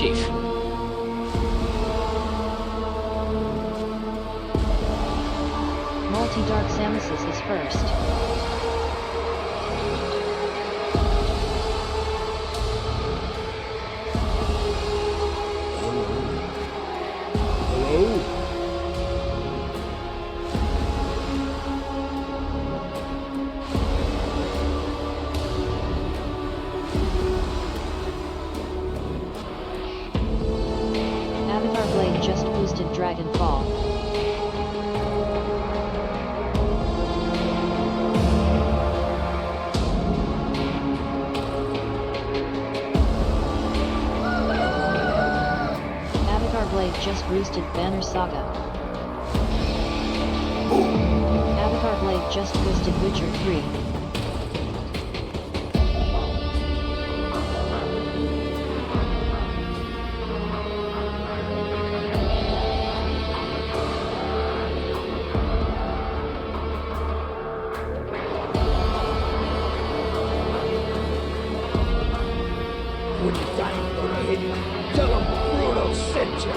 Chief. Multi-Dark Samuses is first. Avatar Blade just boosted Dragonfall. Avatar Blade just boosted Banner Saga. Avatar Blade just boosted Witcher 3. When you find Blade, tell him Bruno sent you.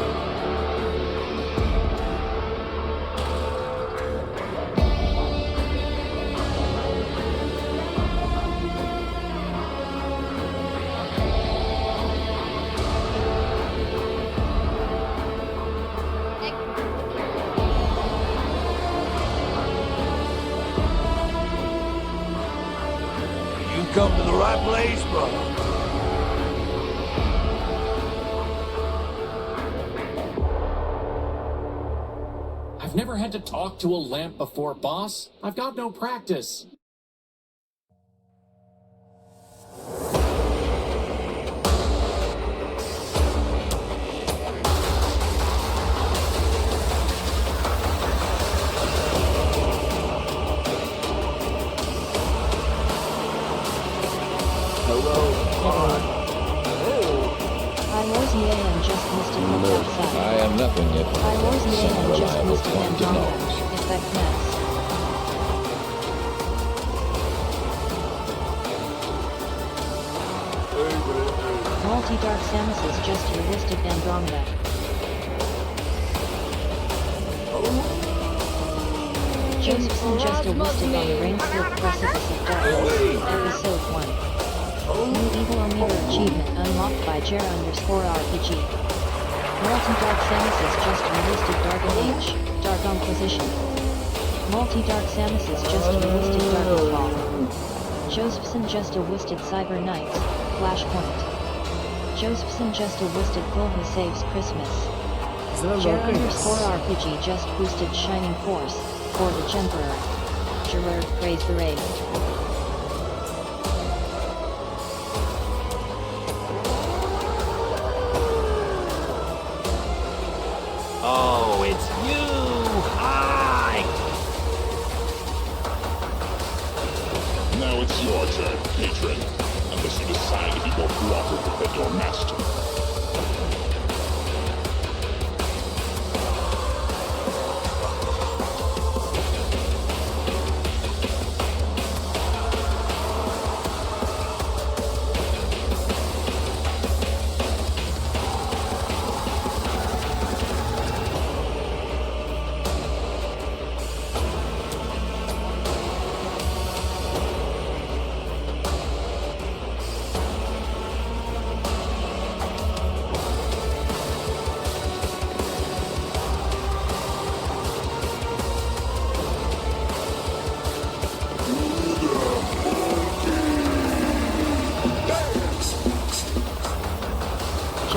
You come to the right place, brother. I've never had to talk to a lamp before, boss. I've got no practice. Iwar's just boosted Hook outside. I am nothing if Iwar's just reliable boosted point to Andromeda. know. Effect Nest. Multi-Dark Samuses just boosted Andromeda. Josephson just boosted on the rain-filled precipice of darkness. Episode 1. New Evil Ometer achievement unlocked by Jer_RPG. Multi-Dark Samuses just boosted Darken Age, Dark Inquisition. Multi-Dark Samuses just boosted Darkenfall. Josephson just boosted Cyber Knights, Flashpoint. Josephson just boosted Philby Saves Christmas. Jer_RPG just boosted Shining Force, Forge Emperor. Gerard praise the raid. Oh, it's you! Hi! Now it's your turn, patron. Unless you decide to be more cooperative than your master.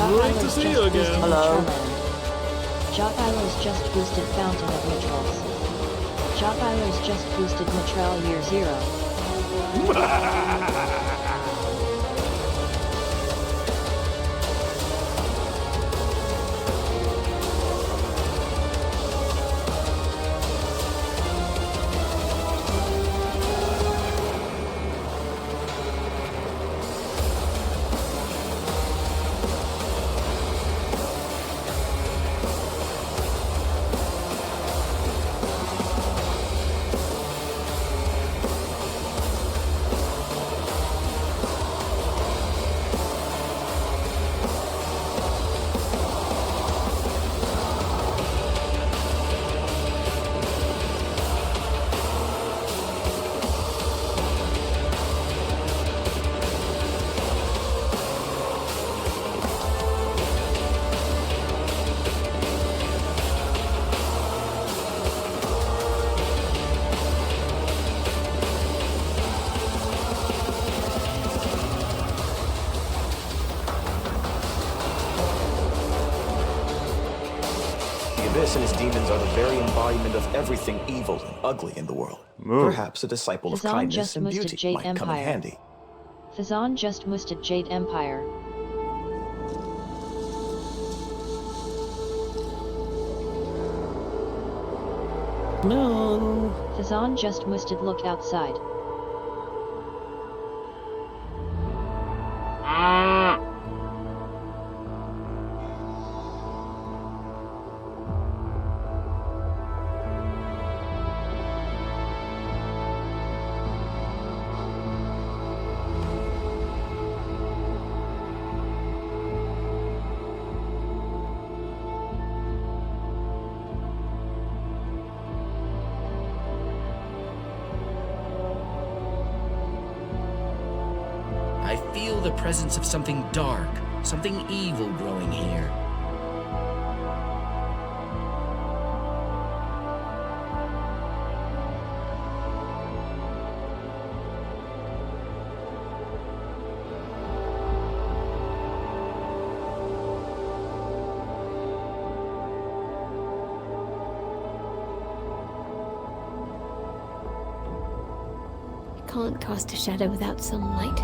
Great to see you again. Hello. Jockylo's just boosted Fountain of Neutrals. Jockylo's just boosted Neutral Year Zero. This and his demons are the very embodiment of everything evil and ugly in the world. Perhaps a disciple of Fazan kindness just and musted beauty Jade might come in Empire. handy. Fazan just musted Jade Empire. No. Fazan just musted look outside. I feel the presence of something dark, something evil growing here. I can't cast a shadow without some light.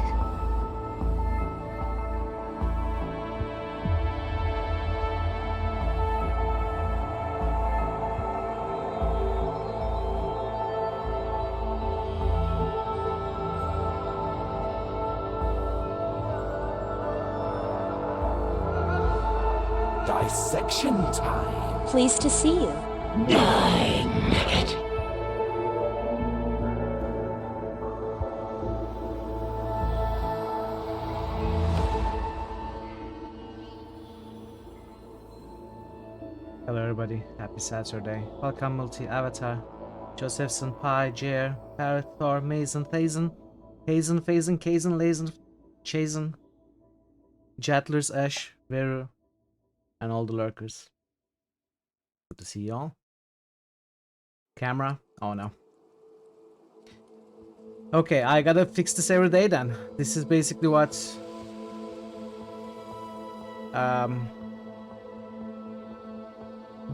Dissection time. Pleased to see you. Die, maggot. Hello everybody, happy Saturday. Welcome Multi-Avatar, Josephson, Pi, Jer, Parrot, Thor, Mason, Thazen, Hazen, Phazen, Kazen, Lazen, Chazen, Jatlers, Ash, Veru, and all the lurkers. Good to see y'all. Camera? Oh no. Okay, I gotta fix this every day then. This is basically what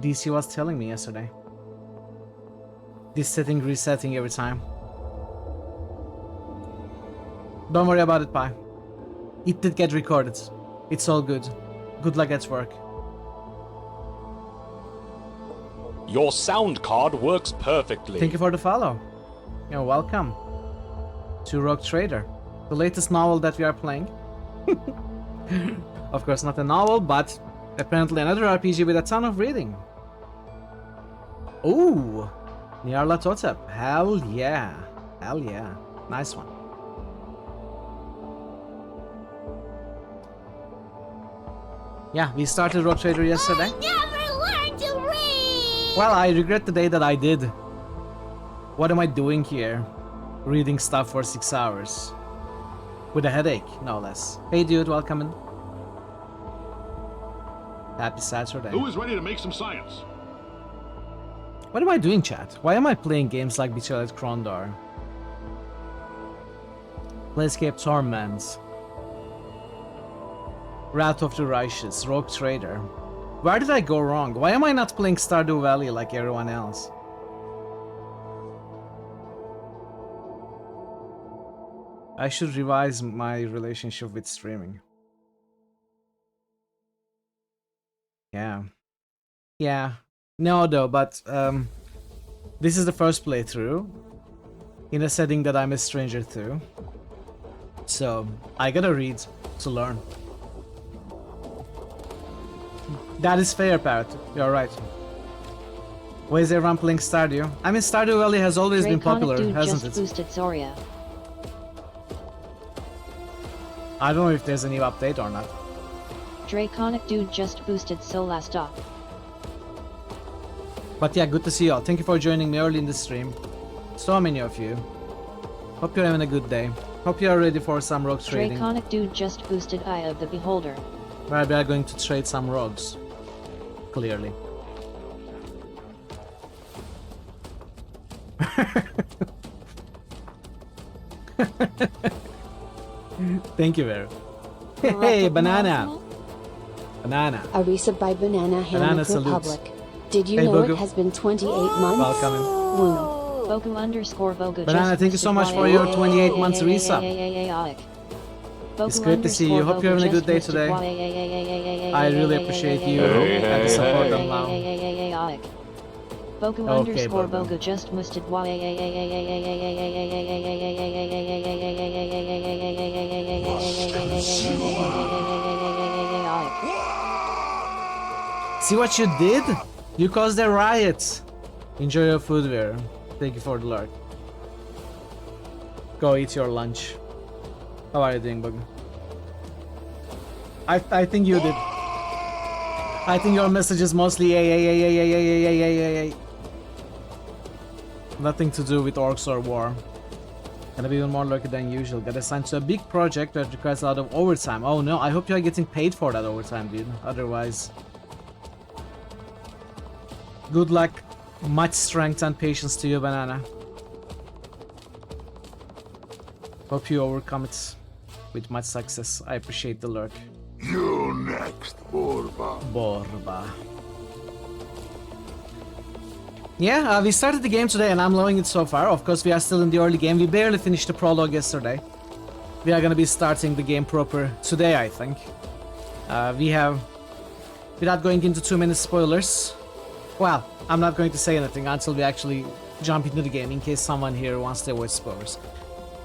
DC was telling me yesterday. This setting resetting every time. Don't worry about it, Pi. It did get recorded. It's all good. Good luck at work. Your sound card works perfectly. Thank you for the follow. You're welcome to Rogue Trader, the latest novel that we are playing. Of course, not a novel, but apparently another RPG with a ton of reading. Ooh, Nyarlathotep. Hell yeah. Hell yeah. Nice one. Yeah, we started Rogue Trader yesterday. Well, I regret the day that I did. What am I doing here? Reading stuff for 6 hours. With a headache, no less. Hey dude, welcome in. Happy Saturday. Who is ready to make some science? What am I doing, chat? Why am I playing games like Betrayed Krondor? Planescape Torment. Wrath of the Righteous, Rogue Trader. Where did I go wrong? Why am I not playing Stardew Valley like everyone else? I should revise my relationship with streaming. Yeah. Yeah. No, though, but this is the first playthrough in a setting that I'm a stranger to. So, I gotta read to learn. That is fair, Parrot. You're right. Why is everyone playing Stardew? I mean, Stardew Valley has always been popular, hasn't it? Boosted Zoria. I don't know if there's a new update or not. Draconic Dude just boosted Solasta. But yeah, good to see y'all. Thank you for joining me early in the stream. So many of you. Hope you're having a good day. Hope you're ready for some rogue trading. Draconic Dude just boosted Eye of the Beholder. Where we are going to trade some rogues. Clearly. Thank you, Vera. Hey, banana! Banana. A resub by Banana Hammock salutes. Republic. Did you Hey, know Bogu. it has been 28 months? Welcome in. Woo. Bogu_Boga. Banana, thank you so much for your 28 months resub. It's great to see you. Hope you're having a good day today. I really appreciate you and the support them now. Okay, Bogu. Boga just musted See what you did? You caused a riot. Enjoy your food, Vera. Thank you for the lurk. Go eat your lunch. How are you doing, Bug? I think you did. I think your message is mostly nothing to do with orcs or war. Gonna be even more lucky than usual. Got assigned to a big project that requires a lot of overtime. Oh no, I hope you are getting paid for that overtime, dude. Otherwise, good luck, much strength and patience to you, Banana. Hope you overcome it with much success. I appreciate the lurk. You next, Borba. Borba. Yeah, we started the game today and I'm loving it so far. Of course, we are still in the early game. We barely finished the prologue yesterday. We are gonna be starting the game proper today, I think. Without going into too many spoilers. Well, I'm not going to say anything until we actually jump into the game in case someone here wants to avoid spoilers.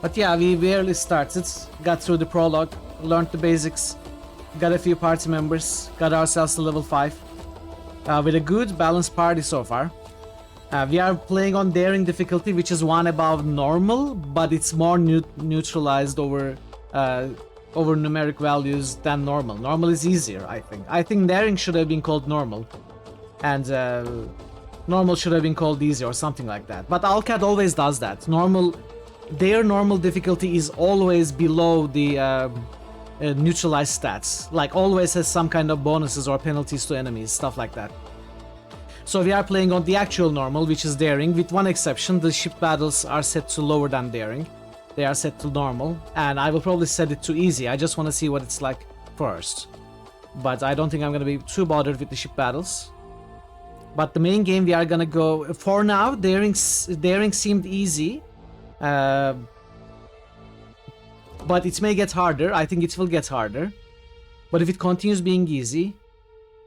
But yeah, we barely started, got through the prologue, learned the basics, got a few party members, got ourselves to level 5. With a good balanced party so far. We are playing on daring difficulty, which is one above normal, but it's more neutralized over numeric values than normal. Normal is easier, I think. I think daring should have been called normal, and normal should have been called easy or something like that. But Alcat always does that. Their normal difficulty is always below the neutralized stats. Like always has some kind of bonuses or penalties to enemies, stuff like that. So we are playing on the actual normal, which is daring, with one exception. The ship battles are set to lower than daring. They are set to normal, and I will probably set it to easy. I just want to see what it's like first. But I don't think I'm going to be too bothered with the ship battles. But the main game we are going to go... For now, daring seemed easy. But it may get harder. I think it will get harder. But if it continues being easy,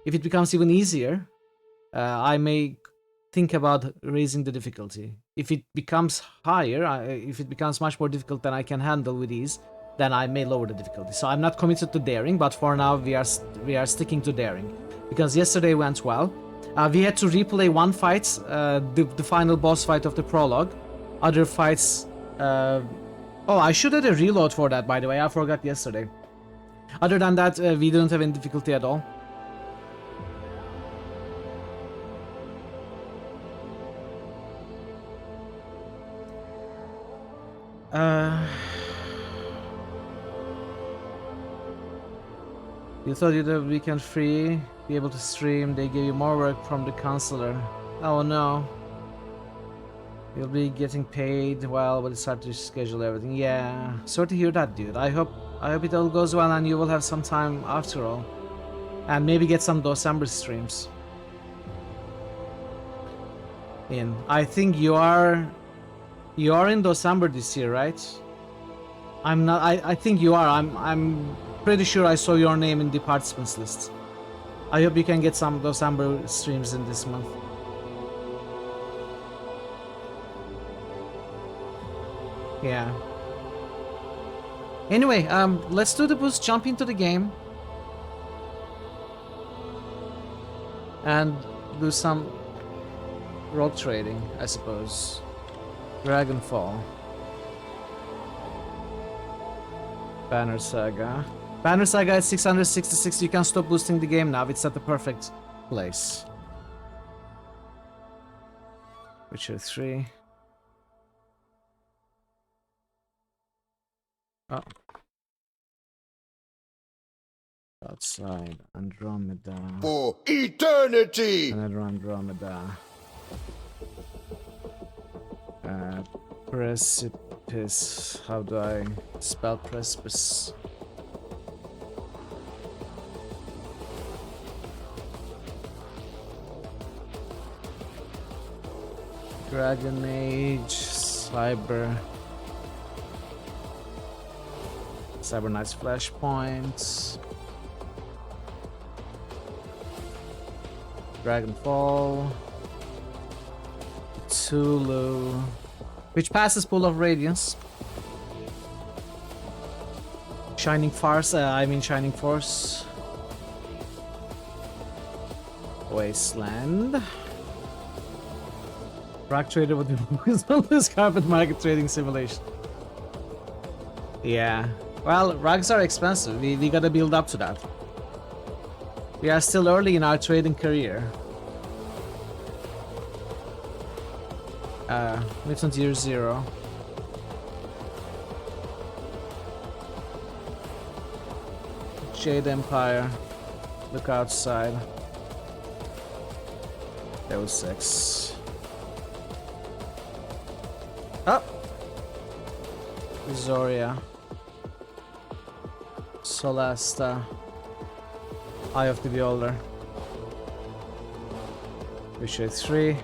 if it becomes even easier... I may think about raising the difficulty. If it becomes higher, if it becomes much more difficult than I can handle with ease, then I may lower the difficulty. So I'm not committed to daring, but for now we are sticking to daring. Because yesterday went well. We had to replay one fight, the final boss fight of the prologue. Other fights... Oh, I should have a reload for that, by the way. I forgot yesterday. Other than that, we didn't have any difficulty at all. You thought you'd have weekend free, be able to stream, they gave you more work from the counselor. Oh no. You'll be getting paid well, but it's hard to schedule everything. Yeah, sorry to hear that, dude. I hope it all goes well and you will have some time after all. And maybe get some December streams. I think you are in December this year, right? I'm not. I think you are. I'm pretty sure I saw your name in the participants list. I hope you can get some December streams in this month. Yeah. Anyway, let's do the boost, jump into the game, and do some rogue trading, I suppose. Dragonfall. Banner Saga. Banner Saga at 666. You can stop boosting the game now. It's at the perfect place. Witcher 3. Oh. Outside. Andromeda. For eternity! Another Andromeda. Precipice. How do I spell precipice? Dragon Age, Cyber Knight's Flashpoint, Dragonfall, Tulu, which passes Pool of Radiance, Shining Force, Shining Force, Wasteland. Rock Trader would be focused on this carpet market trading simulation. Yeah. Well, rugs are expensive. We gotta build up to that. We are still early in our trading career. Mutant Year 0. Jade Empire. Look outside. That was 6. Oh! Zoria. Solasta. Eye of the Beholder. Witcher 3.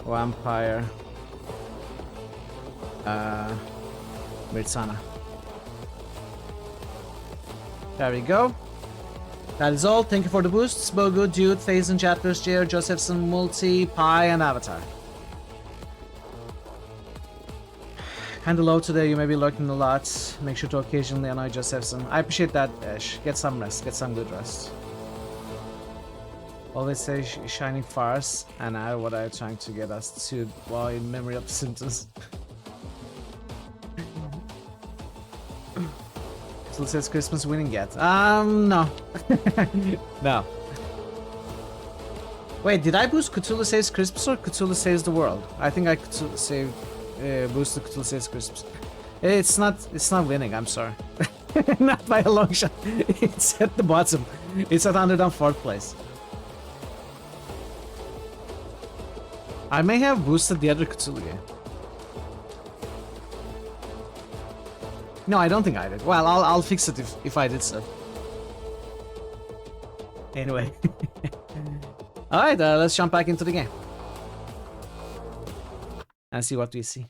Vampire. Mirtsana. There we go. That is all. Thank you for the boosts. Bogo, Dude, Faison, Chatters, JR, Josephson, Multi, Pi, and Avatar. Kinda low today, you may be lurking a lot. Make sure to occasionally annoy Josephson. I appreciate that, Ash. Get some rest, get some good rest. Always say Shining Farce, and what are you trying to get us to while in memory of the symptoms? Still says Christmas winning yet. No. No. Wait, did I boost Cthulhu Saves Christmas or Cthulhu Saves the World? I think I could save boosted Cthulhu Saves Christmas. It's not winning, I'm sorry. Not by a long shot. It's at the bottom. It's at 104th place. I may have boosted the other Cthulhu game. No, I don't think I did. Well, I'll fix it if I did so. Anyway. Alright, let's jump back into the game. And see what we see.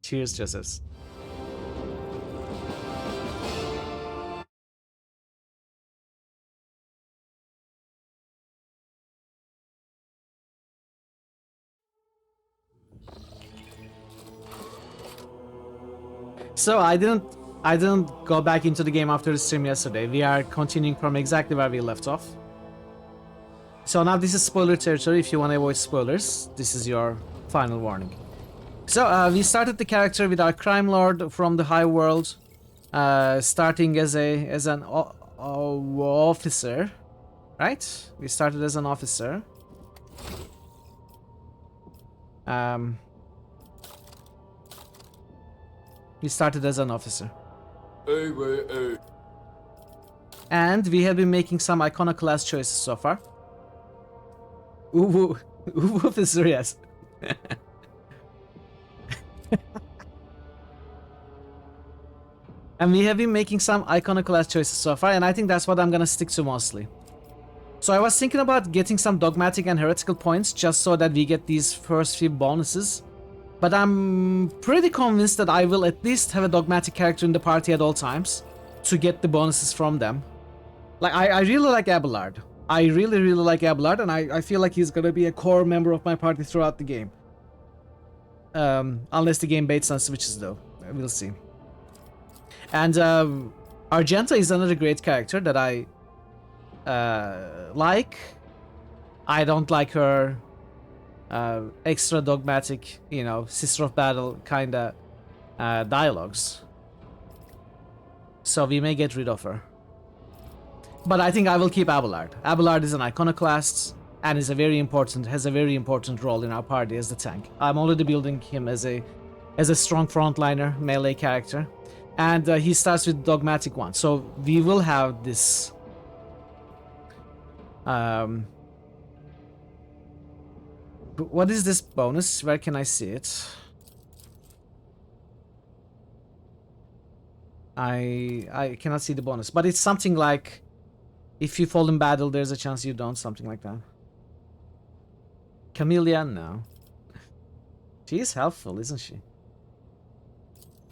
Cheers, Josephs. So I didn't go back into the game after the stream yesterday. We are continuing from exactly where we left off. So now this is spoiler territory. If you want to avoid spoilers, this is your final warning. So we started the character with our crime lord from the high world, starting as an officer, right? We started as an officer. We started as an officer. And we have been making some iconoclast choices so far. Ooh, officer, yes. And we have been making some iconoclast choices so far, and I think that's what I'm gonna stick to mostly. So I was thinking about getting some dogmatic and heretical points just so that we get these first few bonuses. But I'm pretty convinced that I will at least have a dogmatic character in the party at all times to get the bonuses from them. Like, I really like Abelard. I really like Abelard, and I feel like he's gonna be a core member of my party throughout the game. Unless the game baits on switches though. We'll see. And Argenta is another great character that I like. I don't like her extra dogmatic, you know, Sister of Battle kinda dialogues. So we may get rid of her. But I think I will keep Abelard. Abelard is an iconoclast and has a very important role in our party as the tank. I'm already building him as a strong frontliner melee character. And he starts with dogmatic one. So we will have this What is this bonus? Where can I see it? I cannot see the bonus, but it's something like if you fall in battle, there's a chance you don't, something like that. Camellia, no. She is helpful, isn't she?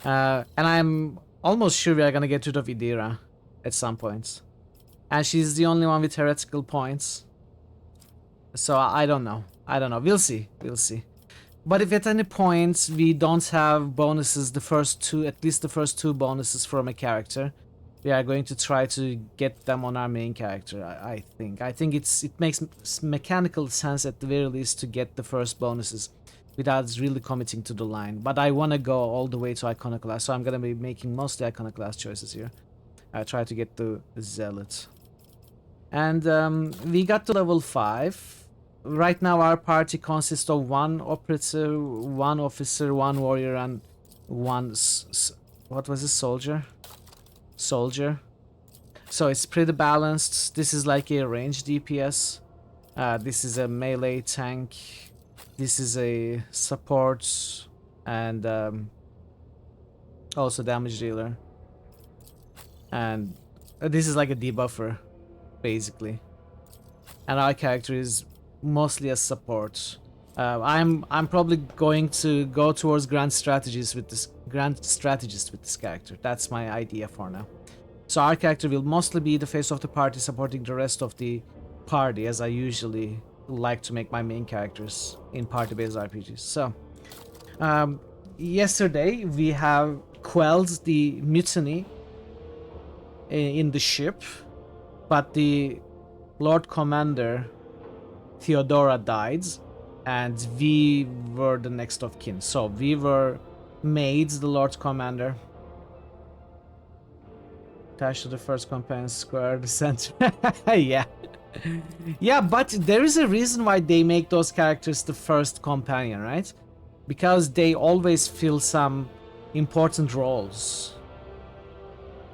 And I'm almost sure we are gonna get rid of Idira at some point. And she's the only one with heretical points. So I don't know. I don't know. We'll see. We'll see. But if at any point we don't have bonuses, at least the first two bonuses from a character, we are going to try to get them on our main character, I think. I think it makes mechanical sense at the very least to get the first bonuses without really committing to the line. But I want to go all the way to Iconoclast, so I'm going to be making mostly Iconoclast choices here. I try to get the Zealot. And we got to level 5. Right now our party consists of 1 operative, 1 officer, 1 warrior, and 1... what was this? Soldier? Soldier. So it's pretty balanced. This is like a range DPS. This is a melee tank. This is a support. And also damage dealer. And this is like a debuffer, basically. And our character is mostly a support. I'm probably going to go towards grand strategist with this character. That's my idea for now. So our character will mostly be the face of the party, supporting the rest of the party, as I usually like to make my main characters in party-based RPGs. So yesterday we have quelled the mutiny in the ship, but the Lord Commander Theodora died, and we were the next of kin. So we were made the Lord Commander. Attached to the first companion square, the center. Yeah. Yeah, but there is a reason why they make those characters the first companion, right? Because they always fill some important roles.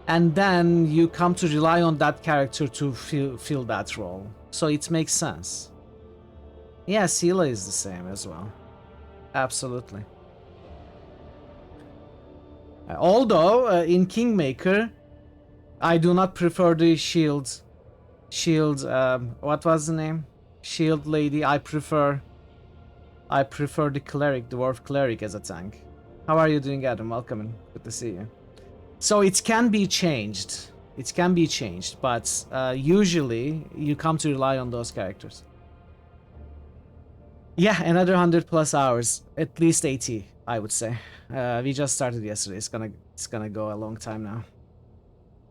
And then you come to rely on that character to fill that role. So it makes sense. Yeah, Sela is the same as well. Absolutely. Although, in Kingmaker, I do not prefer the shield, what was the name? Shield lady. I prefer the cleric, dwarf cleric as a tank. How are you doing, Adam? Welcome and good to see you. So it can be changed. It can be changed, but usually you come to rely on those characters. Yeah, another 100 plus hours, at least 80, I would say. We just started yesterday. It's gonna go a long time now.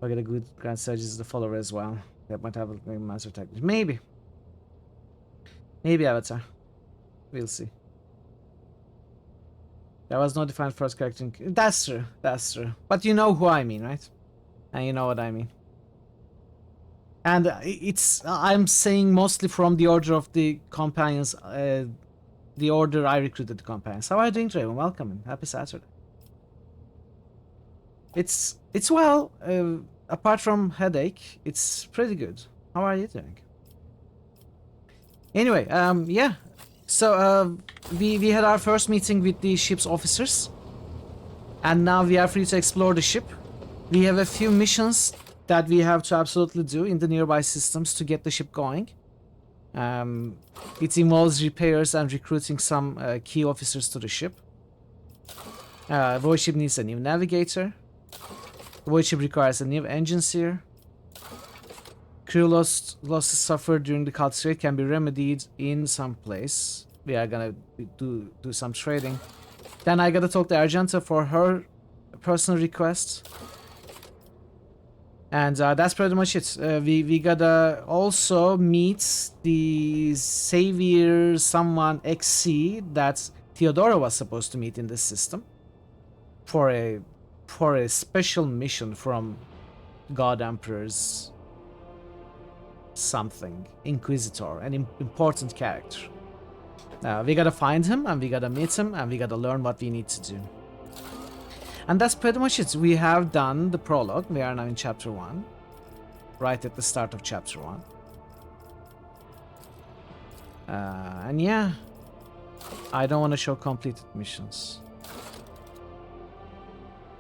I'll get a good Grand Strategist to follow as well. That might have a master tactic. Maybe Avatar. We'll see. There was no defined first character. That's true. That's true. But you know who I mean, right? And you know what I mean. And I'm saying mostly from the order of the companions, the order I recruited the companions. How are you doing, Draven? Welcome and happy Saturday. It's well, apart from headache, it's pretty good. How are you doing? Anyway, yeah. So we had our first meeting with the ship's officers, and now we are free to explore the ship. We have a few missions that we have to absolutely do in the nearby systems to get the ship going. It involves repairs and recruiting some key officers to the ship. Void ship needs a new navigator. Void ship requires a new engine seer. Crew losses suffered during the cult trade can be remedied in some place. We are gonna do some trading. Then I gotta talk to Argenta for her personal request. And that's pretty much it. We gotta also meet the Savior someone XC that Theodora was supposed to meet in this system for a special mission from God Emperor's something Inquisitor, an important character. We gotta find him, and we gotta meet him, and we gotta learn what we need to do. And that's pretty much it. We have done the prologue. We are now in chapter 1. Right at the start of chapter 1. And yeah, I don't want to show completed missions.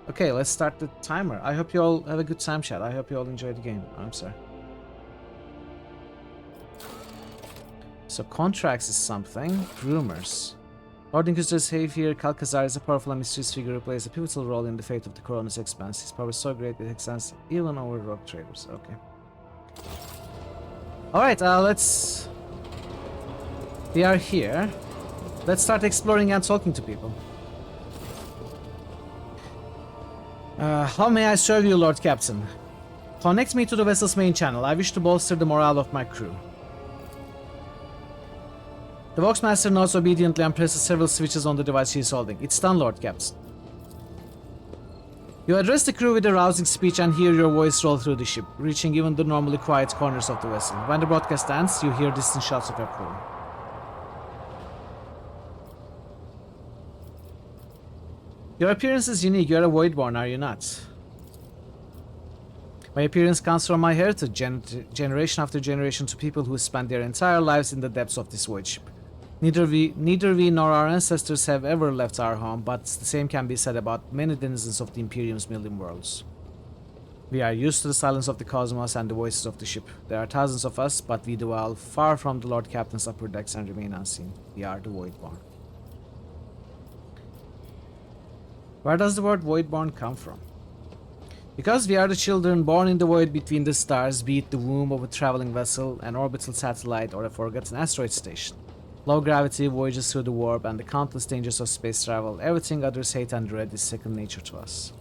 Okay, let's start the timer. I hope you all have a good time, chat. I hope you all enjoy the game. I'm sorry. So contracts is something. Rumors. Lord Inquisitor Xavier Calcazar is a powerful and mysterious figure who plays a pivotal role in the fate of the Corona's expanse. His power is so great it extends even over rogue traders. Okay. Alright, let's... We are here. Let's start exploring and talking to people. How may I serve you, Lord Captain? Connect me to the vessel's main channel. I wish to bolster the morale of my crew. The Voxmaster nods obediently and presses several switches on the device he is holding. It's done, Lord Captain. You address the crew with a rousing speech and hear your voice roll through the ship, reaching even the normally quiet corners of the vessel. When the broadcast ends, you hear distant shouts of your crew. Your appearance is unique. You are a Voidborn, are you not? My appearance comes from my heritage, generation after generation, to people who spend their entire lives in the depths of this void ship. Neither we nor our ancestors have ever left our home, but the same can be said about many denizens of the Imperium's million worlds. We are used to the silence of the cosmos and the voices of the ship. There are thousands of us, but we dwell far from the Lord Captain's upper decks and remain unseen. We are the Voidborn. Where does the word Voidborn come from? Because we are the children born in the void between the stars, be it the womb of a traveling vessel, an orbital satellite, or a forgotten asteroid station. Low gravity, voyages through the warp, and the countless dangers of space travel, everything others hate and dread is second nature to us.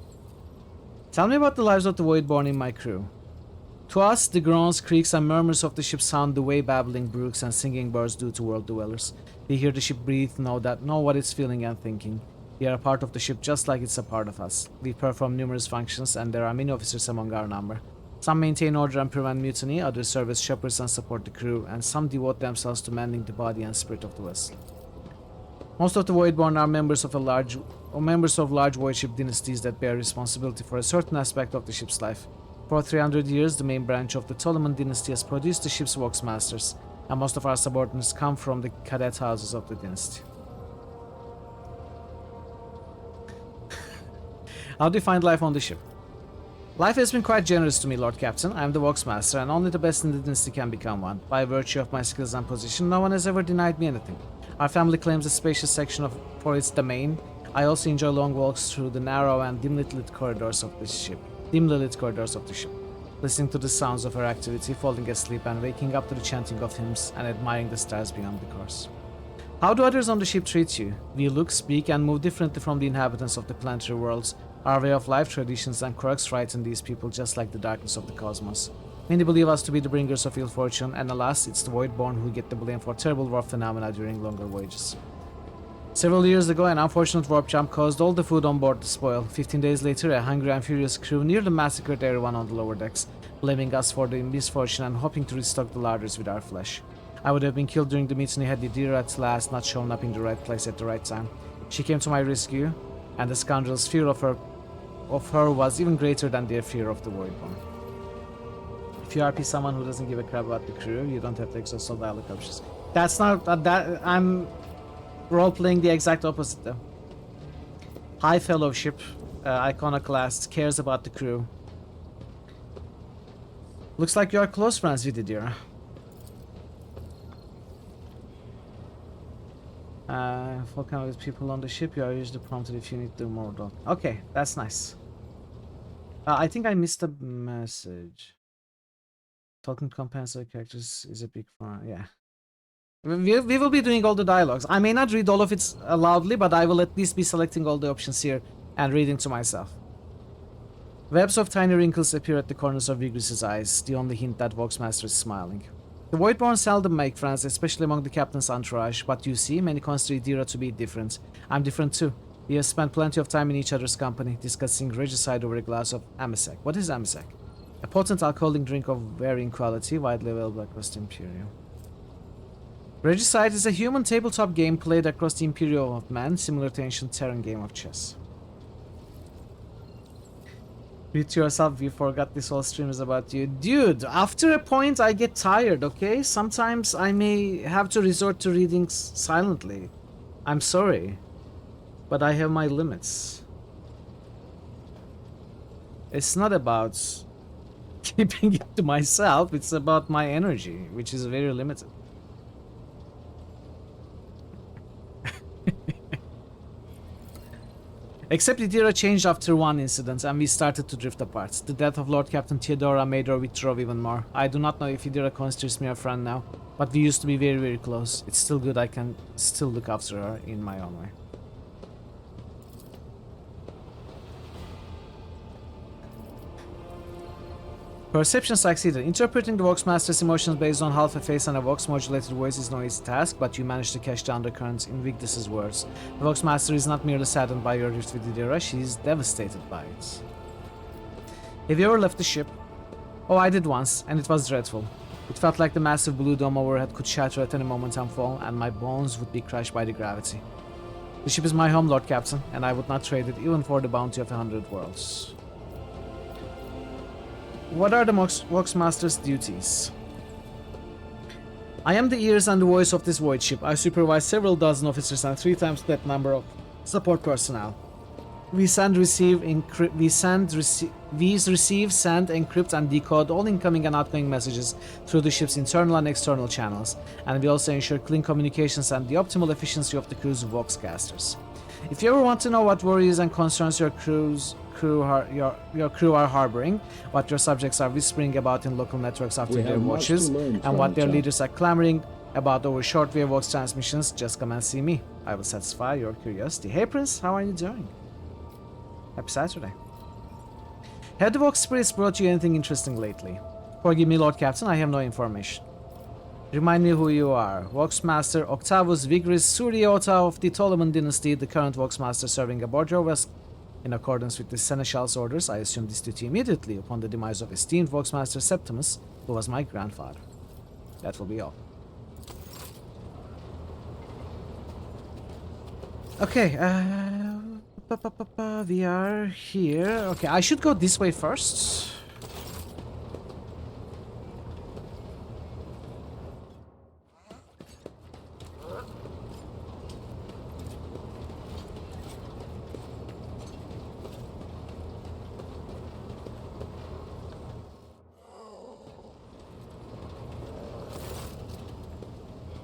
Tell me about the lives of the Voidborn in my crew. To us, the groans, creaks, and murmurs of the ship sound the way babbling brooks and singing birds do to world dwellers. We hear the ship breathe, know what it's feeling and thinking. We are a part of the ship just like it's a part of us. We perform numerous functions and there are many officers among our number. Some maintain order and prevent mutiny, others serve as shepherds and support the crew, and some devote themselves to mending the body and spirit of the vessel. Most of the Voidborn are members of large void ship dynasties that bear responsibility for a certain aspect of the ship's life. For 300 years, the main branch of the Ptolemon dynasty has produced the ship's Voxmasters, and most of our subordinates come from the cadet houses of the dynasty. How do you find life on the ship? Life has been quite generous to me, Lord Captain. I am the Voxmaster, and only the best in the dynasty can become one. By virtue of my skills and position, no one has ever denied me anything. Our family claims a spacious section for its domain. I also enjoy long walks through the narrow and dimly lit corridors of the ship. Listening to the sounds of her activity, falling asleep and waking up to the chanting of hymns and admiring the stars beyond the course. How do others on the ship treat you? We look, speak, and move differently from the inhabitants of the planetary worlds. Our way of life, traditions, and quirks frighten these people just like the darkness of the cosmos. Many believe us to be the bringers of ill fortune, and alas, it's the Voidborn who get the blame for terrible warp phenomena during longer voyages. Several years ago, an unfortunate warp jump caused all the food on board to spoil. 15 days later, a hungry and furious crew nearly massacred everyone on the lower decks, blaming us for the misfortune and hoping to restock the larders with our flesh. I would have been killed during the mutiny had Idira at last not shown up in the right place at the right time. She came to my rescue, and the scoundrels' fear of her was even greater than their fear of the Voidborn. If you RP someone who doesn't give a crap about the crew, you don't have to exhaust all dialogue options. That's not I'm role-playing the exact opposite though. High fellowship, iconoclast, cares about the crew. Looks like you are close friends with Idira. Falcon with people on the ship, you are usually prompted if you need to do more dog. Okay, that's nice. I think I missed a message. Talking to compensatory characters is a big fun, yeah. We will be doing all the dialogues. I may not read all of it loudly, but I will at least be selecting all the options here and reading to myself. Webs of tiny wrinkles appear at the corners of Vigris's eyes, the only hint that Voxmaster is smiling. The Voidborn seldom make friends, especially among the captain's entourage, but you see, many consider Idira to be different. I'm different too. We have spent plenty of time in each other's company, discussing regicide over a glass of Amisac. What is Amisac? A potent alcoholic drink of varying quality, widely available across the Imperium. Regicide is a human tabletop game played across the Imperium of Man, similar to ancient Terran game of chess. Read to yourself, we forgot this whole stream is about you. Dude, after a point I get tired, okay? Sometimes I may have to resort to reading silently. I'm sorry, but I have my limits. It's not about keeping it to myself, it's about my energy, which is very limited. Except the era changed after one incident and we started to drift apart. The death of Lord Captain Theodora made her withdraw even more. I do not know if Idira considers me a friend now, but we used to be very, very close. It's still good I can still look after her in my own way. Perception succeeded. Interpreting the Voxmaster's emotions based on half a face and a Vox-modulated voice is no easy task, but you managed to catch the undercurrents in Vigdis's words. The Voxmaster is not merely saddened by your rift with Idira, she is devastated by it. Have you ever left the ship? Oh, I did once, and it was dreadful. It felt like the massive blue dome overhead could shatter at any moment and fall, and my bones would be crushed by the gravity. The ship is my home, Lord Captain, and I would not trade it even for the bounty of 100 worlds. What are the Voxmaster's duties? I am the ears and the voice of this void ship. I supervise several dozen officers and 3 times that number of support personnel. We receive, send, encrypt, and decode all incoming and outgoing messages through the ship's internal and external channels, and we also ensure clean communications and the optimal efficiency of the crew's Voxcasters. If you ever want to know what worries and concerns your crew are harboring, what your subjects are whispering about in local networks after their watches, and what their leaders are clamoring about over shortwave Vox transmissions, just come and see me. I will satisfy your curiosity. Hey Prince, how are you doing? Happy Saturday. Have the Vox spirits brought you anything interesting lately? Forgive me, Lord Captain, I have no information. Remind me who you are. Voxmaster Octavus Vigris Suriota of the Ptolemon dynasty, the current Voxmaster serving aboard your vessel. In accordance with the Seneschal's orders, I assumed this duty immediately upon the demise of esteemed Voxmaster Septimus, who was my grandfather. That will be all. Okay, we are here. Okay, I should go this way first.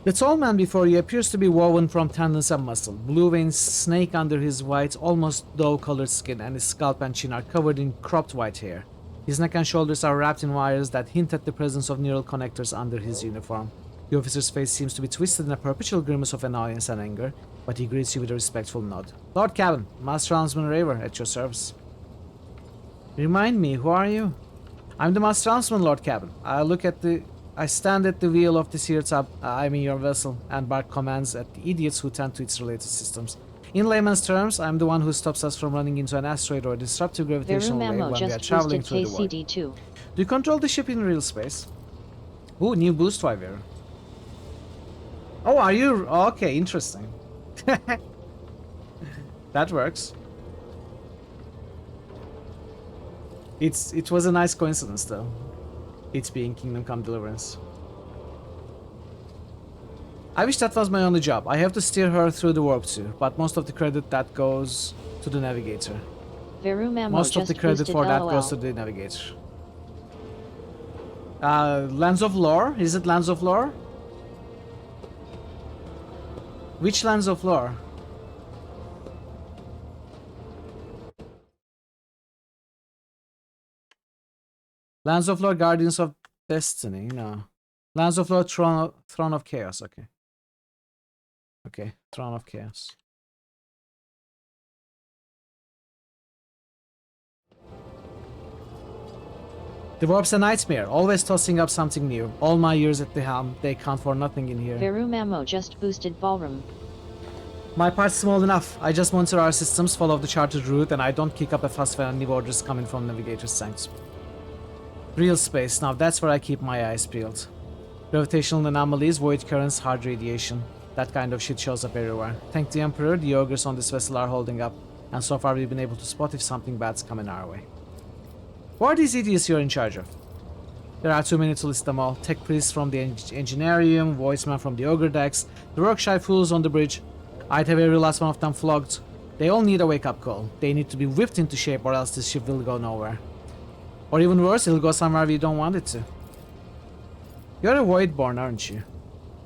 The tall man before you appears to be woven from tendons and muscle. Blue veins snake under his white, almost dough-colored skin, and his scalp and chin are covered in cropped white hair. His neck and shoulders are wrapped in wires that hint at the presence of neural connectors under his uniform. The officer's face seems to be twisted in a perpetual grimace of annoyance and anger, but he greets you with a respectful nod. Lord Cabin, Master Helmsman Raver, at your service. Remind me, who are you? I'm the Master Helmsman, Lord Cabin. I stand at the wheel of this here your vessel, and bark commands at the idiots who tend to its related systems. In layman's terms, I'm the one who stops us from running into an asteroid or disruptive gravitational wave when we are traveling through the void. Do you control the ship in real space? Ooh, new boost Vivera. Oh, are you? Okay, interesting. That works. It was a nice coincidence, though. It being Kingdom Come Deliverance. I wish that was my only job. I have to steer her through the warp too, but most of the credit that goes to the navigator. Most of the credit for that goes to the navigator. Lands of Lore? Is it Lands of Lore? Which Lands of Lore? Lands of Lore, Guardians of Destiny, no. Lands of Lore, Throne of Chaos, okay. Okay, Throne of Chaos. The warp's a nightmare, always tossing up something new. All my years at the helm, they count for nothing in here. Veru Mamo just boosted Ballroom. My part's small enough. I just monitor our systems, follow the charted route, and I don't kick up a fuss when new orders coming from Navigator's Sanctum. Real space, now that's where I keep my eyes peeled. Gravitational anomalies, void currents, hard radiation. That kind of shit shows up everywhere. Thank the Emperor, the ogres on this vessel are holding up, and so far we've been able to spot if something bad's coming our way. Who are these idiots you're in charge of? There are too many to list them all. Tech priests from the engineerium, voiceman from the ogre decks, the workshy fools on the bridge. I'd have every last one of them flogged. They all need a wake-up call. They need to be whipped into shape or else this ship will go nowhere. Or even worse, it'll go somewhere we don't want it to. You're a Voidborn, aren't you?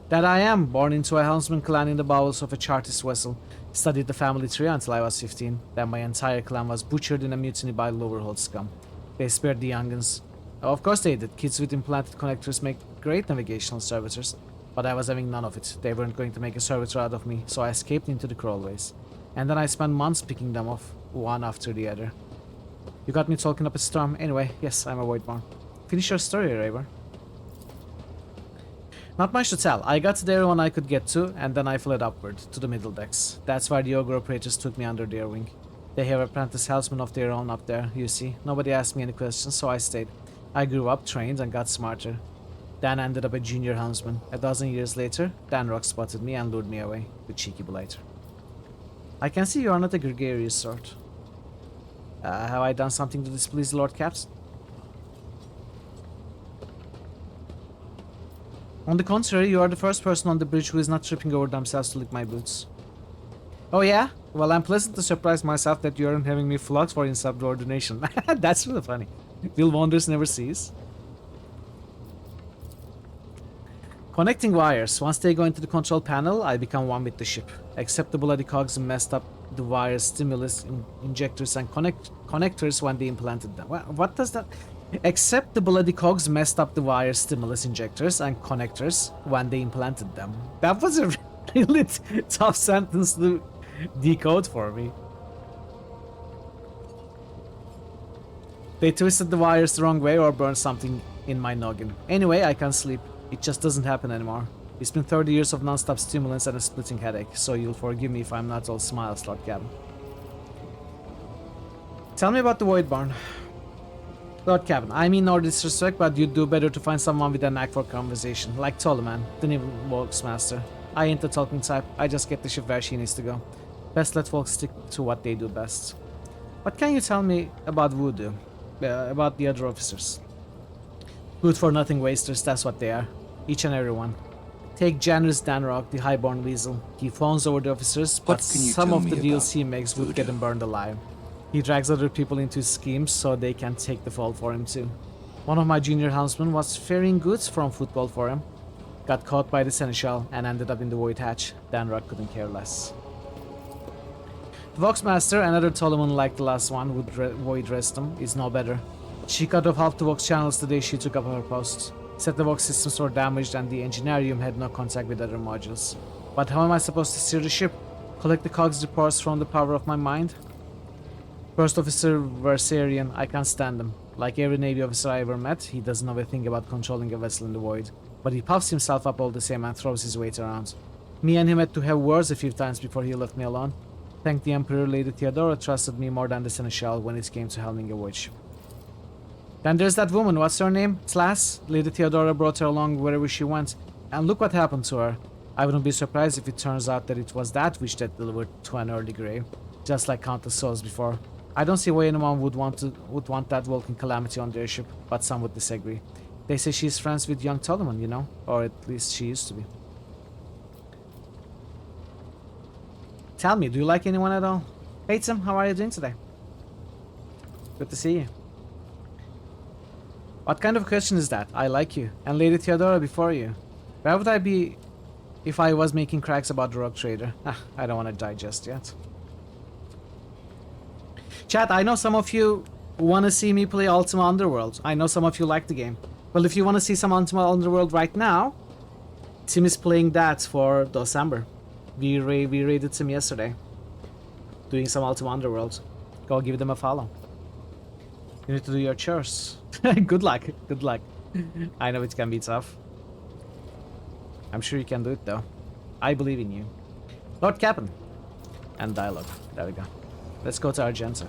That I am, born into a helmsman clan in the bowels of a Chartist vessel. Studied the family tree until I was 15. Then my entire clan was butchered in a mutiny by Lowerhold scum. They spared the young'uns. Of course they did. Kids with implanted connectors make great navigational servitors. But I was having none of it. They weren't going to make a servitor out of me, so I escaped into the crawlways. And then I spent months picking them off, one after the other. You got me talking up a storm. Anyway, yes, I'm a Voidborn. Finish your story, Raver. Not much to tell. I got to the everyone I could get to, and then I fled upward, to the middle decks. That's where the ogre operators took me under their wing. They have apprentice helmsmen of their own up there, you see. Nobody asked me any questions, so I stayed. I grew up, trained, and got smarter. Dan ended up a junior helmsman. A dozen years later, Dan Rock spotted me and lured me away, the cheeky blighter. I can see you are not a gregarious sort. Have I done something to displease the Lord Captain? On the contrary, you are the first person on the bridge who is not tripping over themselves to lick my boots. Oh yeah? Well, I'm pleasantly surprised myself that you aren't having me flogged for insubordination. That's really funny. Will wonders never cease? Connecting wires. Once they go into the control panel, I become one with the ship. Except the bloody cogs messed up the wires, stimulus, injectors, and connectors when they implanted them. What does that... Except the bloody cogs messed up the wires, stimulus, injectors, and connectors when they implanted them. That was a really tough sentence to decode for me. They twisted the wires the wrong way or burned something in my noggin. Anyway, I can't sleep. It just doesn't happen anymore. It's been 30 years of non-stop stimulants and a splitting headache, so you'll forgive me if I'm not all smiles, Lord Captain. Tell me about the Voidborn. Lord Captain, I mean no disrespect, but you'd do better to find someone with a knack for conversation, like Tolman, the new Volks master. I ain't the talking type, I just get the ship where she needs to go. Best let folks stick to what they do best. What can you tell me about Voodoo? About the other officers? Good for nothing wasters, that's what they are. Each and every one. Take generous Danrock, the highborn weasel. He fawns over the officers, but some of the deals he makes would get him burned alive. He drags other people into his schemes so they can take the fall for him too. One of my junior helmsmen was faring goods from football for him. Got caught by the seneschal and ended up in the void hatch. Danrock couldn't care less. The Voxmaster, another Tolman like the last one who void rest him, is no better. She cut off half the Vox channels the day she took up her post. Said the Vox systems were damaged and the Engineerium had no contact with other modules. But how am I supposed to steer the ship? Collect the cogs reports from the power of my mind? First Officer Versarian, I can't stand him. Like every Navy officer I ever met, he doesn't know a thing about controlling a vessel in the void. But he puffs himself up all the same and throws his weight around. Me and him had to have words a few times before he left me alone. Thank the Emperor, Lady Theodora trusted me more than the Seneschal when it came to helming a void ship. Then there's that woman, what's her name? Tlas? Lady Theodora brought her along wherever she went. And look what happened to her. I wouldn't be surprised if it turns out that it was that witch that delivered to an early grave. Just like Countess Souls before. I don't see why anyone would want that Vulcan calamity on their ship, but some would disagree. They say she's friends with young Tolman, you know? Or at least she used to be. Tell me, do you like anyone at all? Hey Tim, how are you doing today? Good to see you. What kind of question is that? I like you. And Lady Theodora before you. Where would I be if I was making cracks about the Rogue Trader? I don't want to die just yet. Chat, I know some of you want to see me play Ultima Underworld. I know some of you like the game. Well, if you want to see some Ultima Underworld right now, Tim is playing that for December. We raided Tim yesterday. Doing some Ultima Underworld. Go give them a follow. You need to do your chores. Good luck. Good luck. I know it can be tough. I'm sure you can do it though. I believe in you. Lord Captain. And dialogue. There we go. Let's go to Argenta.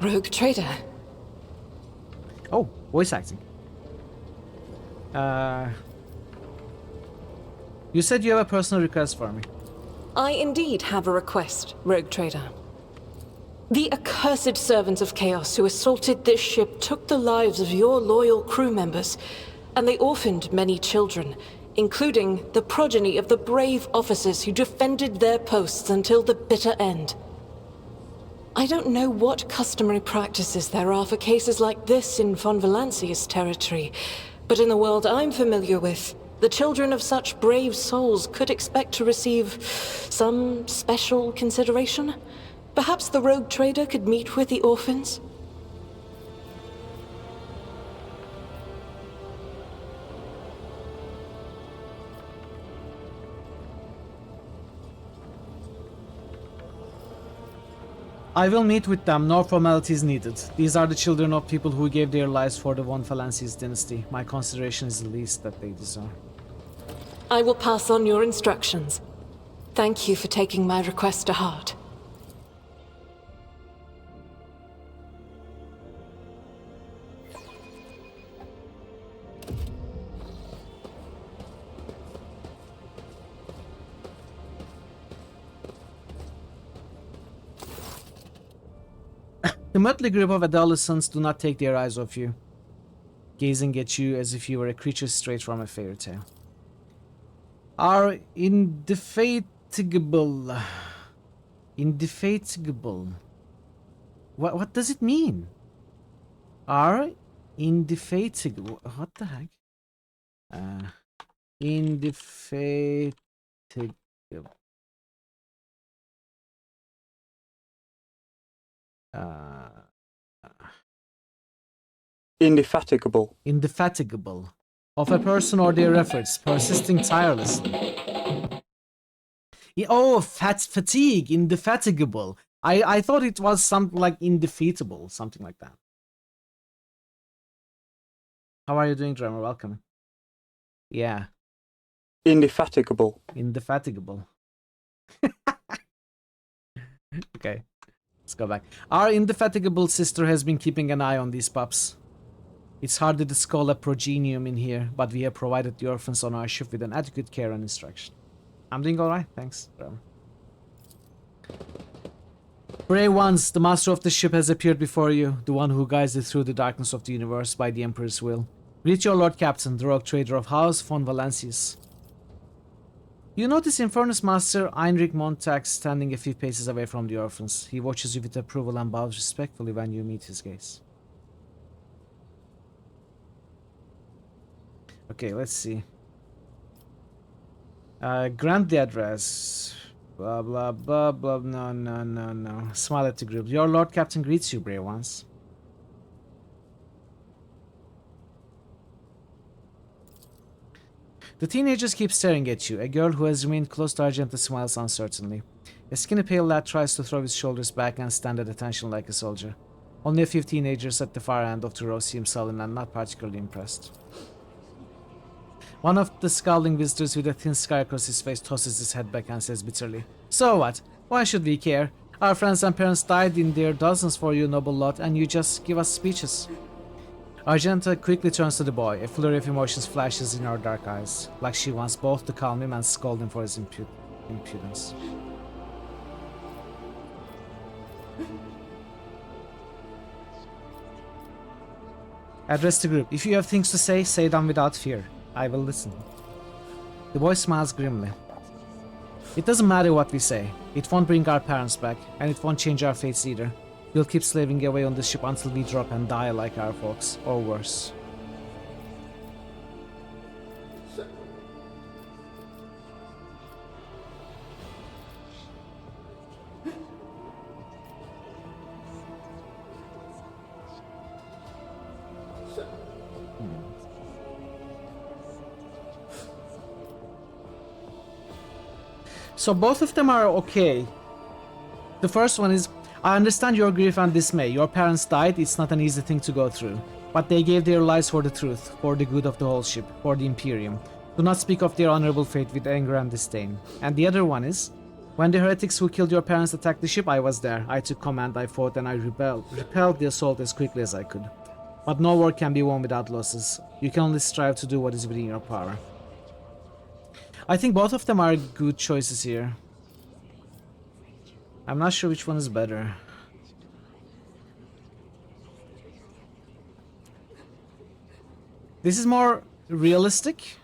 Rogue Trader. Oh, voice acting. You said you have a personal request for me. I indeed have a request, Rogue Trader. The accursed servants of chaos who assaulted this ship took the lives of your loyal crew members, and they orphaned many children, including the progeny of the brave officers who defended their posts until the bitter end. I don't know what customary practices there are for cases like this in Von Valancia's territory, but in the world I'm familiar with, the children of such brave souls could expect to receive some special consideration. Perhaps the rogue trader could meet with the orphans? I will meet with them, no formalities needed. These are the children of people who gave their lives for the Von Valancia's dynasty. My consideration is the least that they deserve. I will pass on your instructions. Thank you for taking my request to heart. The motley group of adolescents do not take their eyes off you, gazing at you as if you were a creature straight from a fairy tale. Are indefatigable. Indefatigable. What does it mean? Are indefatigable. What the heck? Indefatigable. Indefatigable. Indefatigable. Of a person or their efforts, persisting tirelessly. Oh, fatigue, indefatigable. I thought it was something like indefeatable, something like that. How are you doing, Drummer? Welcome. Yeah. Indefatigable. Indefatigable. Okay. Let's go back. Our indefatigable sister has been keeping an eye on these pups. It's hard to discuss a progenium in here, but we have provided the orphans on our ship with an adequate care and instruction. I'm doing alright, thanks. Brave ones, the master of the ship has appeared before you, the one who guides you through the darkness of the universe by the Emperor's will. Greet your Lord Captain, the rogue trader of House von Valancius. You notice Infernus Master Heinrich Montag standing a few paces away from the orphans. He watches you with approval and bows respectfully when you meet his gaze. Okay, let's see. Grant the address. Blah blah blah blah. No. Smile at the group. Your Lord Captain greets you, brave ones. The teenagers keep staring at you. A girl who has remained close to Argenta smiles uncertainly. A skinny pale lad tries to throw his shoulders back and stand at attention like a soldier. Only a few teenagers at the far end of the row seem sullen and not particularly impressed. One of the scowling visitors with a thin scar across his face tosses his head back and says bitterly, "So what? Why should we care? Our friends and parents died in their dozens for you, noble lot, and you just give us speeches." Argenta quickly turns to the boy. A flurry of emotions flashes in her dark eyes, like she wants both to calm him and scold him for his impudence. Address the group. If you have things to say them without fear. I will listen. The boy smiles grimly. It doesn't matter what we say. It won't bring our parents back, and it won't change our fates either. We'll keep slaving away on this ship until we drop and die like our folks, or worse. So both of them are okay. The first one is, I understand your grief and dismay. Your parents died, it's not an easy thing to go through. But they gave their lives for the truth, for the good of the whole ship, for the Imperium. Do not speak of their honorable fate with anger and disdain. And the other one is, when the heretics who killed your parents attacked the ship, I was there. I took command, I fought, and I repelled the assault as quickly as I could. But no war can be won without losses. You can only strive to do what is within your power. I think both of them are good choices here. I'm not sure which one is better. This is more realistic,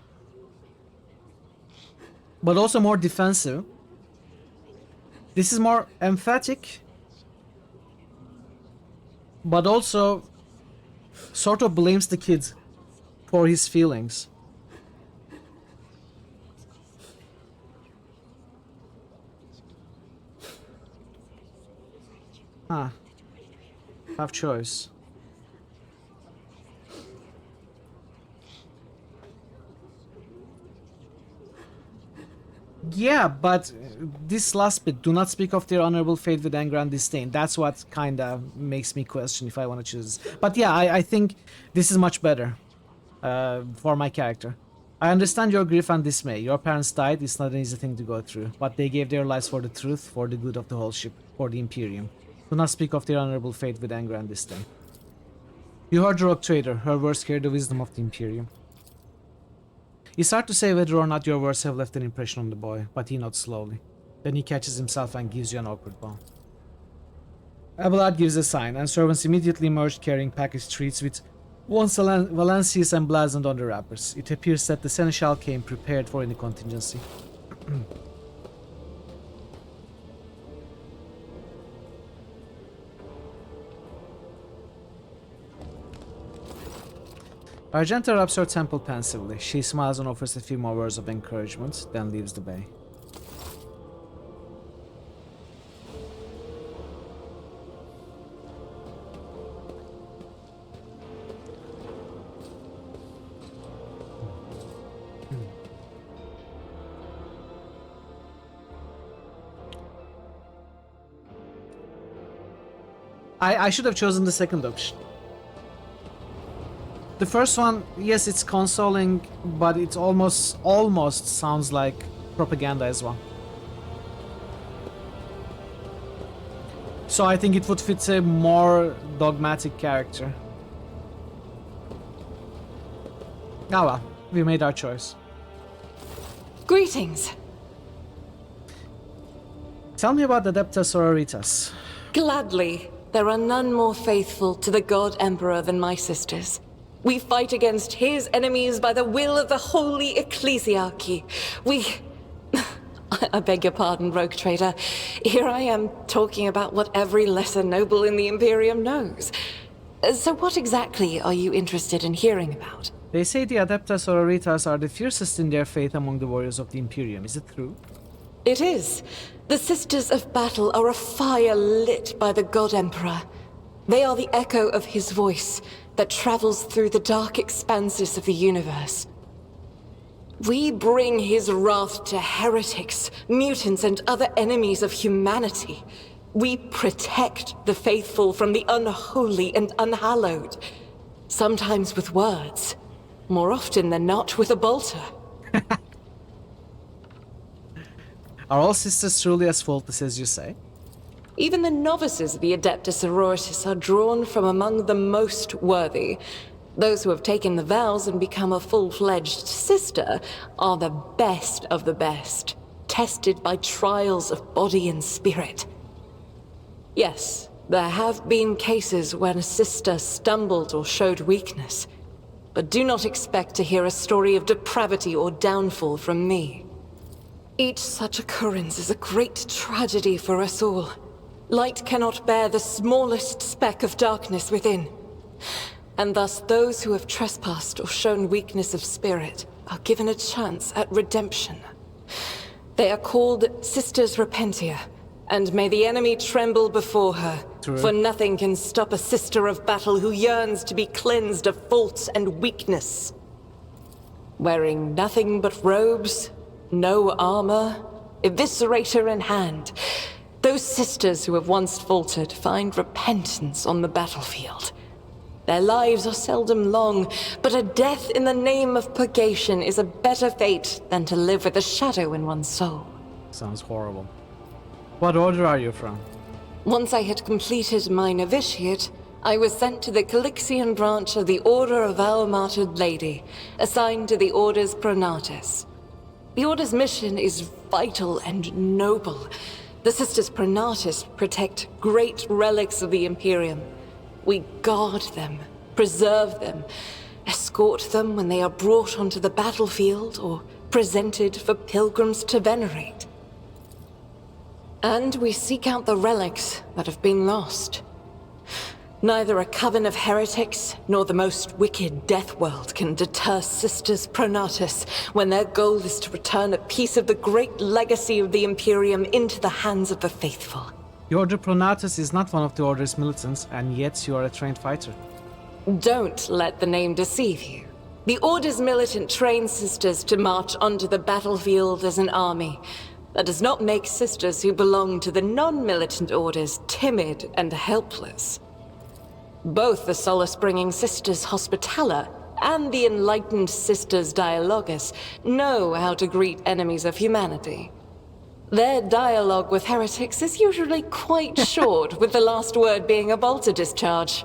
but also more defensive. This is more emphatic, but also sort of blames the kid for his feelings. Tough choice. Yeah, but this last bit, do not speak of their honorable fate with anger and disdain. That's what kinda makes me question if I want to choose. But yeah, I think this is much better for my character. I understand your grief and dismay. Your parents died, it's not an easy thing to go through. But they gave their lives for the truth, for the good of the whole ship, for the Imperium. Do not speak of their honorable fate with anger and disdain. You heard the Rogue Trader. Her words carry the wisdom of the Imperium. It's hard to say whether or not your words have left an impression on the boy, but he nods slowly. Then he catches himself and gives you an awkward bow. Abelard gives a sign, and servants immediately emerged carrying packaged treats with once Valencius emblazoned on the wrappers. It appears that the Seneschal came prepared for any contingency. Argenta rubs her temple pensively. She smiles and offers a few more words of encouragement, then leaves the bay. I should have chosen the second option. The first one, yes, it's consoling, but it almost sounds like propaganda as well. So I think it would fit a more dogmatic character. Ah well, we made our choice. Greetings. Tell me about the Adepta Sororitas. Gladly. There are none more faithful to the God Emperor than my sisters. We fight against his enemies by the will of the Holy Ecclesiarchy. I beg your pardon, Rogue Trader. Here I am talking about what every lesser noble in the Imperium knows. So what exactly are you interested in hearing about? They say the Adepta Sororitas are the fiercest in their faith among the warriors of the Imperium. Is it true? It is. The Sisters of Battle are a fire lit by the God Emperor. They are the echo of his voice that travels through the dark expanses of the universe. We bring his wrath to heretics, mutants, and other enemies of humanity. We protect the faithful from the unholy and unhallowed. Sometimes with words, more often than not with a bolter. Are all sisters truly as faultless as you say? Even the novices of the Adepta Sororitas are drawn from among the most worthy. Those who have taken the vows and become a full-fledged sister are the best of the best, tested by trials of body and spirit. Yes, there have been cases when a sister stumbled or showed weakness, but do not expect to hear a story of depravity or downfall from me. Each such occurrence is a great tragedy for us all. Light cannot bear the smallest speck of darkness within. And thus those who have trespassed or shown weakness of spirit are given a chance at redemption. They are called Sisters Repentia, and may the enemy tremble before her. True. For nothing can stop a sister of battle who yearns to be cleansed of faults and weakness. Wearing nothing but robes, no armor, eviscerator in hand, those sisters who have once faltered find repentance on the battlefield. Their lives are seldom long, but a death in the name of purgation is a better fate than to live with a shadow in one's soul. Sounds horrible. What order are you from? Once I had completed my novitiate, I was sent to the Calixian branch of the Order of Our Martyred Lady, assigned to the Order's Pronatus. The Order's mission is vital and noble. The Sisters Pronatus protect great relics of the Imperium. We guard them, preserve them, escort them when they are brought onto the battlefield or presented for pilgrims to venerate. And we seek out the relics that have been lost. Neither a coven of heretics nor the most wicked death world can deter Sisters Pronatus when their goal is to return a piece of the great legacy of the Imperium into the hands of the faithful. The Order Pronatus is not one of the Order's militants, and yet you are a trained fighter. Don't let the name deceive you. The Order's militant trains sisters to march onto the battlefield as an army. That does not make sisters who belong to the non-militant orders timid and helpless. Both the solace-bringing Sisters Hospitaller and the enlightened Sisters Dialogus know how to greet enemies of humanity. Their dialogue with heretics is usually quite short, with the last word being a bolter discharge.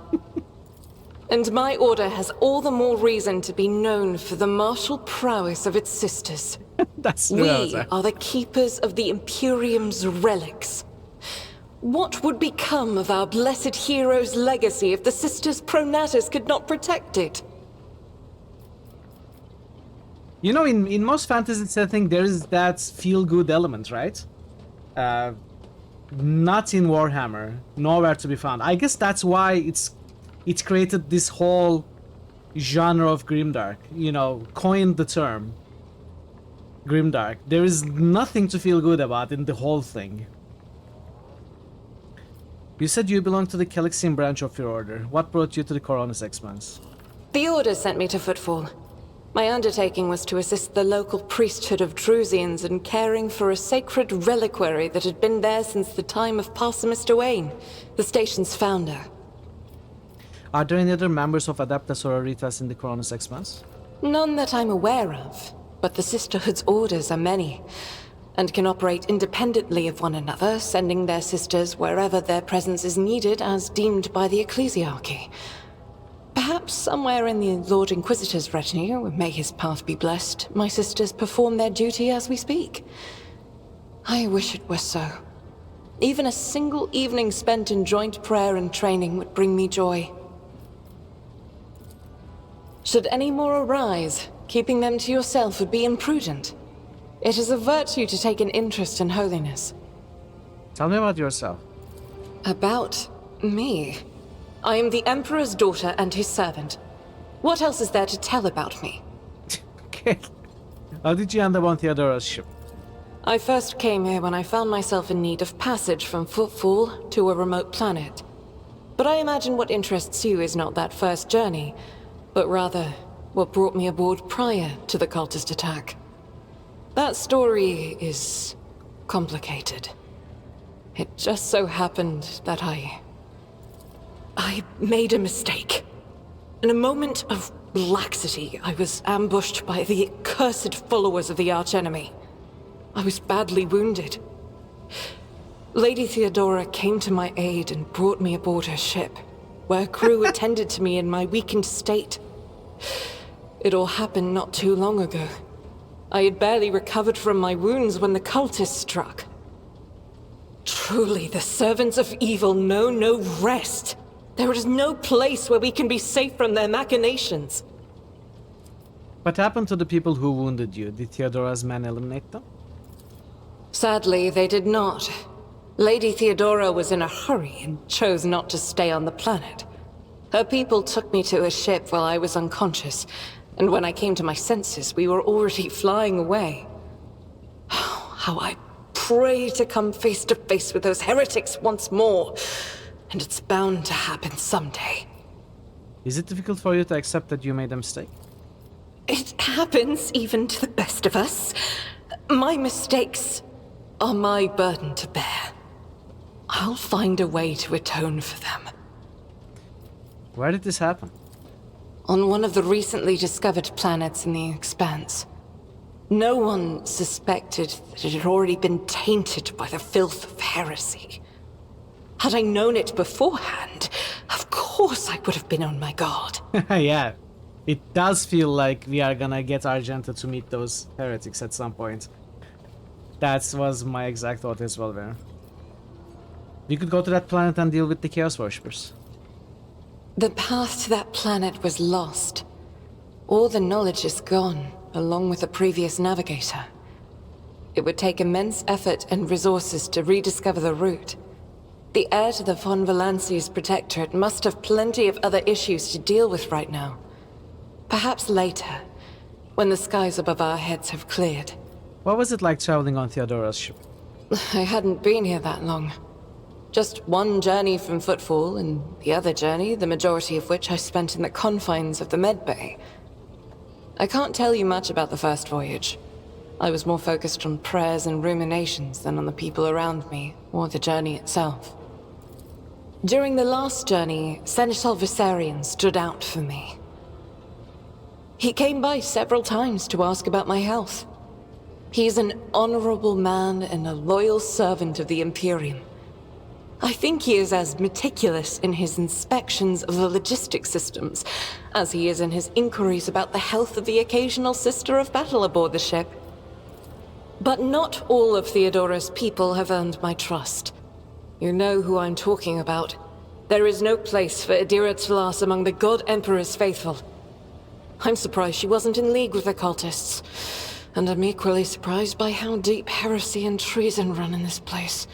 And my order has all the more reason to be known for the martial prowess of its sisters. That's We are the keepers of the Imperium's relics. What would become of our blessed hero's legacy if the Sisters Pronatus could not protect it? You know, in most fantasy setting, there is that feel-good element, right? Not in Warhammer, nowhere to be found. I guess that's why it's created this whole genre of grimdark. You know, coined the term grimdark. There is nothing to feel good about in the whole thing. You said you belong to the Calixian branch of your order. What brought you to the Coronis Expanse? The Order sent me to Footfall. My undertaking was to assist the local priesthood of Drusians in caring for a sacred reliquary that had been there since the time of Parsimus Duane, the station's founder. Are there any other members of Adeptus Sororitas in the Coronis Expanse? None that I'm aware of, but the Sisterhood's orders are many, and can operate independently of one another, sending their sisters wherever their presence is needed as deemed by the Ecclesiarchy. Perhaps somewhere in the Lord Inquisitor's retinue, may his path be blessed, my sisters perform their duty as we speak. I wish it were so. Even a single evening spent in joint prayer and training would bring me joy. Should any more arise, keeping them to yourself would be imprudent. It is a virtue to take an interest in holiness. Tell me about yourself. About me? I am the Emperor's daughter and his servant. What else is there to tell about me? Okay. How did you end up on Theodora's ship? I first came here when I found myself in need of passage from Footfall to a remote planet. But I imagine what interests you is not that first journey, but rather what brought me aboard prior to the cultist attack. That story is complicated. It just so happened that I made a mistake. In a moment of laxity, I was ambushed by the accursed followers of the archenemy. I was badly wounded. Lady Theodora came to my aid and brought me aboard her ship, where crew attended to me in my weakened state. It all happened not too long ago. I had barely recovered from my wounds when the cultists struck. Truly, the servants of evil know no rest. There is no place where we can be safe from their machinations. What happened to the people who wounded you? Did Theodora's men eliminate them? Sadly, they did not. Lady Theodora was in a hurry and chose not to stay on the planet. Her people took me to a ship while I was unconscious, and when I came to my senses, we were already flying away. How I pray to come face to face with those heretics once more, and it's bound to happen someday. Is it difficult for you to accept that you made a mistake? It happens even to the best of us. My mistakes are my burden to bear. I'll find a way to atone for them. Where did this happen? On one of the recently discovered planets in the Expanse. No one suspected that it had already been tainted by the filth of heresy. Had I known it beforehand, of course I would have been on my guard. Yeah, it does feel like we are gonna get Argenta to meet those heretics at some point. That was my exact thought as well, there. We could go to that planet and deal with the Chaos Worshippers. The path to that planet was lost. All the knowledge is gone, along with the previous navigator. It would take immense effort and resources to rediscover the route. The heir to the von Valanci's protectorate must have plenty of other issues to deal with right now. Perhaps later, when the skies above our heads have cleared. What was it like traveling on Theodora's ship? I hadn't been here that long. Just one journey from Footfall, and the other journey, the majority of which I spent in the confines of the medbay. I can't tell you much about the first voyage. I was more focused on prayers and ruminations than on the people around me, or the journey itself. During the last journey, Seneschal Viserion stood out for me. He came by several times to ask about my health. He's an honorable man and a loyal servant of the Imperium. I think he is as meticulous in his inspections of the logistics systems as he is in his inquiries about the health of the occasional sister of battle aboard the ship. But not all of Theodora's people have earned my trust. You know who I'm talking about. There is no place for Adira Tlas among the God Emperor's faithful. I'm surprised she wasn't in league with the cultists. And I'm equally surprised by how deep heresy and treason run in this place.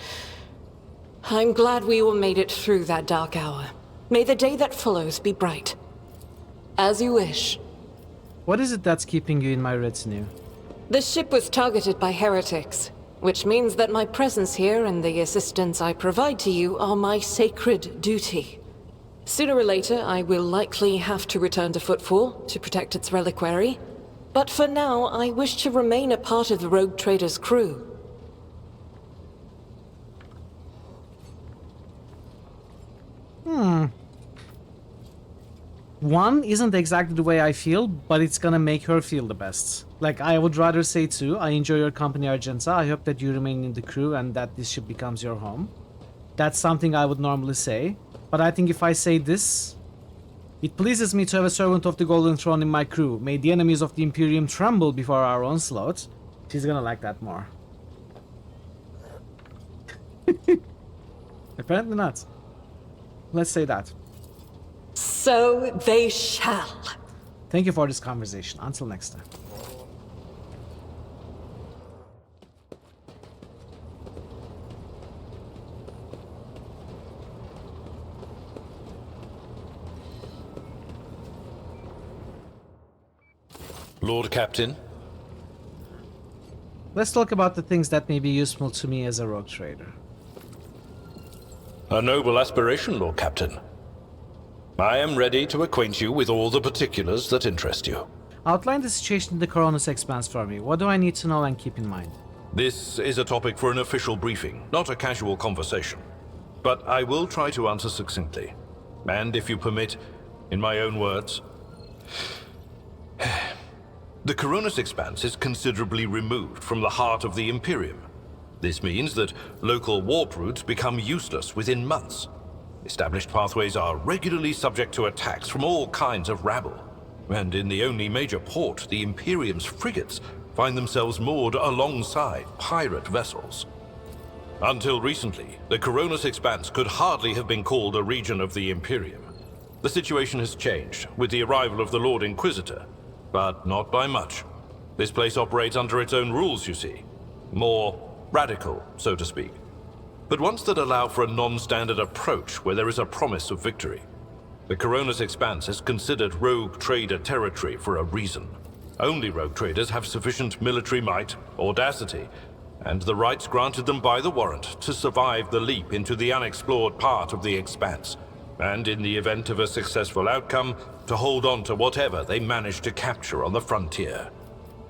I'm glad we all made it through that dark hour. May the day that follows be bright. As you wish. What is it that's keeping you in my retinue? The ship was targeted by heretics, which means that my presence here and the assistance I provide to you are my sacred duty. Sooner or later, I will likely have to return to Footfall to protect its reliquary. But for now, I wish to remain a part of the Rogue Trader's crew. One isn't exactly the way I feel, but it's gonna make her feel the best. Like, I would rather say two, I enjoy your company, Argenta. I hope that you remain in the crew and that this ship becomes your home. That's something I would normally say. But I think if I say this... It pleases me to have a servant of the Golden Throne in my crew. May the enemies of the Imperium tremble before our onslaught. She's gonna like that more. Apparently not. Let's say that. So they shall. Thank you for this conversation. Until next time. Lord Captain? Let's talk about the things that may be useful to me as a rogue trader. A noble aspiration, Lord Captain. I am ready to acquaint you with all the particulars that interest you. Outline the situation in the Coronis Expanse for me. What do I need to know and keep in mind? This is a topic for an official briefing, not a casual conversation. But I will try to answer succinctly. And if you permit, in my own words... The Coronis Expanse is considerably removed from the heart of the Imperium. This means that local warp routes become useless within months. Established pathways are regularly subject to attacks from all kinds of rabble. And in the only major port, the Imperium's frigates find themselves moored alongside pirate vessels. Until recently, the Coronis Expanse could hardly have been called a region of the Imperium. The situation has changed with the arrival of the Lord Inquisitor, but not by much. This place operates under its own rules, you see. More radical, so to speak. But ones that allow for a non-standard approach where there is a promise of victory. The Coronis Expanse is considered rogue trader territory for a reason. Only rogue traders have sufficient military might, audacity, and the rights granted them by the warrant to survive the leap into the unexplored part of the Expanse, and in the event of a successful outcome, to hold on to whatever they manage to capture on the frontier.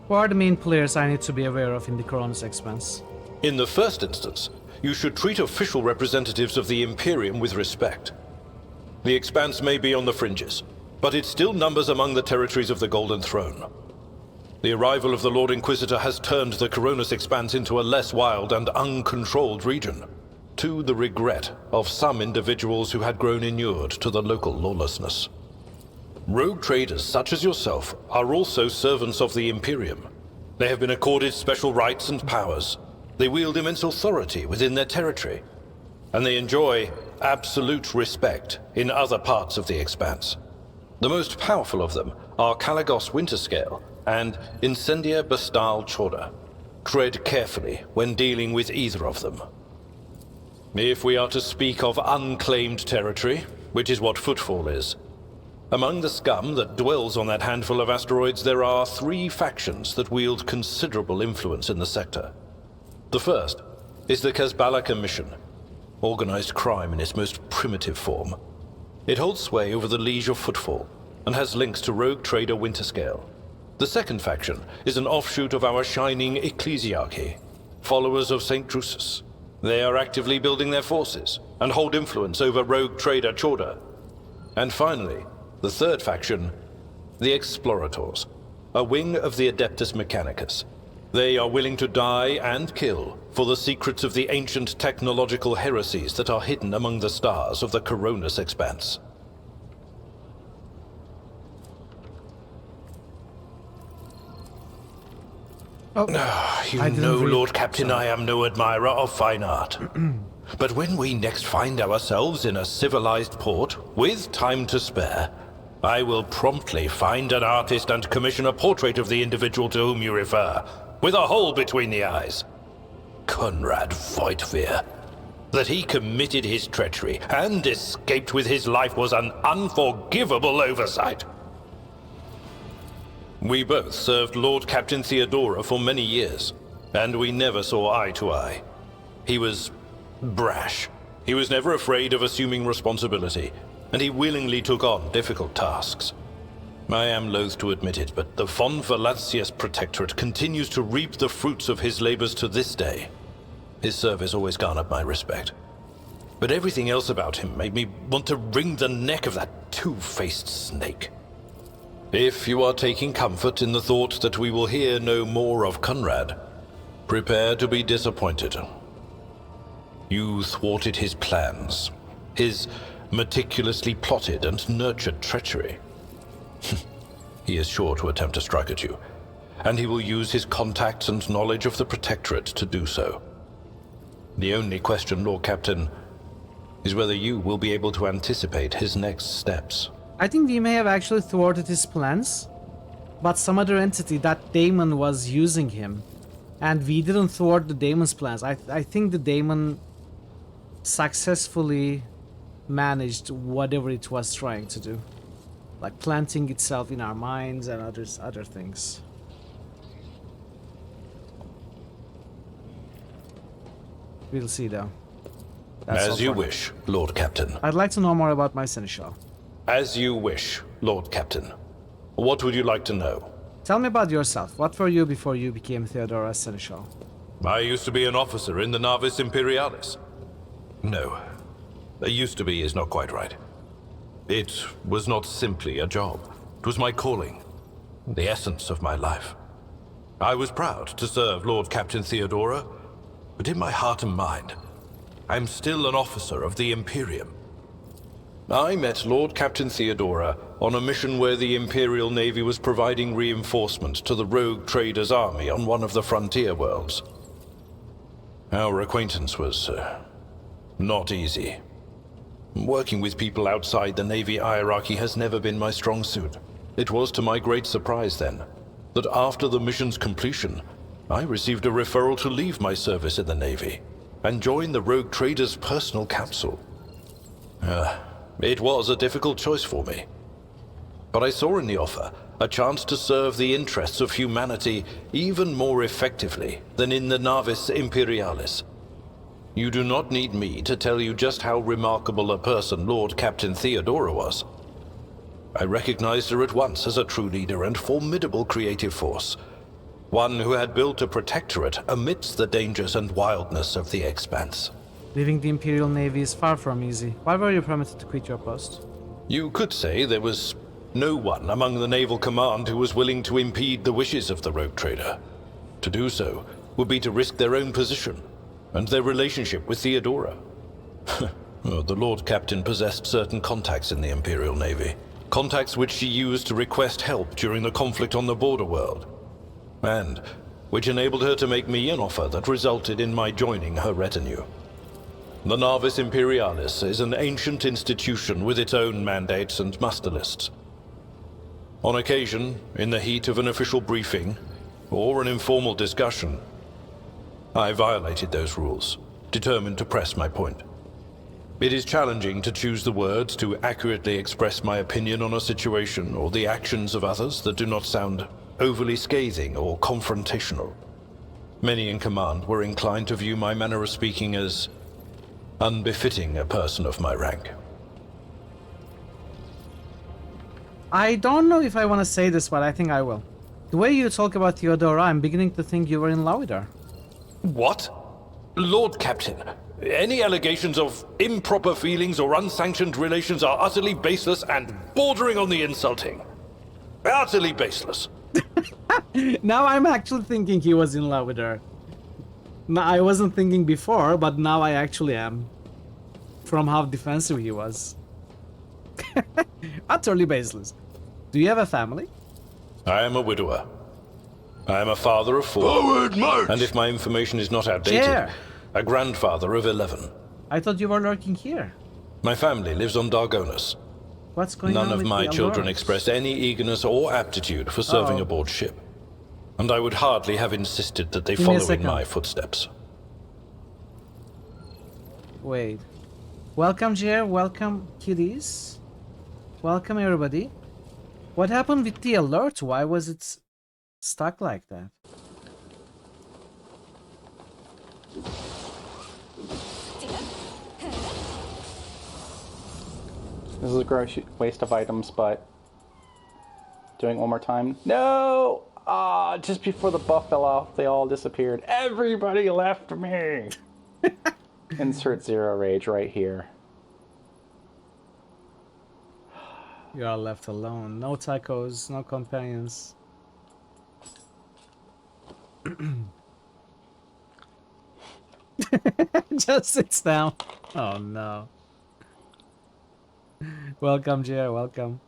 What are the main players I need to be aware of in the Coronis Expanse? In the first instance, you should treat official representatives of the Imperium with respect. The Expanse may be on the fringes, but it still numbers among the territories of the Golden Throne. The arrival of the Lord Inquisitor has turned the Coronis Expanse into a less wild and uncontrolled region, to the regret of some individuals who had grown inured to the local lawlessness. Rogue traders such as yourself are also servants of the Imperium. They have been accorded special rights and powers. They wield immense authority within their territory, and they enjoy absolute respect in other parts of the Expanse. The most powerful of them are Kalagos Winterscale and Incendia Bastal Chorda. Tread carefully when dealing with either of them. If we are to speak of unclaimed territory, which is what Footfall is, among the scum that dwells on that handful of asteroids, there are 3 factions that wield considerable influence in the sector. The first is the Kazbala Commission, organized crime in its most primitive form. It holds sway over the Liege of Footfall and has links to rogue trader Winterscale. The second faction is an offshoot of our shining ecclesiarchy, followers of St. Drusus. They are actively building their forces and hold influence over rogue trader Chorda. And finally, the third faction, the Explorators, a wing of the Adeptus Mechanicus. They are willing to die and kill for the secrets of the ancient technological heresies that are hidden among the stars of the Coronis Expanse. Oh, you know, Lord Captain, I am no admirer of fine art. But when we next find ourselves in a civilized port, with time to spare, I will promptly find an artist and commission a portrait of the individual to whom you refer, with a hole between the eyes. Conrad Voigtveer. That he committed his treachery and escaped with his life was an unforgivable oversight. We both served Lord Captain Theodora for many years, and we never saw eye to eye. He was brash. He was never afraid of assuming responsibility, and he willingly took on difficult tasks. I am loath to admit it, but the von Valancius Protectorate continues to reap the fruits of his labors to this day. His service always garnered my respect. But everything else about him made me want to wring the neck of that two-faced snake. If you are taking comfort in the thought that we will hear no more of Conrad, prepare to be disappointed. You thwarted his plans, his meticulously plotted and nurtured treachery. He is sure to attempt to strike at you, and he will use his contacts and knowledge of the Protectorate to do so. The only question, Lord Captain, is whether you will be able to anticipate his next steps. I think we may have actually thwarted his plans, but some other entity, that daemon, was using him, and we didn't thwart the daemon's plans. I think the daemon successfully managed whatever it was trying to do, like planting itself in our minds and other things. We'll see though. As you wish, Lord Captain. I'd like to know more about my seneschal. As you wish, Lord Captain. What would you like to know? Tell me about yourself. What were you before you became Theodora's seneschal? I used to be an officer in the Navis Imperialis. No, used to be is not quite right. It was not simply a job. It was my calling, the essence of my life. I was proud to serve Lord Captain Theodora, but in my heart and mind, I'm still an officer of the Imperium. I met Lord Captain Theodora on a mission where the Imperial Navy was providing reinforcement to the rogue traders' army on one of the frontier worlds. Our acquaintance was not easy. Working with people outside the Navy hierarchy has never been my strong suit. It was to my great surprise then, that after the mission's completion, I received a referral to leave my service in the Navy and join the rogue traders' personal council. It was a difficult choice for me. But I saw in the offer a chance to serve the interests of humanity even more effectively than in the Navis Imperialis. You do not need me to tell you just how remarkable a person Lord Captain Theodora was. I recognized her at once as a true leader and formidable creative force. One who had built a protectorate amidst the dangers and wildness of the Expanse. Leaving the Imperial Navy is far from easy. Why were you permitted to quit your post? You could say there was no one among the naval command who was willing to impede the wishes of the rogue trader. To do so would be to risk their own position and their relationship with Theodora. The Lord Captain possessed certain contacts in the Imperial Navy. Contacts which she used to request help during the conflict on the border world. And which enabled her to make me an offer that resulted in my joining her retinue. The Navis Imperialis is an ancient institution with its own mandates and muster lists. On occasion, in the heat of an official briefing, or an informal discussion, I violated those rules, determined to press my point. It is challenging to choose the words to accurately express my opinion on a situation or the actions of others that do not sound overly scathing or confrontational. Many in command were inclined to view my manner of speaking as unbefitting a person of my rank. I don't know if I want to say this, but I think I will. The way you talk about Theodora, I'm beginning to think you were in love with her. What? Lord Captain, any allegations of improper feelings or unsanctioned relations are utterly baseless and bordering on the insulting. Utterly baseless. Now I'm actually thinking he was in love with her. No, I wasn't thinking before, but now I actually am. From how defensive he was. Utterly baseless. Do you have a family? I am a widower. I am a father of 4. Forward march! And if my information is not outdated, Chair. a grandfather of 11. I thought you were lurking here. My family lives on Dargonus. What's going on None of with my the children Allures? express any eagerness or aptitude for serving aboard ship. And I would hardly have insisted that they Give me a follow in second. my footsteps. Wait. Welcome, Jer. Welcome, kiddies. Welcome, everybody. What happened with the alert? Why was it stuck like that? This is a gross waste of items, but doing it one more time. No! Ah, just before the buff fell off, they all disappeared. Everybody left me! Insert 0 rage right here. You are left alone. No tacos, no companions. Just sits down. Oh no. Welcome, Jer. Welcome.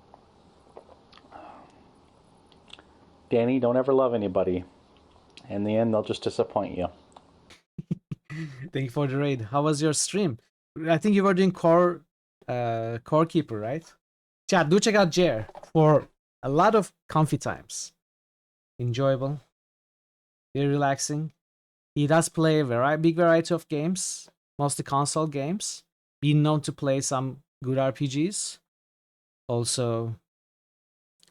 Danny, don't ever love anybody. In the end, they'll just disappoint you. Thank you for the raid. How was your stream? I think you were doing core keeper, right? Chat, do check out Jer for a lot of comfy times. Enjoyable. Very relaxing. He does play a big variety of games, mostly console games. Being known to play some good RPGs. Also,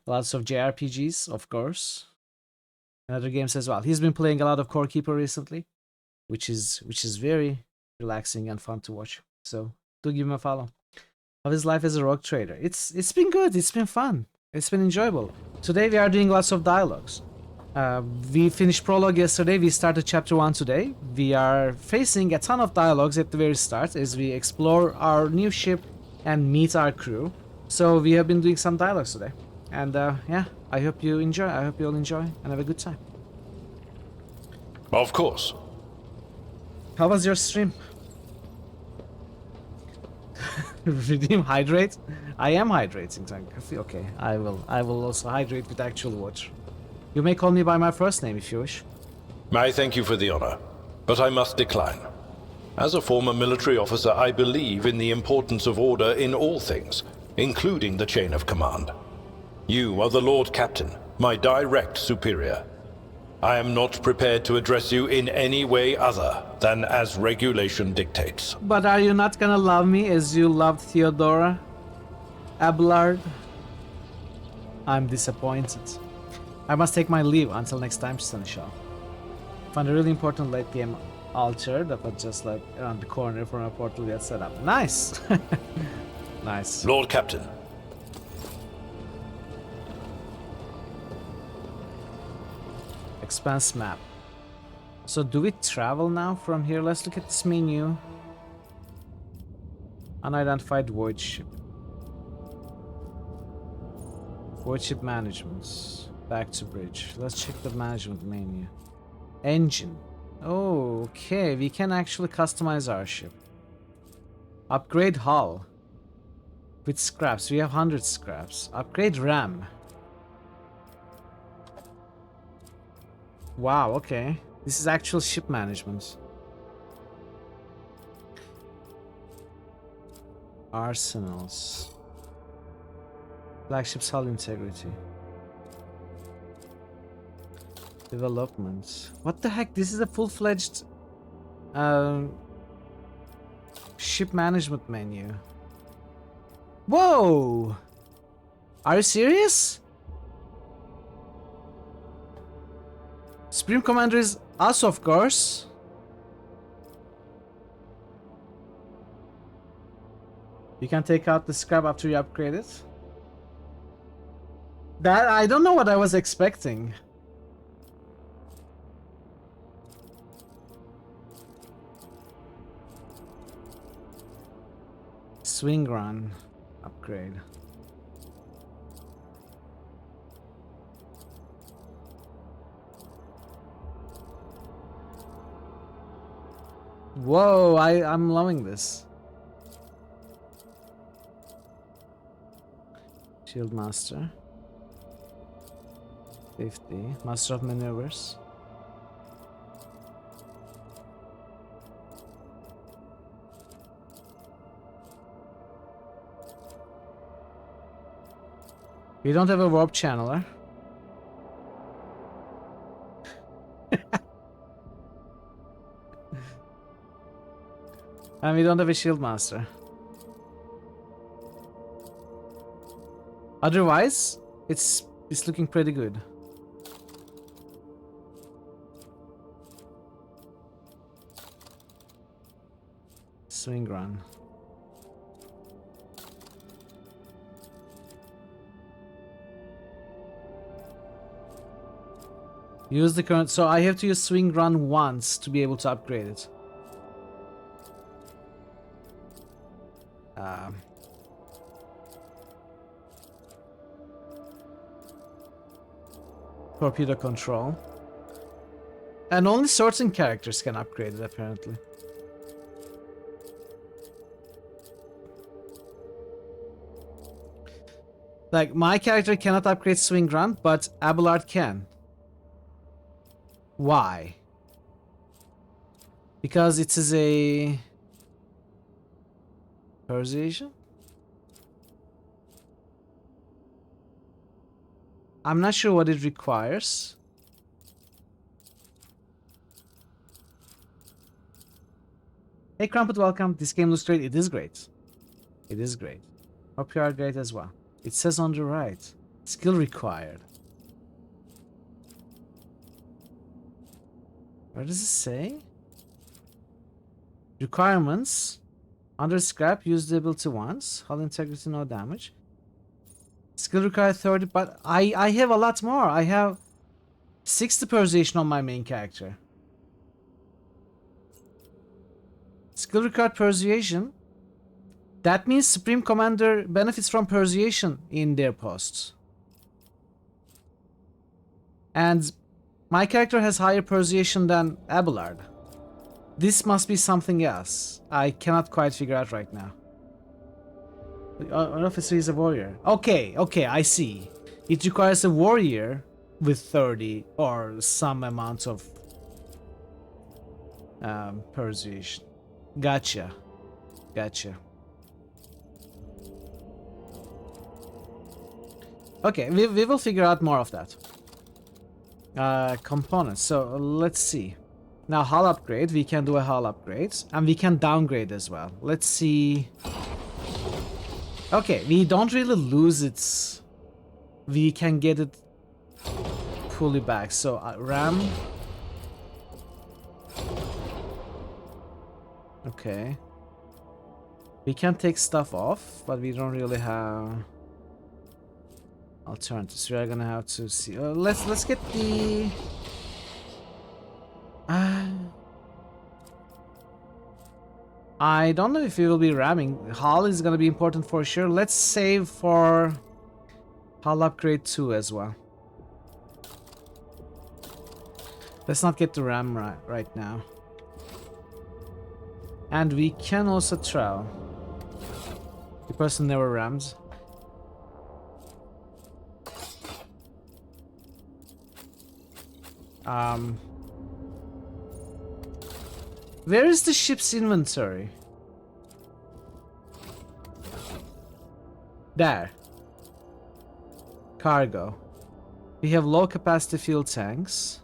lots of JRPGs, of course. And other games as well. He's been playing a lot of Core Keeper recently, which is very relaxing and fun to watch. So do give him a follow. How is life as a rogue trader? It's been good. It's been fun. It's been enjoyable. Today we are doing lots of dialogues. We finished prologue yesterday. We started chapter 1 today. We are facing a ton of dialogues at the very start as we explore our new ship and meet our crew. So we have been doing some dialogues today. And yeah, I hope you enjoy. I hope you all enjoy and have a good time. Of course. How was your stream? Redeem hydrate? I am hydrating, Tank. Okay, I will also hydrate with actual water. You may call me by my first name if you wish. I thank you for the honor, but I must decline. As a former military officer, I believe in the importance of order in all things, including the chain of command. You are the Lord Captain, my direct superior. I am not prepared to address you in any way other than as regulation dictates. But are you not gonna love me as you loved Theodora? Abelard? I'm disappointed. I must take my leave until next time, Stanishaw. Found a really important late game altar that was just like around the corner from a portal we had set up. Nice! Nice. Lord Captain. Expanse map. So do we travel now from here? Let's look at this menu. Unidentified void ship. Void ship management. Back to bridge. Let's check the management menu. Engine. Oh, okay. We can actually customize our ship. Upgrade hull. With scraps. We have 100 scraps. Upgrade RAM. Wow, okay. This is actual ship management. Arsenals. Flagship's hull integrity. Development. What the heck? This is a full-fledged ship management menu. Whoa! Are you serious? Supreme Commander is us, of course. You can take out the scrap after you upgrade it. That, I don't know what I was expecting. Swing run upgrade. Whoa, I'm loving this. Shield Master. 50. Master of Maneuvers. We don't have a warp channeler. And we don't have a shield master. Otherwise, it's looking pretty good. Swing run. Use the current, so I have to use swing run once to be able to upgrade it. Torpedo control. And only certain characters can upgrade it, apparently. Like, my character cannot upgrade swing run, but Abelard can. Why? Because it is a persuasion? I'm not sure what it requires. Hey Crumpet, welcome. This game looks great. It is great. It is great. Hope you are great as well. It says on the right, skill required. Where does it say? Requirements. Under scrap, use the ability once. Hull integrity, no damage. Skill required 30, but I have a lot more. I have 60 persuasion on my main character. Skill required persuasion. That means Supreme Commander benefits from persuasion in their posts. And my character has higher persuasion than Abelard. This must be something else. I cannot quite figure out right now. An officer is a warrior. Okay, I see. It requires a warrior with 30 or some amount of persuasion. Gotcha. Okay, we will figure out more of that. Components. So let's see. Now hull upgrade. We can do a hull upgrade, and we can downgrade as well. Let's see. Okay, we don't really lose it. We can get it fully back. So RAM. Okay. We can take stuff off, but we don't really have alternatives. We are gonna have to see. Let's get the. I don't know if it will be ramming. Hull is gonna be important for sure. Let's save for hull upgrade 2 as well. Let's not get the RAM right now. And we can also travel. The person never rams. Where is the ship's inventory? There. Cargo. We have low capacity fuel tanks.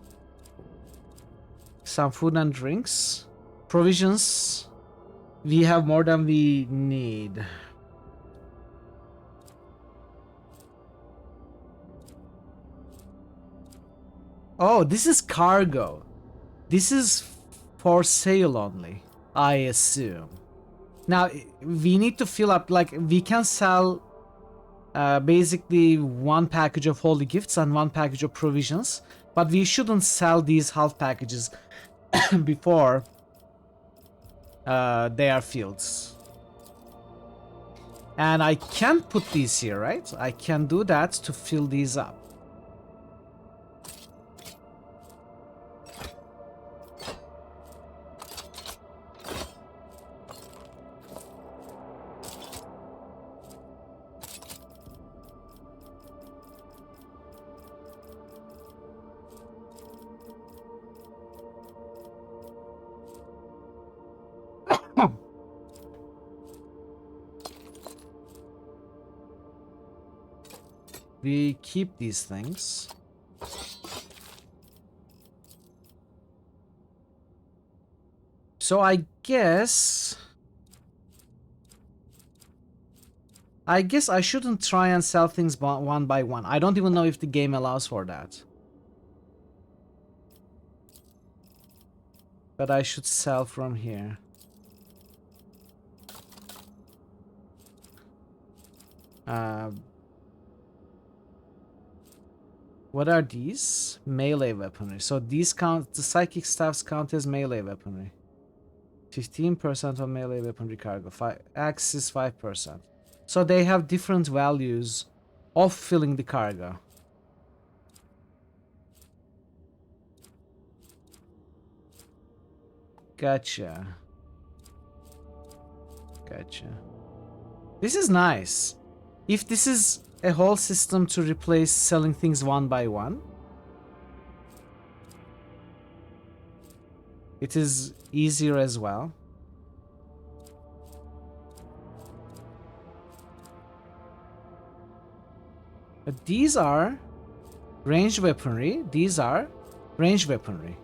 some food and drinks. Provisions. We have more than we need. Oh, this is cargo. This is for sale only, I assume. Now, we need to fill up, like, we can sell basically one package of holy gifts and one package of provisions, but we shouldn't sell these half packages before they are filled. And I can put these here, right? I can do that to fill these up. We keep these things. So I guess I shouldn't try and sell things one by one. I don't even know if the game allows for that. But I should sell from here. What are these? Melee weaponry. So these count, the psychic staffs count as melee weaponry. 15% of melee weaponry cargo. Axe is 5%. So they have different values of filling the cargo. Gotcha. Gotcha. This is nice. If this is a whole system to replace selling things one by one, it is easier as well. But these are ranged weaponry. These are ranged weaponry.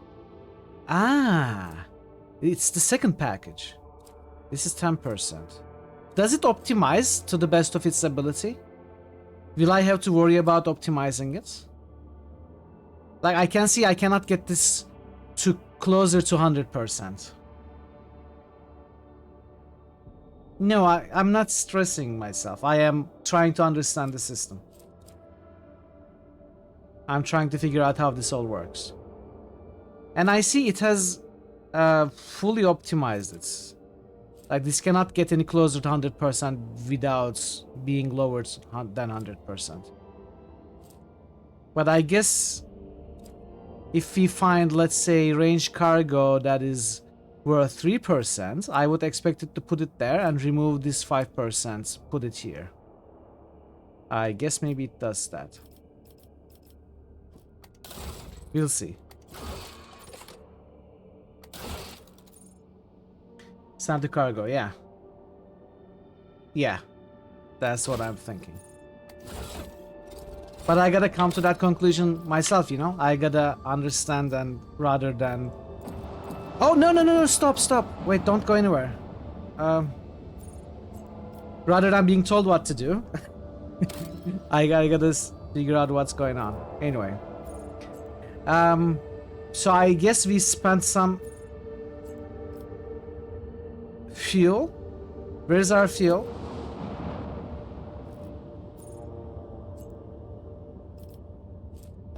Ah, it's the second package. This is 10%. Does it optimize to the best of its ability? Will I have to worry about optimizing it? Like, I can see I cannot get this to closer to 100%. No, I'm not stressing myself. I am trying to understand the system. I'm trying to figure out how this all works. And I see it has fully optimized it. Like, this cannot get any closer to 100% without being lower than 100%. But I guess if we find, let's say, range cargo that is worth 3%, I would expect it to put it there and remove this 5%, put it here. I guess maybe it does that. We'll see. Santa cargo, yeah. Yeah, that's what I'm thinking. But I gotta come to that conclusion myself, you know? I gotta understand and rather than... Oh, no, stop. Wait, don't go anywhere. Rather than being told what to do, I gotta figure out what's going on. Anyway. So I guess we spent some... fuel. Where's our fuel?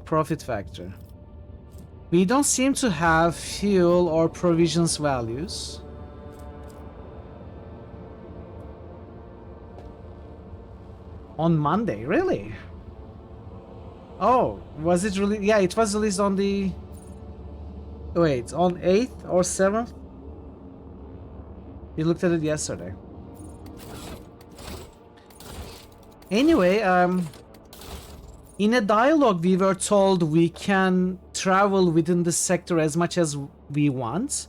Profit factor. We don't seem to have fuel or provisions values. On Monday, really? Oh, was it really? Yeah, it was released on the... Wait, on 8th or 7th? We looked at it yesterday. Anyway, in a dialogue we were told we can travel within the sector as much as we want,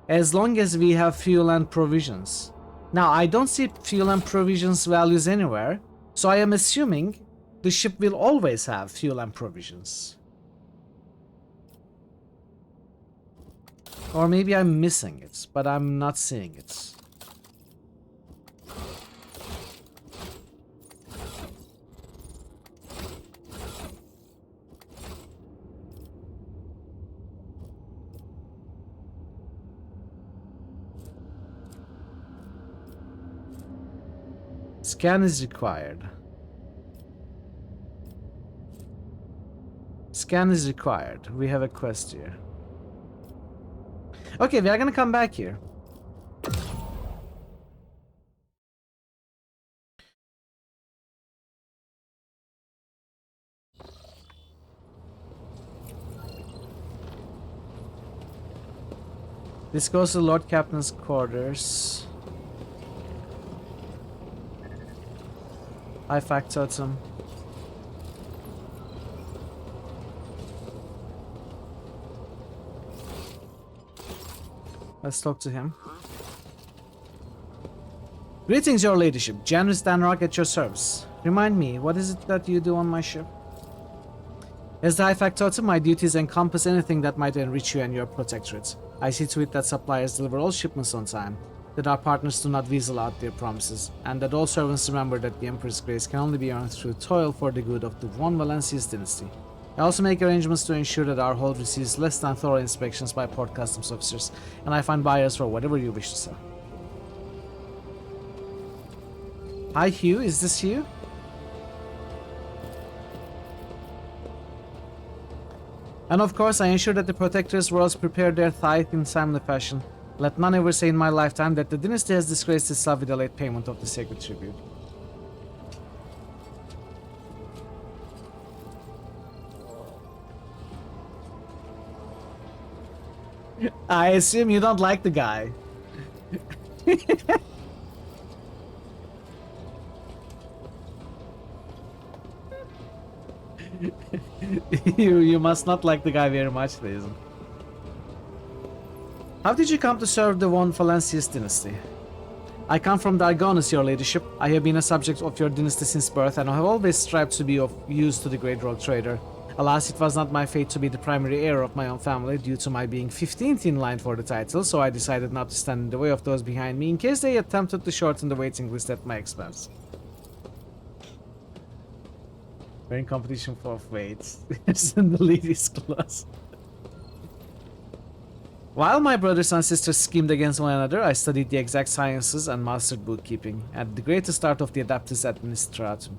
as long as we have fuel and provisions. Now, I don't see fuel and provisions values anywhere, so I am assuming the ship will always have fuel and provisions. Or maybe I'm missing it, but I'm not seeing it. Scan is required. Scan is required. We have a quest here. Okay, we are gonna come back here. This goes to Lord Captain's quarters. High factotum. Let's talk to him. Greetings, your ladyship. Janus Danrock at your service. Remind me, what is it that you do on my ship? As the High Factotum, my duties encompass anything that might enrich you and your protectorate. I see to it that suppliers deliver all shipments on time, that our partners do not weasel out their promises, and that all servants remember that the Emperor's grace can only be earned through toil for the good of the Von Valencius dynasty. I also make arrangements to ensure that our hold receives less than thorough inspections by port customs officers, and I find buyers for whatever you wish to sell. Hi Hugh, is this you? And of course, I ensure that the protectors royals prepare their tithe in timely fashion. Let none ever say in my lifetime that the dynasty has disgraced itself with the late payment of the sacred tribute. I assume you don't like the guy. you must not like the guy very much, Jason. How did you come to serve the Von Valencius dynasty? I come from Dargonus, your ladyship. I have been a subject of your dynasty since birth, and I have always strived to be of use to the great rogue trader. Alas, it was not my fate to be the primary heir of my own family due to my being 15th in line for the title, so I decided not to stand in the way of those behind me in case they attempted to shorten the waiting list at my expense. We're in competition for weights. It's in the ladies' class. While my brothers and sisters schemed against one another, I studied the exact sciences and mastered bookkeeping, at the greatest art of the adeptus administratum.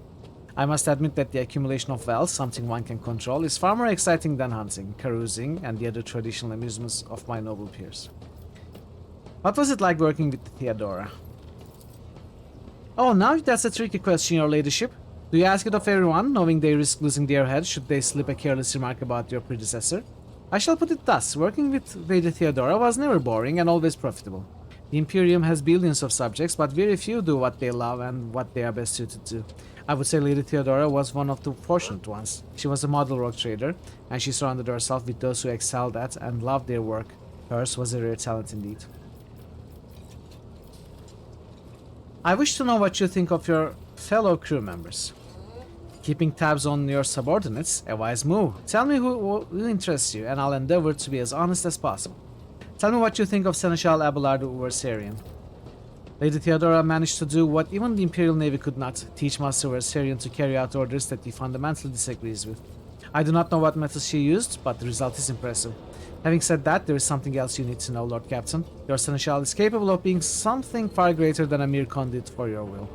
I must admit that the accumulation of wealth, something one can control, is far more exciting than hunting, carousing, and the other traditional amusements of my noble peers. What was it like working with Theodora? Oh, now that's a tricky question, your ladyship. Do you ask it of everyone, knowing they risk losing their heads should they slip a careless remark about your predecessor? I shall put it thus, working with Lady Theodora was never boring and always profitable. The Imperium has billions of subjects, but very few do what they love and what they are best suited to. I would say Lady Theodora was one of the fortunate ones. She was a model rogue trader, and she surrounded herself with those who excelled at and loved their work. Hers was a rare talent indeed. I wish to know what you think of your fellow crew members. Keeping tabs on your subordinates, a wise move. Tell me who interests you, and I'll endeavor to be as honest as possible. Tell me what you think of Seneschal Abelard Versarian. Lady Theodora managed to do what even the Imperial Navy could not, teach Master Versarian to carry out orders that he fundamentally disagrees with. I do not know what methods she used, but the result is impressive. Having said that, there is something else you need to know, Lord Captain. Your Seneschal is capable of being something far greater than a mere conduit for your will.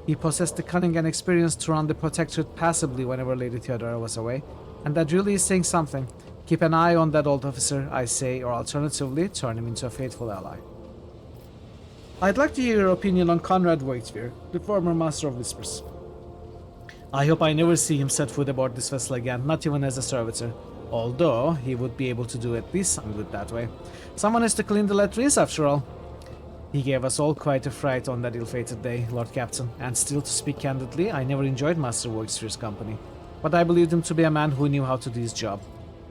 He possessed the cunning and experience to run the Protectorate passably whenever Lady Theodora was away, and that really is saying something. Keep an eye on that old officer, I say, or alternatively, turn him into a faithful ally. I'd like to hear your opinion on Conrad Waitveer, the former Master of Whispers. I hope I never see him set foot aboard this vessel again, not even as a servitor, although he would be able to do at least some good that way. Someone has to clean the latrines after all. He gave us all quite a fright on that ill-fated day, Lord Captain, and still, to speak candidly, I never enjoyed Master Waitveer's company. But I believed him to be a man who knew how to do his job.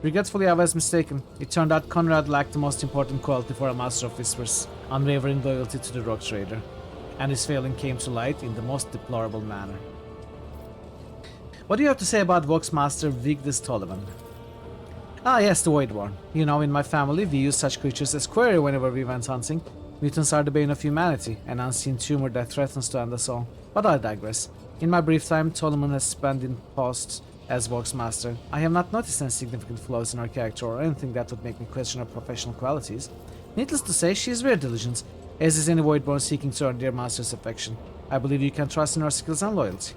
Regretfully, I was mistaken. It turned out Conrad lacked the most important quality for a Master of Whispers, unwavering loyalty to the rogue trader. And his failing came to light in the most deplorable manner. What do you have to say about Vox Master Vigdis Tollivan? Ah, yes, the Voidborn. You know, in my family, we use such creatures as quarry whenever we went hunting. Mutants are the bane of humanity, an unseen tumor that threatens to end us all. But I digress. In my brief time Solomon has spent in post as Vox Master, I have not noticed any significant flaws in her character or anything that would make me question her professional qualities. Needless to say, she is very diligent, as is any Voidborn seeking to earn their master's affection. I believe you can trust in her skills and loyalty.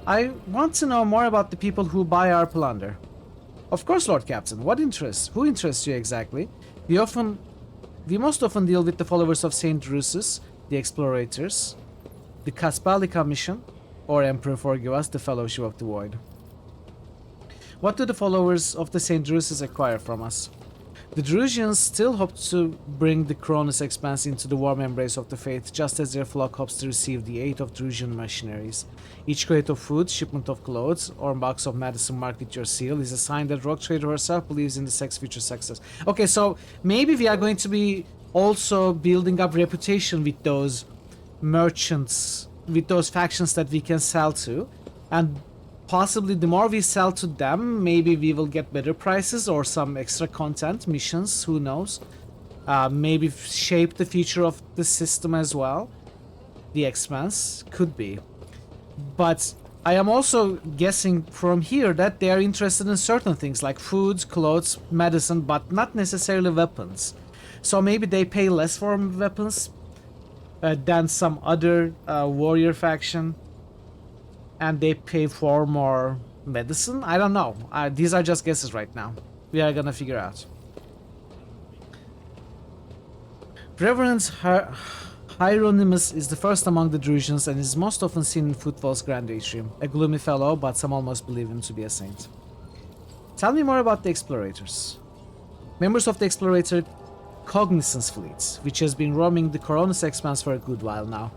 I want to know more about the people who buy our plunder. Of course, Lord Captain. Who interests you exactly? We most often deal with the followers of Saint Drusus, the Explorators, the Kaspalika Mission, or Emperor forgive us, the Fellowship of the Void. What do the followers of the Saint Drusus acquire from us? The Drusians still hope to bring the Cronus Expanse into the warm embrace of the faith, just as their flock hopes to receive the aid of Drusian missionaries. Each crate of food, shipment of clothes, or box of medicine marked with your seal is a sign that Rogue Trader herself believes in the sect's future success. Okay, so maybe we are going to be also building up reputation with those merchants, with those factions that we can sell to, and possibly the more we sell to them, maybe we will get better prices or some extra content, missions, who knows. Maybe shape the future of the system as well. The expense could be. But I am also guessing from here that they are interested in certain things like food, clothes, medicine, but not necessarily weapons. So maybe they pay less for weapons than some other warrior faction, and they pay for more medicine. I don't know. These are just guesses right now. We are gonna figure out. Reverend Hieronymus is the first among the Drusians and is most often seen in Footfall's Grand Atrium. A gloomy fellow, but some almost believe him to be a saint. Tell me more about the Explorators. Members of the Explorator Cognizance Fleet, which has been roaming the Cronus Expanse for a good while now.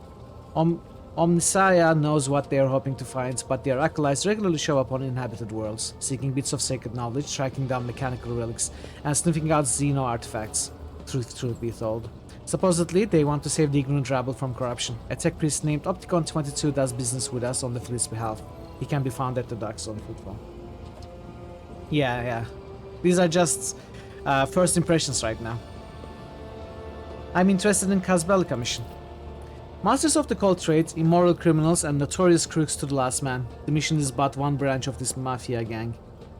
Omnisaia knows what they are hoping to find, but their acolytes regularly show up on inhabited worlds, seeking bits of sacred knowledge, tracking down mechanical relics, and sniffing out Xeno artifacts. Truth be told. Supposedly, they want to save the ignorant rabble from corruption. A tech priest named Opticon22 does business with us on the fleet's behalf. He can be found at the docks on Footfall. Yeah. These are just first impressions right now. I'm interested in Kazbelika mission. Masters of the Cold Trade, immoral criminals, and notorious crooks to the last man. The mission is but one branch of this mafia gang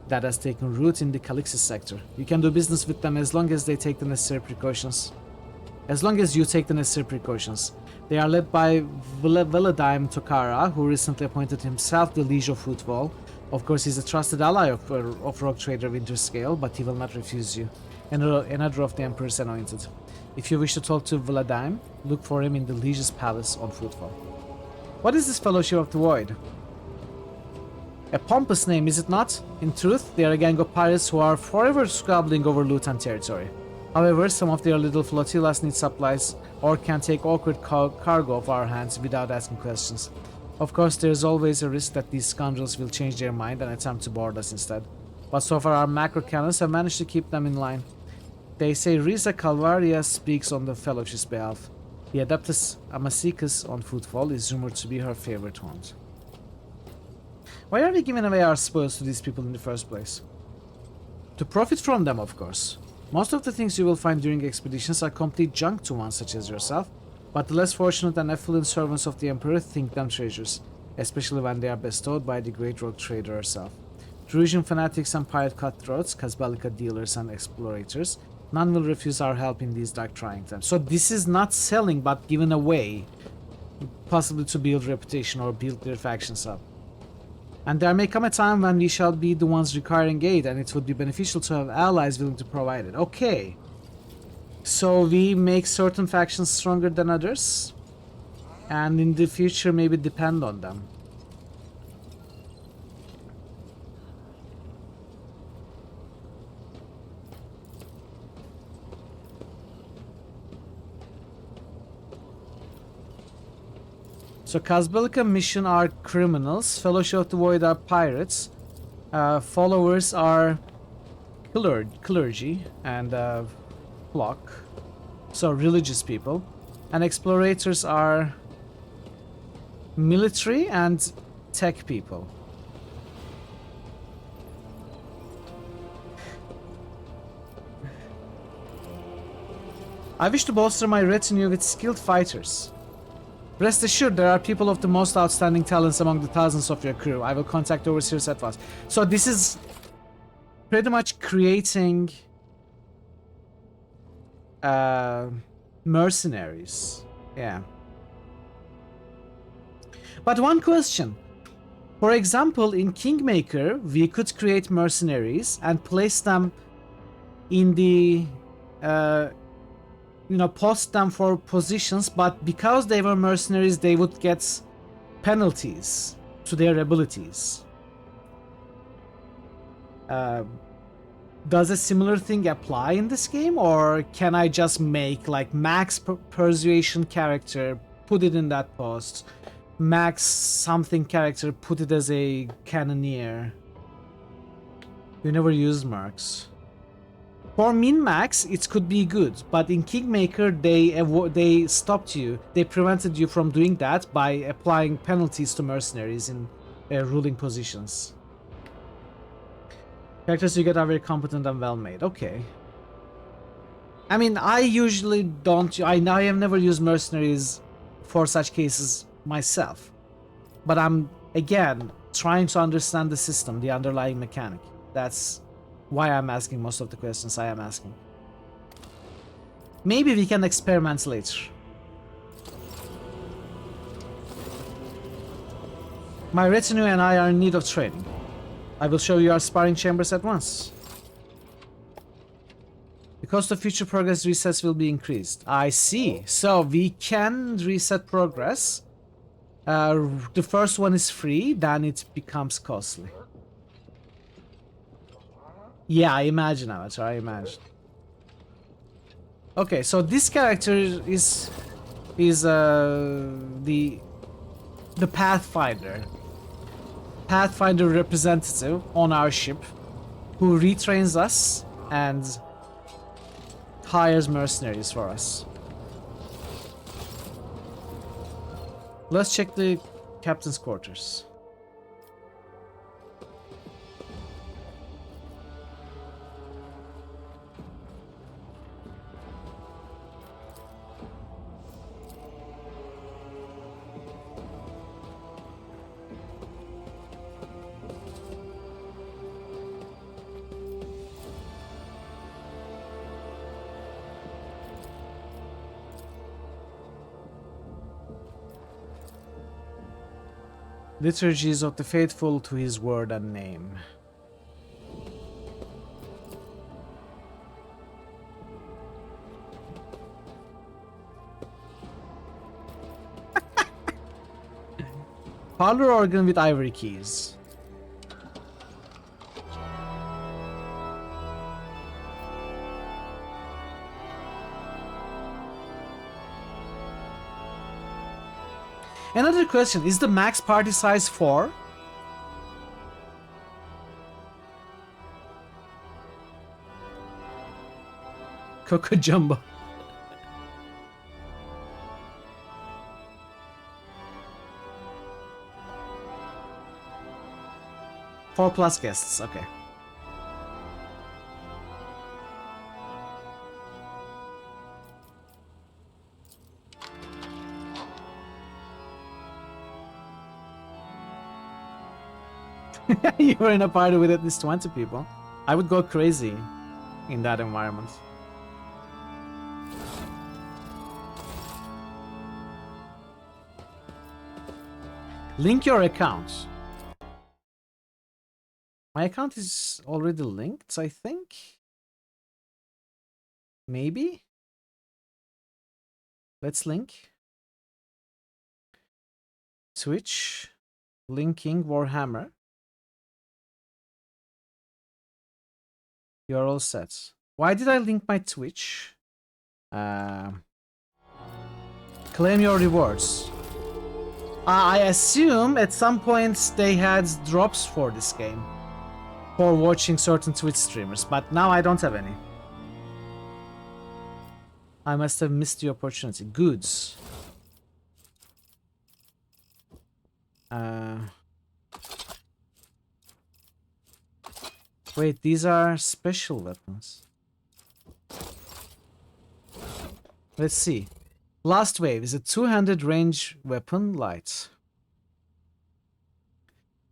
that has taken root in the Calixis sector. You can do business with them as long as they take the necessary precautions. As long as you take the necessary precautions. They are led by Veladime Tokara, who recently appointed himself the Liege of Footfall. Of course, he's a trusted ally of Rogue Trader Winterscale, but he will not refuse you. Another of the Emperor's anointed. If you wish to talk to Veladime, look for him in the Liege's palace on Footfall. What is this Fellowship of the Void? A pompous name, is it not? In truth, they are a gang of pirates who are forever squabbling over loot and territory. However, some of their little flotillas need supplies or can take awkward cargo off our hands without asking questions. Of course, there is always a risk that these scoundrels will change their mind and attempt to board us instead. But so far our macro cannons have managed to keep them in line. They say Riza Calvaria speaks on the Fellowship's behalf. The Adeptus Amasikas on Footfall is rumored to be her favorite haunt. Why are we giving away our spoils to these people in the first place? To profit from them, of course. Most of the things you will find during expeditions are complete junk to one such as yourself, but the less fortunate and affluent servants of the Emperor think them treasures, especially when they are bestowed by the great Rogue Trader herself. Drusian fanatics and pirate cutthroats, Kazbalika dealers and explorators, none will refuse our help in these dark trying times. So this is not selling, but given away, possibly to build reputation or build their factions up. And there may come a time when we shall be the ones requiring aid, and it would be beneficial to have allies willing to provide it. Okay. So we make certain factions stronger than others, and in the future maybe depend on them. So Kazbalika mission are criminals, Fellowship of the Void are pirates, followers are clergy and flock, so religious people, and explorators are military and tech people. I wish to bolster my retinue with skilled fighters. Rest assured, there are people of the most outstanding talents among the thousands of your crew. I will contact overseers at once. So this is pretty much creating mercenaries. Yeah. But one question. For example, in Kingmaker, we could create mercenaries and place them in the post them for positions, but because they were mercenaries, they would get penalties to their abilities. Does a similar thing apply in this game, or can I just make like max persuasion character, put it in that post, max something character, put it as a cannoneer? You never used marks. For min-max, it could be good, but in Kingmaker, they stopped you. They prevented you from doing that by applying penalties to mercenaries in ruling positions. Characters you get are very competent and well-made. Okay. I mean, I usually don't. I have never used mercenaries for such cases myself. But I'm, again, trying to understand the system, the underlying mechanic. That's why I'm asking most of the questions I am asking. Maybe we can experiment later. My retinue and I are in need of training. I will show you our sparring chambers at once. The cost of future progress resets will be increased. I see. So we can reset progress. The first one is free, then it becomes costly. Yeah, I imagine, Avatar, I imagine. Okay, so this character is the Pathfinder. Pathfinder representative on our ship who retrains us and hires mercenaries for us. Let's check the captain's quarters. Liturgies of the faithful to his word and name. Parlor organ with ivory keys. Another question, is the max party size 4? Coco Jumbo. 4+ guests, okay. You were in a party with at least 20 people. I would go crazy in that environment. Link your account. My account is already linked, I think. Maybe. Let's link. Twitch. Linking Warhammer. You're all set. Why did I link my Twitch? Claim your rewards. I assume at some point they had drops for this game. For watching certain Twitch streamers, but now I don't have any. I must have missed the opportunity. Goods. Wait, these are special weapons. Let's see. Blast Wave is a two-handed range weapon, light.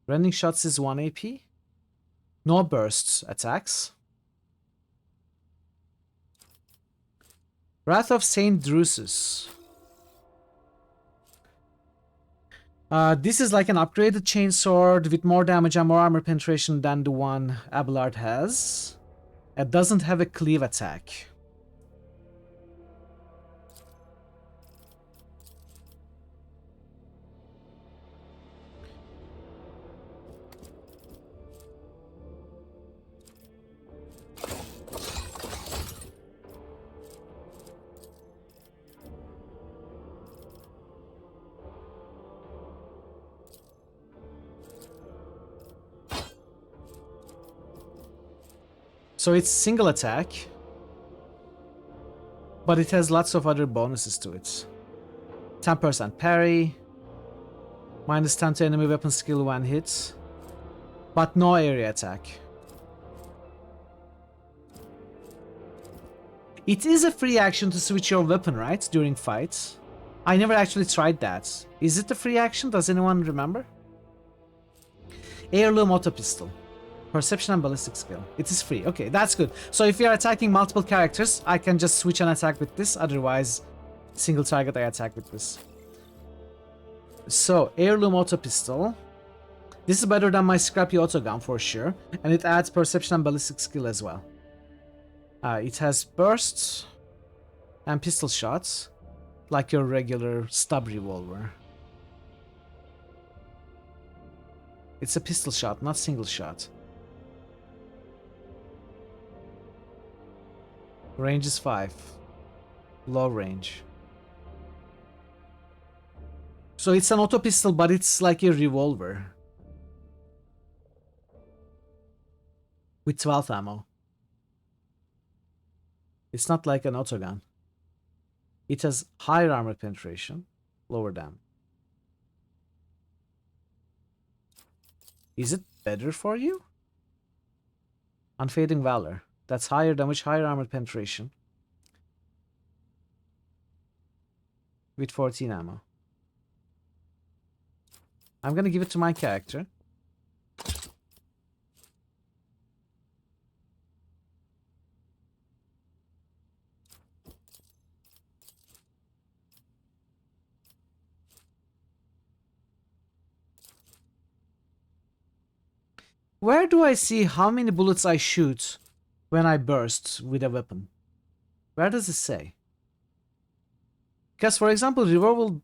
Running shots is 1 AP. No bursts attacks. Wrath of Saint Drusus. This is like an upgraded chainsword with more damage and more armor penetration than the one Abelard has. It doesn't have a cleave attack. So it's single attack, but it has lots of other bonuses to it. 10% parry, -10 to enemy weapon skill when hit, but no area attack. It is a free action to switch your weapon, right, during fights? I never actually tried that. Is it a free action? Does anyone remember? Heirloom auto pistol. Perception and ballistic skill. It is free. Okay, that's good. So if you are attacking multiple characters, I can just switch and attack with this. Otherwise, single target I attack with this. So, Heirloom auto pistol. This is better than my scrappy autogun for sure. And it adds perception and ballistic skill as well. It has bursts and pistol shots, like your regular stub revolver. It's a pistol shot, not single shot. Range is 5. Low range. So it's an auto pistol, but it's like a revolver. With 12 ammo. It's not like an autogun. It has higher armor penetration, lower damage. Is it better for you? Unfading Valor. That's higher damage, higher armor penetration. With 14 ammo. I'm gonna give it to my character. Where do I see how many bullets I shoot when I burst with a weapon? Where does it say? Because for example,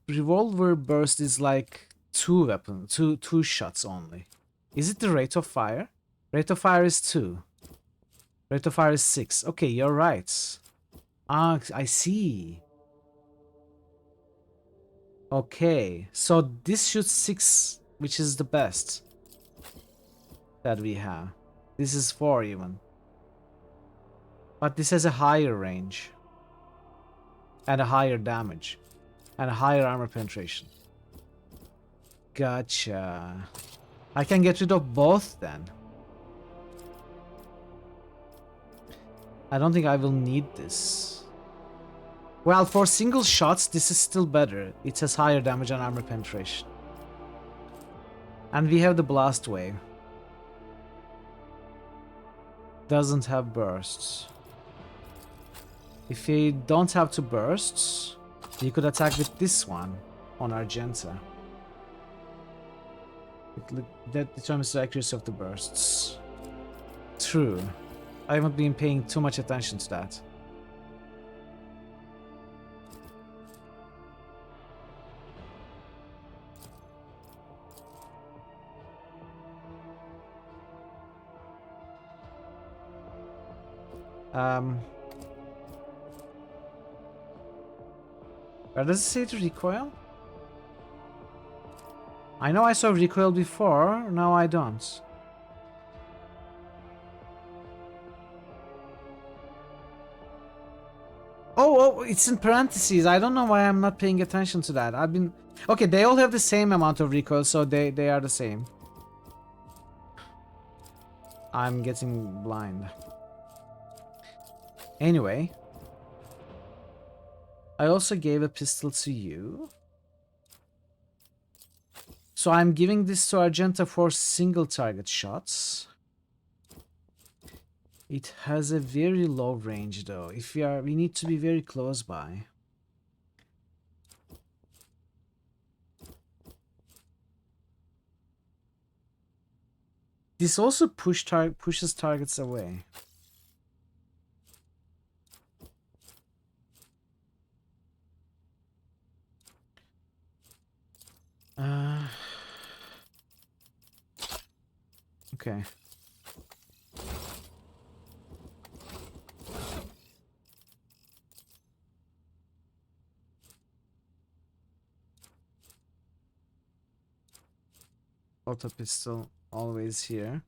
revolver burst is like two shots only. Is it the rate of fire? Rate of fire is 2. Rate of fire is 6. Okay, you're right. Ah, I see. Okay, so this shoots 6, which is the best that we have. This is 4 even. But this has a higher range. And a higher damage. And a higher armor penetration. Gotcha. I can get rid of both then. I don't think I will need this. Well, for single shots, this is still better. It has higher damage and armor penetration. And we have the Blast Wave. Doesn't have bursts. If you don't have two bursts, you could attack with this one on Argenta. That determines the accuracy of the bursts. True. I haven't been paying too much attention to that. Where does it say to recoil? I know I saw recoil before, now I don't. Oh, it's in parentheses. I don't know why I'm not paying attention to that. I've been... Okay, they all have the same amount of recoil, so they are the same. I'm getting blind. Anyway. I also gave a pistol to you. So I'm giving this to Argenta for single target shots. It has a very low range though. If we need to be very close by. This also pushes targets away. Okay. Auto pistol always here.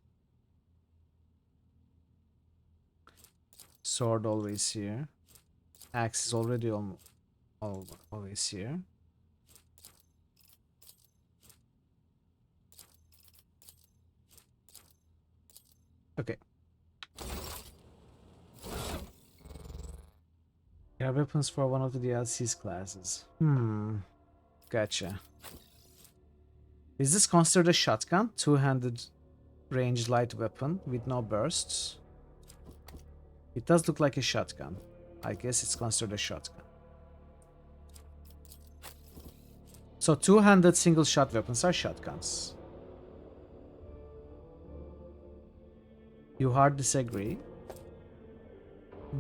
Sword always here. Axe is already always here. Okay. Yeah, weapons for one of the DLC's classes. Gotcha. Is this considered a shotgun? Two-handed ranged light weapon with no bursts? It does look like a shotgun. I guess it's considered a shotgun. So two-handed single-shot weapons are shotguns. You hard disagree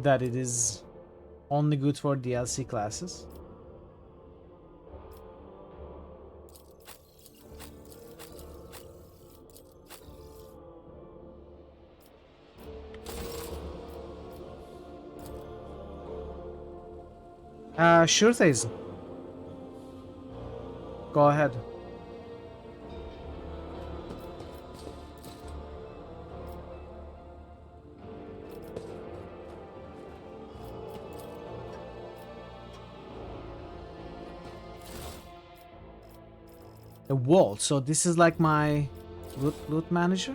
that it is only good for DLC classes? Sure, Thazen. Go ahead. A vault. So this is like my loot manager?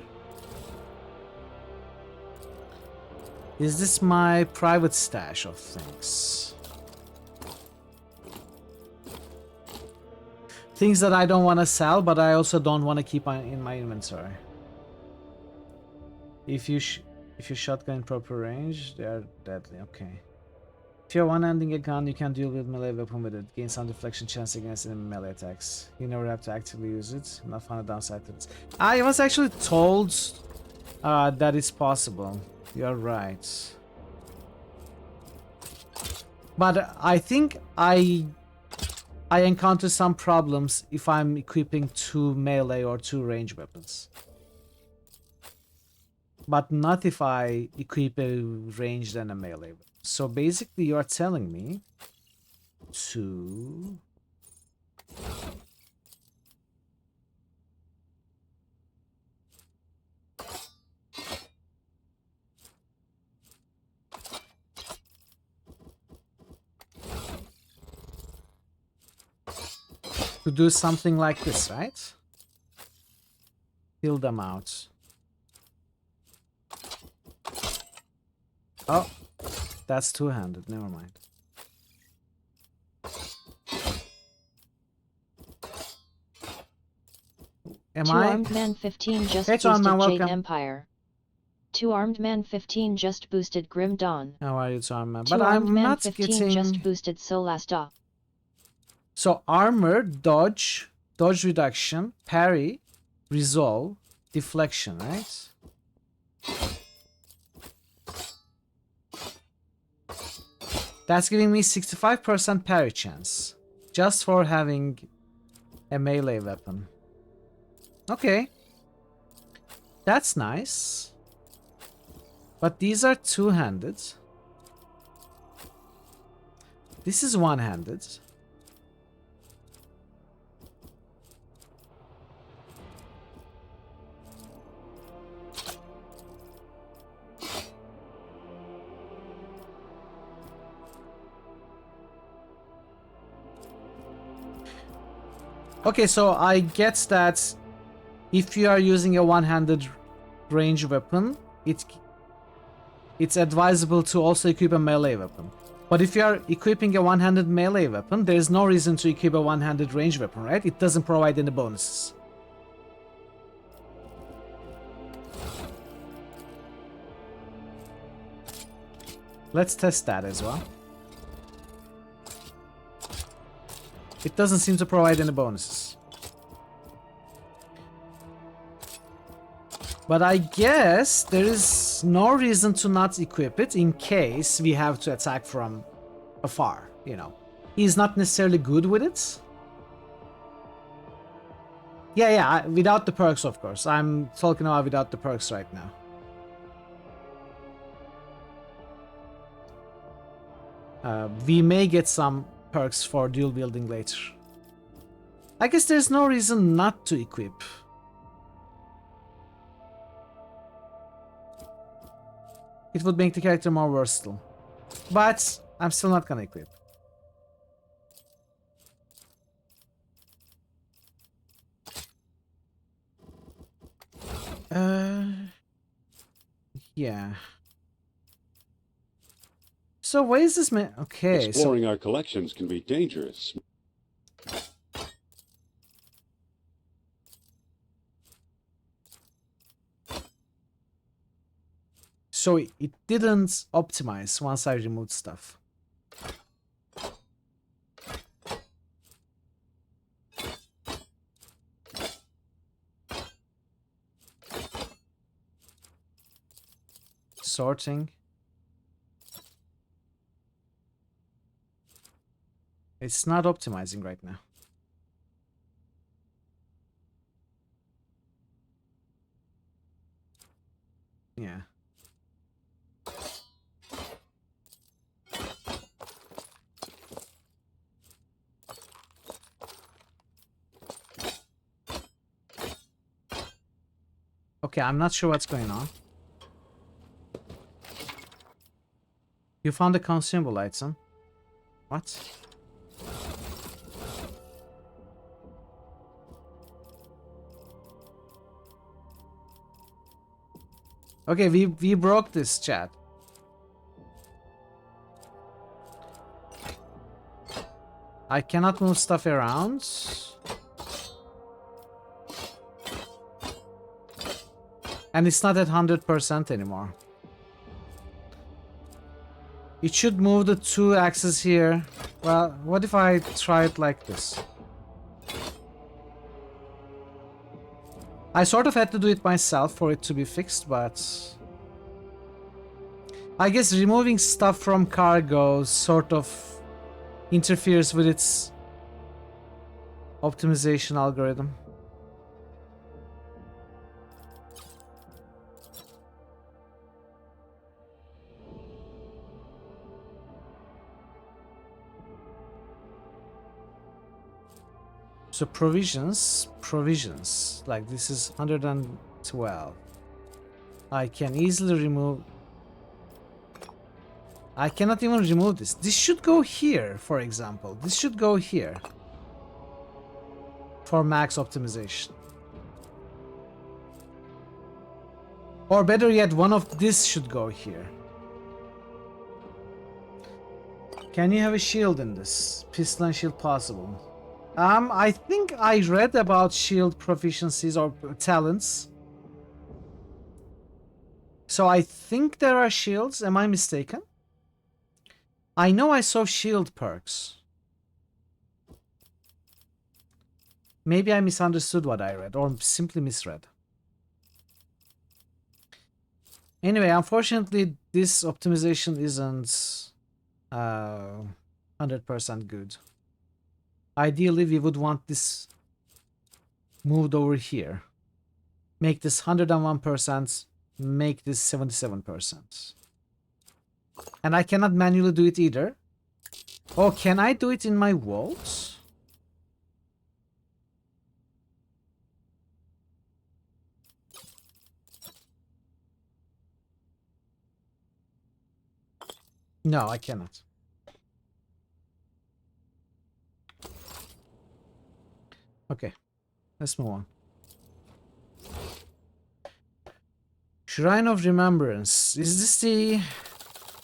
Is this my private stash of things? Things that I don't want to sell, but I also don't want to keep in my inventory. If you shotgun in proper range, they are deadly. Okay. If you're one-handing a gun, you can deal with melee weapon with it. Gain some deflection chance against enemy melee attacks. You never have to actively use it. Not find a downside to this. I was actually told that it's possible. You're right. But I think I encounter some problems if I'm equipping two melee or two range weapons. But not if I equip a ranged and a melee weapon. So basically you're telling me to do something like this, right? Heal them out. Oh, that's two-handed. Never mind. Am Two I? Armed Man 15 just Hey, boosted man, Jade welcome. Empire. Two Armed Man 15 just boosted Grim Dawn. How are you, Armor? Two But Armed I'm Man not 15 getting. just boosted Solasta. So armor, dodge reduction, parry, resolve, deflection, right? That's giving me 65% parry chance. Just for having a melee weapon. Okay. That's nice. But these are two-handed. This is one-handed. Okay, so I get that if you are using a one-handed range weapon, it's advisable to also equip a melee weapon. But if you are equipping a one-handed melee weapon, there is no reason to equip a one-handed range weapon, right? It doesn't provide any bonuses. Let's test that as well. It doesn't seem to provide any bonuses. But I guess there is no reason to not equip it in case we have to attack from afar, you know. He's not necessarily good with it. Yeah, without the perks, of course. I'm talking about without the perks right now. We may get some perks for dual wielding later. I guess there's no reason not to equip. It would make the character more versatile. But I'm still not gonna equip. Yeah. So why is this man? Okay, exploring our collections can be dangerous. So it didn't optimize once I removed stuff. Sorting. It's not optimizing right now. Yeah. Okay, I'm not sure what's going on. You found a consumable item. What? Okay, we broke this, chat. I cannot move stuff around. And it's not at 100% anymore. It should move the 2 axes here. Well, what if I try it like this? I sort of had to do it myself for it to be fixed, but I guess removing stuff from cargo sort of interferes with its optimization algorithm. So provisions, like this is 112. I can easily remove. I cannot even remove this. This should go here, for example. This should go here for max optimization. Or better yet, one of this should go here. Can you have a shield in this? Pistol and shield possible. I think I read about shield proficiencies or talents. So I think there are shields. Am I mistaken? I know I saw shield perks. Maybe I misunderstood what I read or simply misread. Anyway, unfortunately, this optimization isn't 100% good. Ideally, we would want this moved over here. Make this 101%, make this 77%. And I cannot manually do it either. Oh, can I do it in my walls? No, I cannot. Okay, let's move on. Shrine of Remembrance. Is this the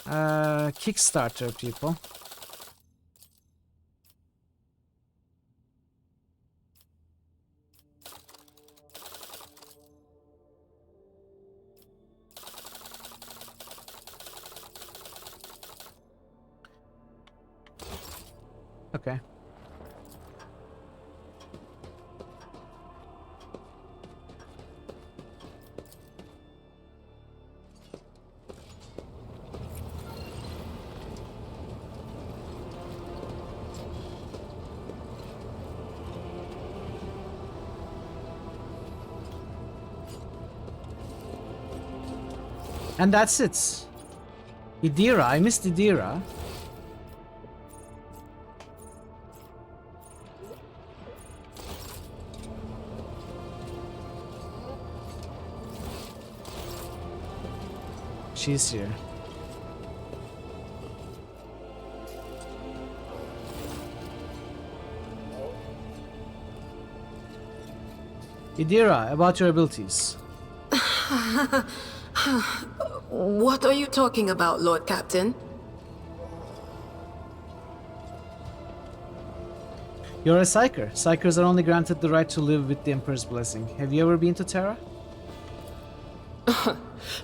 Kickstarter, people. Okay. And that's it. Idira, I missed Idira. She's here. Idira, about your abilities. What are you talking about, Lord Captain? You're a Psyker. Psykers are only granted the right to live with the Emperor's blessing. Have you ever been to Terra?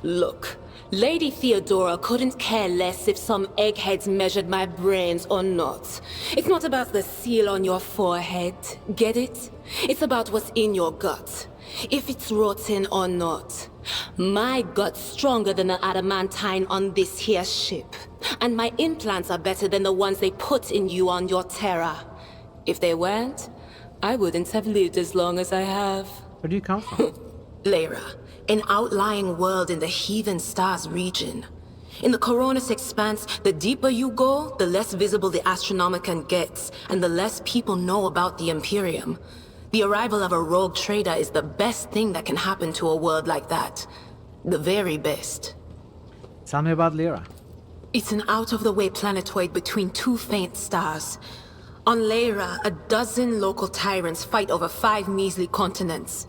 Look, Lady Theodora couldn't care less if some eggheads measured my brains or not. It's not about the seal on your forehead, get it? It's about what's in your gut. If it's rotten or not. My gut's stronger than the adamantine on this here ship. And my implants are better than the ones they put in you on your Terra. If they weren't, I wouldn't have lived as long as I have. Where do you come from? Lyra, an outlying world in the Heathen Stars region. In the Coronis Expanse, the deeper you go, the less visible the Astronomicon gets, and the less people know about the Imperium. The arrival of a rogue trader is the best thing that can happen to a world like that. The very best. Tell me about Lyra. It's an out-of-the-way planetoid between two faint stars. On Lyra, a dozen local tyrants fight over 5 measly continents.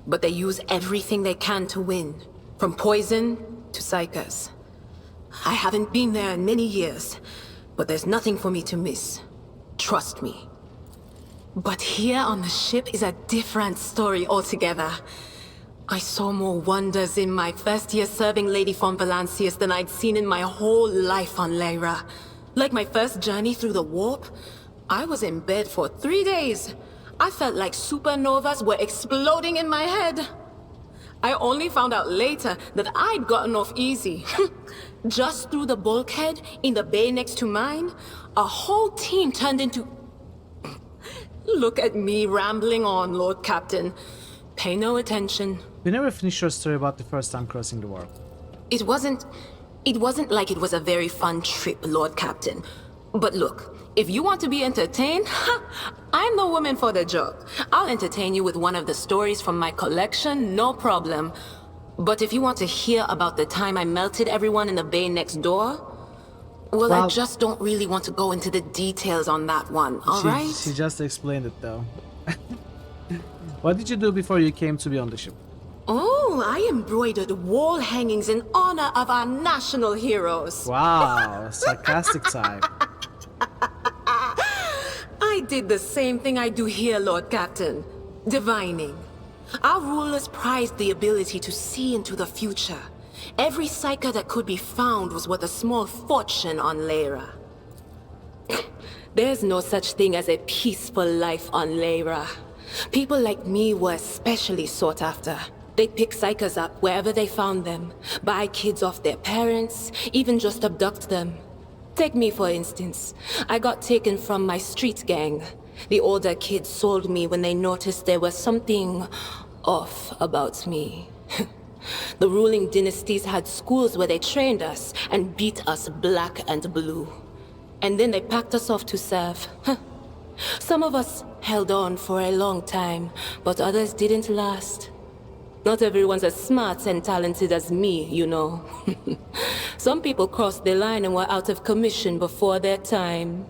But they use everything they can to win. From poison to psychers. I haven't been there in many years, but there's nothing for me to miss. Trust me. But here on the ship is a different story altogether. I saw more wonders in my first year serving Lady von Valancius than I'd seen in my whole life on Lyra. Like my first journey through the warp, I was in bed for 3 days. I felt like supernovas were exploding in my head. I only found out later that I'd gotten off easy. Just through the bulkhead in the bay next to mine, a whole team turned into... Look at me rambling on, Lord Captain. Pay no attention. We never finished your story about the first time crossing the warp. It wasn't like it was a very fun trip, Lord Captain. But look, if you want to be entertained, I'm the woman for the job. I'll entertain you with one of the stories from my collection, no problem. But if you want to hear about the time I melted everyone in the bay next door, well, I just don't really want to go into the details on that one, alright? She just explained it though. What did you do before you came to be on the ship? Oh, I embroidered wall hangings in honor of our national heroes. Wow, sarcastic type. I did the same thing I do here, Lord Captain. Divining. Our rulers prized the ability to see into the future. Every psyker that could be found was worth a small fortune on Lyra. There's no such thing as a peaceful life on Lyra. People like me were especially sought after. They'd pick psychers up wherever they found them, buy kids off their parents, even just abduct them. Take me for instance. I got taken from my street gang. The older kids sold me when they noticed there was something off about me. The ruling dynasties had schools where they trained us and beat us black and blue. And then they packed us off to serve. Some of us held on for a long time, but others didn't last. Not everyone's as smart and talented as me, you know. Some people crossed the line and were out of commission before their time.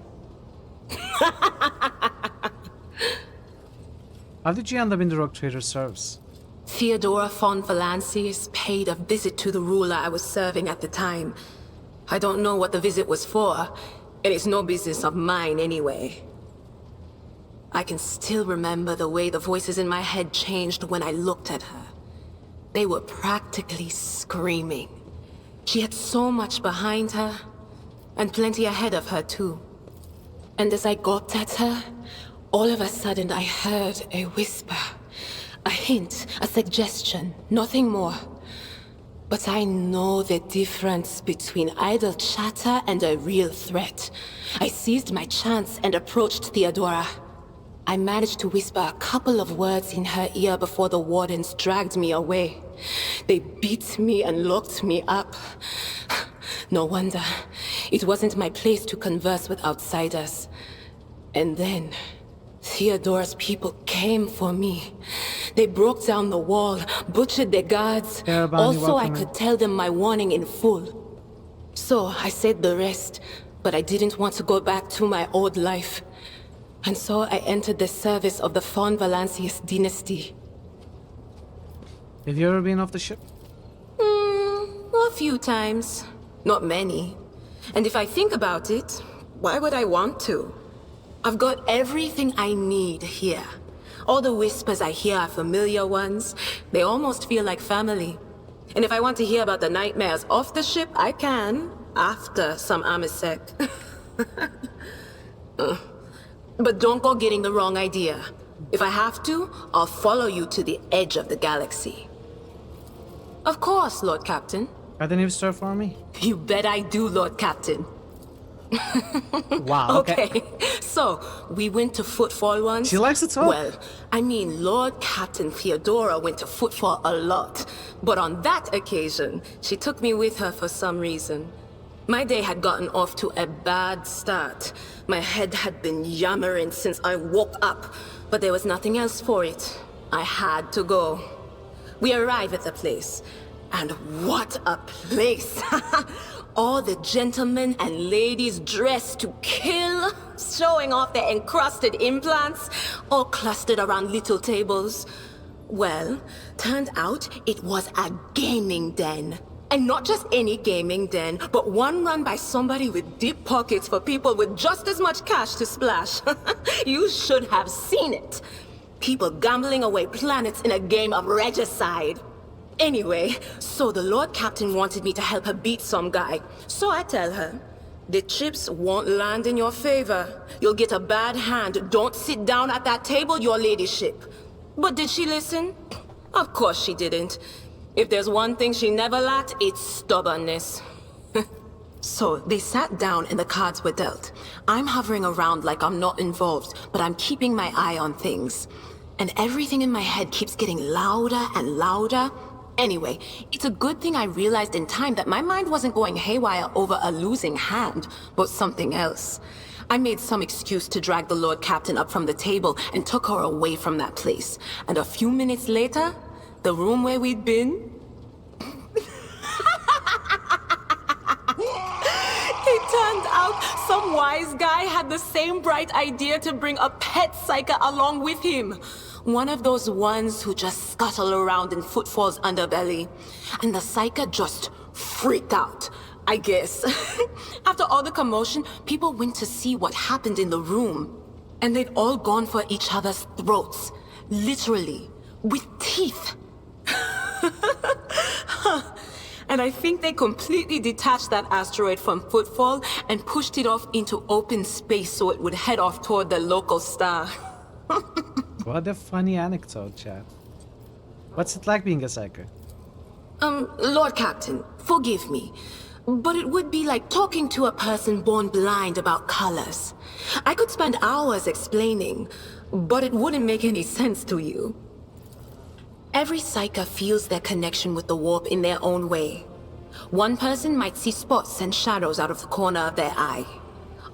How did you end up in the Rogue Trader service? Theodora von Valancius paid a visit to the ruler I was serving at the time. I don't know what the visit was for, and it's no business of mine anyway. I can still remember the way the voices in my head changed when I looked at her. They were practically screaming. She had so much behind her, and plenty ahead of her too. And as I gawped at her, all of a sudden I heard a whisper. A hint, a suggestion, nothing more. But I know the difference between idle chatter and a real threat. I seized my chance and approached Theodora. I managed to whisper a couple of words in her ear before the wardens dragged me away. They beat me and locked me up. No wonder. It wasn't my place to converse with outsiders. And then, Theodora's people came for me. They broke down the wall, butchered the guards. Also, I could tell them my warning in full. So, I said the rest, but I didn't want to go back to my old life. And so I entered the service of the Fawn Valancius dynasty. Have you ever been off the ship? A few times. Not many. And if I think about it, why would I want to? I've got everything I need here. All the whispers I hear are familiar ones. They almost feel like family. And if I want to hear about the nightmares off the ship, I can, after some Amisec. But don't go getting the wrong idea. If I have to, I'll follow you to the edge of the galaxy. Of course, Lord Captain. Are they new store for me? You bet I do, Lord Captain. Wow, okay. So, we went to Footfall once. She likes to talk. Well, I mean, Lord Captain Theodora went to Footfall a lot. But on that occasion, she took me with her for some reason. My day had gotten off to a bad start. My head had been yammering since I woke up, but there was nothing else for it. I had to go. We arrived at the place, and what a place! All the gentlemen and ladies dressed to kill, showing off their encrusted implants, all clustered around little tables. Well, turned out it was a gaming den. And not just any gaming den, but one run by somebody with deep pockets for people with just as much cash to splash. You should have seen it. People gambling away planets in a game of regicide. Anyway, so the Lord Captain wanted me to help her beat some guy. So I tell her, the chips won't land in your favor. You'll get a bad hand. Don't sit down at that table, your ladyship. But did she listen? Of course she didn't. If there's one thing she never lacked, it's stubbornness. So they sat down and the cards were dealt. I'm hovering around like I'm not involved, but I'm keeping my eye on things. And everything in my head keeps getting louder and louder. Anyway, it's a good thing I realized in time that my mind wasn't going haywire over a losing hand, but something else. I made some excuse to drag the Lord Captain up from the table and took her away from that place. And a few minutes later, the room where we'd been... It turned out some wise guy had the same bright idea to bring a pet psyker along with him. One of those ones who just scuttle around in Footfall's underbelly. And the psyker just freaked out, I guess. After all the commotion, people went to see what happened in the room. And they'd all gone for each other's throats. Literally. With teeth. And I think they completely detached that asteroid from Footfall and pushed it off into open space so it would head off toward the local star. What a funny anecdote, chat. What's it like being a psyker? Lord Captain, forgive me, but it would be like talking to a person born blind about colors. I could spend hours explaining, but it wouldn't make any sense to you. Every psyker feels their connection with the warp in their own way. One person might see spots and shadows out of the corner of their eye.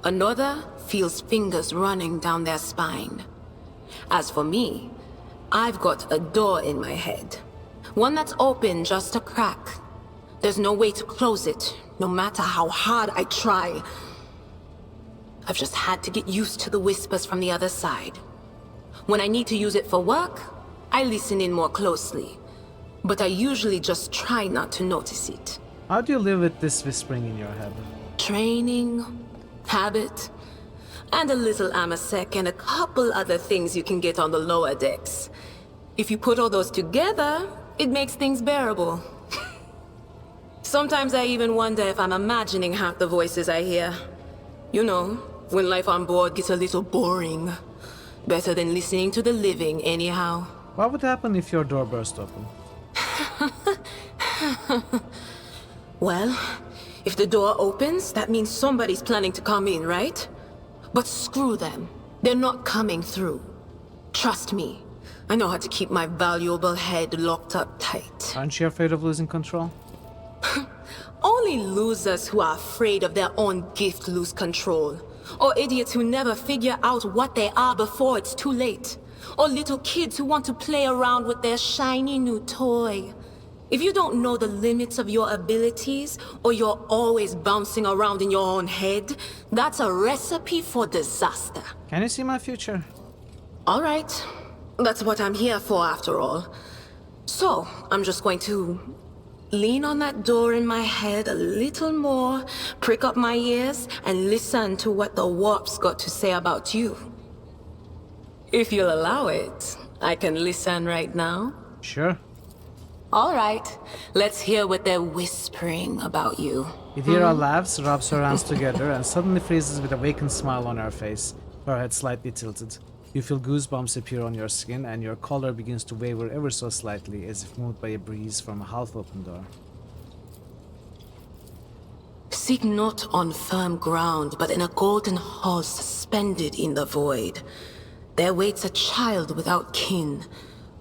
Another feels fingers running down their spine. As for me, I've got a door in my head. One that's open just a crack. There's no way to close it, no matter how hard I try. I've just had to get used to the whispers from the other side. When I need to use it for work, I listen in more closely, but I usually just try not to notice it. How do you live with this whispering in your head? Training, habit, and a little amasec and a couple other things you can get on the lower decks. If you put all those together, it makes things bearable. Sometimes I even wonder if I'm imagining half the voices I hear. You know, when life on board gets a little boring. Better than listening to the living, anyhow. What would happen if your door burst open? Well, if the door opens, that means somebody's planning to come in, right? But screw them. They're not coming through. Trust me. I know how to keep my valuable head locked up tight. Aren't you afraid of losing control? Only losers who are afraid of their own gift lose control. Or idiots who never figure out what they are before it's too late. Or little kids who want to play around with their shiny new toy. If you don't know the limits of your abilities, or you're always bouncing around in your own head, that's a recipe for disaster. Can you see my future? All right. That's what I'm here for, after all. So, I'm just going to lean on that door in my head a little more, prick up my ears, and listen to what the warp's got to say about you. If you'll allow it, I can listen right now. Sure. All right, let's hear what they're whispering about you. Idira laughs, rubs her hands together, and suddenly freezes with a vacant smile on her face, her head slightly tilted. You feel goosebumps appear on your skin, and your collar begins to waver ever so slightly, as if moved by a breeze from a half-open door. Seek not on firm ground, but in a golden hall suspended in the void. There waits a child without kin,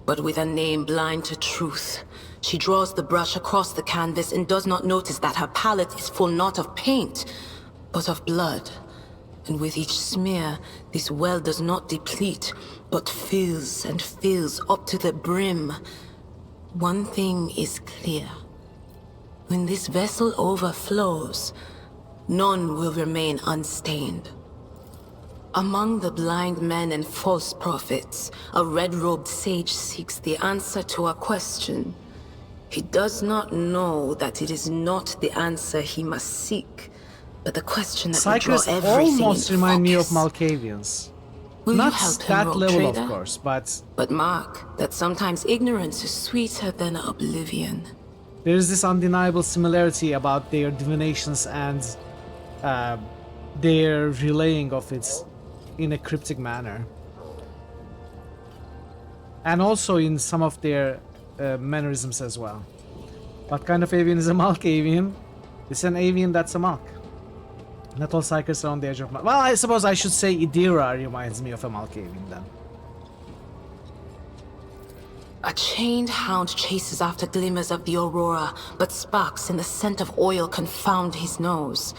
but with a name blind to truth. She draws the brush across the canvas and does not notice that her palette is full not of paint, but of blood. And with each smear, this well does not deplete, but fills and fills up to the brim. One thing is clear. When this vessel overflows, none will remain unstained. Among the blind men and false prophets, a red-robed sage seeks the answer to a question. He does not know that it is not the answer he must seek, but the question that will draw Psychers everything almost into remind me of focus. Malkavians. Will Not you help him, that rogue level, trader? of course, but... But mark that sometimes ignorance is sweeter than oblivion. there is this undeniable similarity about their divinations and their relaying of it in a cryptic manner. And also in some of their mannerisms as well. What kind of avian is a Malkavian? It's an avian that's a Malk. Not all psychers are on the edge of... Well, I suppose I should say Idira reminds me of a Malkavian then. A chained hound chases after glimmers of the aurora, but sparks and the scent of oil confound his nose.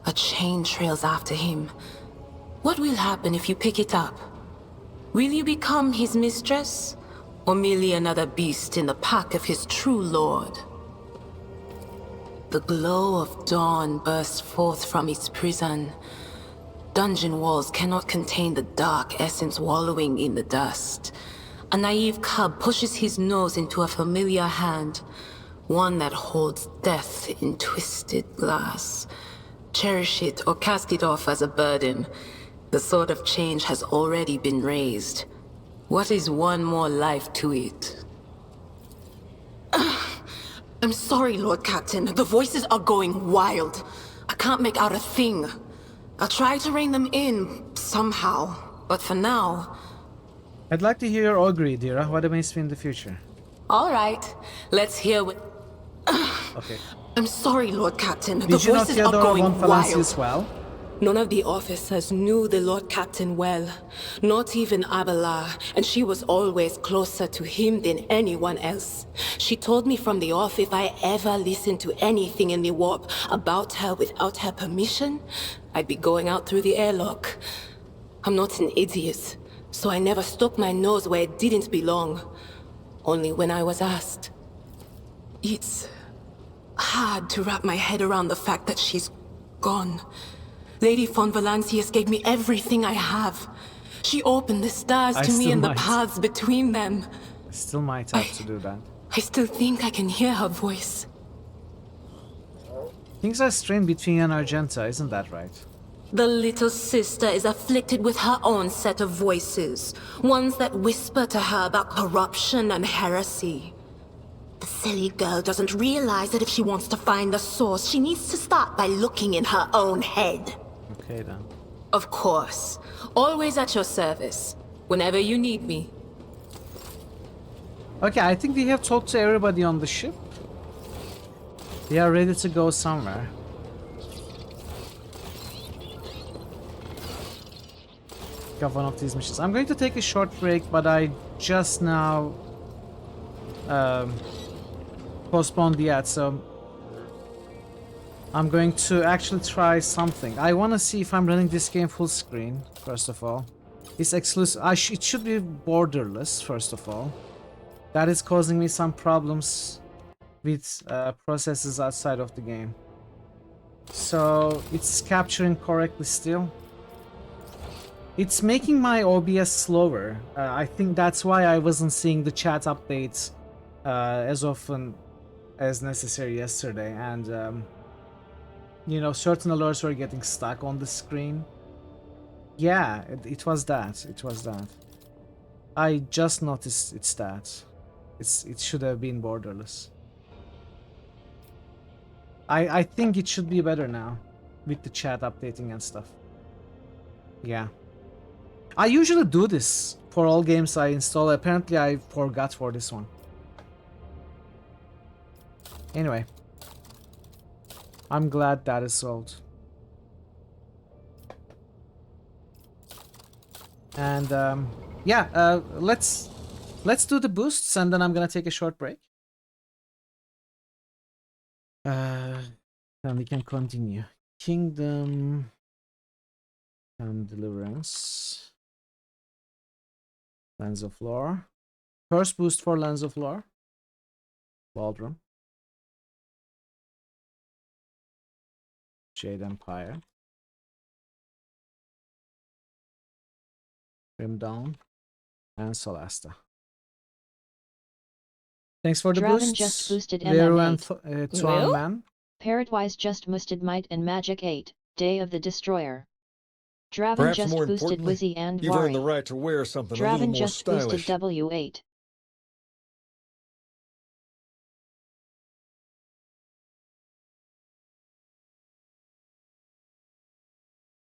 A chain trails after him. What will happen if you pick it up? Will you become his mistress, or merely another beast in the pack of his true lord? The glow of dawn bursts forth from its prison. Dungeon walls cannot contain the dark essence wallowing in the dust. A naive cub pushes his nose into a familiar hand, one that holds death in twisted glass. Cherish it or cast it off as a burden. The sword of change has already been raised. What is one more life to it? I'm sorry, Lord Captain. The voices are going wild. I can't make out a thing. I'll try to rein them in, somehow. But for now... I'd like to hear your augury, Dira. What awaits me in the future? All right. Let's hear what... Okay. I'm sorry, Lord Captain. The Did you not voices hear are going von Valancius wild. well? None of the officers knew the Lord Captain well. Not even Abelard, and she was always closer to him than anyone else. She told me from the off if I ever listened to anything in the warp about her without her permission, I'd be going out through the airlock. I'm not an idiot, so I never stuck my nose where it didn't belong. Only when I was asked. It's hard to wrap my head around the fact that she's gone. Lady von Valancius gave me everything I have. She opened the stars to me and the paths between them. I still might have to do that. I still think I can hear her voice. Things are strained between you and Argenta, isn't that right? The little sister is afflicted with her own set of voices, ones that whisper to her about corruption and heresy. The silly girl doesn't realize that if she wants to find the source, she needs to start by looking in her own head. Okay then. Of course. Always at your service, whenever you need me. Okay, I think we have talked to everybody on the ship. We are ready to go somewhere. Got one of these missions. I'm going to take a short break, but I just now postponed the ad, so I'm going to actually try something. I want to see if I'm running this game full screen, first of all. It's exclusive. It should be borderless, first of all. That is causing me some problems with processes outside of the game. So it's capturing correctly still. It's making my OBS slower. I think that's why I wasn't seeing the chat updates as often as necessary yesterday, and you know, certain alerts were getting stuck on the screen. Yeah, it was that. It was that. I just noticed it's that. It should have been borderless. I think it should be better now with the chat updating and stuff. Yeah. I usually do this for all games I install. Apparently I forgot for this one. Anyway. I'm glad that is solved. And yeah, let's do the boosts and then I'm gonna take a short break. Then we can continue. Kingdom and Deliverance. Lens of Lore. First boost for Lens of Lore. Baldrum. Jade Empire. Grim Dawn. And Solasta. Thanks for the Draven boosts. just boosted Veru MM8. and Tuan Man. Parrotwise just boosted Might and Magic 8, Day of the Destroyer. Draven Perhaps just more boosted importantly, Wizzy and you've earned the Wari. right to wear something a little Draven more just stylish. boosted W8.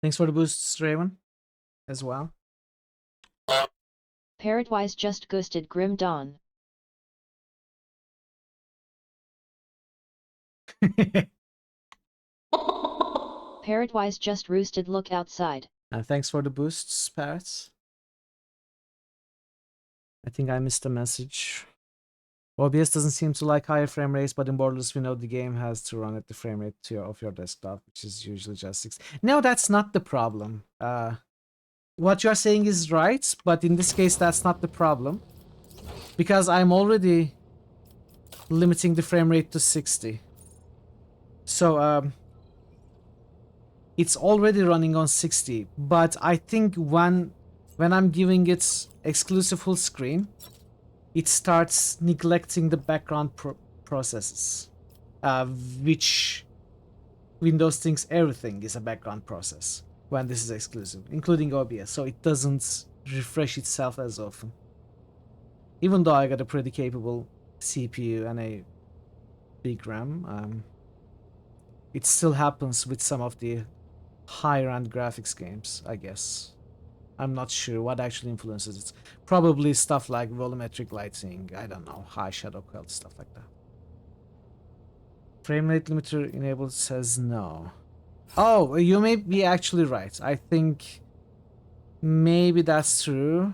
Thanks for the boosts, Raven, as well. Parrotwise just boosted Grim Dawn. Parrotwise just roosted Look Outside. And thanks for the boosts, Parrots. I think I missed a message. OBS doesn't seem to like higher frame rates, but in Borderless we know the game has to run at the frame rate of your desktop, which is usually just 6. No, that's not the problem. What you're saying is right, but in this case that's not the problem. Because I'm already limiting the frame rate to 60. So, it's already running on 60, but I think when I'm giving it exclusive full screen, it starts neglecting the background processes, which Windows thinks everything is a background process when this is exclusive, including OBS, so it doesn't refresh itself as often. Even though I got a pretty capable CPU and a big RAM, it still happens with some of the higher-end graphics games, I guess. I'm not sure what actually influences it. Probably stuff like volumetric lighting, I don't know, high shadow quality, stuff like that. Frame rate limiter enabled says no. Oh, you may be actually right. I think maybe that's true.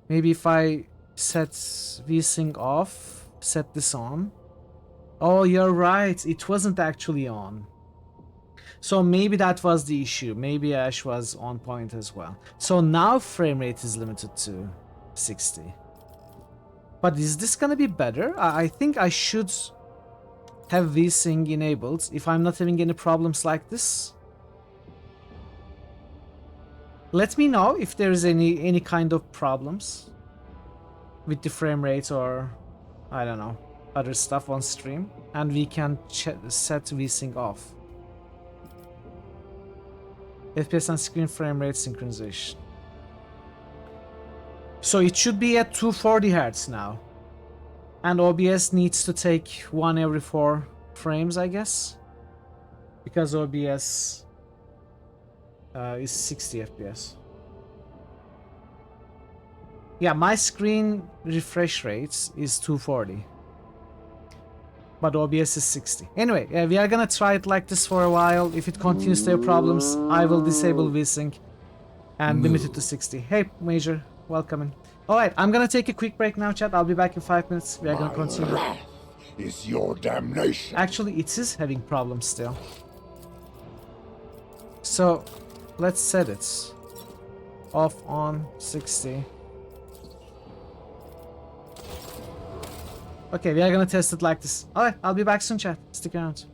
Maybe if I set VSync off, set this on. Oh, you're right. It wasn't actually on. So maybe that was the issue. Maybe Ash was on point as well. So now frame rate is limited to 60. But is this gonna be better? I think I should have VSync enabled if I'm not having any problems like this. Let me know if there's any kind of problems with the frame rate or I don't know, other stuff on stream, and we can set VSync off. FPS and screen frame rate synchronization. So it should be at 240 Hz now. And OBS needs to take 1 every 4 frames, I guess. Because OBS is 60 FPS. Yeah, my screen refresh rates is 240. But OBS is 60. Anyway, we are gonna try it like this for a while. If it continues to have problems, I will disable VSync and limit it to 60. Hey, Major, welcome in. Alright, I'm gonna take a quick break now, chat. I'll be back in 5 minutes. We are gonna continue. Wrath is your damnation. Actually, it is having problems still. So, let's set it. Off on 60. Okay, we are gonna test it like this. Alright, I'll be back soon, chat. Stick around.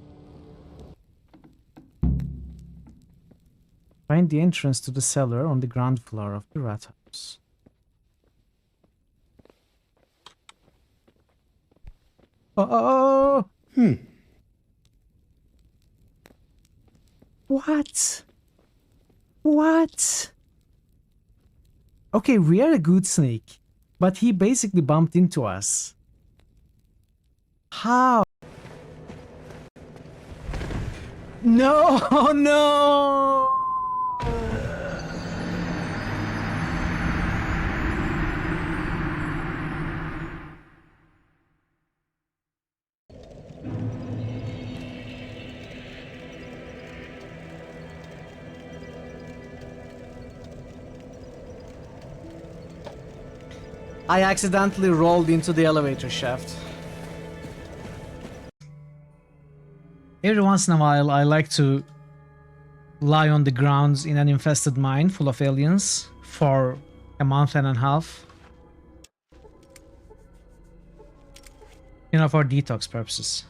Find the entrance to the cellar on the ground floor of the rat house. Oh! What? What? Okay, we are a good snake, but he basically bumped into us. How? No, no! I accidentally rolled into the elevator shaft. Every once in a while, I like to lie on the ground in an infested mine full of aliens for a month and a half. You know, for detox purposes.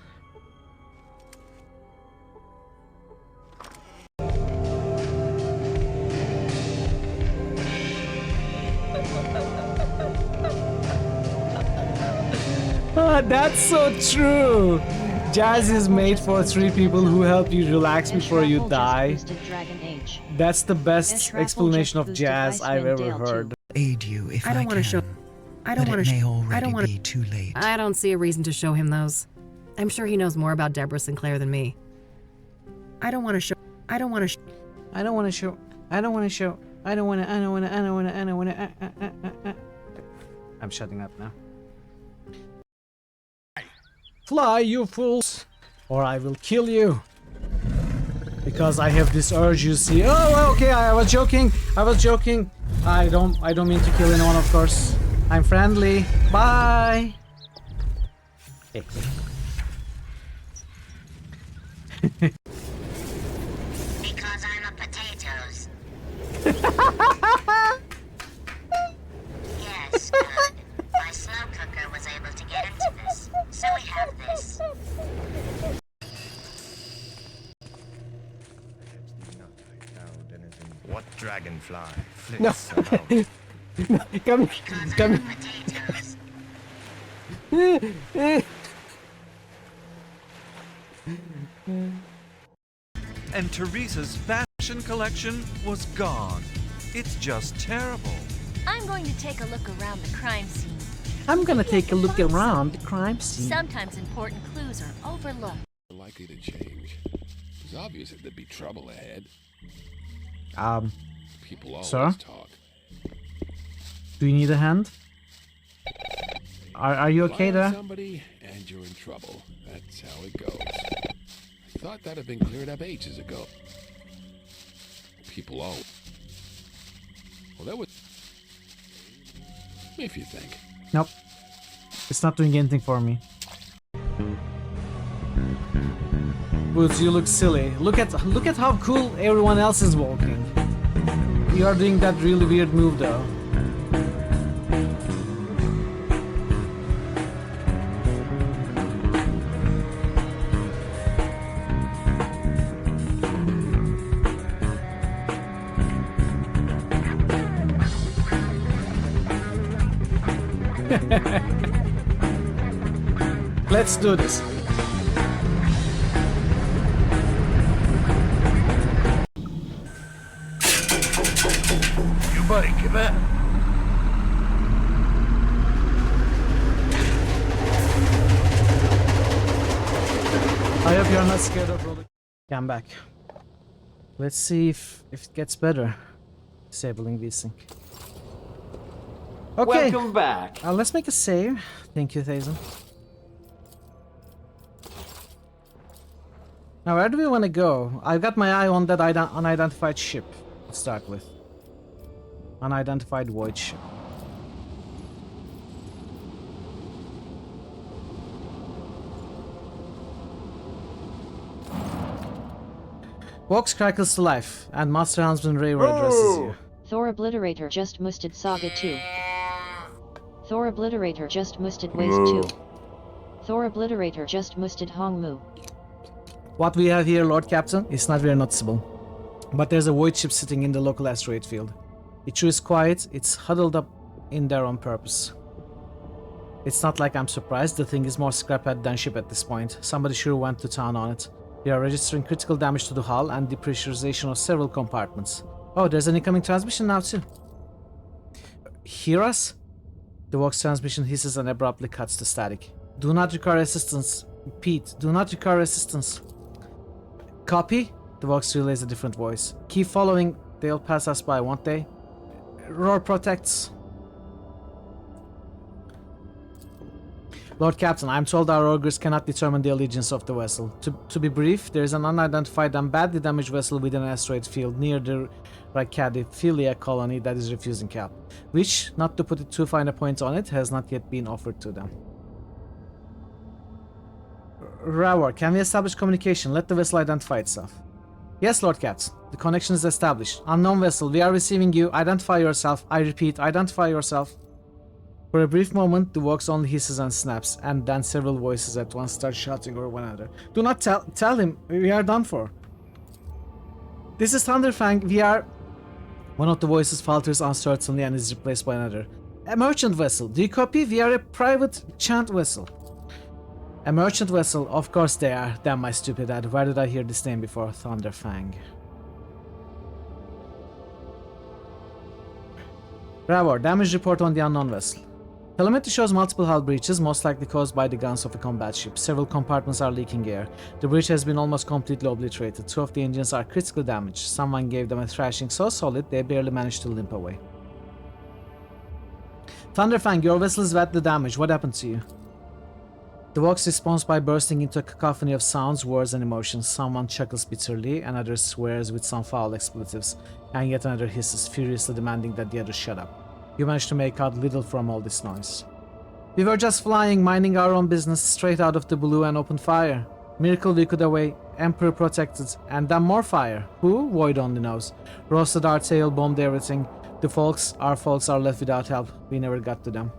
That's so true! Jazz is made for 3 people who help you relax before you die. That's the best explanation of jazz I've ever heard. Aid you if I don't want to show. I don't want to. I don't want to. Be too late. I don't see a reason to show him those. I'm sure he knows more about Deborah Sinclair than me. I don't want to show. I don't want to. I don't want to show. I don't want to show. I don't want to. I don't want to. I don't want to. I don't want to. I'm shutting up now. Fly, you fools, or I will kill you. Because I have this urge, you see. Oh, okay, I was joking. I was joking. I don't mean to kill anyone, of course. I'm friendly. Bye. Because I'm a potatoes. Yes, good. My slow cooker was able to get into this, so we have this. What dragonfly flits No. about? Come And Teresa's fashion collection was gone. It's just terrible. I'm going to take a look around the crime scene. I'm gonna take a look around the crime scene. Sometimes important clues are overlooked. Likely to change. It's obvious that there'd be trouble ahead. People always sir? talk. Do you need a hand? Are you okay Find there? somebody and you're in trouble. That's how it goes. I thought that had been cleared up ages ago. People always. Well, that was. If you think. Nope. It's not doing anything for me. Boots, you look silly. Look at how cool everyone else is walking. You are doing that really weird move though. Let's do this. like that. I hope you're not scared of rolling. Okay, I'm back. Let's see if it gets better. Disabling VSync. Okay. Welcome back. Let's make a save. Thank you, Thazen. Now, where do we want to go? I've got my eye on that unidentified ship to start with. Unidentified void ship. Vox crackles to life, and Master Helmsman Raver addresses you. Thor Obliterator just musted Saga 2. Thor Obliterator just musted Waste 2. Thor Obliterator just musted Hongmu. What we have here, Lord Captain, is not very noticeable. But there's a void ship sitting in the local asteroid field. It sure is quiet, it's huddled up in there on purpose. It's not like I'm surprised, the thing is more scraphead than ship at this point. Somebody sure went to town on it. We are registering critical damage to the hull and depressurization of several compartments. Oh, there's an incoming transmission now too. Hear us? The Vox transmission hisses and abruptly cuts to static. Do not require assistance. Pete, do not require assistance. Copy? The Vox relays a different voice. Keep following, they'll pass us by, won't they? Roar protects. Lord Captain, I'm told our augurs cannot determine the allegiance of the vessel. To be brief, there is an unidentified and badly damaged vessel within an asteroid field near the Ricadiphilia colony that is refusing help, which, not to put it too fine a point on it, has not yet been offered to them. Rawar, can we establish communication? Let the vessel identify itself. Yes, Lord Captain. The connection is established. Unknown vessel, we are receiving you. Identify yourself. I repeat, identify yourself. For a brief moment, the Vox only hisses and snaps, and then several voices at once start shouting over one another. Do not tell him, we are done for. This is Thunderfang, we are... One of the voices falters uncertainly and is replaced by another. A merchant vessel, do you copy? We are a private chant vessel. A merchant vessel, of course they are. Damn my stupid head, where did I hear this name before? Thunderfang. Ravor, damage report on the unknown vessel. Telemetry shows multiple hull breaches, most likely caused by the guns of a combat ship. Several compartments are leaking air. The bridge has been almost completely obliterated. 2 of the engines are critically damaged. Someone gave them a thrashing so solid they barely managed to limp away. Thunderfang, your vessel is badly damaged. What happened to you? The Vox responds by bursting into a cacophony of sounds, words, and emotions. Someone chuckles bitterly, another swears with some foul expletives, and yet another hisses, furiously demanding that the other shut up. You managed to make out little from all this noise. We were just flying, minding our own business, straight out of the blue and opened fire. Miracle we could away, Emperor protected, and then more fire. Who? Void only knows. Roasted our tail, bombed everything. Our folks are left without help. We never got to them.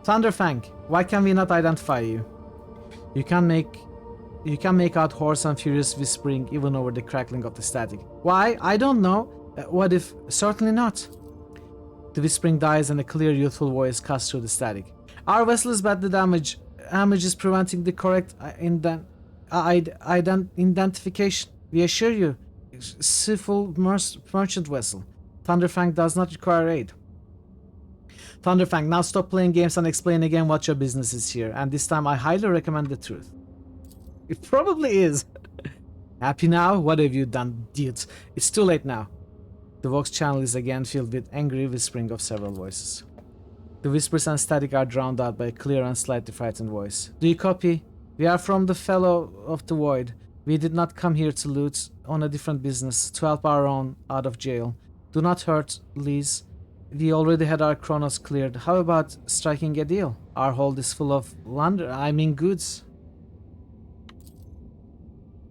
Thunderfang, why can we not identify you? You can make out hoarse and furious whispering even over the crackling of the static. Why? I don't know. What if? Certainly not. The whispering dies and a clear, youthful voice cuts through the static. Our vessel is badly damaged. Damage is preventing the correct identification. We assure you, civil merchant vessel. Thunderfang does not require aid. Thunderfang, now stop playing games and explain again what your business is here. And this time I highly recommend the truth. It probably is. Happy now? What have you done, idiots? It's too late now. The Vox channel is again filled with angry whispering of several voices. The whispers and static are drowned out by a clear and slightly frightened voice. Do you copy? We are from the Fellow of the Void. We did not come here to loot, on a different business, to help our own out of jail. Do not hurt, Liz. We already had our chronos cleared. How about striking a deal? Our hold is full of goods.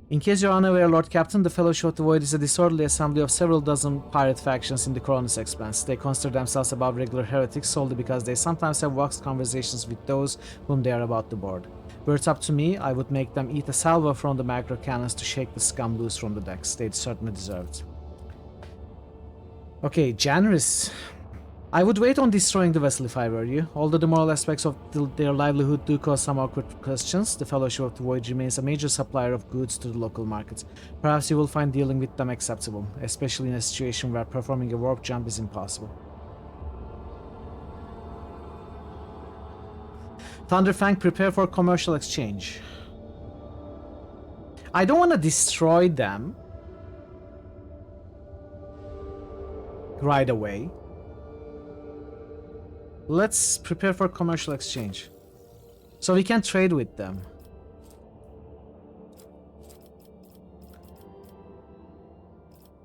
In case you're unaware, Lord Captain, the Fellowship of the Void is a disorderly assembly of several dozen pirate factions in the Cronus Expanse. They consider themselves above regular heretics solely because they sometimes have Vox conversations with those whom they are about to board. Were it up to me, I would make them eat a salvo from the macro cannons to shake the scum loose from the decks. They'd certainly deserve it. Okay, generous. I would wait on destroying the vessel if I were you. Although the moral aspects of their livelihood do cause some awkward questions, the Fellowship of the Void remains a major supplier of goods to the local market. Perhaps you will find dealing with them acceptable, especially in a situation where performing a warp jump is impossible. Thunderfang, prepare for commercial exchange. I don't want to destroy them right away. Let's prepare for commercial exchange. So we can trade with them.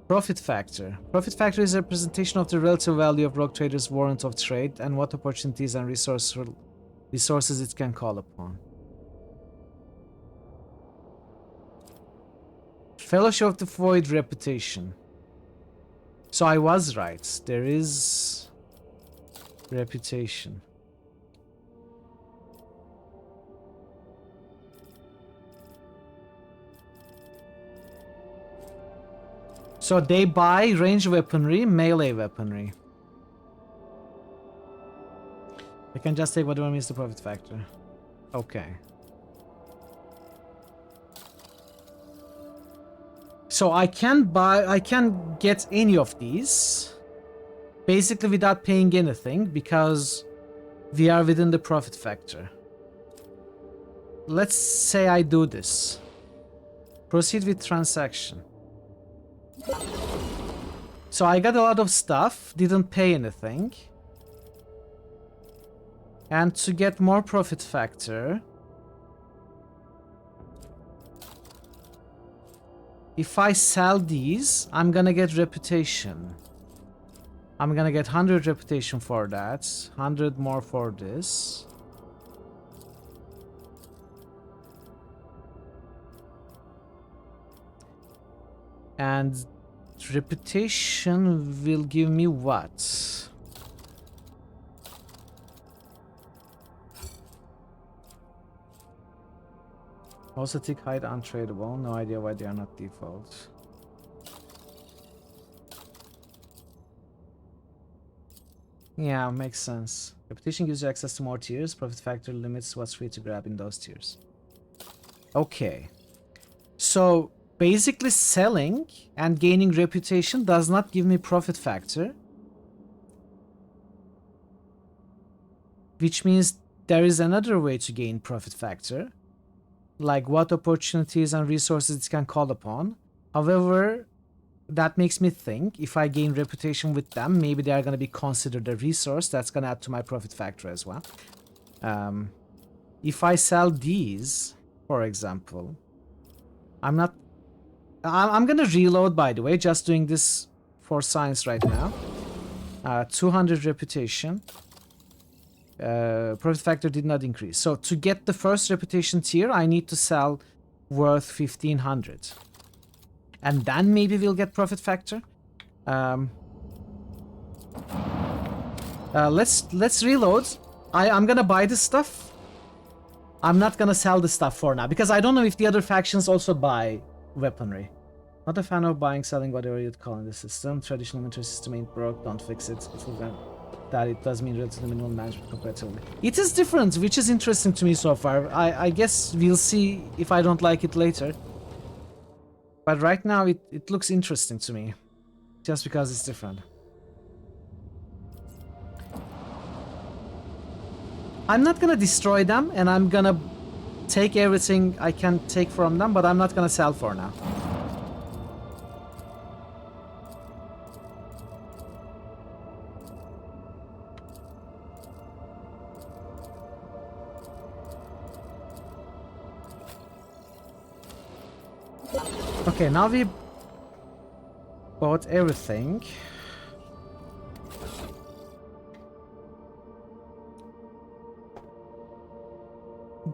Profit factor. Profit factor is a representation of the relative value of rogue traders' warrant of trade and what opportunities and resources it can call upon. Fellowship of the Void reputation. So I was right. There is reputation. So they buy range weaponry, melee weaponry. I can just take whatever means the profit factor. Okay. So I can get any of these basically without paying anything because we are within the profit factor. Let's say I do this. Proceed with transaction. So I got a lot of stuff, didn't pay anything. And to get more profit factor, if I sell these, I'm gonna get reputation. I'm gonna get 100 reputation for that, 100 more for this. And reputation will give me what? Also tick hide untradeable. No idea why they are not default. Yeah, makes sense. Reputation gives you access to more tiers. Profit factor limits what's free to grab in those tiers. Okay. So basically selling and gaining reputation does not give me profit factor. Which means there is another way to gain profit factor. Like what opportunities and resources it can call upon. However, that makes me think if I gain reputation with them, maybe they are going to be considered a resource. That's going to add to my profit factor as well. If I sell these, for example, I'm going to reload, by the way, just doing this for science right now. 200 reputation. Profit factor did not increase. So to get the first reputation tier, I need to sell worth 1500. And then maybe we'll get profit factor. Let's reload. I'm gonna buy this stuff. I'm not gonna sell the stuff for now because I don't know if the other factions also buy weaponry. Not a fan of buying, selling, whatever you'd call in the system. Traditional military system ain't broke, don't fix it. If we that it does mean relatively minimal management comparatively. It is different, which is interesting to me so far. I guess we'll see if I don't like it later. But right now it looks interesting to me. Just because it's different. I'm not gonna destroy them and I'm gonna take everything I can take from them, but I'm not gonna sell for now. Okay, now we bought everything.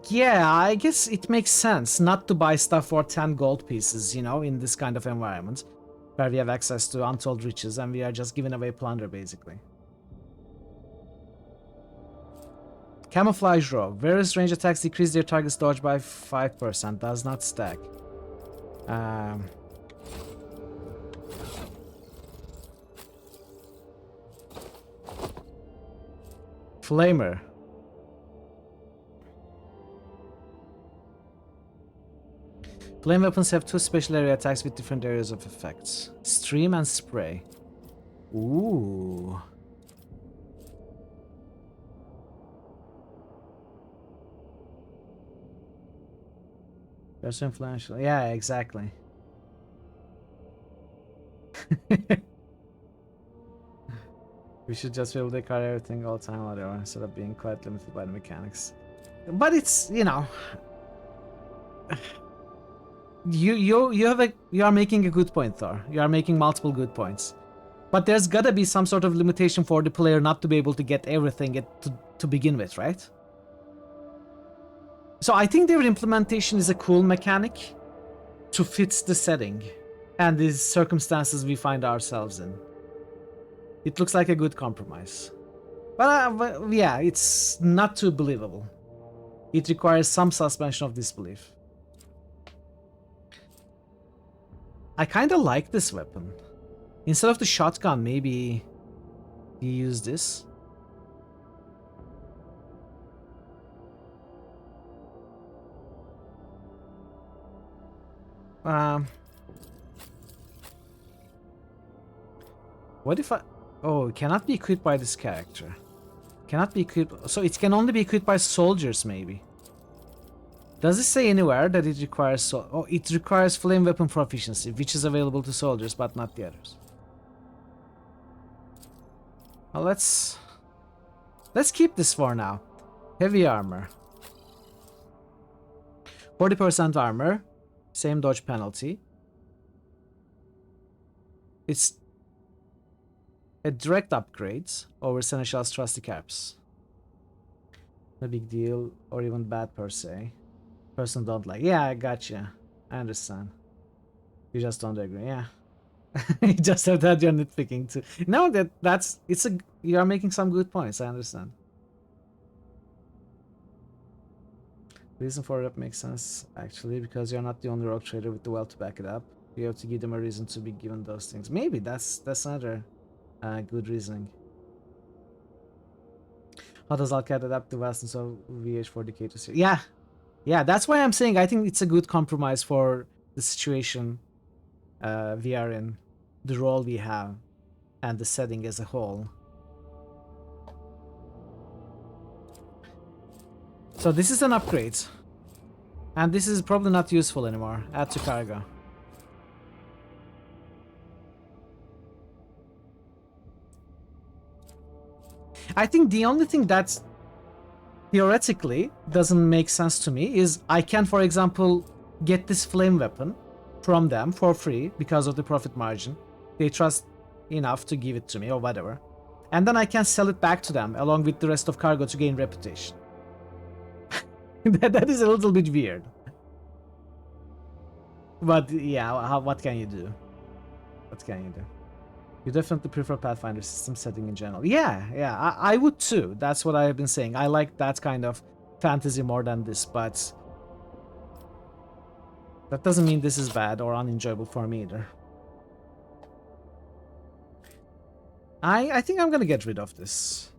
Yeah, I guess it makes sense not to buy stuff for 10 gold pieces, you know, in this kind of environment. Where we have access to untold riches and we are just giving away plunder, basically. Camouflage robe. Various range attacks decrease their target's dodge by 5%. Does not stack. Flamer. Flame weapons have two special area attacks with different areas of effects. Stream and spray. Ooh. They're so influential. Yeah, exactly. We should just be able to carry everything all the time, whatever, instead of being quite limited by the mechanics. But it's, you know, you are making a good point, Thor. You are making multiple good points. But there's gotta be some sort of limitation for the player not to be able to get everything to begin with, right? So I think their implementation is a cool mechanic to fit the setting and the circumstances we find ourselves in. It looks like a good compromise. But yeah, it's not too believable. It requires some suspension of disbelief. I kind of like this weapon. Instead of the shotgun, maybe you use this. What if I... Oh, it cannot be equipped by this character. Cannot be equipped... So it can only be equipped by soldiers, maybe. Does it say anywhere that it requires... Oh, it requires flame weapon proficiency, which is available to soldiers, but not the others. Well, let's keep this for now. Heavy armor. 40% armor. Same dodge penalty. It's a direct upgrade over Seneschal's Trusty Caps. No big deal, or even bad per se. Person don't like. Yeah, I gotcha. I understand. You just don't agree. Yeah. You just have that you're nitpicking too. No, you are making some good points. I understand. Reason for that makes sense actually, because you're not the only rogue trader with the wealth to back it up. You have to give them a reason to be given those things. Maybe that's another good reasoning. How does Al-Qaeda adapt the vastness of VH40K to see? Yeah, that's why I'm saying I think it's a good compromise for the situation we are in, the role we have, and the setting as a whole. So this is an upgrade, and this is probably not useful anymore. Add to cargo. I think the only thing that theoretically doesn't make sense to me is I can, for example, get this flame weapon from them for free because of the profit margin. They trust enough to give it to me or whatever. And then I can sell it back to them along with the rest of cargo to gain reputation. That is a little bit weird. But yeah, what can you do? What can you do? You definitely prefer Pathfinder system setting in general. Yeah, I would too. That's what I have been saying. I like that kind of fantasy more than this, but that doesn't mean this is bad or unenjoyable for me either. I think I'm gonna get rid of this.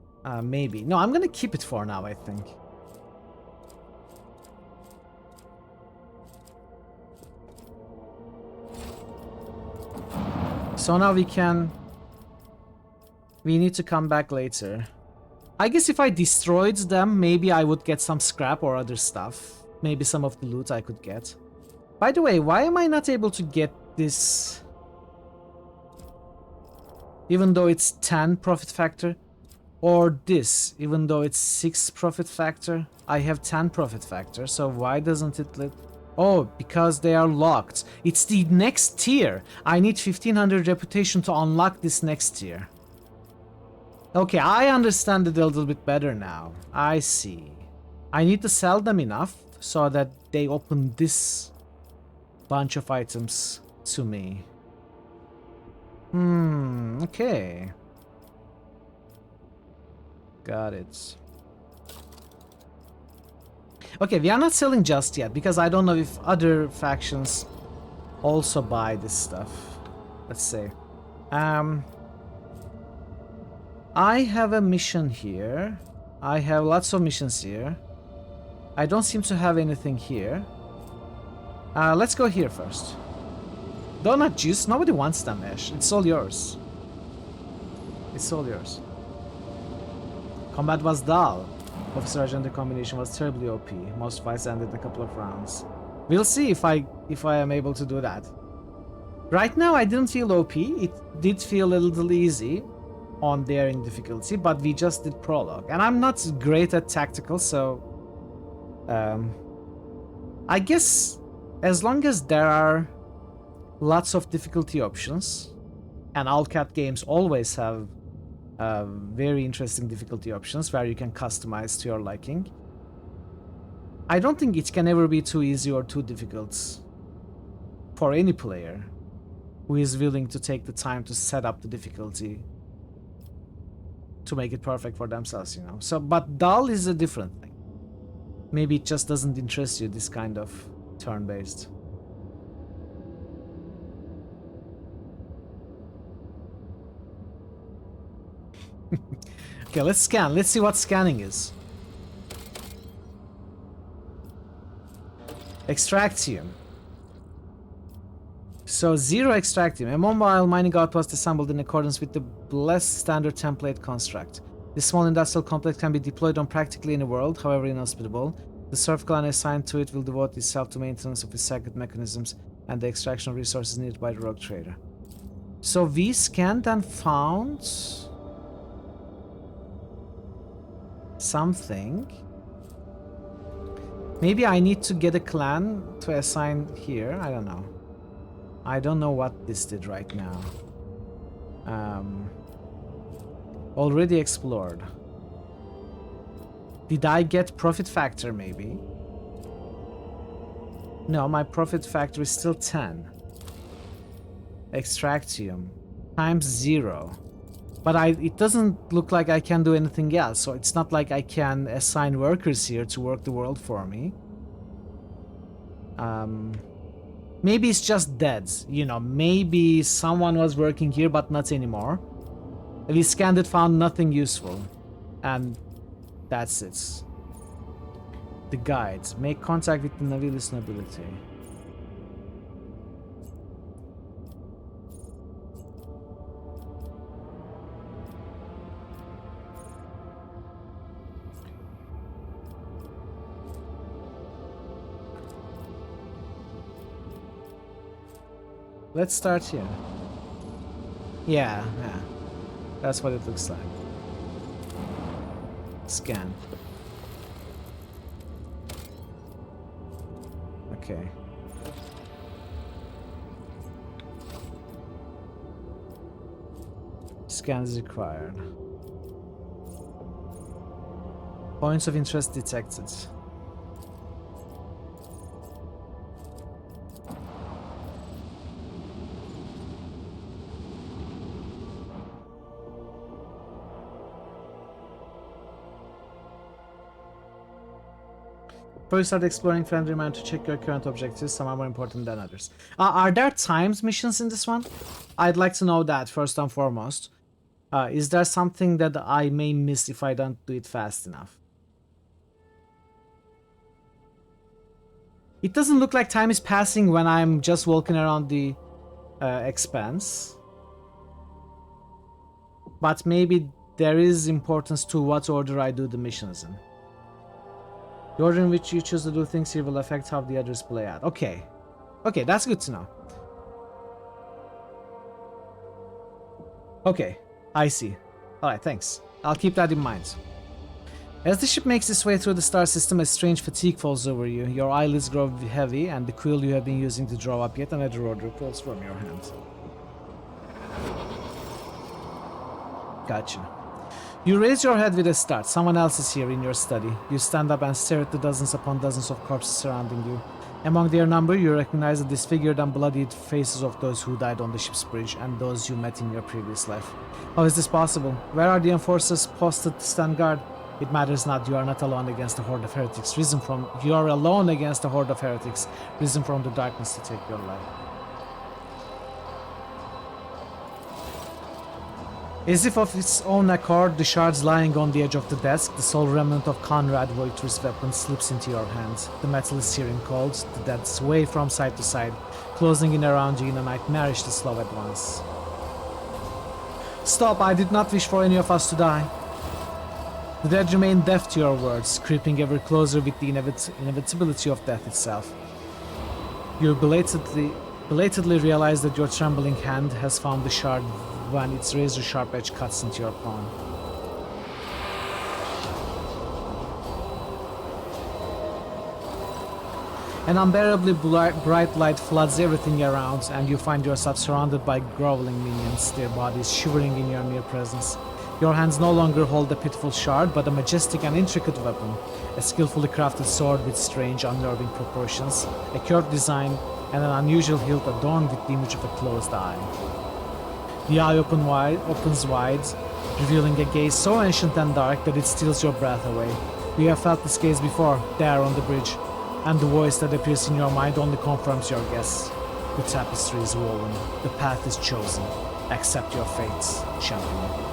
Maybe. No, I'm gonna keep it for now, I think. So now we need to come back later. I guess if I destroyed them, maybe I would get some scrap or other stuff. Maybe some of the loot I could get. By the way, why am I not able to get this? Even though it's 10 profit factor? Or this, even though it's 6 profit factor? I have 10 profit factor, so why doesn't it let... Oh, because they are locked. It's the next tier. I need 1500 reputation to unlock this next tier. Okay, I understand it a little bit better now. I see. I need to sell them enough so that they open this bunch of items to me. Okay. Got it. Okay, we are not selling just yet because I don't know if other factions also buy this stuff. Let's say. I have a mission here. I have lots of missions here. I don't seem to have anything here. Let's go here first. Donut juice? Nobody wants them, Ash. It's all yours. It's all yours. Combat was dull. Officer Agenda combination was terribly OP. Most fights ended in a couple of rounds. We'll see if I am able to do that. Right now I didn't feel OP. It did feel a little easy on daring difficulty, but we just did prologue. And I'm not great at tactical, so I guess as long as there are lots of difficulty options, and Allcat games always have very interesting difficulty options where you can customize to your liking. I don't think it can ever be too easy or too difficult for any player who is willing to take the time to set up the difficulty to make it perfect for themselves, you know. So, but dull is a different thing. Maybe it just doesn't interest you, this kind of turn-based. Okay, let's scan. Let's see what scanning is. Extractium. So 0 extractium. A mobile mining outpost assembled in accordance with the blessed standard template construct. This small industrial complex can be deployed on practically any world, however inhospitable. The Surf Clan assigned to it will devote itself to maintenance of its sacred mechanisms and the extraction of resources needed by the rogue trader. So we scanned and found something. Maybe I need to get a clan to assign here. I don't know. I don't know what this did right now. Already explored. Did I get profit factor maybe? No, my profit factor is still 10. Extractium times 0. But it doesn't look like I can do anything else, so it's not like I can assign workers here to work the world for me. Maybe it's just dead, you know, maybe someone was working here but not anymore. We scanned it, found nothing useful, and that's it. The guides. Make contact with the Navilis nobility. Let's start here. Yeah. That's what it looks like. Scan. Okay. Scan is required. Points of interest detected. Before you start exploring, friendly reminder to check your current objectives. Some are more important than others. Are there timed missions in this one? I'd like to know that first and foremost. Is there something that I may miss if I don't do it fast enough? It doesn't look like time is passing when I'm just walking around the expanse. But maybe there is importance to what order I do the missions in. The order in which you choose to do things here will affect how the others play out. Okay. Okay, that's good to know. Okay, I see. Alright, thanks. I'll keep that in mind. As the ship makes its way through the star system, a strange fatigue falls over you. Your eyelids grow heavy, and the quill you have been using to draw up yet another order falls from your hand. Gotcha. You raise your head with a start. Someone else is here in your study. You stand up and stare at the dozens upon dozens of corpses surrounding you. Among their number, you recognize the disfigured and bloodied faces of those who died on the ship's bridge and those you met in your previous life. How is this possible? Where are the enforcers posted to stand guard? It matters not. You are not alone against a horde of heretics risen from... You are alone against a horde of heretics risen from the darkness to take your life. As if of its own accord, the shards lying on the edge of the desk, the sole remnant of Conrad Voitor's weapon slips into your hand. The metal is searing cold, the dead sway from side to side, closing in around you in a nightmarishly slow advance. Stop, I did not wish for any of us to die. The dead remain deaf to your words, creeping ever closer with the inevitability of death itself. You belatedly realize that your trembling hand has found the shard when its razor-sharp edge cuts into your palm. An unbearably bright light floods everything around, and you find yourself surrounded by groveling minions, their bodies shivering in your mere presence. Your hands no longer hold a pitiful shard, but a majestic and intricate weapon, a skillfully crafted sword with strange, unnerving proportions, a curved design, and an unusual hilt adorned with the image of a closed eye. The eye opens wide, revealing a gaze so ancient and dark that it steals your breath away. You have felt this gaze before, there on the bridge, and the voice that appears in your mind only confirms your guess. The tapestry is woven, the path is chosen. Accept your fates, champion.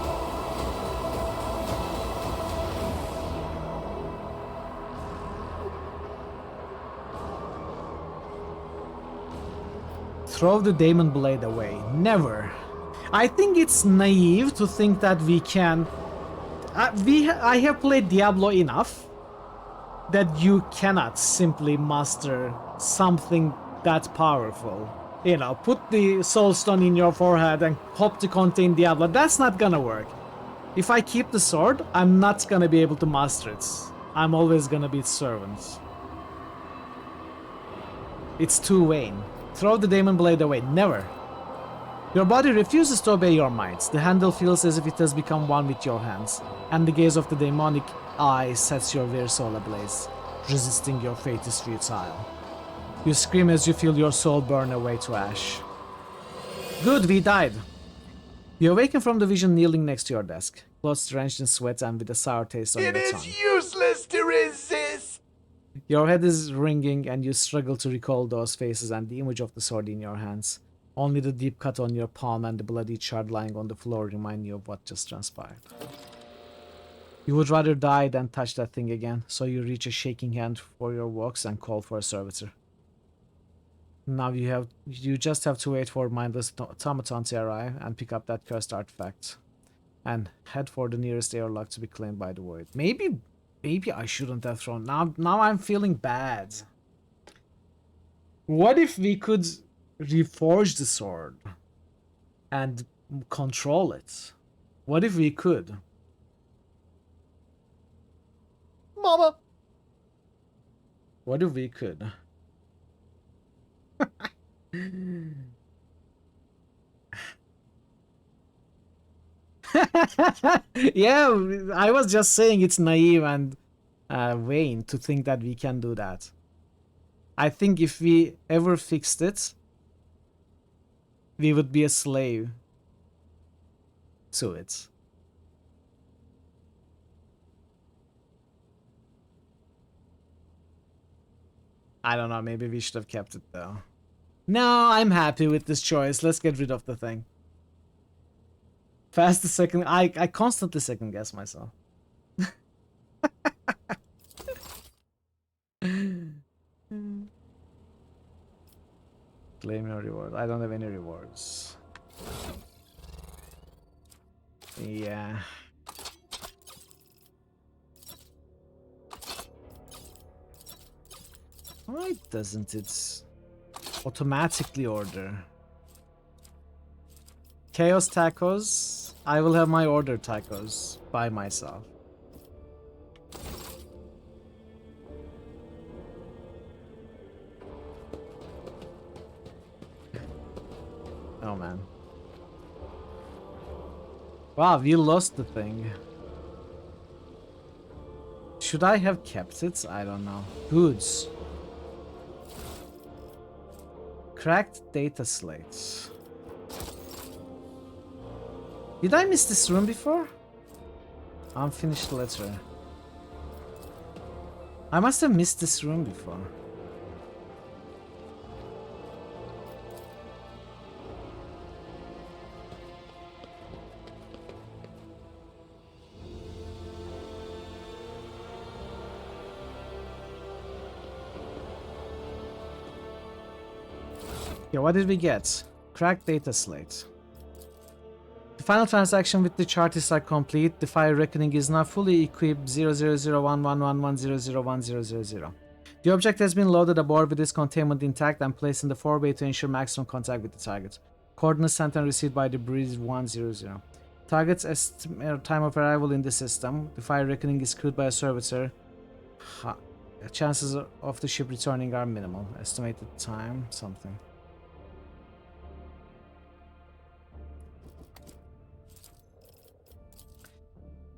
Throw the Daemon Blade away. Never. I think it's naive to think that we can... I have played Diablo enough that you cannot simply master something that powerful. You know, put the Soul Stone in your forehead and hope to contain Diablo. That's not gonna work. If I keep the sword, I'm not gonna be able to master it. I'm always gonna be its servant. It's too vain. Throw the Daemon Blade away. Never. Your body refuses to obey your might. The handle feels as if it has become one with your hands, and the gaze of the demonic eye sets your very soul ablaze. Resisting your fate is futile. You scream as you feel your soul burn away to ash. Good, we died. You awaken from the vision kneeling next to your desk, clothes drenched in sweat and with a sour taste on your tongue. It is useless to resist! Your head is ringing and you struggle to recall those faces and the image of the sword in your hands. Only the deep cut on your palm and the bloody shard lying on the floor remind you of what just transpired. You would rather die than touch that thing again, so you reach a shaking hand for your walks and call for a servitor. Now you just have to wait for mindless automaton to arrive and pick up that cursed artifact. And head for the nearest airlock to be claimed by the void. Maybe I shouldn't have thrown. Now I'm feeling bad. What if we could reforge the sword and control it? What if we could? Mama! What if we could? Yeah, I was just saying it's naive and vain to think that we can do that. I think if we ever fixed it, we would be a slave to it. I don't know, maybe we should have kept it though. No, I'm happy with this choice. Let's get rid of the thing. Fast the second. I constantly second guess myself. Claim your reward. I don't have any rewards. Yeah. Why doesn't it automatically order? Chaos tacos? I will have my order tacos by myself. Oh man. Wow, we lost the thing. Should I have kept it? I don't know. Goods. Cracked data slates. Did I miss this room before? Unfinished letter. I must have missed this room before. Okay, what did we get? Cracked data slate. The final transaction with the chartists are complete. The fire reckoning is now fully equipped. 0001111001000. The object has been loaded aboard with its containment intact and placed in the forebay to ensure maximum contact with the target. Coordinates sent and received by the Breeze 100. Target's estimated time of arrival in the system. The fire reckoning is crewed by a servitor. Chances of the ship returning are minimal. Estimated time, something.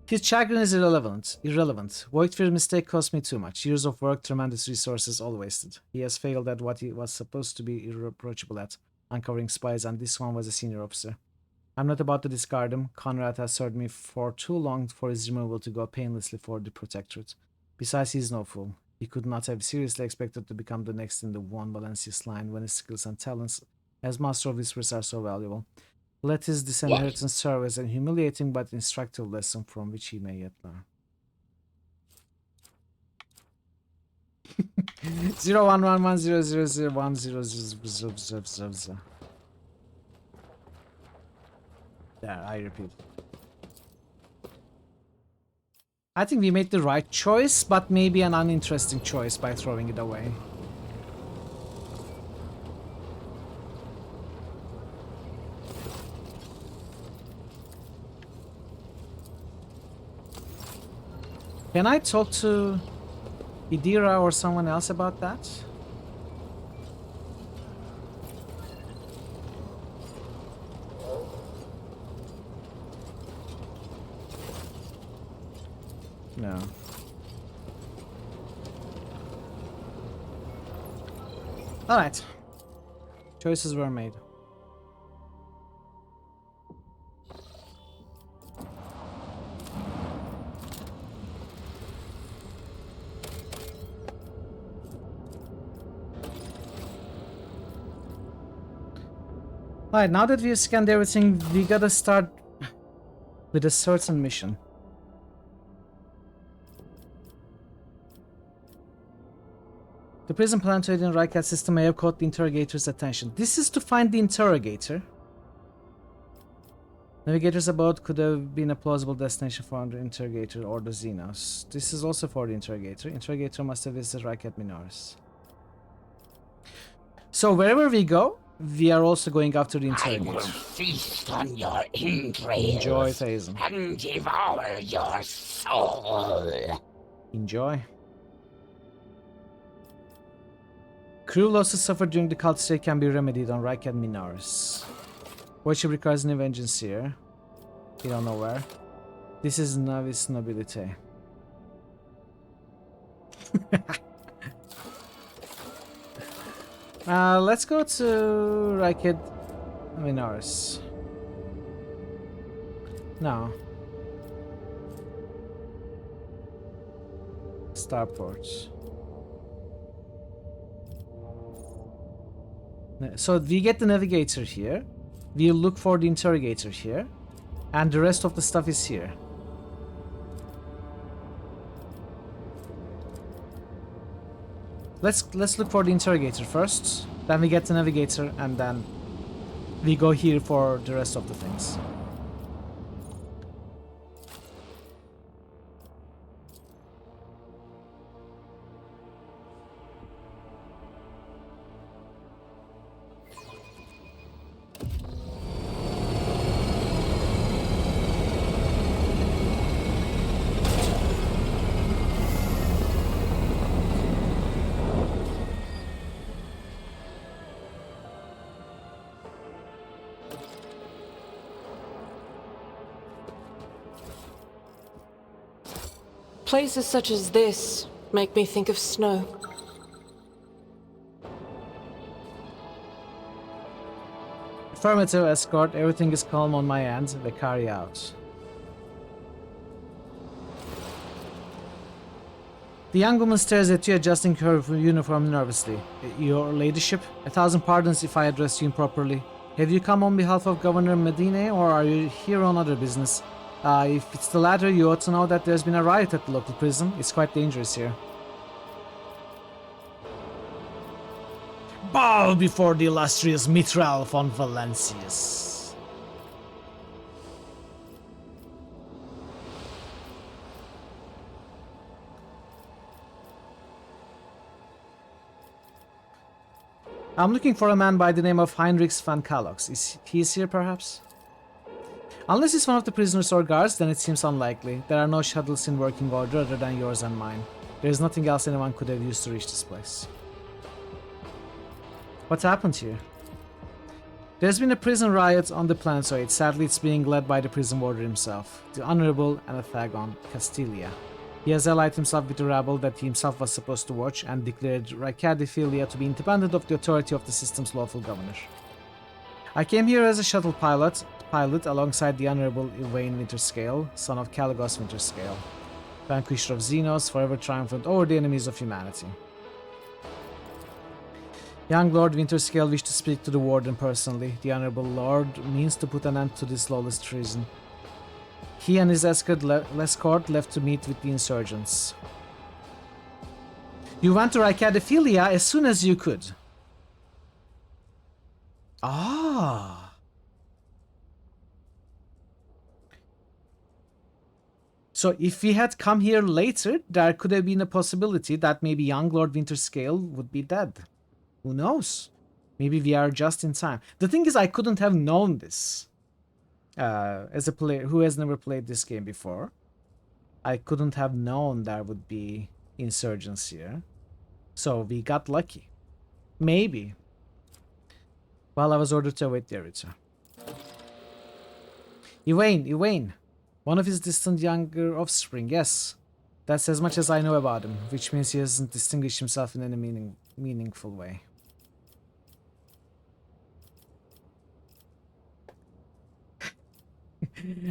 His chagrin is irrelevant. Voidfear's mistake cost me too much. Years of work, tremendous resources, all wasted. He has failed at what he was supposed to be irreproachable at, uncovering spies, and this one was a senior officer. I'm not about to discard him. Conrad has served me for too long for his removal to go painlessly for the Protectorate. Besides, he's no fool. He could not have seriously expected to become the next in the Juan Valencius line when his skills and talents as Master of Whispers are so valuable. Let his disinheritance serve as a humiliating but instructive lesson from which he may yet learn. 01110001000. There, I repeat. I think we made the right choice, but maybe an uninteresting choice by throwing it away. Can I talk to Idira or someone else about that? No. Alright. Choices were made. Alright, now that we've scanned everything, we gotta start with a certain mission. The prison planetoid in Rykat system may have caught the interrogator's attention. This is to find the interrogator. Navigator's abode could have been a plausible destination for the interrogator or the Xenos. This is also for the interrogator. Interrogator must have visited Rykat Minoris. So wherever we go, we are also going after the interrogator. I will feast on your entrails. Enjoy, Thazen. And devour your soul. Enjoy. Crew losses suffered during the cult stay can be remedied on Rykat Minoris. Worship requires new vengeance here. We don't know where. This is Navis Nobilite. Let's go to Rykat Minoris. No. Starport. So we get the navigator here. We look for the interrogator here. And the rest of the stuff is here. Let's look for the interrogator first. Then we get the navigator and then we go here for the rest of the things. Places such as this make me think of snow. Affirmative, escort. Everything is calm on my end. They carry out. The young woman stares at you, adjusting her uniform nervously. Your ladyship, 1,000 pardons if I address you improperly. Have you come on behalf of Governor Medine, or are you here on other business? If it's the latter, you ought to know that there's been a riot at the local prison. It's quite dangerous here. Bow before the illustrious Mithral von Valencius. I'm looking for a man by the name of Heinrichs van Kalox. Is he here, perhaps? Unless he's one of the prisoners or guards, then it seems unlikely. There are no shuttles in working order other than yours and mine. There is nothing else anyone could have used to reach this place. What's happened here? There's been a prison riot on the planetoid. Sadly, it's being led by the prison warder himself, the Honorable Anathagon Castilia. He has allied himself with the rabble that he himself was supposed to watch and declared Ricadiphilia to be independent of the authority of the system's lawful governor. I came here as a shuttle pilot alongside the Honorable Yvain Winterscale, son of Caligos Winterscale, vanquisher of Xenos, forever triumphant over the enemies of humanity. Young Lord Winterscale wished to speak to the warden personally. The Honorable Lord means to put an end to this lawless treason. He and his escort left to meet with the insurgents. You went to Ricadiphilia as soon as you could. Ah. So if we had come here later, there could have been a possibility that maybe young Lord Winterscale would be dead. Who knows? Maybe we are just in time. The thing is, I couldn't have known this. As a player who has never played this game before, I couldn't have known there would be insurgents here. So we got lucky. Maybe. Well, I was ordered to await their return. Yvain. One of his distant younger offspring, yes. That's as much as I know about him, which means he hasn't distinguished himself in any meaningful way.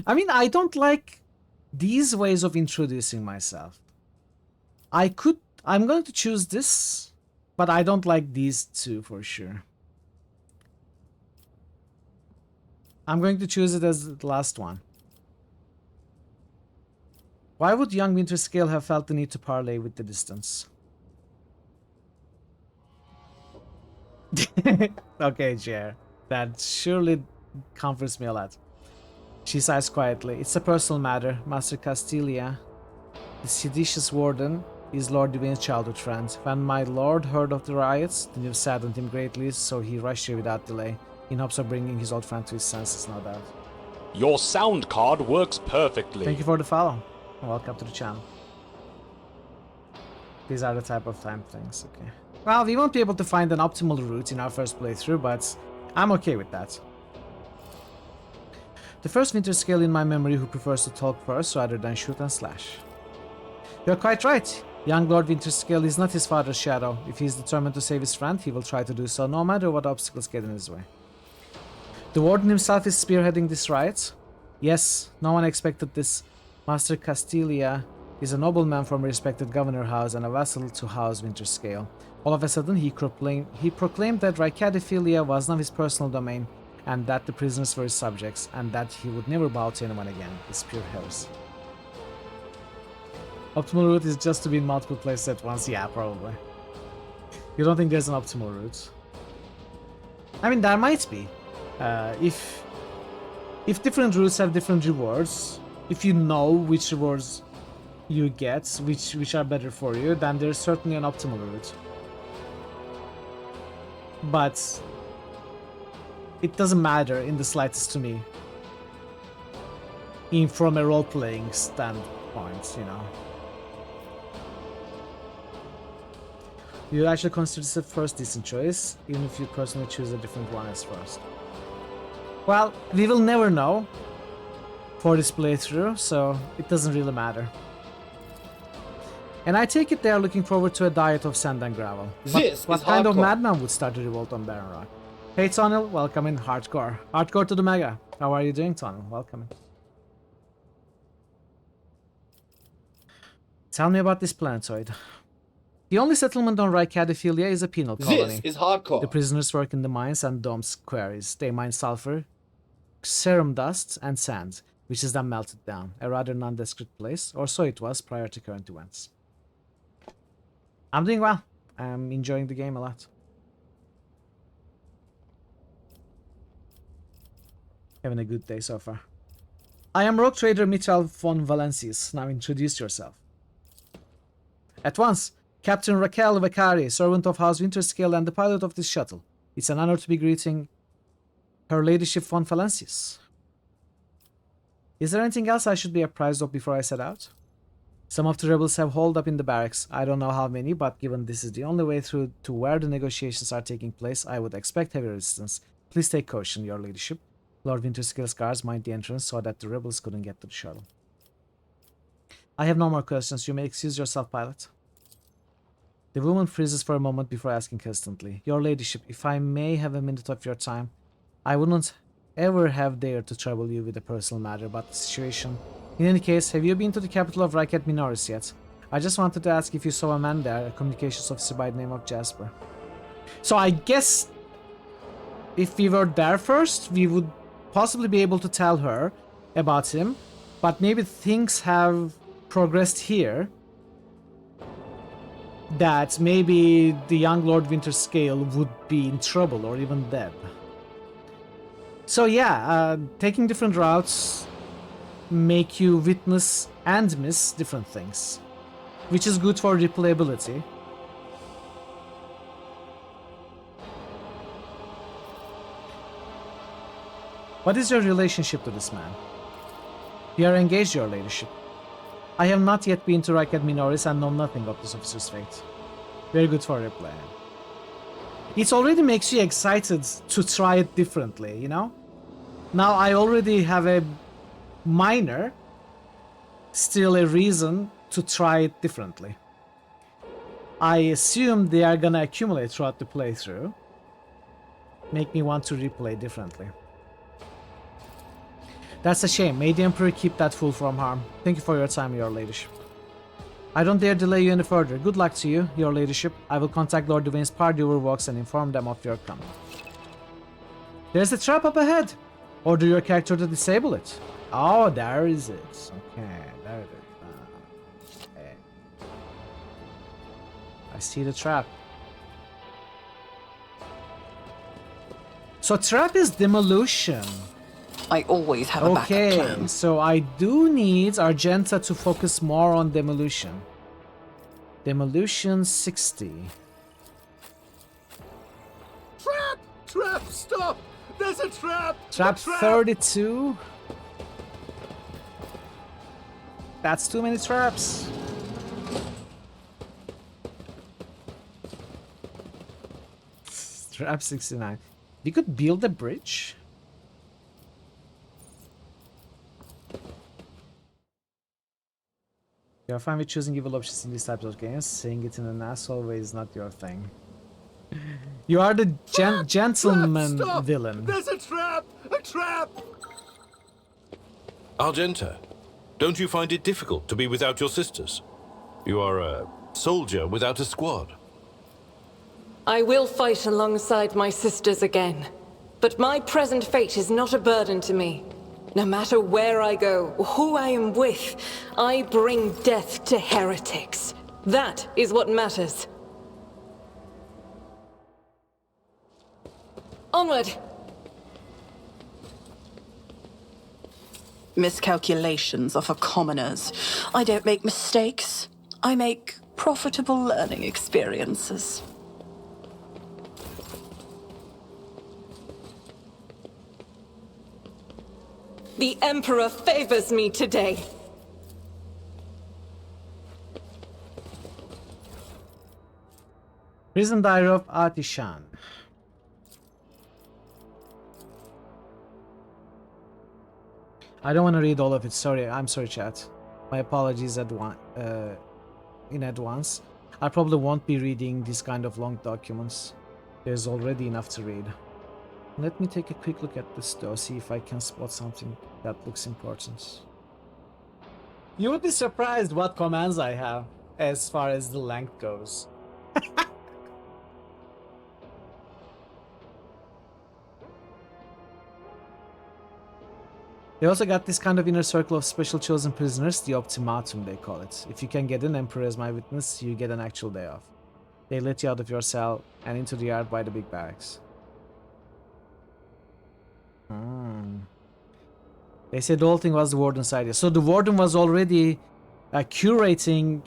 I mean, I don't like these ways of introducing myself. I'm going to choose this, but I don't like these two for sure. I'm going to choose it as the last one. Why would young Winterscale have felt the need to parley with the distance? Okay, Jer. That surely comforts me a lot. She sighs quietly. It's a personal matter, Master Castilia. The seditious warden is Lord Yvain's childhood friend. When my lord heard of the riots, the news saddened him greatly, so he rushed here without delay, in hopes of bringing his old friend to his senses, no doubt. Your sound card works perfectly. Thank you for the follow. Welcome to the channel. These are the type of time things, okay. Well, we won't be able to find an optimal route in our first playthrough, but I'm okay with that. The first Winterscale in my memory who prefers to talk first rather than shoot and slash. You're quite right. Young Lord Winterscale is not his father's shadow. If he is determined to save his friend, he will try to do so no matter what obstacles get in his way. The warden himself is spearheading this riot? Yes, no one expected this. Master Castilia is a nobleman from a respected governor house and a vassal to House Winterscale. All of a sudden, he proclaimed that Ricadiphilia was not his personal domain, and that the prisoners were his subjects, and that he would never bow to anyone again. It's pure heresy. Optimal route is just to be in multiple places at once? Yeah, probably. You don't think there's an optimal route? I mean, there might be. If different routes have different rewards, if you know which rewards you get, which are better for you, then there's certainly an optimal route. But it doesn't matter in the slightest to me. From a role-playing standpoint, you know. You actually consider this a first decent choice, even if you personally choose a different one as first. Well, we will never know for this playthrough, so it doesn't really matter. And I take it they are looking forward to a diet of sand and gravel. What kind of madman would start a revolt on Barren Rock? Hey Tonil, welcome in. Hardcore. Hardcore to the Mega. How are you doing, Tonil? Welcome in. Tell me about this planetoid. The only settlement on Ricadiphilia is a penal colony. This is hardcore. The prisoners work in the mines and domes quarries. They mine sulfur, serum dust, and sand, which is then melted down. A rather nondescript place, or so it was prior to current events. I'm doing well. I'm enjoying the game a lot. Having a good day so far. I am rogue trader Mitchell von Valencius. Now introduce yourself. At once, Captain Raquel Vacari, servant of House Winterscale and the pilot of this shuttle. It's an honor to be greeting Her Ladyship von Valancius. Is there anything else I should be apprised of before I set out? Some of the rebels have holed up in the barracks. I don't know how many, but given this is the only way through to where the negotiations are taking place, I would expect heavy resistance. Please take caution, Your Ladyship. Lord Winterscale's guards mined the entrance so that the rebels couldn't get to the shuttle. I have no more questions. You may excuse yourself, pilot. The woman freezes for a moment before asking hesitantly, Your Ladyship, if I may have a minute of your time, I wouldn't ever have dared to trouble you with a personal matter about the situation. In any case, have you been to the capital of Raket Minoris yet? I just wanted to ask if you saw a man there, a communications officer by the name of Jasper. So I guess if we were there first, we would possibly be able to tell her about him, but maybe things have progressed here that maybe the young Lord Winterscale would be in trouble or even dead. So yeah, taking different routes make you witness and miss different things, which is good for replayability. What is your relationship to this man? We are engaged, Your Ladyship. I have not yet been to Raket Minoris and know nothing of this officer's fate. Very good for replay. It already makes you excited to try it differently, you know? Now I already have a minor, still a reason to try it differently. I assume they are gonna accumulate throughout the playthrough, make me want to replay differently. That's a shame. May the Emperor keep that fool from harm. Thank you for your time, Your Ladyship. I don't dare delay you any further. Good luck to you, Your Ladyship. I will contact Lord Duvane's party overwalks and inform them of your coming. There's a trap up ahead. Order your character to disable it. Oh, there is it. Okay, there it is. Okay. I see the trap. So trap is demolition. I always have a backup plan. Okay, so I do need Argenta to focus more on demolition. Demolition 60. Trap! Trap! Stop! There's a trap! Trap 32. That's too many traps. Trap 69. You could build a bridge. You're fine with choosing evil options in these types of games. Saying it in an asshole way is not your thing. You are the gentleman villain. There's a trap! A trap! Argenta, don't you find it difficult to be without your sisters? You are a soldier without a squad. I will fight alongside my sisters again. But my present fate is not a burden to me. No matter where I go, or who I am with, I bring death to heretics. That is what matters. Onward! Miscalculations are for commoners. I don't make mistakes. I make profitable learning experiences. The Emperor favors me today. Prison Diary of Atishan. I don't want to read all of it. Sorry, I'm sorry, chat. My apologies in advance. I probably won't be reading these kind of long documents. There's already enough to read. Let me take a quick look at this though, see if I can spot something that looks important. You would be surprised what commands I have as far as the length goes. They also got this kind of inner circle of special chosen prisoners, the Optimatum they call it. If you can get an Emperor as my witness, you get an actual day off. They let you out of your cell and into the yard by the big barracks. They said the whole thing was the warden's idea. So the warden was already curating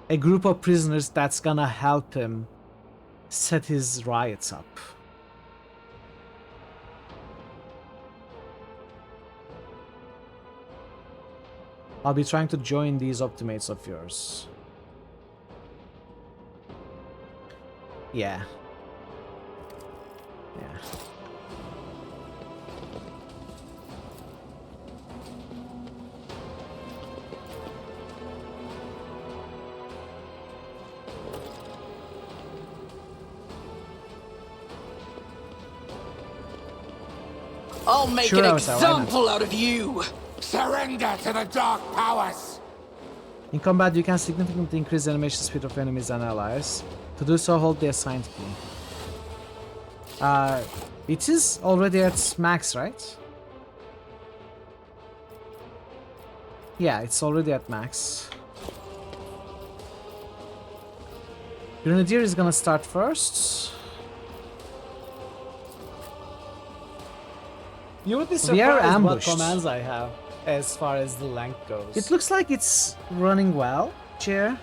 a group of prisoners that's gonna help him set his riots up. I'll be trying to join these optimates of yours. Yeah. Yeah. I'll make Sure, an Avatar, why not? example out of you! Surrender to the dark powers! In combat, you can significantly increase the animation speed of enemies and allies. To do so, hold the assigned key. It is already at max, right? Yeah, it's already at max. Grenadier is gonna start first. You would be We are surprised what ambushed. commands I have as far as the length goes. It looks like it's running well, Chair.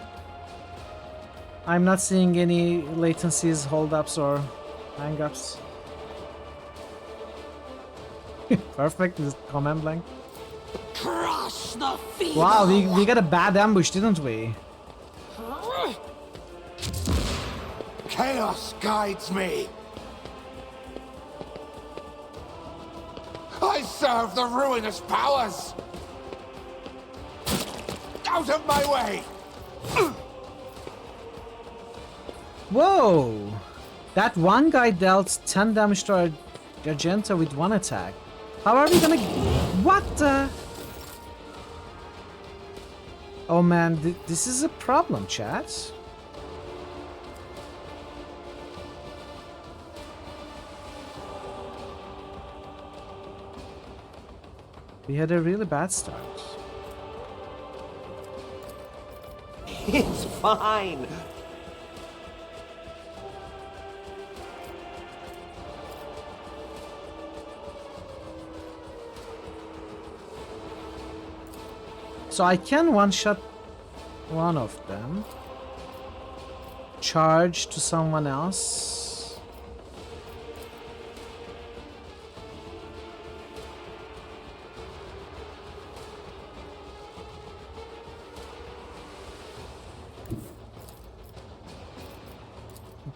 I'm not seeing any latencies, holdups, or hang-ups. Perfect, this command length. Crush the feeble! Wow, we got a bad ambush, didn't we? Chaos guides me! I serve the ruinous powers! Out of my way! Whoa! That one guy dealt 10 damage to our Argenta with one attack. How are we gonna... What the... Oh man, this is a problem, chat. We had a really bad start. It's fine. So I can one-shot one of them. Charge to someone else.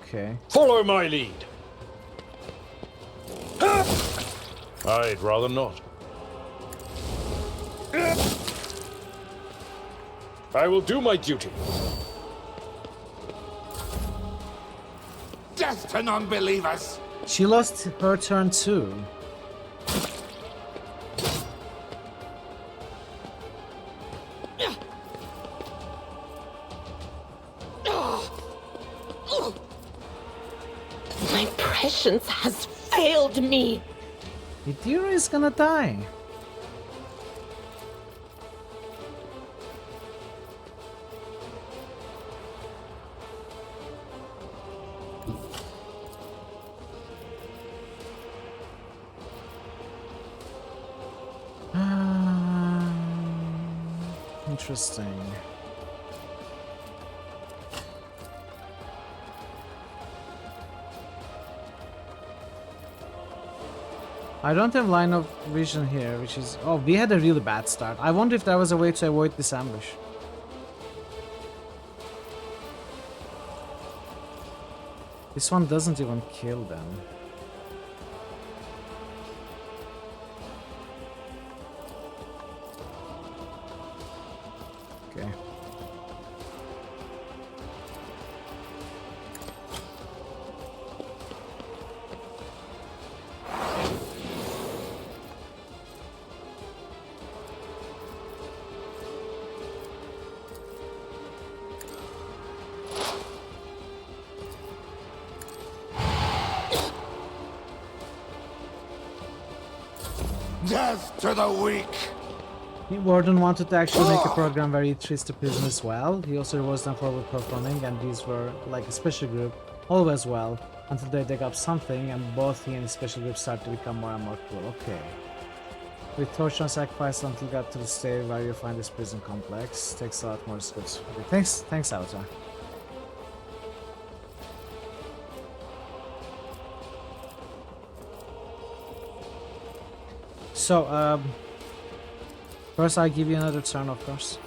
Okay. Follow my lead. I'd rather not. I will do my duty. Death to non-believers! She lost her turn too. My prescience has failed me. Idira is gonna die. Interesting. I don't have line of vision here, which is... Oh, we had a really bad start. I wonder if there was a way to avoid this ambush. This one doesn't even kill them. Okay. Death to the weak! Warden wanted to actually make a program where he treats the prisoners well. He also rewards them for performing, and these were like a special group, always well, until they dig up something, and both he and his special group start to become more and more cruel. Okay. With torture and sacrifice until got to the stage where you find this prison complex. Takes a lot more scripts. Okay, thanks, Avatar. So, first I'll give you another turn, of course.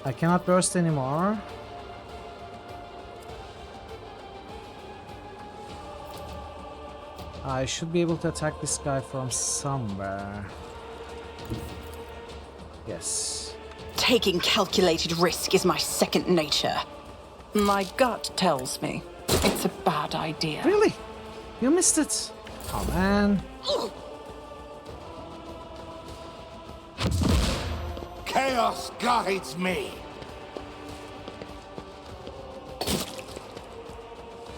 I cannot burst anymore. I should be able to attack this guy from somewhere. Yes. Taking calculated risk is my second nature. My gut tells me it's a bad idea. Really? You missed it. Oh man. Chaos guides me.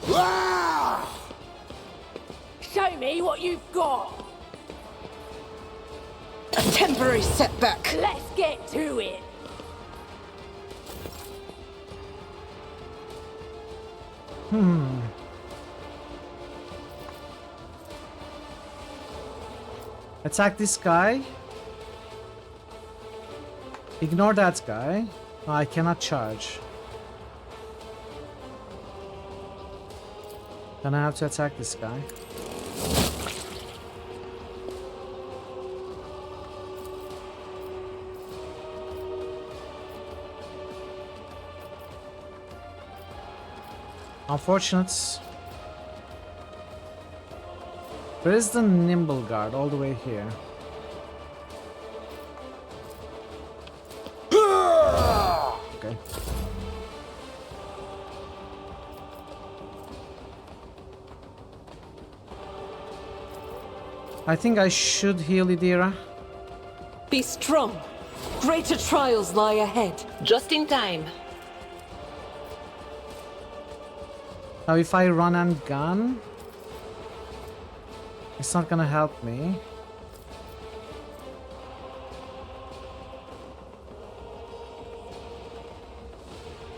Ah! Show me what you've got. A temporary setback. Let's get to it. Attack this guy. Ignore that guy. No, I cannot charge. Then I have to attack this guy. Unfortunate. Where is the nimble guard? All the way here. Okay. I think I should heal Idira. Be strong. Greater trials lie ahead. Just in time. Now if I run and gun, it's not gonna help me.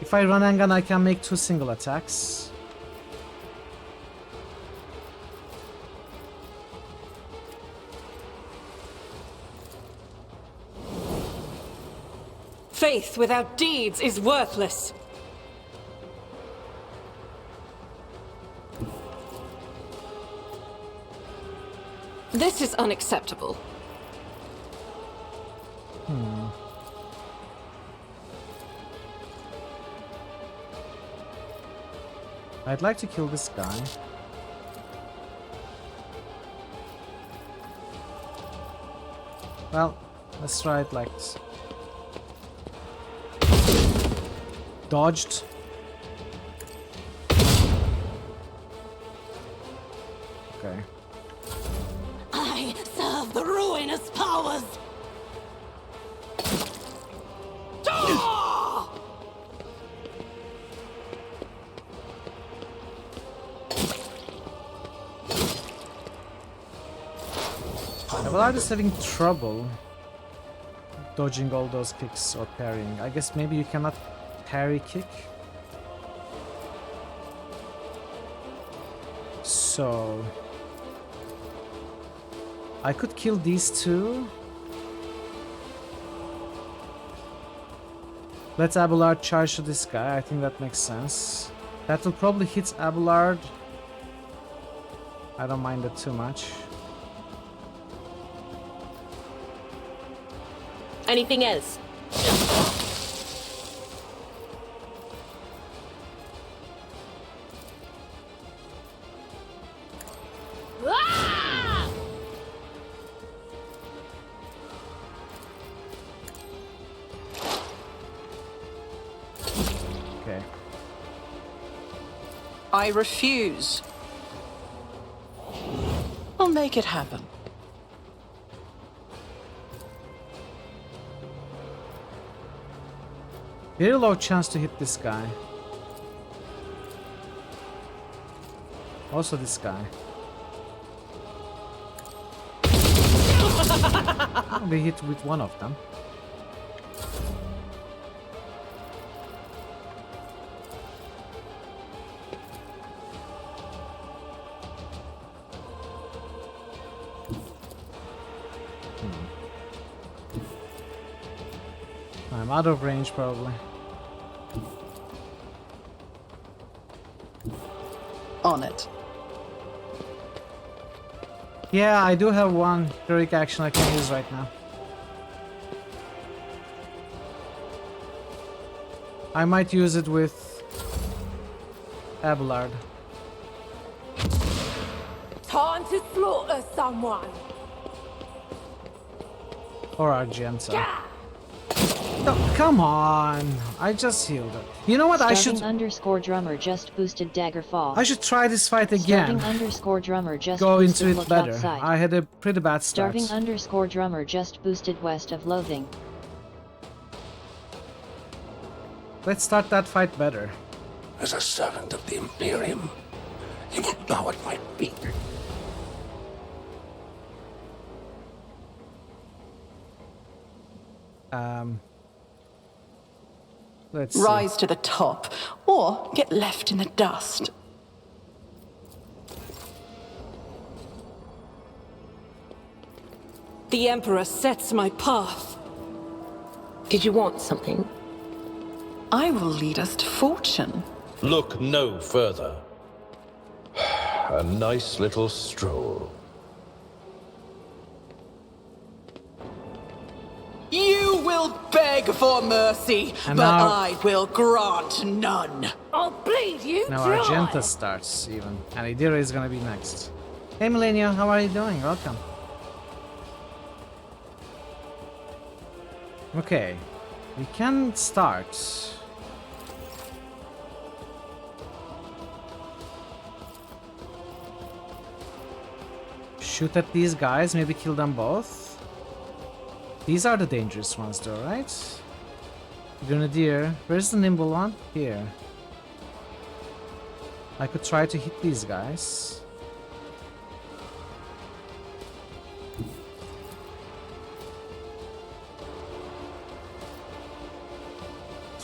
If I run and gun, I can make 2 single attacks. Faith without deeds is worthless. This is unacceptable. I'd like to kill this guy. Well, let's try it like this. Dodged. Okay. I serve the ruinous powers. Well, I'm just having trouble dodging all those kicks or parrying. I guess maybe you cannot parry kick. So I could kill these two. Let Abelard charge to this guy. I think that makes sense. That will probably hit Abelard. I don't mind it too much. Anything else? Okay. I refuse. I'll make it happen. Very low chance to hit this guy. Also this guy. We hit with one of them. I'm out of range, probably. On it. Yeah, I do have one heroic action I can use right now. I might use it with Abelard. Time to slaughter someone. Or Argenta. Oh, come on! I just healed her. You know what? I should. _drummer just boosted Daggerfall. I should try this fight again. _drummer just Go boosted into it Look better. Outside. I had a pretty bad start. _drummer just boosted West of Loathing. Let's start that fight better. As a servant of the Imperium, you will bow at my feet. Let's rise to the top, or get left in the dust. The Emperor sets my path. Did you want something? I will lead us to fortune. Look no further. A nice little stroll. You will beg for mercy, And but now- I will grant none. I'll bleed you Now dry. Argenta starts even, and Idira is gonna be next. Hey Millennium, how are you doing? Welcome. Okay, we can start. Shoot at these guys, maybe kill them both. These are the dangerous ones though, right? Grenadier, where's the nimble one? Here. I could try to hit these guys.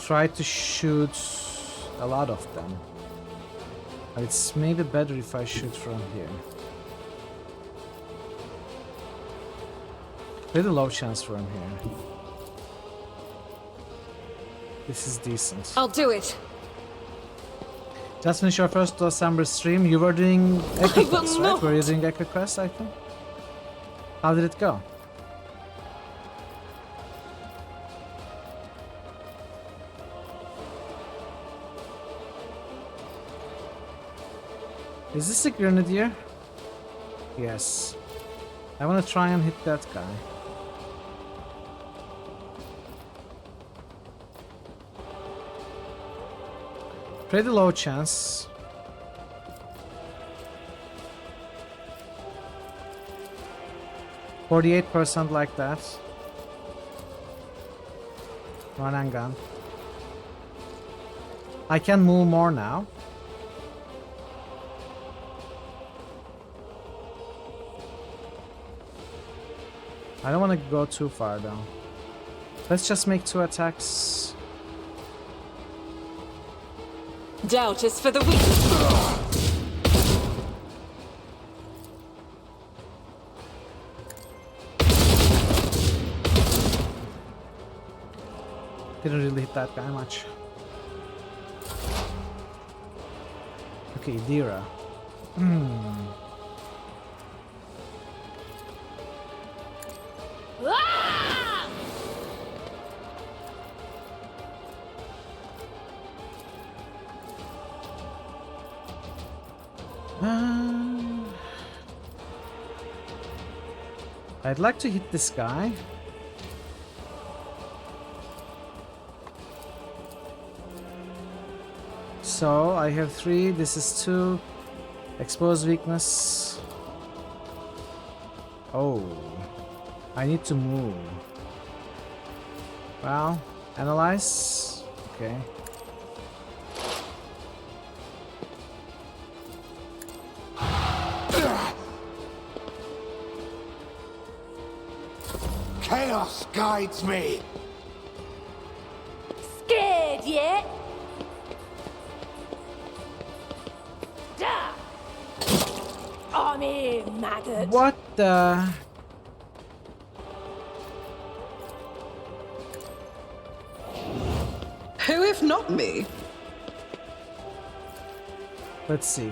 Try to shoot a lot of them. It's maybe better if I shoot from here. Pretty low chance from here. This is decent. I'll do it. Just finished your first December stream. You were doing Echo Quest, right? not. Were you doing Echo Quest, I think? How did it go? Is this a Grenadier? Yes. I want to try and hit that guy. Pretty low chance. %48 like that. Run and gun. I can move more now. I don't want to go too far though. Let's just make 2 attacks. Doubt is for the weak. Didn't really hit that guy much. Okay, Dira. I'd like to hit this guy. So I have 3, this is 2. Exposed weakness. Oh, I need to move. Well, analyze. Okay. Chaos guides me. Scared yet? Duh. I'm here, maggot. What the? Who if not me? Let's see.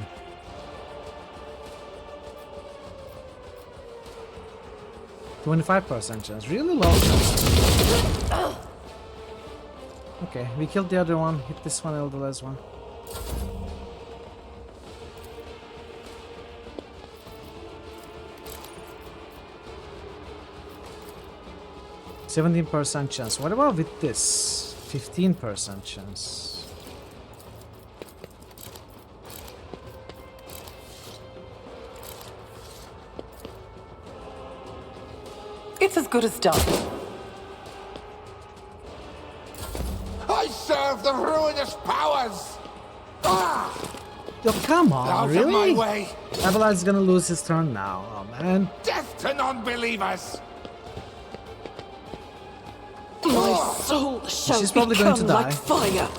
%25% chance. Really low chance. Okay, we killed the other one. Hit this one, the last one. %17% chance. What about with this? 15% chance. It's as good as done. I serve the ruinous powers! Ah! Yo, come on, Out of really? my way! Abelard's gonna lose his turn now. Oh man. Death to non-believers! My soul shall She's probably going to become die. like fire.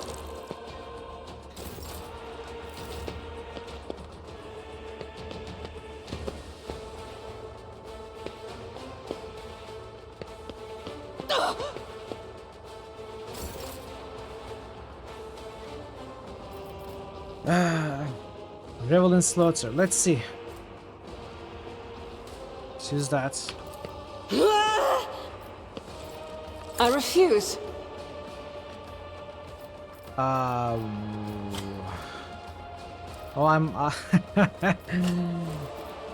Revel in Slaughter. Let's see. Choose that. I refuse. Oh, I'm.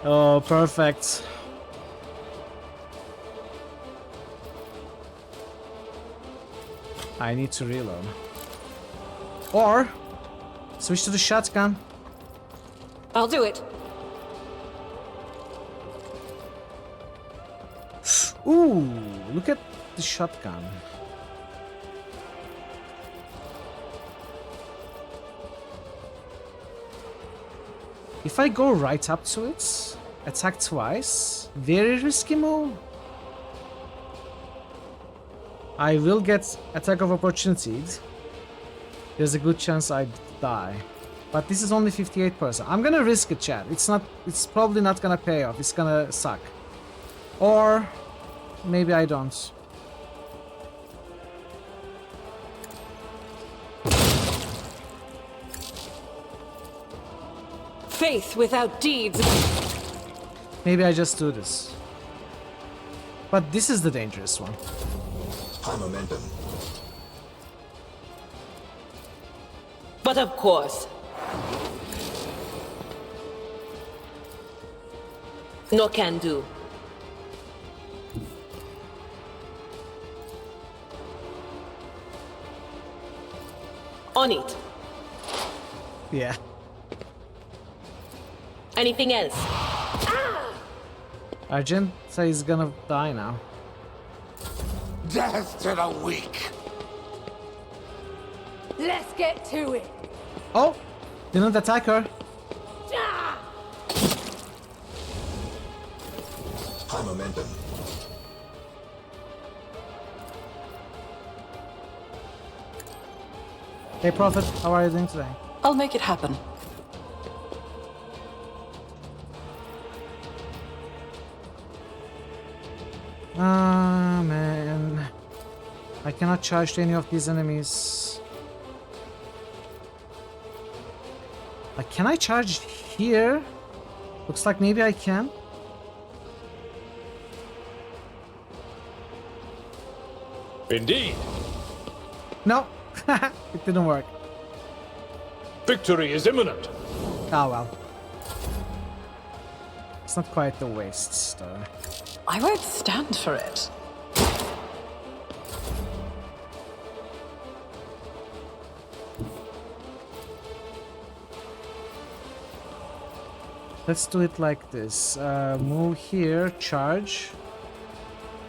Oh, perfect. I need to reload. Or switch to the shotgun. I'll do it. Ooh, look at the shotgun. If I go right up to it, attack twice, very risky move. I will get attack of opportunities. There's a good chance I die. But this is only 58%. I'm gonna risk it, chat. It's probably not gonna pay off. It's gonna suck. Or maybe I don't. Faith without deeds. Maybe I just do this. But this is the dangerous one. High momentum. But of course. No can do. On it. Yeah. Anything else? Argenta is gonna die now. Death to the weak! Let's get to it. Oh! Didn't attack her. High momentum. Hey Prophet, how are you doing today? I'll make it happen. Ah, man. I cannot charge to any of these enemies. Can I charge here? Looks like maybe I can. Indeed. No, it didn't work. Victory is imminent. Oh well. It's not quite the waste, though. I won't stand for it. Let's do it like this. Move here, charge.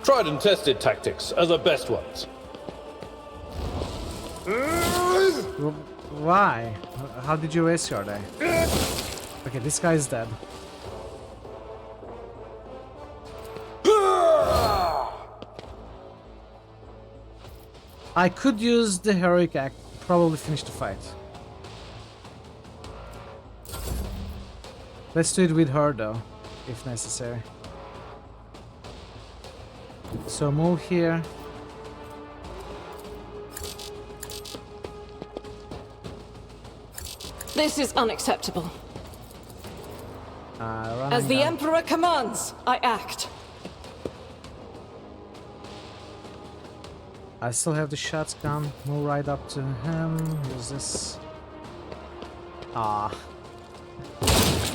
Tried and tested tactics are the best ones. Why? How did you waste your day? Okay, this guy is dead. I could use the heroic act, probably finish the fight. Let's do it with her though, if necessary. So move here. This is unacceptable. Run As and the gun. Emperor commands, I act. I still have the shotgun. Move right up to him. Use this. Ah.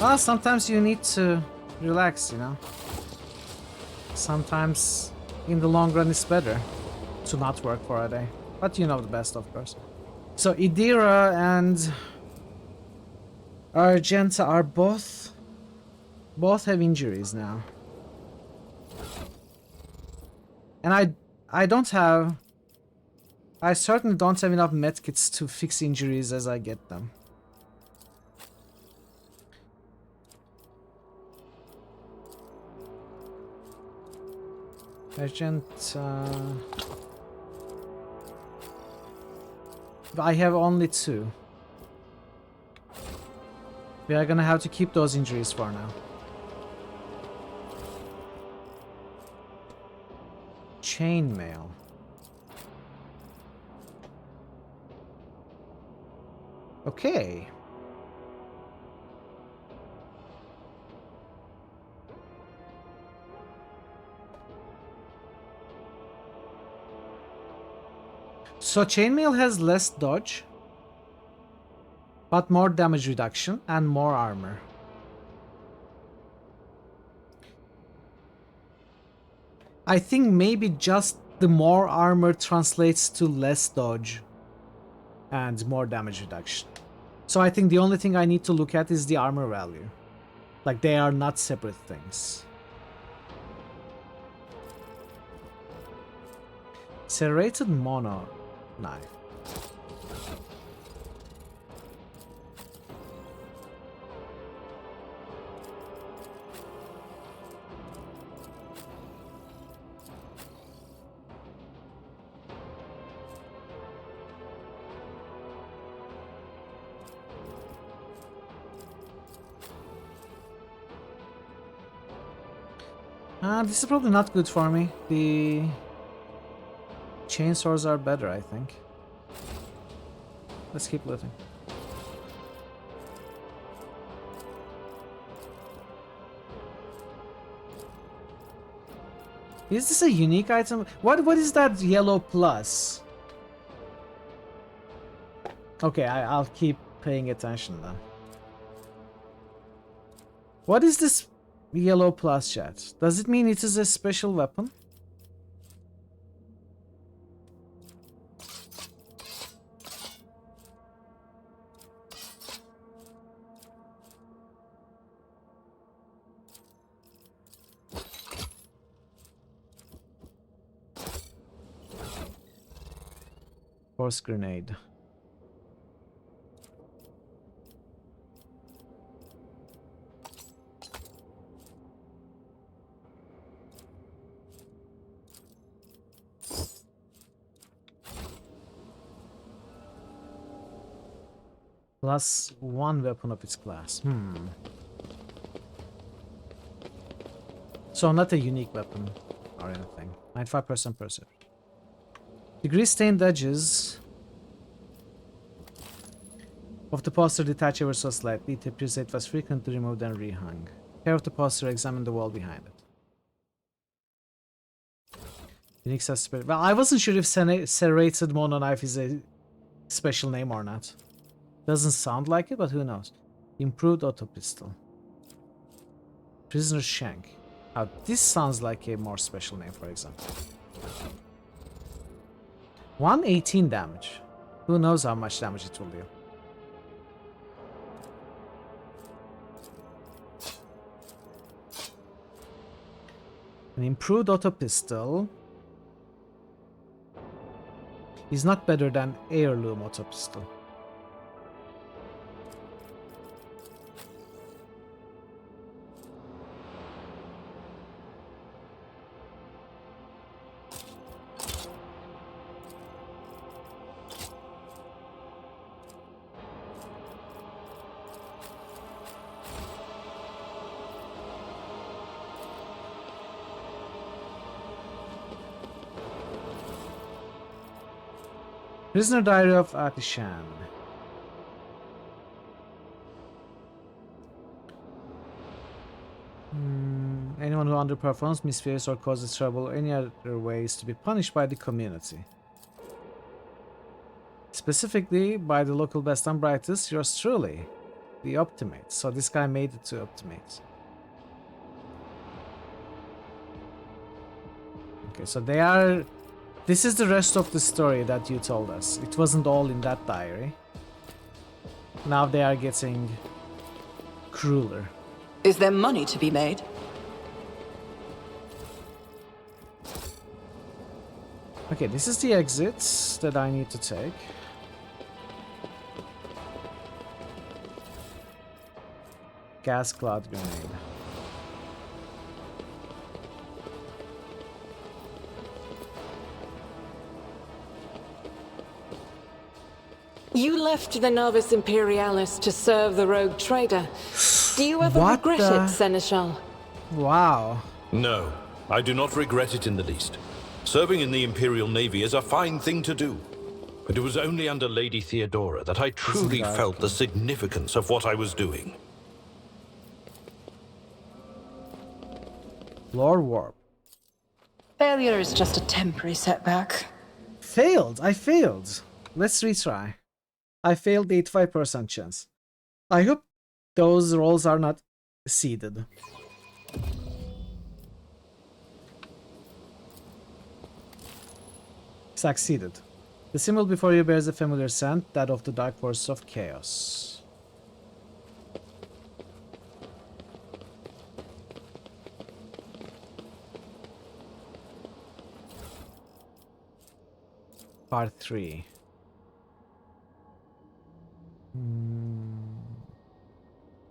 Well, sometimes you need to relax, you know. Sometimes, in the long run, it's better to not work for a day. But you know the best, of course. So Idira and Argenta are both have injuries now. And I certainly don't have enough medkits to fix injuries as I get them. Argenta... I have only 2. We are gonna have to keep those injuries for now. Chainmail. Okay. So chainmail has less dodge, but more damage reduction and more armor. I think maybe just the more armor translates to less dodge and more damage reduction. So I think the only thing I need to look at is the armor value. Like, they are not separate things. Serrated mono knife. This is probably not good for me. The chainsaws are better, I think. Let's keep looting. Is this a unique item? What is that yellow plus? Okay, I'll keep paying attention then. What is this yellow plus, chat? Does it mean it is a special weapon? Force grenade. Plus 1 weapon of its class. So not a unique weapon or anything. 95% perception. Degree stained edges of the poster detach ever so slightly. It appears it was frequently removed and rehung. Tear off the poster, examine the wall behind it. Unique suspect. Well, I wasn't sure if serrated mono knife is a special name or not. Doesn't sound like it, but who knows. Improved auto pistol. Prisoner's shank. Now this sounds like a more special name, for example. 118 damage. Who knows how much damage it will deal. An improved auto pistol is not better than heirloom auto pistol. Prisoner Diary of Atishan. underperforms, misbehaves, or causes trouble, or any other ways to be punished by the community. Specifically by the local best and brightest, yours truly, the Optimate. So this guy made it to Optimate. Okay, so they are... This is the rest of the story that you told us. It wasn't all in that diary. Now they are getting crueler. Is there money to be made? Okay, this is the exit that I need to take. Gas cloud grenade. You left the Novus Imperialis to serve the rogue trader. Do you ever regret it, Seneschal? Wow. No, I do not regret it in the least. Serving in the Imperial Navy is a fine thing to do. But it was only under Lady Theodora that I truly felt the significance of what I was doing. Lore warp. Failure is just a temporary setback. Failed! I failed! Let's retry. I failed 85% chance. I hope those rolls are not seeded. Succeeded. The symbol before you bears a familiar scent, that of the dark forces of chaos. Part 3.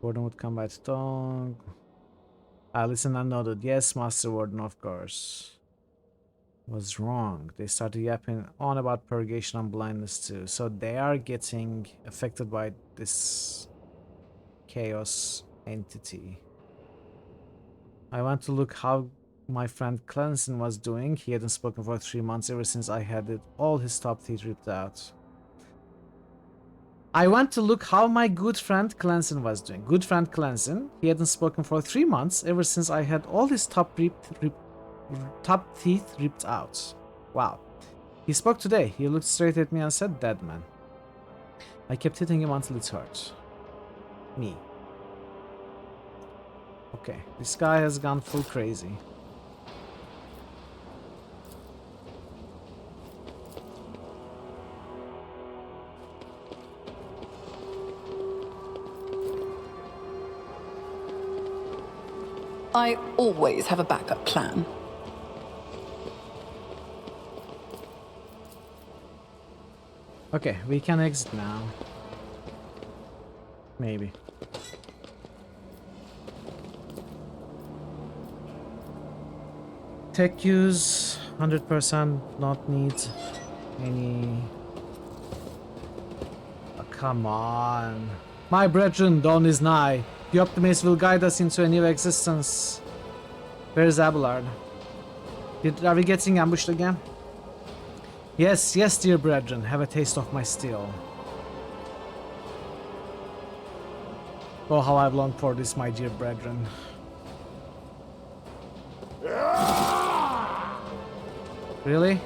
Warden would come by the tongue. I listened and nodded. Yes, Master Warden, of course. Was wrong. They started yapping on about purgation and blindness too. So they are getting affected by this chaos entity. I went to look how my friend Clanson was doing. He hadn't spoken for 3 months ever since I had all his top teeth ripped out. I went to look how my good friend Clanson was doing. Good friend Clanson, he hadn't spoken for 3 months ever since I had all his top teeth ripped out. Wow. He spoke today. He looked straight at me and said, "Dead man." I kept hitting him until it hurt. Me. Okay, this guy has gone full crazy. I always have a backup plan. Okay, we can exit now. Maybe. Tech use 100%, not need any. Oh, come on. My brethren, dawn is nigh. The Optimist will guide us into a new existence. Where is Abelard? Are we getting ambushed again? Yes, yes, dear brethren, have a taste of my steel. Oh, how I've longed for this, my dear brethren. Really?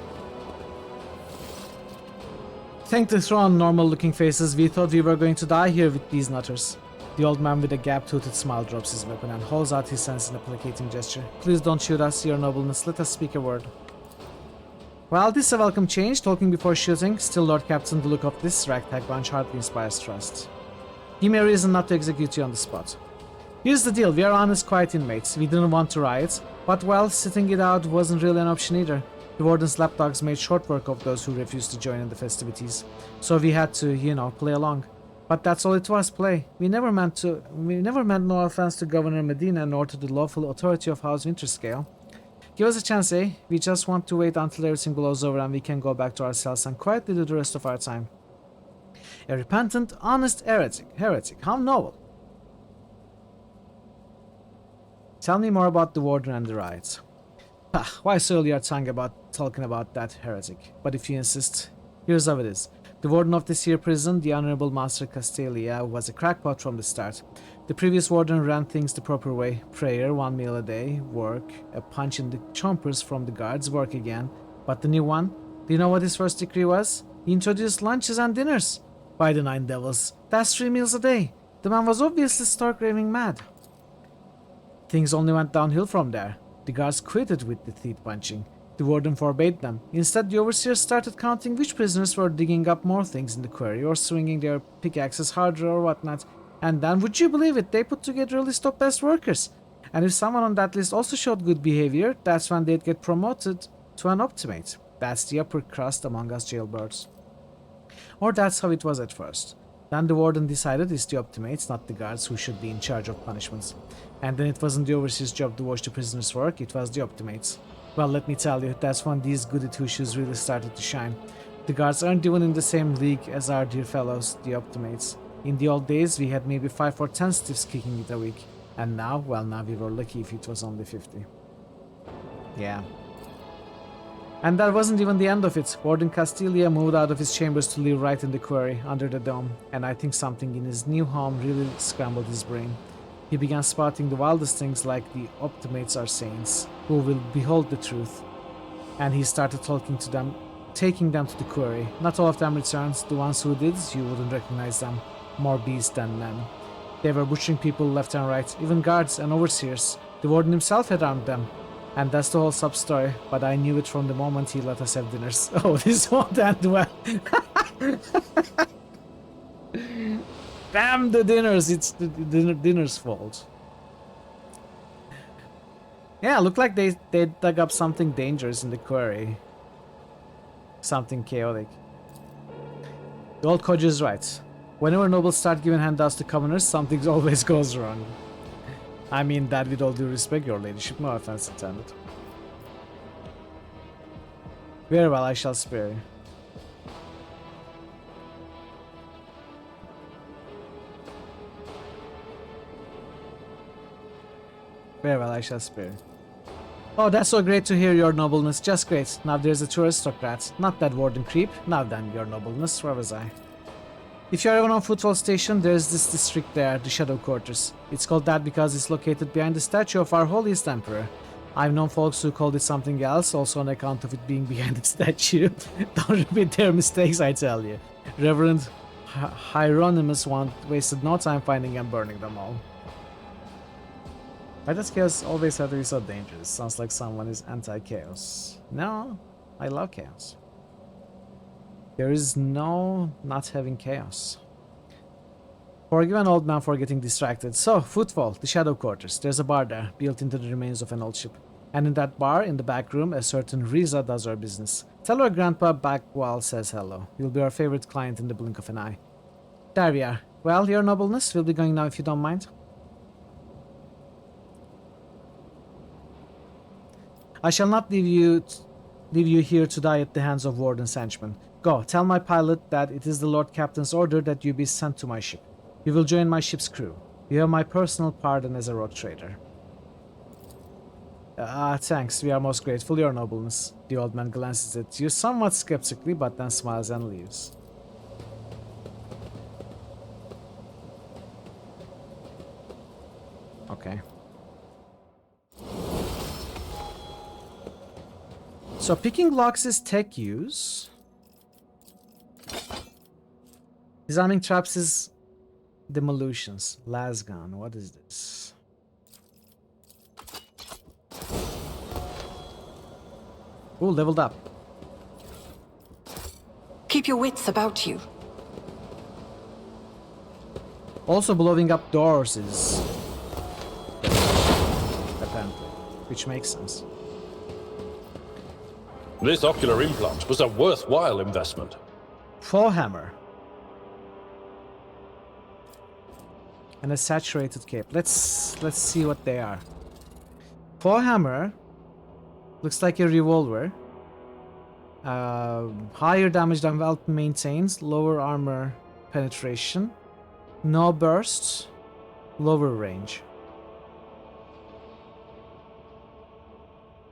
Thank the throne, normal-looking faces. We thought we were going to die here with these nutters. The old man with a gap-toothed smile drops his weapon and holds out his hands in a placating gesture. Please don't shoot us, your nobleness. Let us speak a word. Well, this is a welcome change, talking before shooting. Still, Lord Captain, the look of this ragtag bunch hardly inspires trust. Give me a reason not to execute you on the spot. Here's the deal, we are honest, quiet inmates. We didn't want to riot, but well, sitting it out wasn't really an option either. The warden's lapdogs made short work of those who refused to join in the festivities. So we had to, you know, play along. But that's all it was, play. We never meant no offense to Governor Medina nor to the lawful authority of House Winterscale. Give us a chance, eh? We just want to wait until everything blows over and we can go back to ourselves and quietly do the rest of our time. A repentant, honest heretic, how noble. Tell me more about the warden and the riots. Why soil your tongue about talking about that heretic? But if you insist, here's how it is. The warden of this here prison, the Honorable Master Castelia, was a crackpot from the start. The previous warden ran things the proper way. Prayer, 1 meal a day, work, a punch in the chompers from the guards, work again. But the new one, do you know what his first decree was? He introduced lunches and dinners. By the 9 devils, that's 3 meals a day. The man was obviously stark raving mad. Things only went downhill from there. The guards quitted with the teeth punching. The warden forbade them. Instead, the overseers started counting which prisoners were digging up more things in the quarry or swinging their pickaxes harder or whatnot. And then, would you believe it, they put together a list of best workers. And if someone on that list also showed good behavior, that's when they'd get promoted to an optimate. That's the upper crust among us jailbirds. Or that's how it was at first. Then the warden decided it's the optimates, not the guards, who should be in charge of punishments. And then it wasn't the overseer's job to watch the prisoners work, it was the optimates. Well, let me tell you, that's when these goody two-shoes really started to shine. The guards aren't even in the same league as our dear fellows, the optimates. In the old days, we had maybe 5 or 10 stiffs kicking it a week. And now, well, now we were lucky if it was only 50. Yeah. And that wasn't even the end of it. Warden Castilia moved out of his chambers to live right in the quarry, under the dome, and I think something in his new home really scrambled his brain. He began spouting the wildest things like the optimates are saints, who will behold the truth. And he started talking to them, taking them to the quarry. Not all of them returned. The ones who did, you wouldn't recognize them. More beasts than men. They were butchering people left and right, even guards and overseers. The warden himself had armed them. And that's the whole sub-story, but I knew it from the moment he let us have dinners. Oh, this won't end well. Damn the dinners, it's the dinner's fault. Yeah, looked like they dug up something dangerous in the quarry. Something chaotic. The old Koji is right. Whenever nobles start giving handouts to commoners, something always goes wrong. I mean that with all due respect, your ladyship, no offense intended. Very well, I shall spare you. Very well, I shall spare you. Oh, that's so great to hear, your nobleness, just great. Now there's a true aristocrat, not that warden creep. Now then, your nobleness, where was I? If you're ever on Football Station, there's this district there, the Shadow Quarters. It's called that because it's located behind the statue of our holiest emperor. I've known folks who called it something else, also on account of it being behind the statue. Don't repeat their mistakes, I tell you. Reverend Hieronymus wasted no time finding and burning them all. Why does chaos always have to be so dangerous? Sounds like someone is anti-chaos. No, I love chaos. There is no not having chaos. Forgive an old man for getting distracted. So, Footfall, the Shadow Quarters. There's a bar there, built into the remains of an old ship. And in that bar, in the back room, a certain Riza does her business. Tell her Grandpa Backwall says hello. You'll be our favorite client in the blink of an eye. There we are. Well, your nobleness, we'll be going now if you don't mind. I shall not leave you here to die at the hands of Warden Sanchman. Go, tell my pilot that it is the Lord Captain's order that you be sent to my ship. You will join my ship's crew. You have my personal pardon as a rogue trader. Thanks, we are most grateful, your nobleness. The old man glances at you somewhat skeptically, but then smiles and leaves. Okay. So picking locks is tech use. Disarming traps is demolitions. Lasgun, what is this? Ooh, leveled up. Keep your wits about you. Also blowing up doors is... apparently, which makes sense. This ocular implant was a worthwhile investment. Warhammer. And a saturated cape. Let's see what they are. Warhammer looks like a revolver. Higher damage than wealth maintains, lower armor penetration, no bursts, lower range.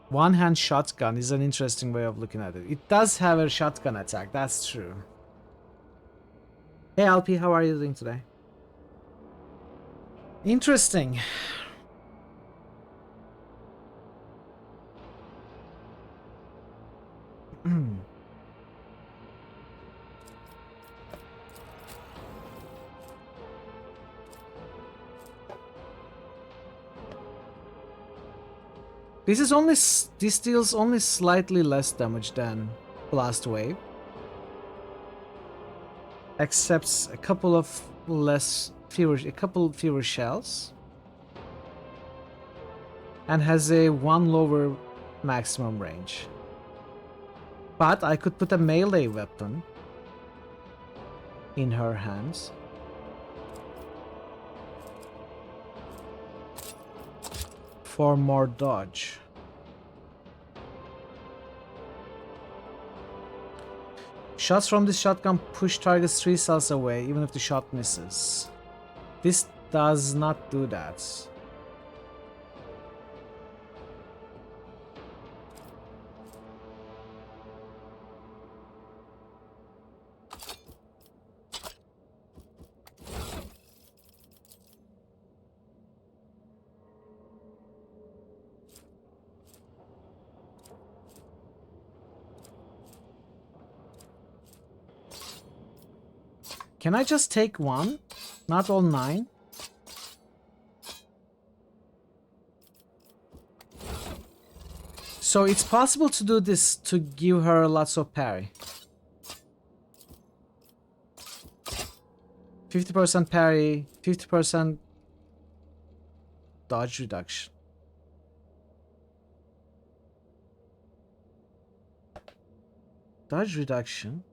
One-hand shotgun is an interesting way of looking at it. It does have a shotgun attack, that's true. Hey Alpi, how are you doing today? Interesting. This deals only slightly less damage than Blast Wave. Accepts a couple fewer shells. And has a 1 lower maximum range. But I could put a melee weapon in her hands. For more dodge. Shots from this shotgun push targets 3 cells away, even if the shot misses. This does not do that. Can I just take one? Not all 9? So it's possible to do this to give her lots of parry. 50% parry, 50% dodge reduction. Dodge reduction.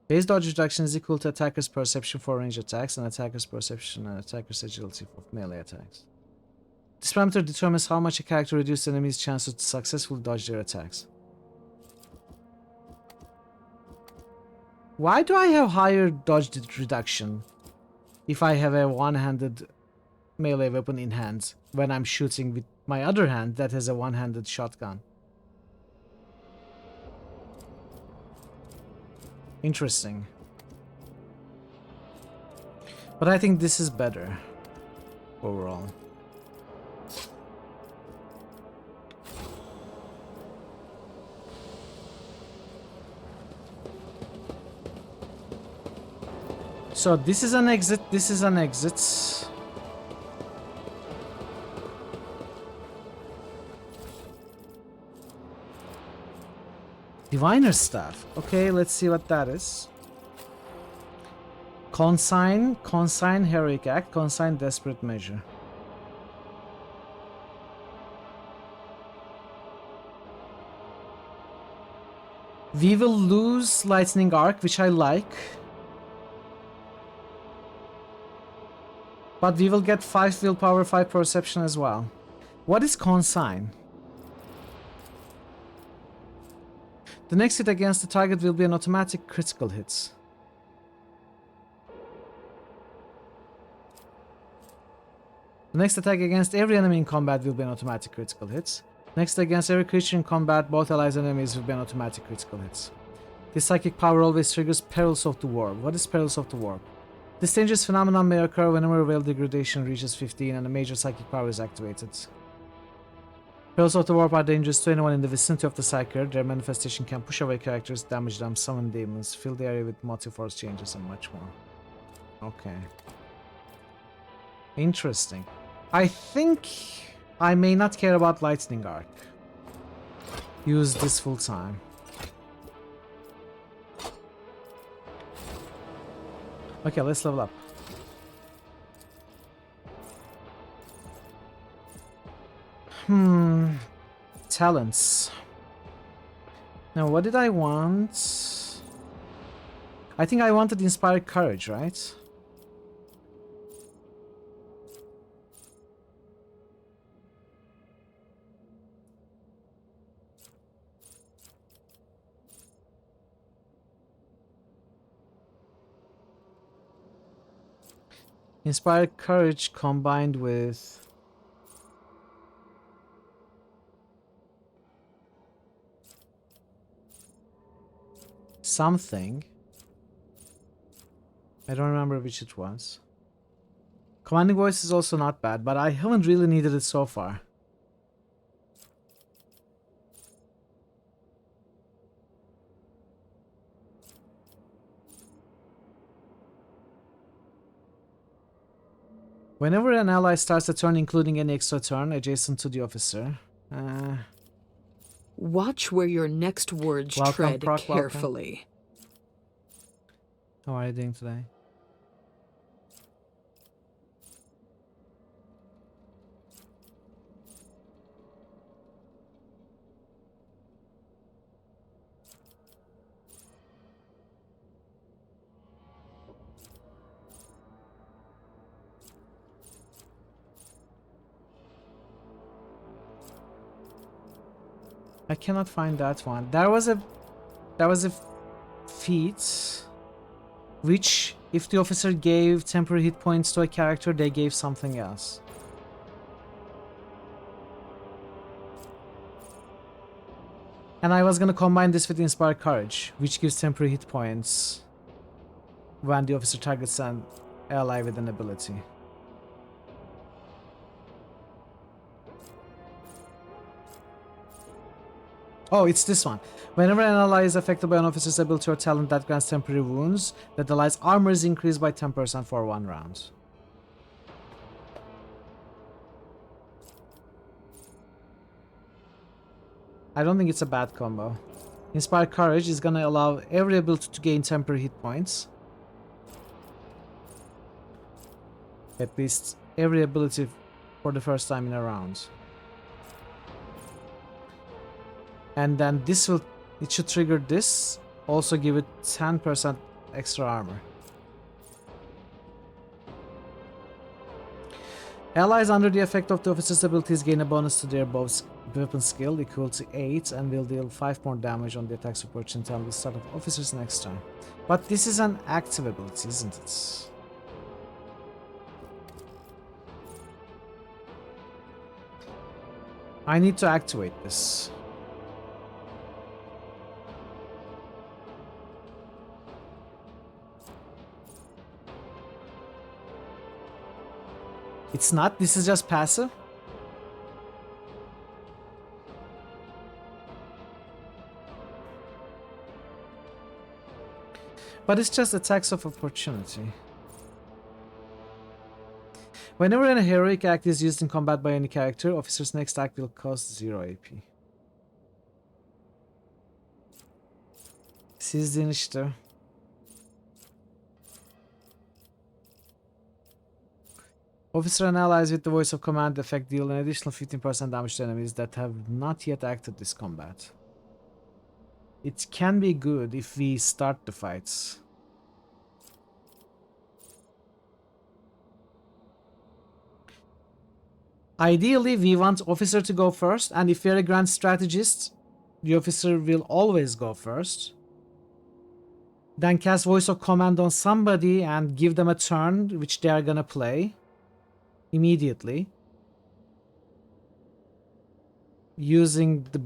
Base dodge reduction is equal to attacker's perception for range attacks and attacker's perception and attacker's agility for melee attacks. This parameter determines how much a character reduces enemies' chances to successfully dodge their attacks. Why do I have higher dodge reduction if I have a one-handed melee weapon in hand when I'm shooting with my other hand that has a one-handed shotgun? Interesting. But I think this is better overall. So this is an exit, this is an exit. Diviner Staff. Okay, let's see what that is. Consign Heroic Act, Consign Desperate Measure. We will lose Lightning Arc, which I like. But we will get 5 willpower, 5 perception as well. What is Consign? The next hit against the target will be an automatic critical hit. The next attack against every enemy in combat will be an automatic critical hit. Next against every creature in combat, both allies and enemies will be an automatic critical hit. This psychic power always triggers Perils of the Warp. What is Perils of the Warp? This dangerous phenomenon may occur whenever veil degradation reaches 15 and a major psychic power is activated. Perils of the Warp are dangerous to anyone in the vicinity of the Psyker. Their manifestation can push away characters, damage them, summon demons, fill the area with multi-force changes, and much more. Okay. Interesting. I think I may not care about Lightning Arc. Use this full time. Okay, let's level up. Talents. Now, what did I want? I think I wanted Inspired Courage, right? Inspired Courage combined with... something. I don't remember which it was. Commanding voice is also not bad, but I haven't really needed it so far. Whenever an ally starts a turn, including any extra turn adjacent to the officer. Watch where your next words tread carefully. How are you doing today? I cannot find that one. There was a feat which, if the officer gave temporary hit points to a character, they gave something else. And I was gonna combine this with Inspire Courage, which gives temporary hit points when the officer targets an ally with an ability. Oh, it's this one. Whenever an ally is affected by an officer's ability or talent that grants temporary wounds, that ally's armor is increased by 10% for 1 round. I don't think it's a bad combo. Inspire Courage is gonna allow every ability to gain temporary hit points. At least every ability for the first time in a round. And then this will, it should trigger this, also give it 10% extra armor. Allies under the effect of the officer's abilities gain a bonus to their bow's weapon skill equal to 8 and will deal 5 more damage on the attack support until the start of officer's next turn. But this is an active ability, isn't it? I need to activate this. It's not, this is just passive. But it's just attacks of opportunity. Whenever a heroic act is used in combat by any character, officer's next act will cost 0 AP. Sizdin işte. Officer and allies with the voice of command effect deal an additional 15% damage to enemies that have not yet acted this combat. It can be good if we start the fights. Ideally, we want officer to go first, and if we're a grand strategist, the officer will always go first. Then cast voice of command on somebody and give them a turn which they are gonna play immediately, using the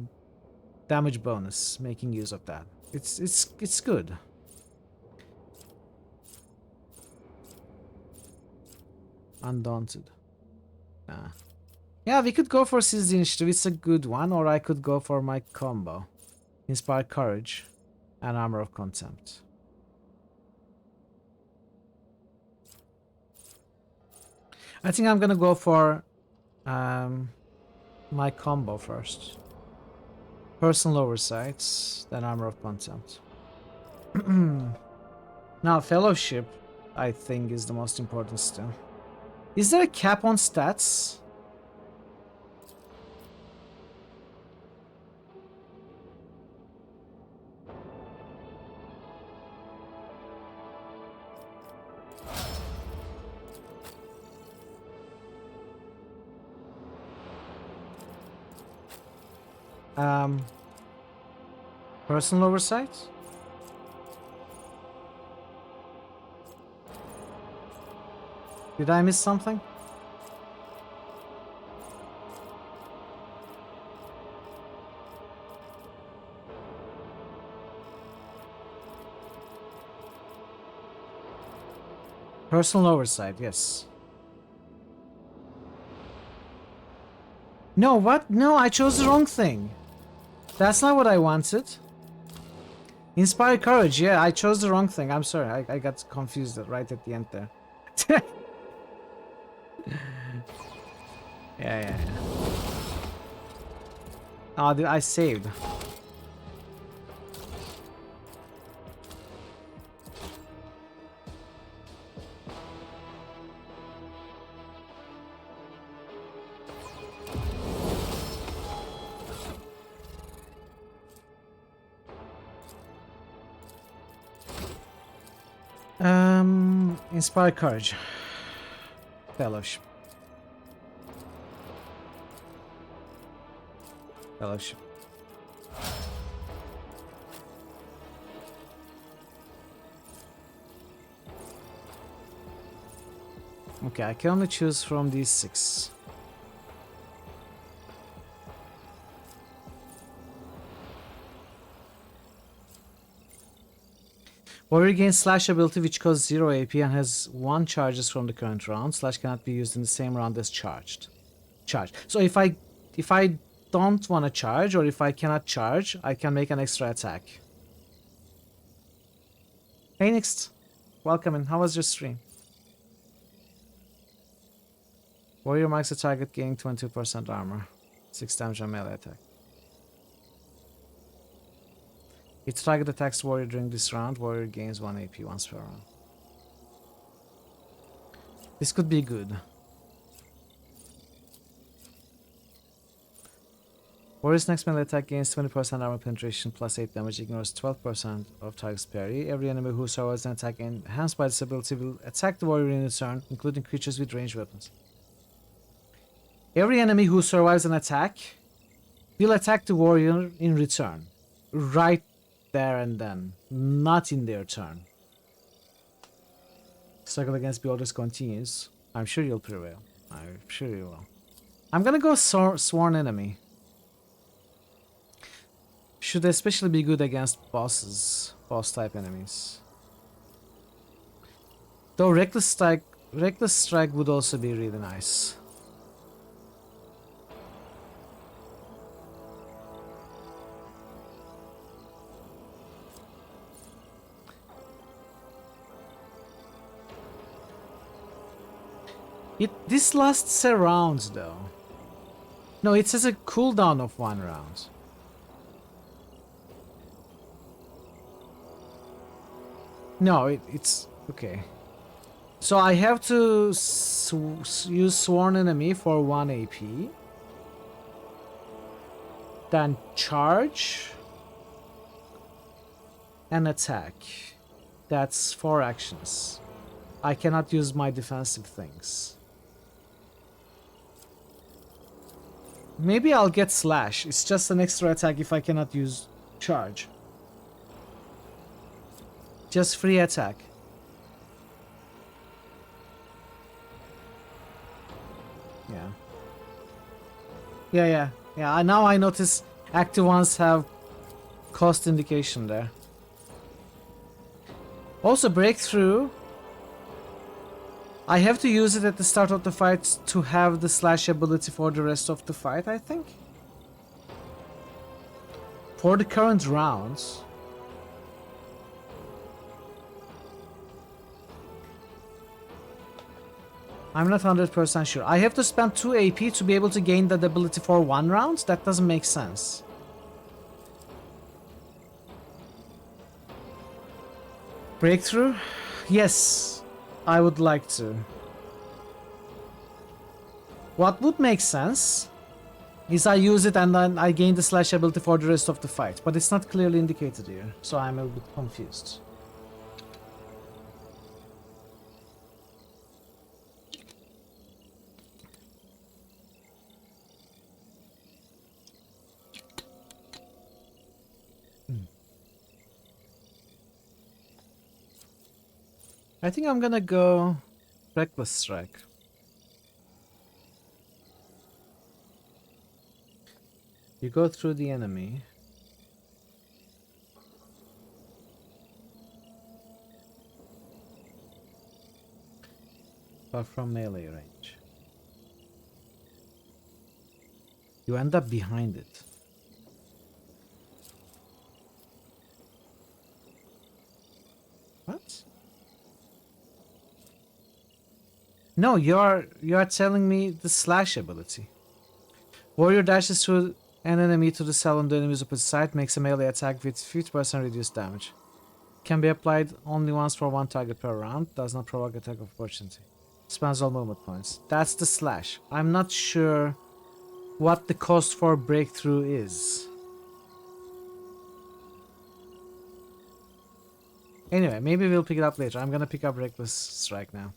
damage bonus, making use of that. It's good. Undaunted. Nah. Yeah, we could go for Seized Initiative, it's a good one, or I could go for my combo. Inspire Courage and Armor of Contempt. I think I'm gonna go for my combo first. Personal Oversight, then Armor of Contempt. Now, Fellowship, I think, is the most important still. Is there a cap on stats? Personal Oversight? Did I miss something? Personal oversight, yes. No, what? No, I chose the wrong thing. That's not what I wanted. Inspire courage, yeah, I chose the wrong thing. I'm sorry, I got confused right at the end there. Yeah. Oh, I saved. Inspire courage. Fellowship. Fellowship. Okay, I can only choose from these 6. Warrior gains slash ability which costs 0 AP and has 1 charges from the current round. Slash cannot be used in the same round as charged. So if I don't want to charge, or if I cannot charge, I can make an extra attack. Hey Next, welcome in. How was your stream? Warrior marks a target gaining 22% armor. 6 damage on melee attack. Its target attacks warrior during this round. Warrior gains 1 AP once per round. This could be good. Warrior's next melee attack gains 20% armor penetration plus 8 damage, ignores 12% of target's parry. Every enemy who survives an attack enhanced by this ability will attack the warrior in its turn, including creatures with ranged weapons. Every enemy who survives an attack will attack the warrior in return. Right there and then, not in their turn. Struggle against beholders continues. I'm sure you'll prevail. I'm sure you will. I'm gonna go Sworn Enemy. Should especially be good against boss type enemies. Though Reckless Strike would also be really nice. This lasts a round though. No, it says a cooldown of 1 round. No, it's okay. So I have to use Sworn Enemy for 1 AP. Then charge and attack. That's 4 actions. I cannot use my defensive things. Maybe I'll get Slash. It's just an extra attack if I cannot use charge. Just free attack. Yeah. Now I notice active ones have cost indication there. Also, Breakthrough. I have to use it at the start of the fight to have the slash ability for the rest of the fight, I think. For the current rounds. I'm not 100% sure. I have to spend 2 AP to be able to gain that ability for 1 round? That doesn't make sense. Breakthrough? Yes. I would like to. What would make sense is I use it and then I gain the slash ability for the rest of the fight, but it's not clearly indicated here, so I'm a bit confused. I think I'm gonna go Reckless Strike. You go through the enemy. but from melee range. You end up behind it. What? No, you're telling me the slash ability. Warrior dashes through an enemy to the cell on the enemy's opposite side, makes a melee attack with 50% reduced damage. Can be applied only once for one target per round, does not provoke attack of opportunity. Spends all movement points. That's the slash. I'm not sure what the cost for breakthrough is. Anyway, maybe we'll pick it up later. I'm gonna pick up Reckless Strike now.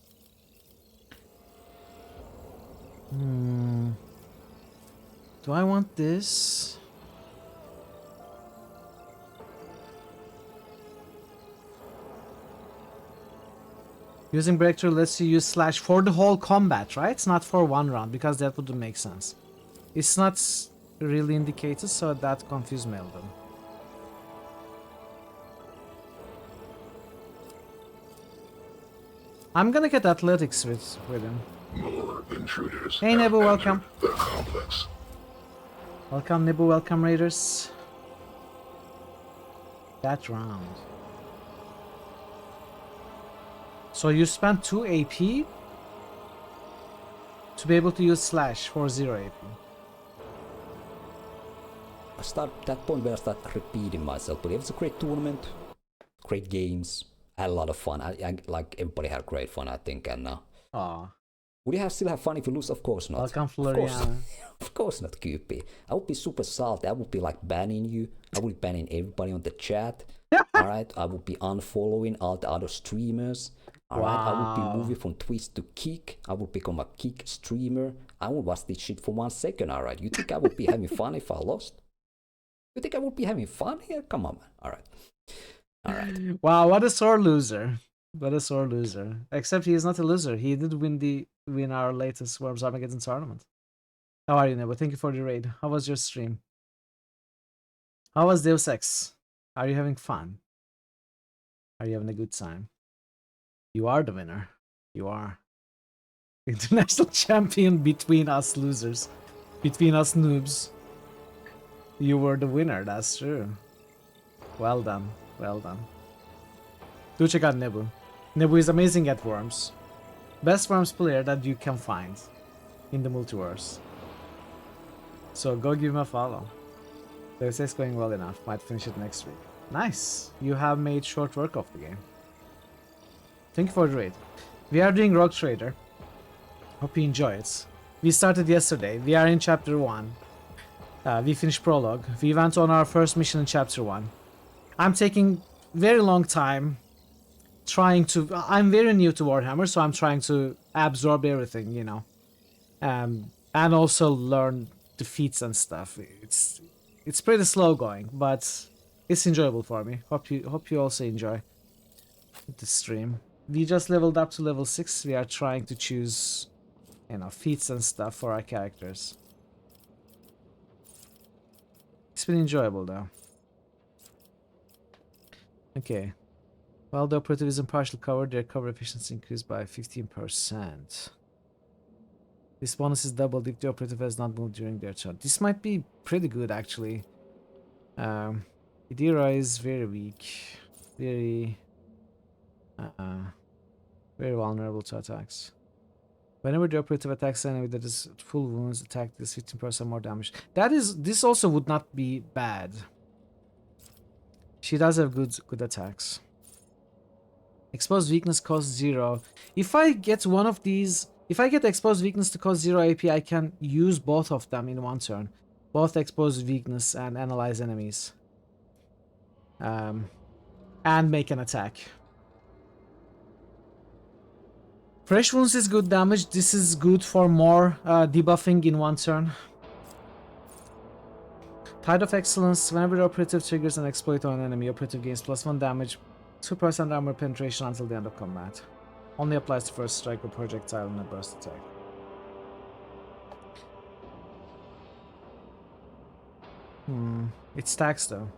Do I want this? Using breakthrough lets you use slash for the whole combat, right? It's not for one round, because that wouldn't make sense. It's not really indicated, so that confused me a little. I'm gonna get athletics with him. More intruders. Hey Nebu, welcome. The complex. Welcome Nebu, welcome Raiders. That round. So you spent 2 AP to be able to use slash for 0 AP. I start that point where I start repeating myself, but it was a great tournament, great games. I had a lot of fun. I like everybody had great fun, I think, and would you still have fun if you lose? Of course not. Welcome Floriana. Of course not, QP. I would be super salty. I would be like banning you. I would be banning everybody on the chat. Alright, I would be unfollowing all the other streamers. Alright, I would be moving from Twitch to Kick. I would become a Kick streamer. I would watch this shit for 1 second, alright? You think I would be having fun if I lost? You think I would be having fun here? Come on, man. Alright. Alright. Wow, what a sore loser. What a sore loser. Except he is not a loser. He did win our latest Worms Armageddon tournament. How are you, Nebo? Thank you for the raid. How was your stream? How was Deus Ex? Are you having fun? Are you having a good time? You are the winner. You are. International champion between us losers. Between us noobs. You were the winner, that's true. Well done. Well done. Do check out Nebu. Nebu is amazing at worms. Best worms player that you can find in the multiverse. So go give him a follow. This is going well enough. Might finish it next week. Nice. You have made short work of the game. Thank you for the raid. We are doing Rogue Trader. Hope you enjoy it. We started yesterday. We are in chapter 1. We finished prologue. We went on our first mission in chapter 1. I'm taking very long time trying to... I'm very new to Warhammer, so I'm trying to absorb everything, you know. And also learn the feats and stuff. It's pretty slow going, but it's enjoyable for me. Hope you also enjoy the stream. We just leveled up to level 6. We are trying to choose, you know, feats and stuff for our characters. It's been enjoyable though. Okay. While the operative is in partial cover, their cover efficiency increased by 15%. This bonus is doubled if the operative has not moved during their turn. This might be pretty good actually. Idira is very weak. Very vulnerable to attacks. Whenever the operative attacks an enemy that is full wounds, attack deals 15% more damage. This also would not be bad. She does have good attacks. Exposed weakness costs 0. If I get one of these, if I get exposed weakness to cost 0 AP, I can use both of them in one turn. Both exposed weakness and analyze enemies. And make an attack. Fresh wounds is good damage. This is good for more debuffing in one turn. Tide of Excellence. Whenever the operative triggers an exploit on an enemy, operative gains +1 damage, 2% armor penetration until the end of combat. Only applies to first strike or projectile in a burst attack. It stacks though.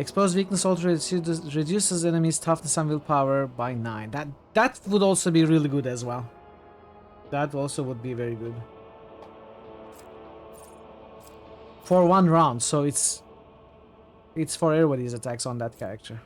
Exposed weakness also reduces enemies' toughness and willpower by 9. That would also be really good as well. That also would be very good. For 1 round, so it's for everybody's attacks on that character.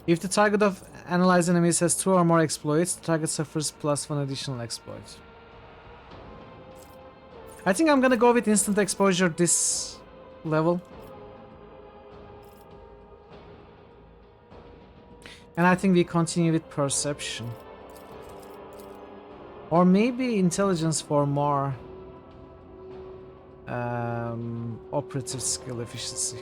If the target of analyzed enemies has 2 or more exploits, the target suffers +1 additional exploit. I think I'm gonna go with instant exposure this level. And I think we continue with perception. Or maybe intelligence for more operative skill efficiency.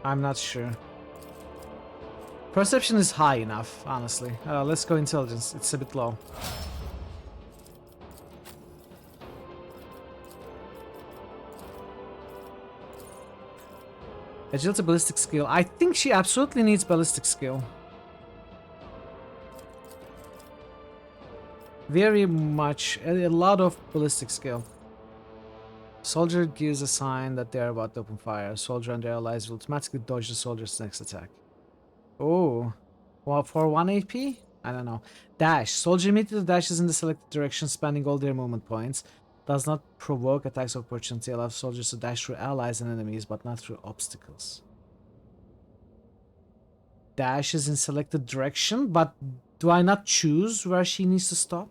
I'm not sure. Perception is high enough, honestly. Let's go intelligence. It's a bit low. Agility, ballistic skill. I think she absolutely needs ballistic skill. Very much. A lot of ballistic skill. Soldier gives a sign that they are about to open fire. Soldier and their allies will automatically dodge the soldier's next attack. Oh. Well, for 1 AP? I don't know. Dash. Soldier immediately dashes in the selected direction, spending all their movement points. Does not provoke attacks of opportunity. Allows soldiers to dash through allies and enemies, but not through obstacles. Dash is in selected direction, but do I not choose where she needs to stop?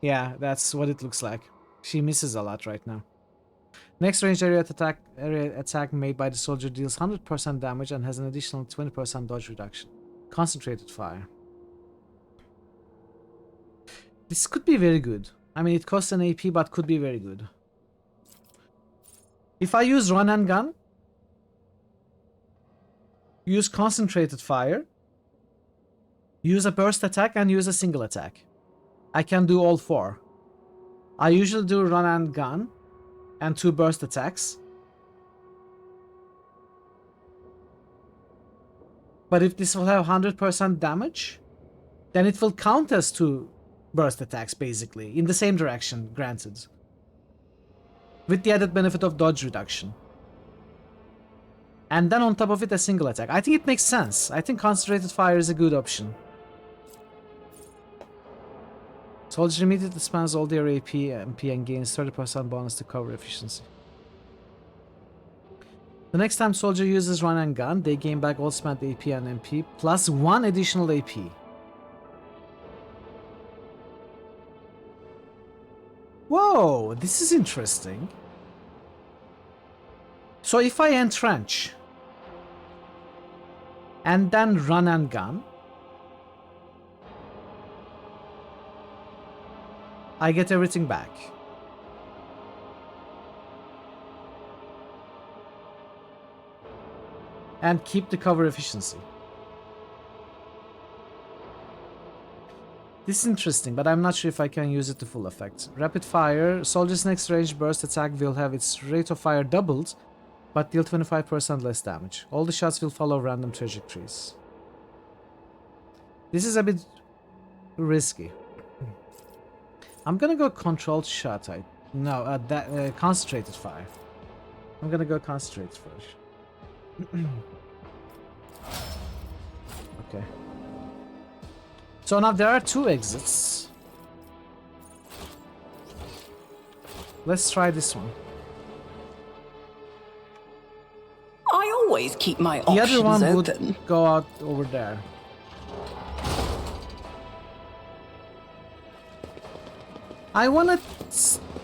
Yeah, that's what it looks like. She misses a lot right now. Next ranged area attack made by the soldier deals 100% damage and has an additional 20% dodge reduction. Concentrated fire. This could be very good. I mean, it costs an AP, but could be very good. If I use run and gun, use concentrated fire, use a burst attack, and use a single attack, I can do all 4. I usually do run and gun and 2 burst attacks. But if this will have 100% damage, then it will count as 2 burst attacks, basically, in the same direction, granted. With the added benefit of dodge reduction. And then on top of it, a single attack. I think it makes sense. I think concentrated fire is a good option. Soldier immediately spends all their AP, MP, and gains 30% bonus to cover efficiency. The next time soldier uses run and gun, they gain back all spent AP and MP, plus 1 additional AP. Whoa, this is interesting. So if I entrench, and then run and gun, I get everything back. And keep the cover efficiency. This is interesting, but I'm not sure if I can use it to full effect. Rapid fire. Soldier's next range burst attack will have its rate of fire doubled, but deal 25% less damage. All the shots will follow random trajectories. This is a bit risky. I'm gonna go controlled shot. Concentrated fire. I'm gonna go concentrated first. Okay. So now there are 2 exits. Let's try this one. I always keep my The options other one open. would go out over there. I want to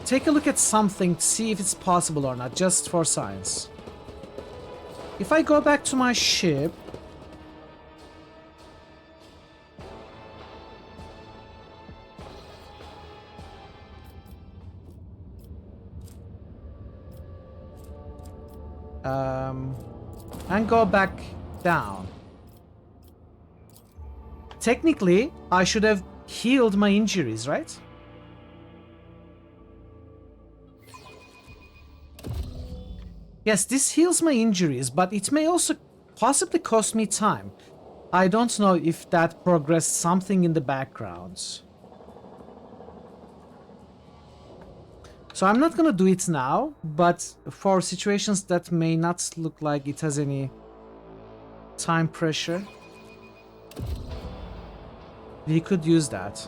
take a look at something to see if it's possible or not, just for science. If I go back to my ship, and go back down. Technically, I should have healed my injuries, right? Yes, this heals my injuries, but it may also possibly cost me time. I don't know if that progressed something in the background. So I'm not gonna do it now, but for situations that may not look like it has any time pressure, we could use that.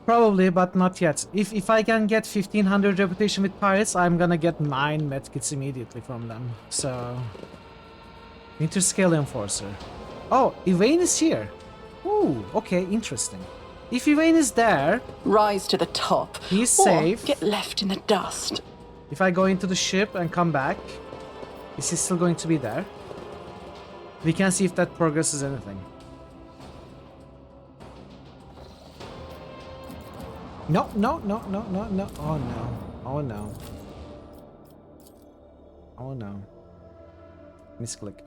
Probably, but not yet. If I can get 1500 reputation with pirates, I'm gonna get 9 medkits immediately from them. So, Interscale Enforcer. Oh, Yvain is here. Ooh, okay, interesting. If Yvain is there, rise to the top. He's or safe. Get left in the dust. If I go into the ship and come back, is he still going to be there? We can see if that progresses anything. No, no, no, no, no, no. Oh no. Oh no. Oh no. Misclick.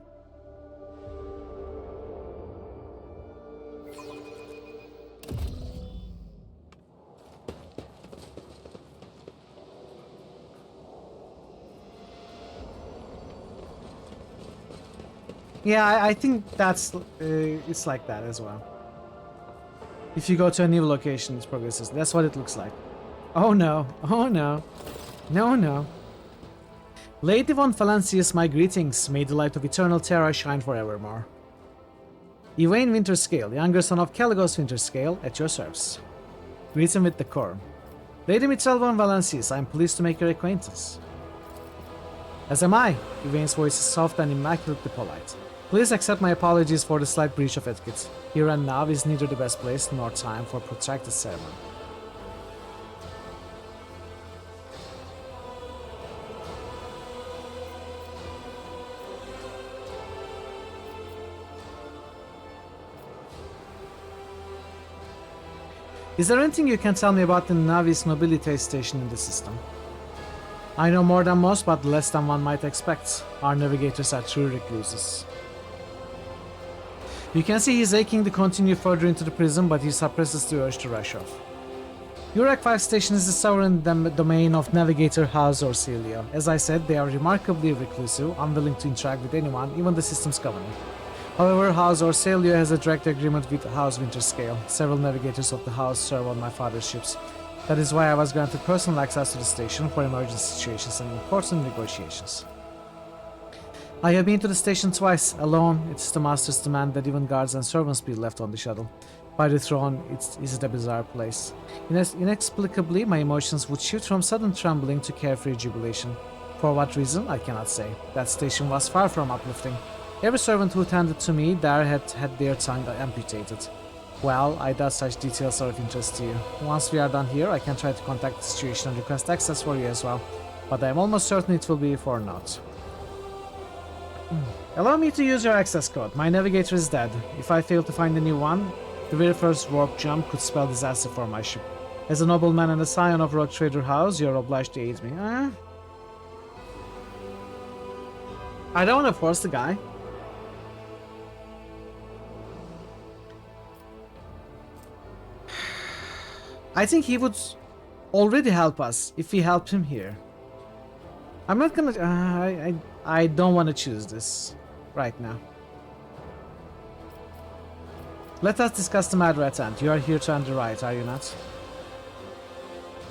Yeah, I think that's it's like that as well. If you go to a new location, it progresses. That's what it looks like. Oh no! Oh no! No, no! Lady von Valancius, my greetings. May the light of eternal terror shine forevermore. Yvain Winterscale, younger son of Caligos Winterscale, at your service. Greet him with decorum. Lady Mitchell von Valancius, I am pleased to make your acquaintance. As am I. Yvain's voice is soft and immaculately polite. Please accept my apologies for the slight breach of etiquette. Here and now is neither the best place nor time for protracted ceremony. Is there anything you can tell me about the Navis Nobilite station in the system? I know more than most, but less than one might expect. Our navigators are true recluses. You can see he's aching to continue further into the prison, but he suppresses the urge to rush off. Urak 5 station is the sovereign domain of Navigator House Orcelio. As I said, they are remarkably reclusive, unwilling to interact with anyone, even the system's governor. However, House Orcelio has a direct agreement with House Winterscale. Several navigators of the house serve on my father's ships. That is why I was granted personal access to the station for emergency situations and important negotiations. I have been to the station twice, alone. It is the master's demand that even guards and servants be left on the shuttle. By the throne, it is a bizarre place. Inexplicably, my emotions would shift from sudden trembling to carefree jubilation. For what reason, I cannot say. That station was far from uplifting. Every servant who tended to me there had their tongue amputated. Well, I doubt such details are of interest to you. Once we are done here, I can try to contact the situation and request access for you as well. But I am almost certain it will be for naught. Allow me to use your access code. My navigator is dead. If I fail to find a new one, the very first warp jump could spell disaster for my ship. As a nobleman and a scion of Rogue Trader House, you are obliged to aid me. I don't want to force the guy. I think he would already help us if we helped him here. I'm not gonna... I don't want to choose this right now. Let us discuss the matter at hand. You are here to underwrite, are you not?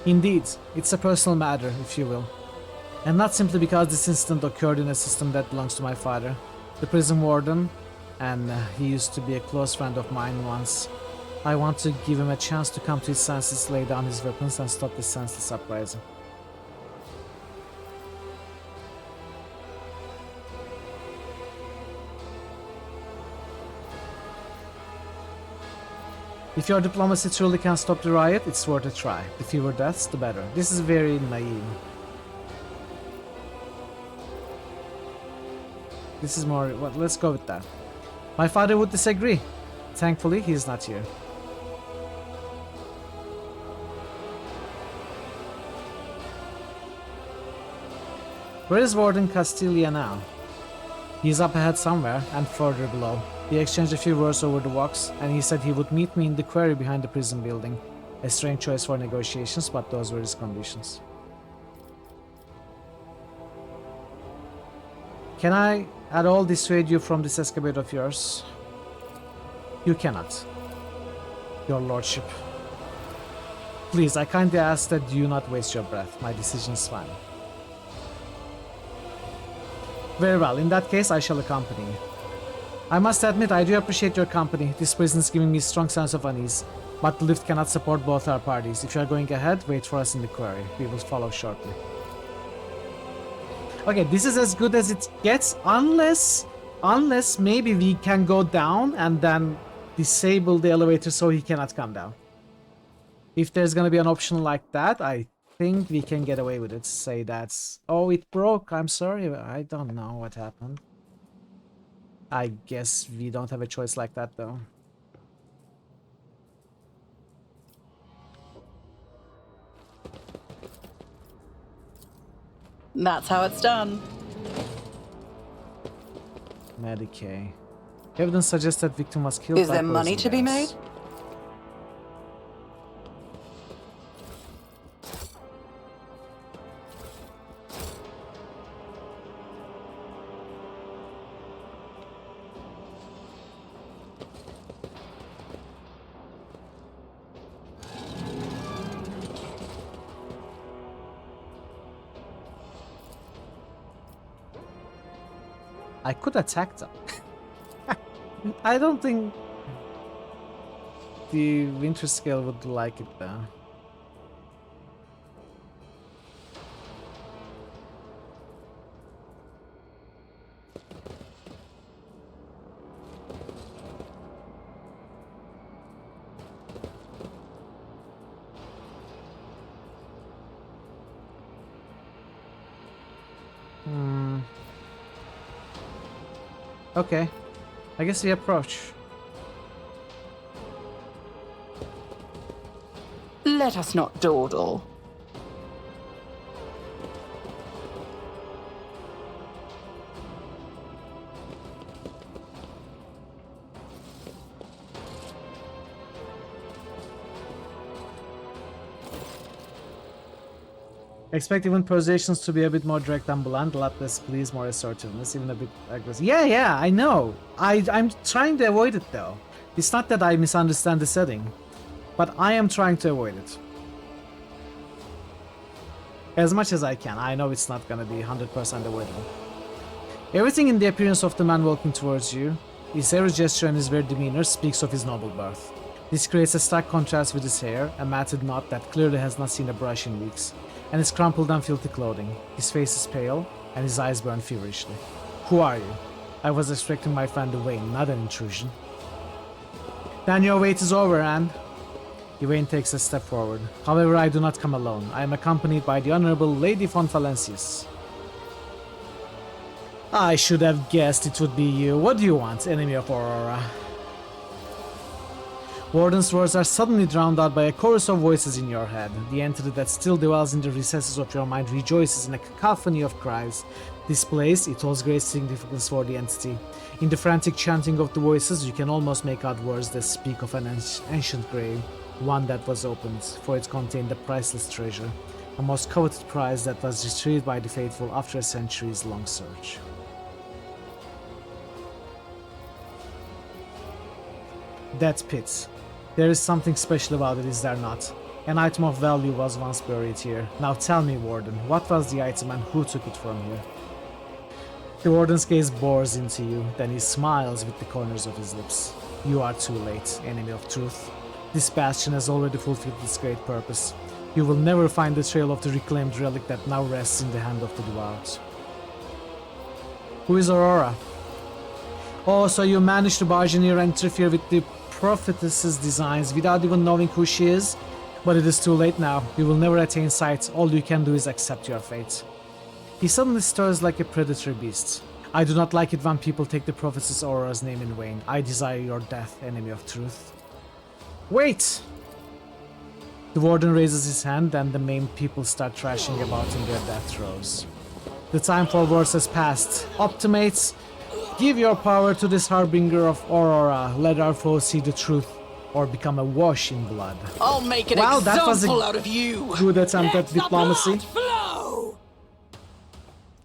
Indeed, it's a personal matter, if you will. And not simply because this incident occurred in a system that belongs to my father, the prison warden, and he used to be a close friend of mine once. I want to give him a chance to come to his senses, lay down his weapons, and stop this senseless uprising. If your diplomacy truly can stop the riot, it's worth a try. The fewer deaths, the better. This is very naive. This is more... well, let's go with that. My father would disagree. Thankfully, he is not here. Where is Warden Castilla now? He's up ahead somewhere, and further below. We exchanged a few words over the walks, and he said he would meet me in the quarry behind the prison building. A strange choice for negotiations, but those were his conditions. Can I at all dissuade you from this escapade of yours? You cannot, your lordship. Please, I kindly ask that you not waste your breath. My decision is final. Very well, in that case I shall accompany you. I must admit I do appreciate your company. This prison is giving me a strong sense of unease, but the lift cannot support both our parties. If you are going ahead, wait for us in the quarry. We will follow shortly. Okay, this is as good as it gets, unless maybe we can go down and then disable the elevator so he cannot come down. If there's gonna be an option like that, I think we can get away with it. Say that's... oh, it broke. I'm sorry. I don't know what happened. I guess we don't have a choice like that, though. That's how it's done. Medicaid. Evidence suggests that victim was killed. Is there money to be made? I could attack them. I don't think the Winter Scale would like it though. Okay, I guess we approach. Let us not dawdle. Expect even positions to be a bit more direct and blunt, a lot less please, more assertiveness, even a bit aggressive. Yeah, I know. I'm trying to avoid it though. It's not that I misunderstand the setting, but I am trying to avoid it. As much as I can. I know it's not gonna be 100% avoidable. Everything in the appearance of the man walking towards you, his every gesture and his very demeanor speaks of his noble birth. This creates a stark contrast with his hair, a matted knot that clearly has not seen a brush in weeks, and his crumpled and filthy clothing. His face is pale, and his eyes burn feverishly. Who are you? I was expecting my friend Wayne, not an intrusion. Then your wait is over, and... Wayne takes a step forward. However, I do not come alone. I am accompanied by the Honorable Lady von Valencius. I should have guessed it would be you. What do you want, enemy of Aurora? Warden's words are suddenly drowned out by a chorus of voices in your head. The entity that still dwells in the recesses of your mind rejoices in a cacophony of cries. This place, it holds great significance for the entity. In the frantic chanting of the voices, you can almost make out words that speak of an ancient grave, one that was opened, for it contained a priceless treasure, a most coveted prize that was retrieved by the faithful after a centuries-long search. That pit. There is something special about it, is there not? An item of value was once buried here. Now tell me, Warden, what was the item and who took it from here? The Warden's gaze bores into you, then he smiles with the corners of his lips. You are too late, enemy of truth. This bastion has already fulfilled its great purpose. You will never find the trail of the reclaimed relic that now rests in the hand of the devout. Who is Aurora? Oh, so you managed to barge in here and interfere with the prophetess's designs without even knowing who she is? But it is too late now. You will never attain sight. All you can do is accept your fate. He suddenly stirs like a predatory beast. I do not like it when people take the prophetess Aurora's name in vain. I desire your death, enemy of truth. Wait! The warden raises his hand and the maimed people start thrashing about in their death throes. The time for words has passed. Optimates, give your power to this harbinger of Aurora. Let our foes see the truth or become awash in blood. I'll make an Wow, that was example a out of you. good attempt at Let the diplomacy. blood flow.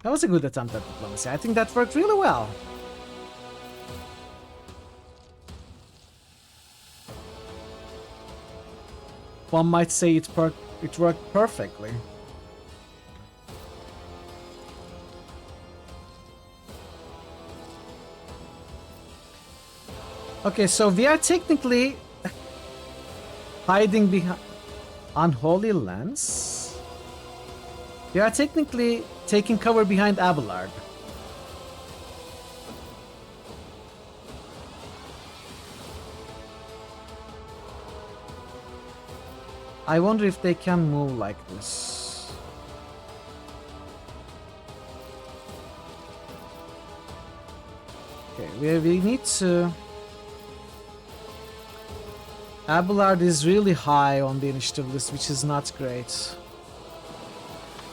That was a good attempt at diplomacy. I think that worked really well. One might say it worked perfectly. Okay, so we are technically hiding behind unholy lands. We are technically taking cover behind Abelard. I wonder if they can move like this. Okay, we need to... Abelard is really high on the initiative list, which is not great.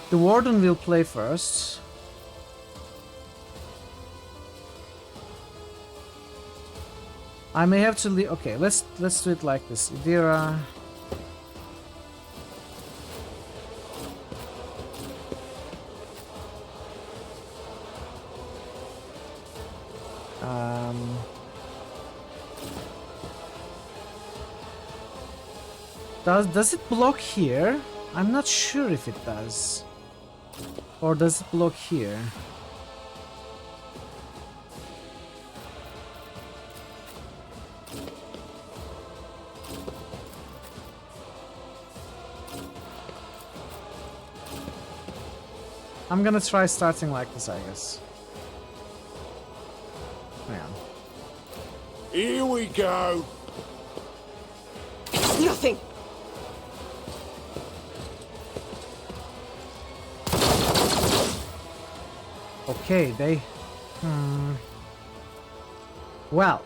The Warden will play first. I may have to leave... Okay, let's do it like this. Idira... Does it block here? I'm not sure if it does. Or does it block here? I'm gonna try starting like this, I guess. Hang on. Here we go. It's nothing. Okay, they... Well.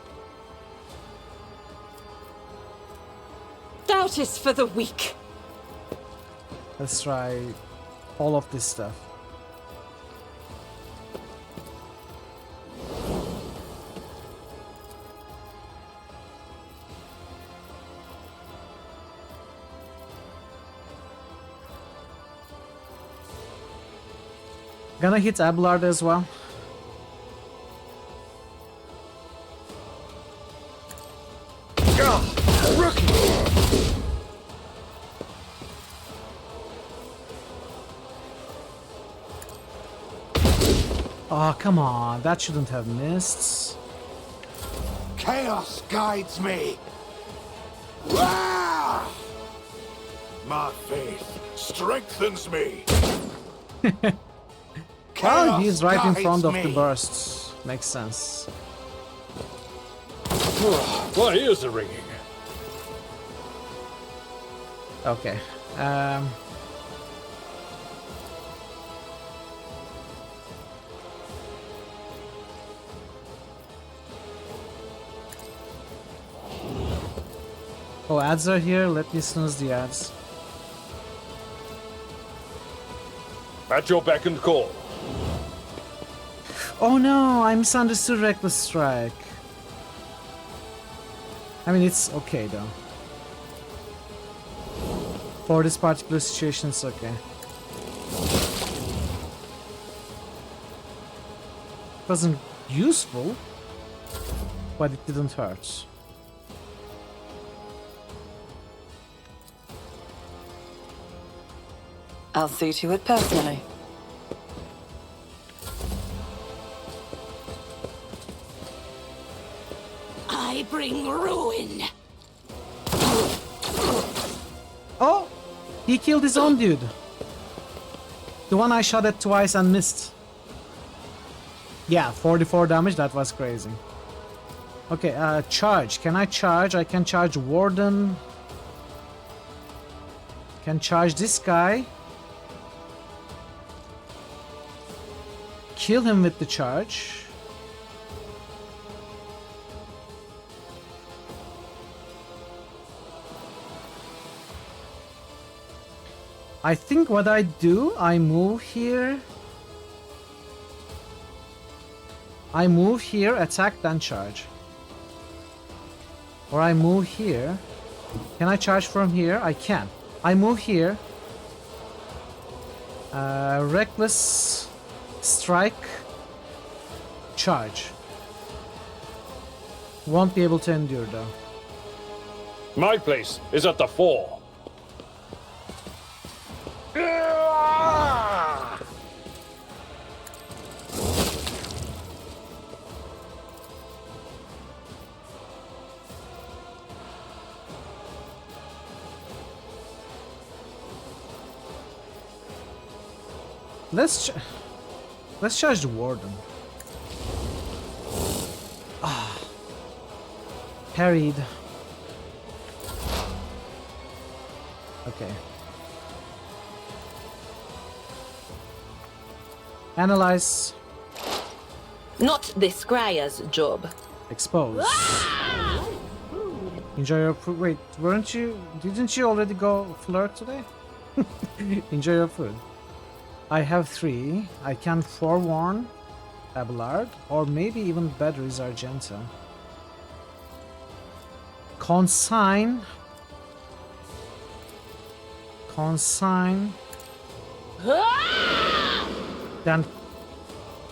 Doubt is for the weak. Let's try all of this stuff. Gonna hit Abelard as well. Oh, come on. That shouldn't have missed. Chaos guides me. Rah! My faith strengthens me. Oh, he's right in front of the bursts. Makes sense. My ears are ringing. Okay. Oh, ads are here. Let me snooze the ads. At your beck and call. Oh no, I misunderstood Reckless Strike. I mean, it's okay though. For this particular situation, it's okay. It wasn't useful, but it didn't hurt. I'll see to it personally. I bring ruin. Oh! He killed his own dude. The one I shot at twice and missed. Yeah, 44 damage, that was crazy. Okay, charge. Can I charge? I can charge Warden. Can charge this guy. Kill him with the charge. I think what I do, I move here. I move here, attack, then charge. Or I move here. Can I charge from here? I can. I move here. Reckless strike. Charge. Won't be able to endure though. My place is at the 4. Let's charge the Warden. Ah, parried. Okay. Analyze. Not the Scryer's job. Expose. Enjoy your food. Wait, didn't you already go flirt today? Enjoy your food. I have 3. I can forewarn Abelard, or maybe even better is Argenta. Consign. Then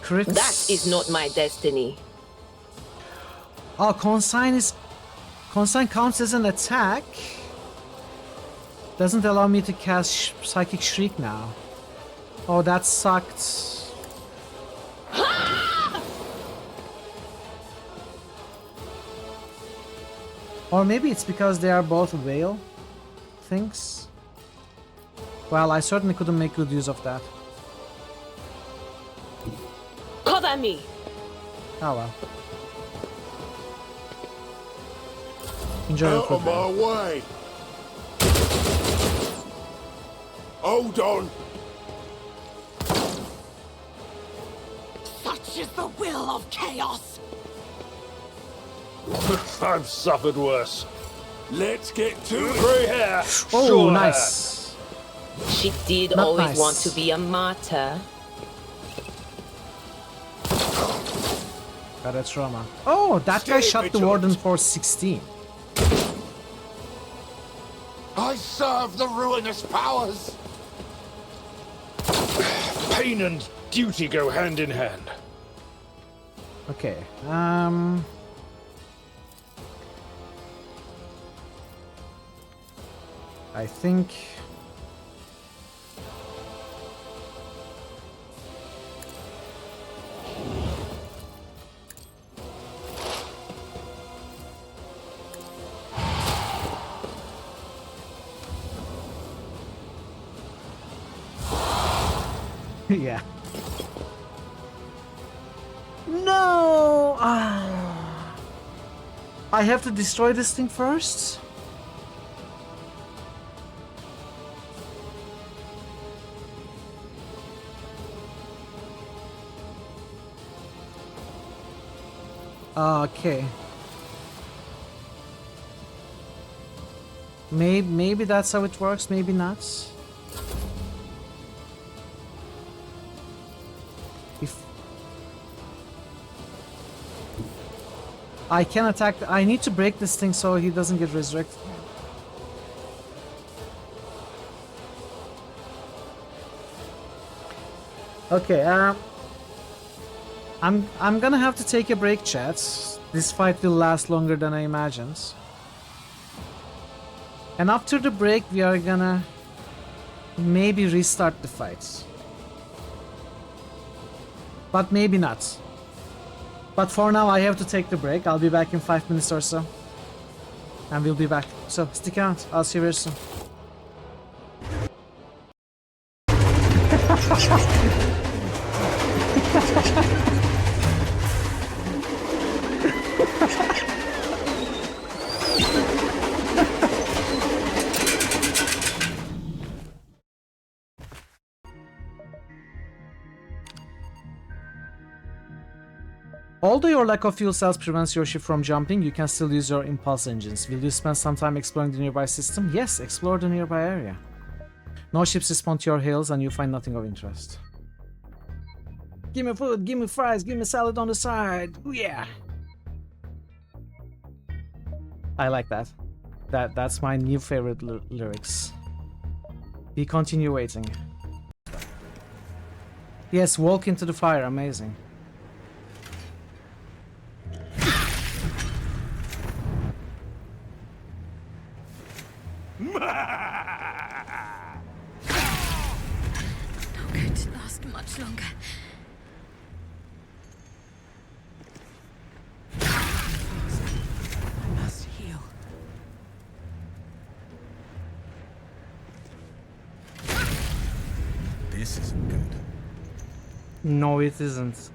crits. That is not my destiny. Oh, consign counts as an attack. Doesn't allow me to cast Psychic Shriek now. Oh, that sucked. Or maybe it's because they are both whale things. Well, I certainly couldn't make good use of that. Cover me. Oh well. Enjoy your Out food. of my way. Hold on. Such is the will of chaos. I've suffered worse. Let's get to it. Grey hair. Oh, short nice. She did Not always nice. want to be a martyr. Got a trauma. Oh, that guy shot the Warden for 16. I serve the ruinous powers. Pain and duty go hand in hand. Okay. I think. Yeah. No! I have to destroy this thing first? Okay. Maybe that's how it works, maybe not. If I can attack, I need to break this thing so he doesn't get resurrected. Okay, I'm gonna have to take a break, chat. This fight will last longer than I imagined. And after the break, we are gonna maybe restart the fight. But maybe not. But for now, I have to take the break. I'll be back in 5 minutes or so. And we'll be back. So stick around. I'll see you very soon. Although your lack of fuel cells prevents your ship from jumping, you can still use your impulse engines. Will you spend some time exploring the nearby system? Yes, explore the nearby area. No ships respond to your hails and you find nothing of interest. Give me food, give me fries, give me salad on the side. Ooh, yeah. I like that. That's my new favorite lyrics. We continue waiting. Yes, walk into the fire, amazing. Not going to last much longer. I must heal. This isn't good. No, it isn't.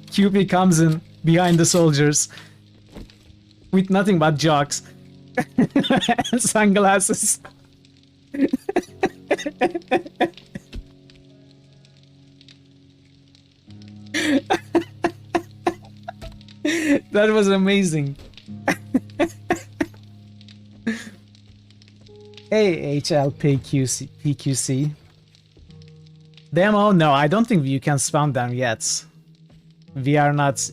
QP comes in behind the soldiers with nothing but jocks and sunglasses. That was amazing. Hey, PQC. Demo? No, I don't think you can spam them yet. We are not...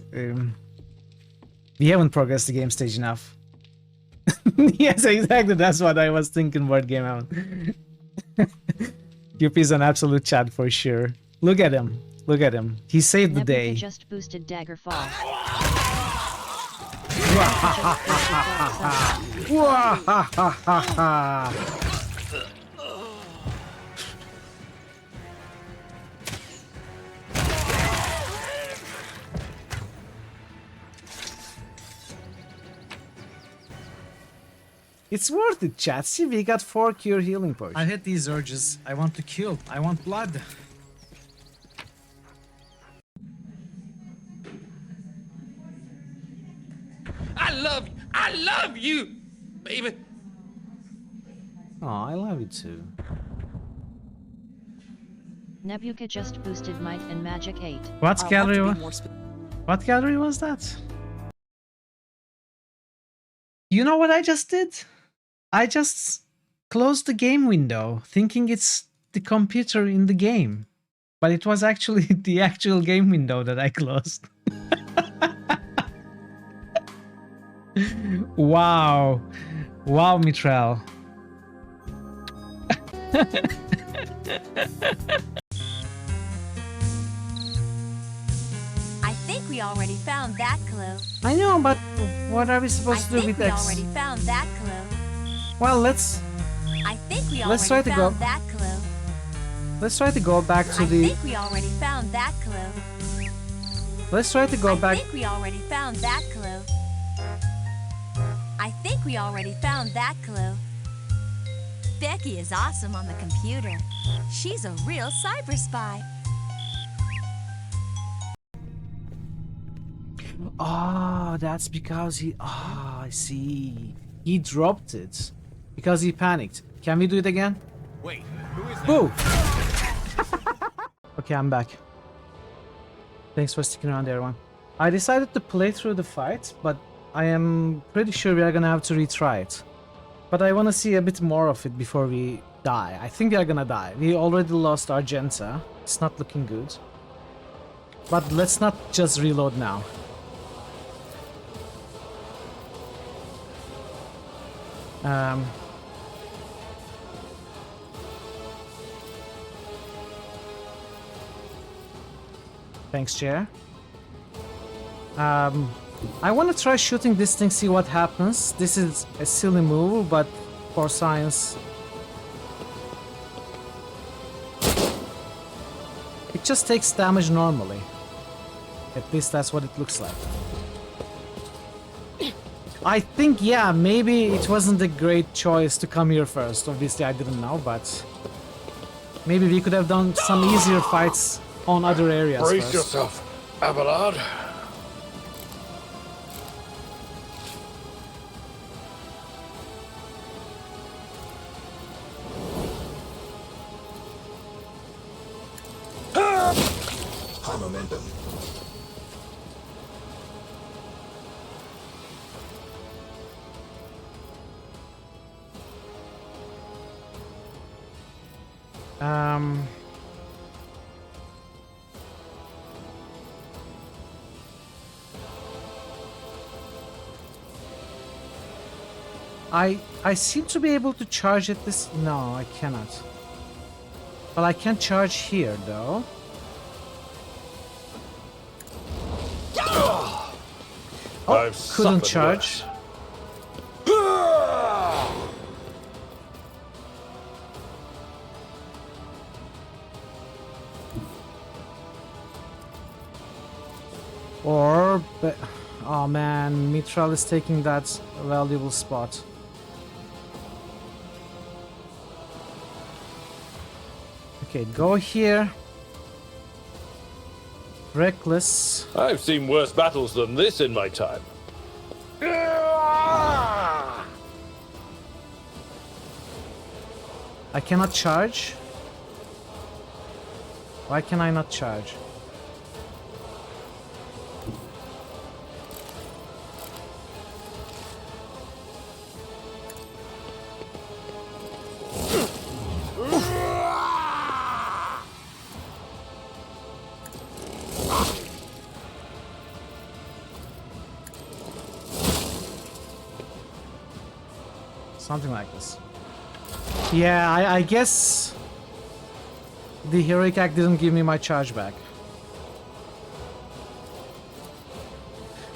we haven't progressed the game stage enough. Yes, exactly, that's what I was thinking, word game out. QP is an absolute chat for sure. Look at him. Look at him. He saved the day. Just boosted Daggerfall. It's worth it, chat. See, we got 4 cure healing potions. I hate these urges. I want to kill. I want blood. I love you, baby. Oh, I love you too. Nebuka just boosted Might and Magic 8. What gallery was that? You know what I just did? I just closed the game window, thinking it's the computer in the game. But it was actually the actual game window that I closed. Wow. Wow, Mitral. I think we already found that clue. I know, but what are we supposed to do with X? I think we already found that clue. Well, let's try to go. That clue. Let's try to go back to the. I think we already found that clue. Let's try to go back. I think we already found that clue. I think we already found that clue. Becky is awesome on the computer. She's a real cyber spy. Oh, that's because he... Oh, I see. He dropped it. Because he panicked. Can we do it again? Wait, who is that? Boo! Okay, I'm back. Thanks for sticking around, everyone. I decided to play through the fight, but I am pretty sure we are gonna have to retry it. But I want to see a bit more of it before we die. I think we are gonna die. We already lost Argenta. It's not looking good. But let's not just reload now. Thanks, Chair. I want to try shooting this thing, see what happens. This is a silly move, but for science. it just takes damage normally. At least that's what it looks like. I think, yeah, maybe it wasn't a great choice to come here first. Obviously, I didn't know, but maybe we could have done some easier fights on other areas Brace first. yourself, Abelard. High momentum. I seem to be able to charge at this. No, I cannot. Well, I can charge here though. Oh, couldn't charge. Or, oh man, Mithral is taking that valuable spot. Okay, go here. Reckless. I've seen worse battles than this in my time. I cannot charge. Why can I not charge? Something like this. Yeah, I guess the heroic act didn't give me my charge back.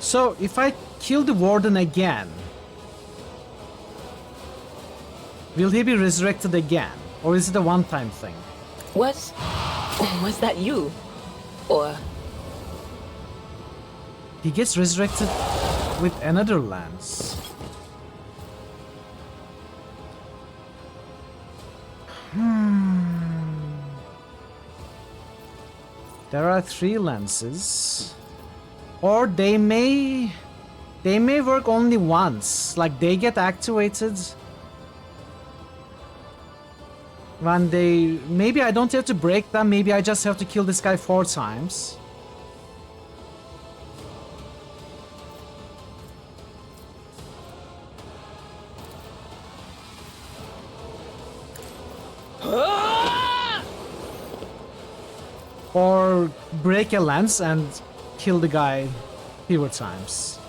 So if I kill the warden again, will he be resurrected again? Or is it a one-time thing? Was that you? Or... He gets resurrected with another lance. There are 3 lances. Or they may work only once. Like they get activated when they... Maybe I don't have to break them. Maybe I just have to kill this guy 4 times. Or break a lance and kill the guy fewer times.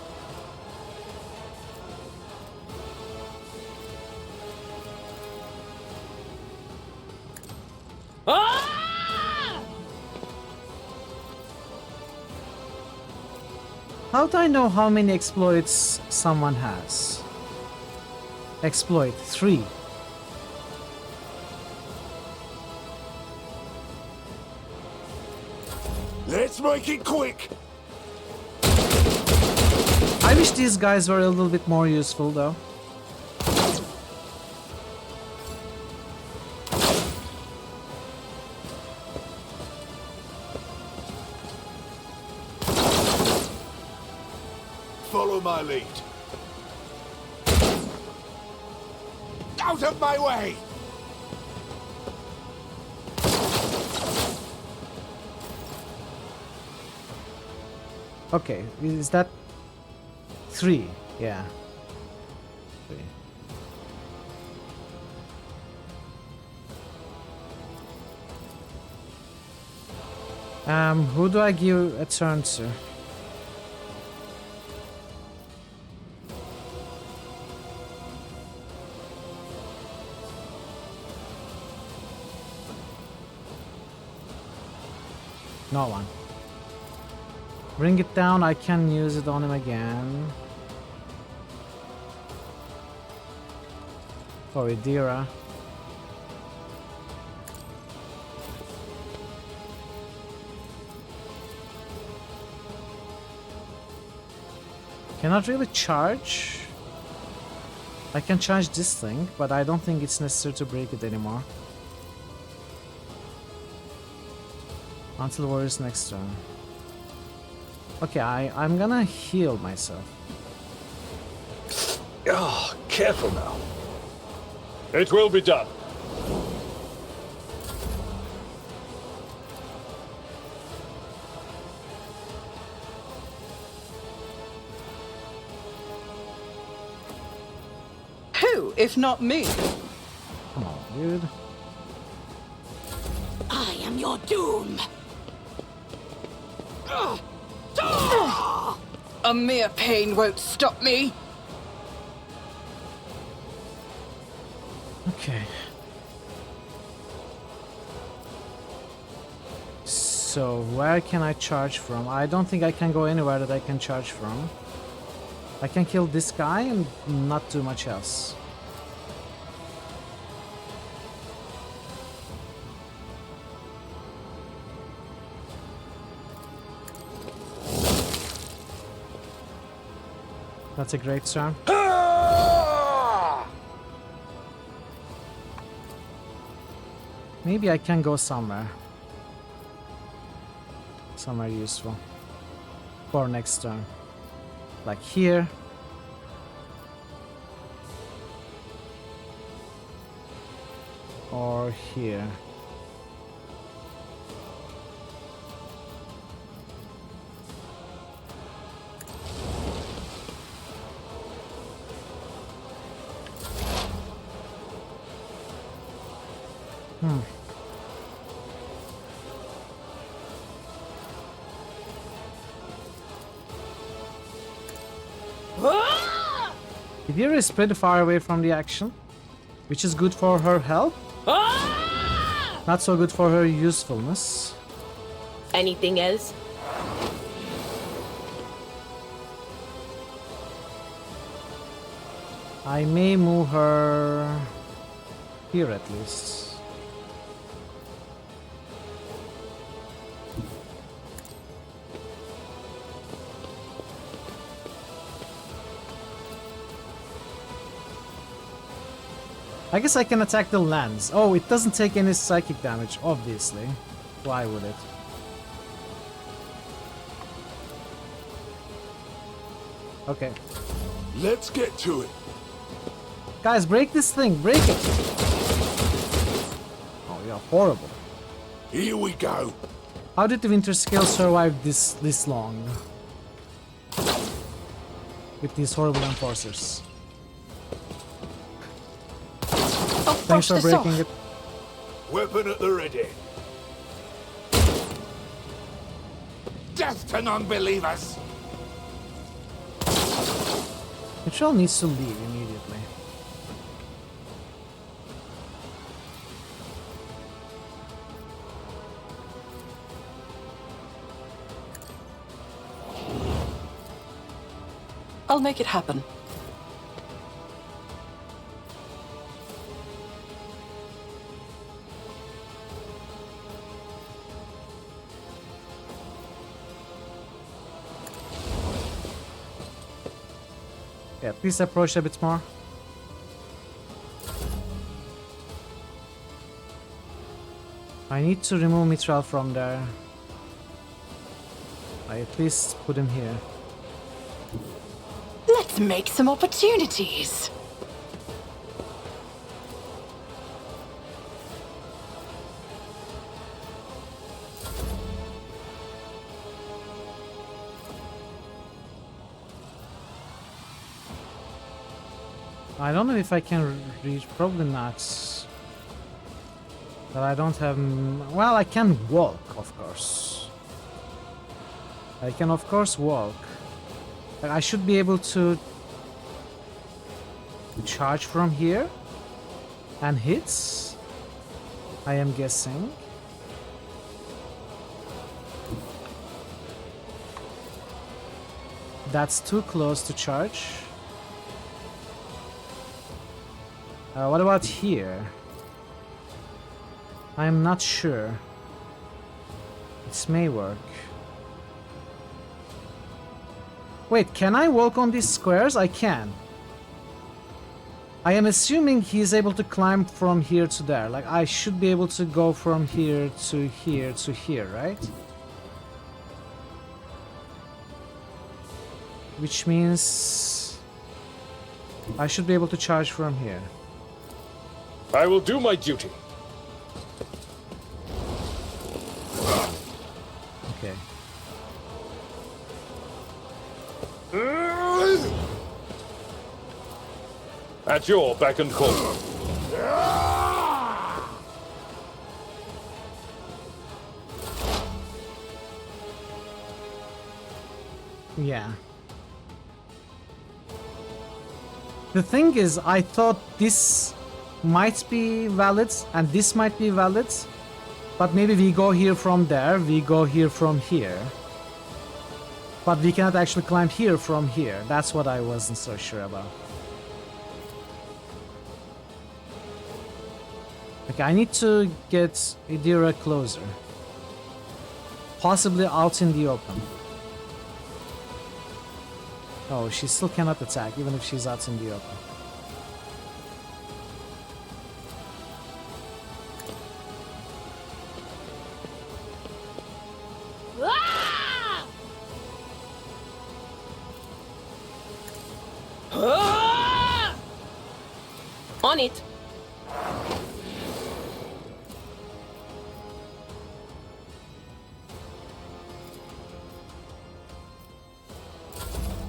How do I know how many exploits someone has? Exploit 3. Let's make it quick. I wish these guys were a little bit more useful though. Follow my lead. Out of my way! Okay, is that 3? Yeah. 3. Who do I give a turn to? No one. Bring it down, I can use it on him again. For Idira. Cannot really charge. I can charge this thing, but I don't think it's necessary to break it anymore. Until warrior's next turn. Okay, I'm gonna heal myself. Ah, careful now. It will be done. Who, if not me? Come on, dude. I am your doom. A mere pain won't stop me. Okay. So, where can I charge from? I don't think I can go anywhere that I can charge from. I can kill this guy and not do much else. That's a great turn. Maybe I can go somewhere. Somewhere useful. For next turn. Like here. Or here. Idira is pretty far away from the action, which is good for her health. Not so good for her usefulness. Anything else? I may move her here at least. I guess I can attack the lands. Oh, it doesn't take any psychic damage, obviously. Why would it? Okay. Let's get to it. Guys, break this thing. Break it. Oh, you're horrible. Here we go. How did the Winter Scale survive this long? With these horrible enforcers. Thanks for breaking it. Weapon at the ready. Death to non-believers. Control needs to leave immediately. I'll make it happen. Yeah, please approach a bit more. I need to remove Mithril from there. I at least put him here. Let's make some opportunities. I don't know if I can reach, probably not. But I don't have... Well, I can walk, of course. I can, of course, walk. But I should be able to charge from here and hit, I am guessing. That's too close to charge. What about here? I'm not sure. This may work. Wait, can I walk on these squares? I can. I am assuming he's able to climb from here to there. Like, I should be able to go from here to here to here, right? Which means I should be able to charge from here. I will do my duty. Okay. At your beck and call. Yeah. The thing is, I thought this might be valid and this might be valid, but maybe we go here from there, we go here from here. But we cannot actually climb here from here. That's what I wasn't so sure about. Okay, I need to get Idira closer. Possibly out in the open. Oh, she still cannot attack, even if she's out in the open. On it.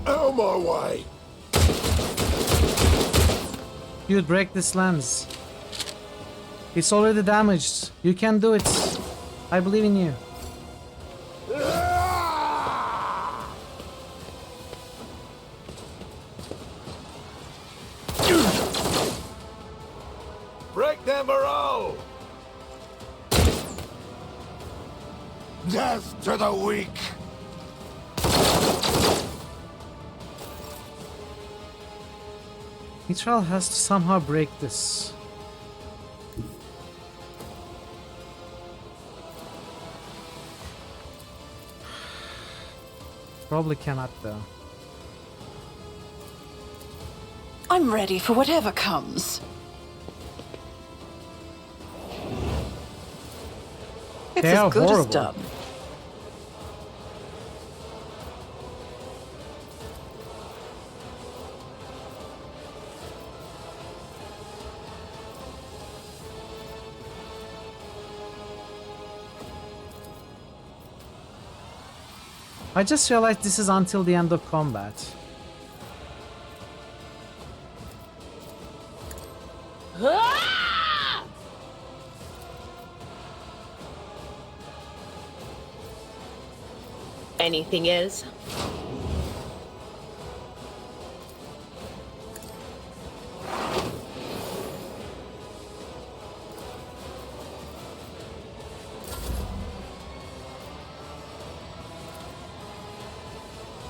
Out of my way. Dude, break this lens. It's already damaged. You can do it. I believe in you. Break them morale. Death to the weak. Mitral has to somehow break this. Probably cannot though. I'm ready for whatever comes. It's They are as good horrible. as done. I just realized this is until the end of combat. Anything else?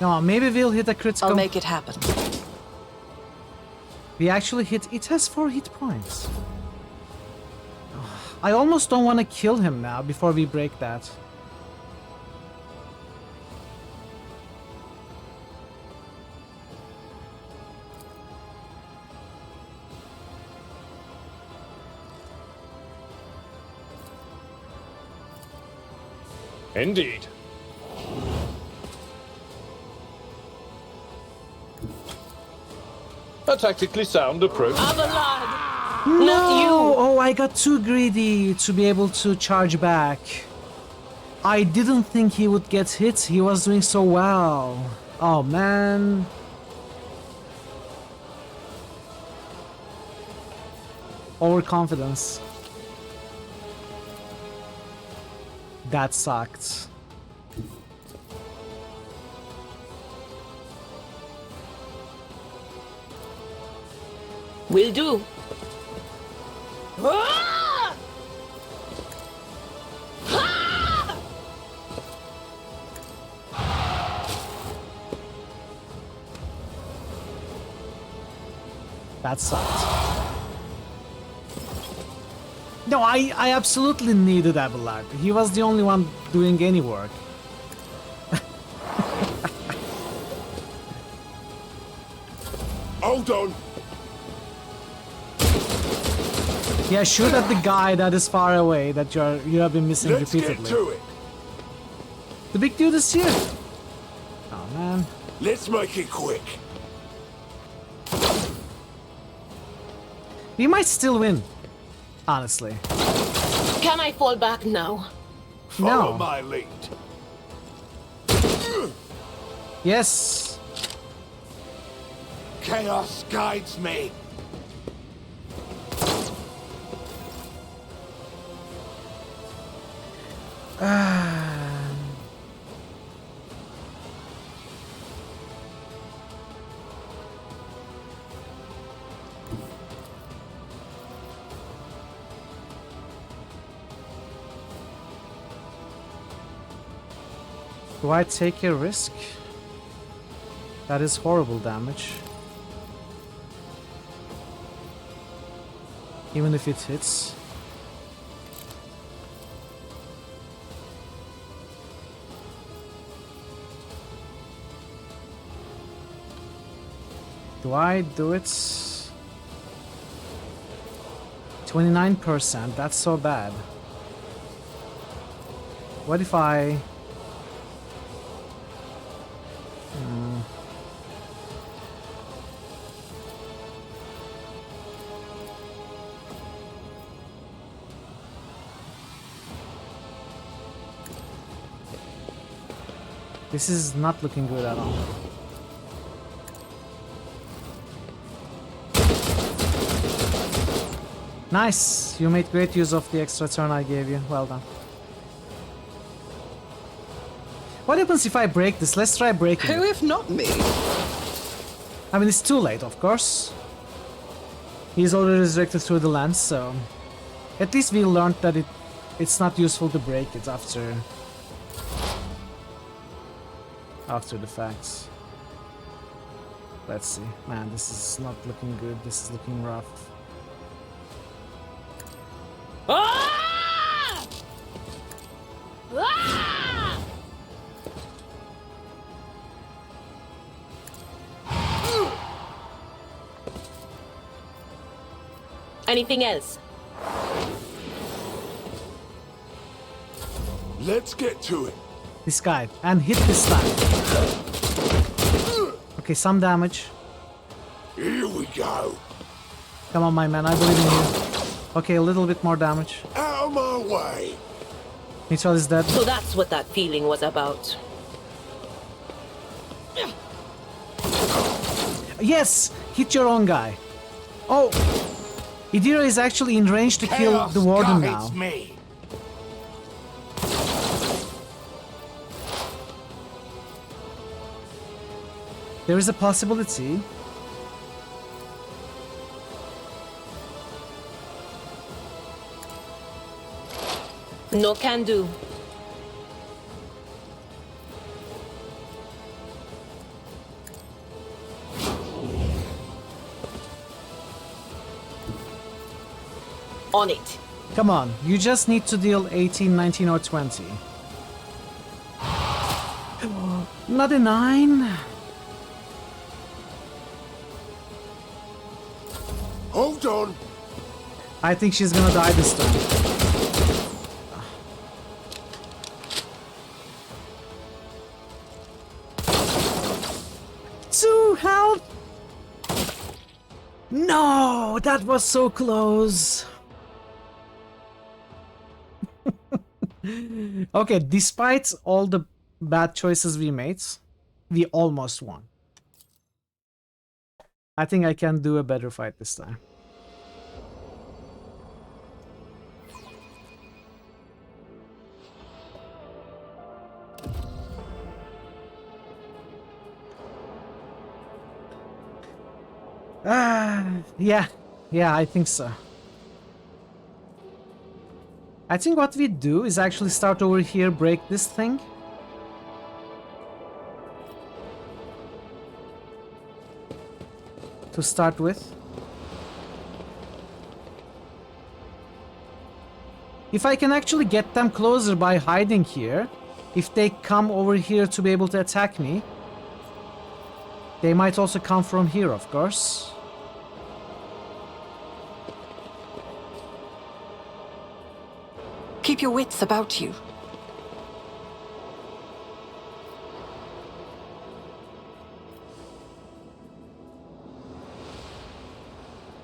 No, maybe we'll hit a critical. I'll make it happen. We actually hit. It has 4 hit points. I almost don't want to kill him now before we break that. Indeed. A tactically sound approach. No! Not you! Oh, I got too greedy to be able to charge back. I didn't think he would get hit. He was doing so well. Oh, man. Overconfidence. That sucked. Will do. That sucked. No, I absolutely needed Abelard. He was the only one doing any work. Hold on. Yeah, shoot at the guy that is far away that you have been missing repeatedly. Get to it. The big dude is here. Oh man. Let's make it quick. We might still win, honestly. Can I fall back now? Follow my lead. Yes. Chaos guides me. Do I take a risk? That is horrible damage. Even if it hits. Do I do it? 29%, that's so bad. What if I... This is not looking good at all. Nice! You made great use of the extra turn I gave you. Well done. What happens if I break this? Let's try breaking Who it. if not me? I mean, it's too late, of course. He's already resurrected through the lens, so... At least we learned that it's not useful to break it after the facts. Let's see. Man, this is not looking good. This is looking rough. Ah! Ah! Anything else? Let's get to it. This guy. And hit this time. Okay, some damage. Here we go. Come on, my man. I believe in you. Okay, a little bit more damage. Out of my way. Mitchell is dead. So that's what that feeling was about. Yes! Hit your own guy. Oh! Idira is actually in range to kill the warden now. Me. There is a possibility. No can do. On it. Come on, you just need to deal 18, 19 or 20. Not a 9. Hold on. I think she's gonna die this time. 2 health! No, that was so close. Okay, despite all the bad choices we made, we almost won. I think I can do a better fight this time. Yeah, I think so. I think what we do is actually start over here, break this thing. To start with. If I can actually get them closer by hiding here, if they come over here to be able to attack me, They might also come from here, of course. Keep your wits about you.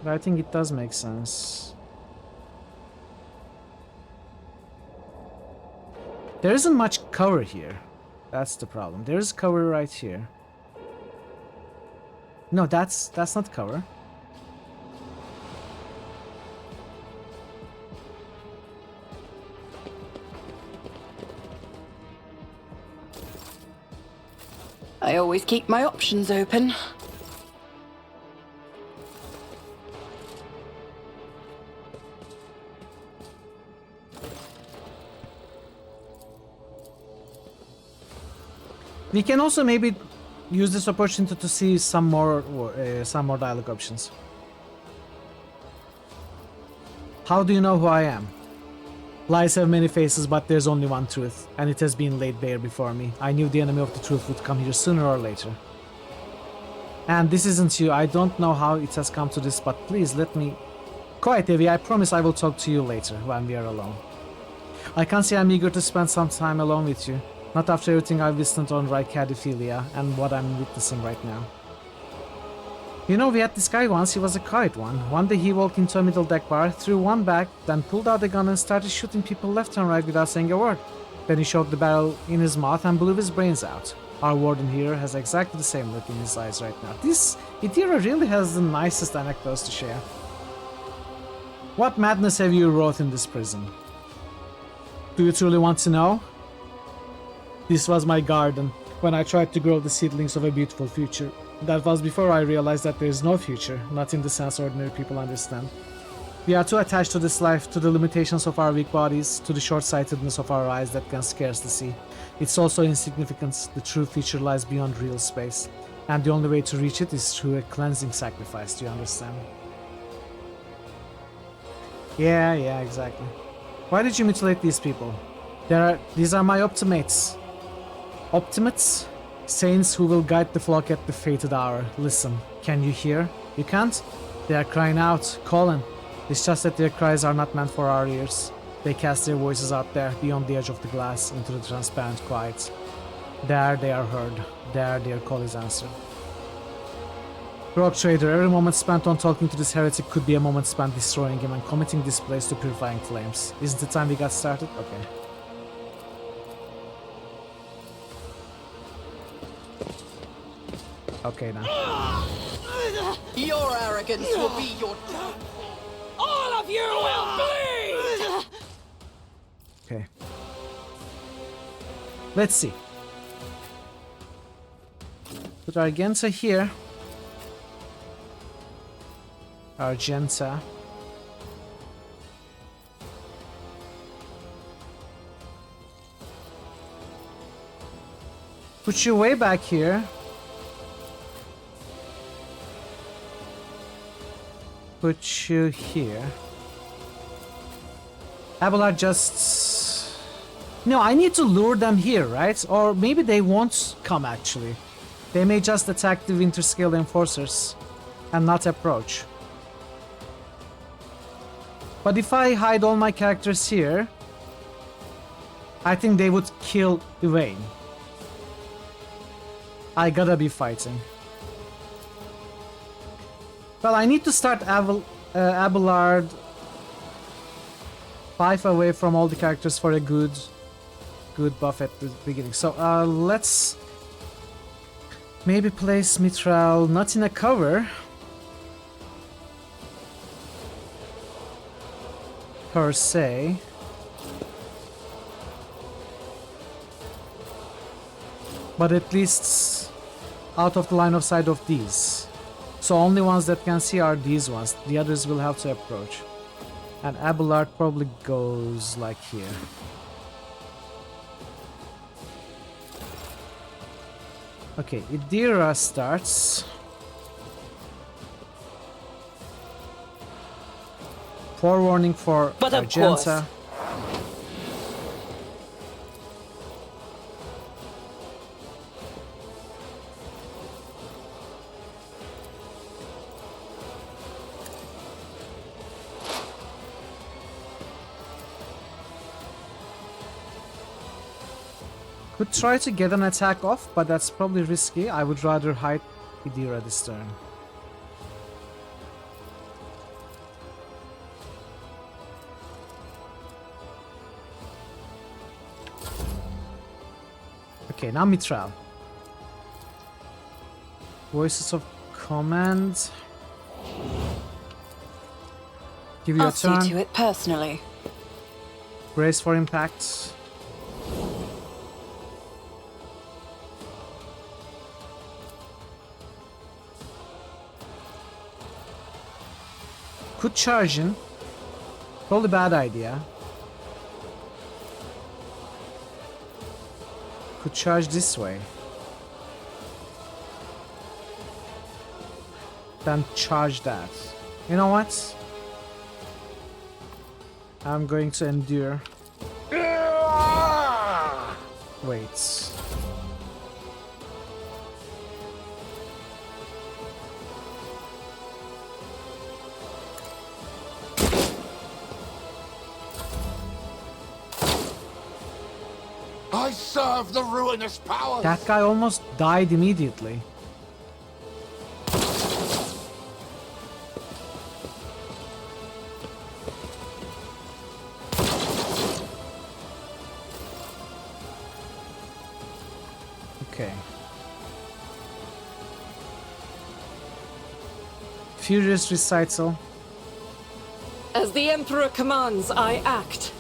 But I think it does make sense. There isn't much cover here. That's the problem. There's cover right here. No, that's not cover. I always keep my options open. We can also maybe use this opportunity to see some more dialogue options. How do you know who I am? Lies have many faces, but there's only one truth, and it has been laid bare before me. I knew the enemy of the truth would come here sooner or later. And this isn't you. I don't know how it has come to this, but please let me... Quiet, Evie. I promise I will talk to you later, when we are alone. I can't say I'm eager to spend some time alone with you. Not after everything I've listened on Rykadiphilia and what I'm witnessing right now. You know, we had this guy once, he was a quiet one. One day he walked into a middle deck bar, threw one back, then pulled out a gun and started shooting people left and right without saying a word. Then he shoved the barrel in his mouth and blew his brains out. Our warden here has exactly the same look in his eyes right now. This Idira really has the nicest anecdotes to share. What madness have you wrought in this prison? Do you truly want to know? This was my garden, when I tried to grow the seedlings of a beautiful future. That was before I realized that there is no future, not in the sense ordinary people understand. We are too attached to this life, to the limitations of our weak bodies, to the short-sightedness of our eyes that can scarcely see. It's also insignificance. The true future lies beyond real space, and the only way to reach it is through a cleansing sacrifice, do you understand? Yeah, exactly. Why did you mutilate these people? These are my optimates. Optimates? Saints who will guide the flock at the fated hour. Listen, can you hear? You can't? They are crying out, calling. It's just that their cries are not meant for our ears. They cast their voices out there, beyond the edge of the glass, into the transparent quiet. There they are heard. There their call is answered. Rogue Trader, every moment spent on talking to this heretic could be a moment spent destroying him and committing this place to purifying flames. Isn't it time we got started? Okay. Okay, now. Your arrogance will be your death. All of you will bleed! Okay. Let's see. Put Argenta here. Argenta. Put you way back here. Put you here. Abelard just... No, I need to lure them here, right? Or maybe they won't come actually. They may just attack the Winterscale Enforcers and not approach. But if I hide all my characters here, I think they would kill Yvain. I gotta be fighting. Well, I need to start Abelard 5 away from all the characters for a good buff at the beginning. So let's maybe place Mithral not in a cover per se. But at least out of the line of sight of these. So only ones that can see are these ones. The others will have to approach. And Abelard probably goes like here. Okay, Idira starts. Forewarning for Argenta. Could try to get an attack off, but that's probably risky. I would rather hide Idira this turn. Okay, now Mitral. Voices of Command. Give you I'll a turn. see to it personally. Brace for impact. Could charge in. Probably bad idea. Could charge this way. Then charge that. You know what? I'm going to endure. Wait. I serve the ruinous powers. That guy almost died immediately. Okay. Furious recital. As the Emperor commands, I act.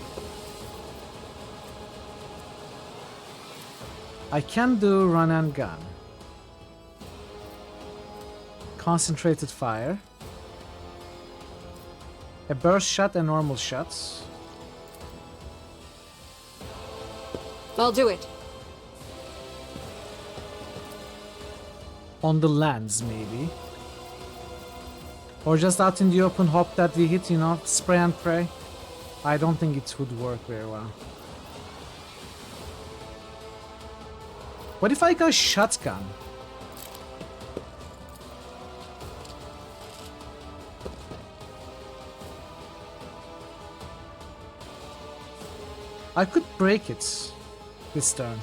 I can do run and gun. Concentrated fire. A burst shot and normal shots. I'll do it. On the lands, maybe. Or just out in the open, hope that we hit, you know, spray and pray. I don't think it would work very well. What if I go shotgun? I could break it this turn.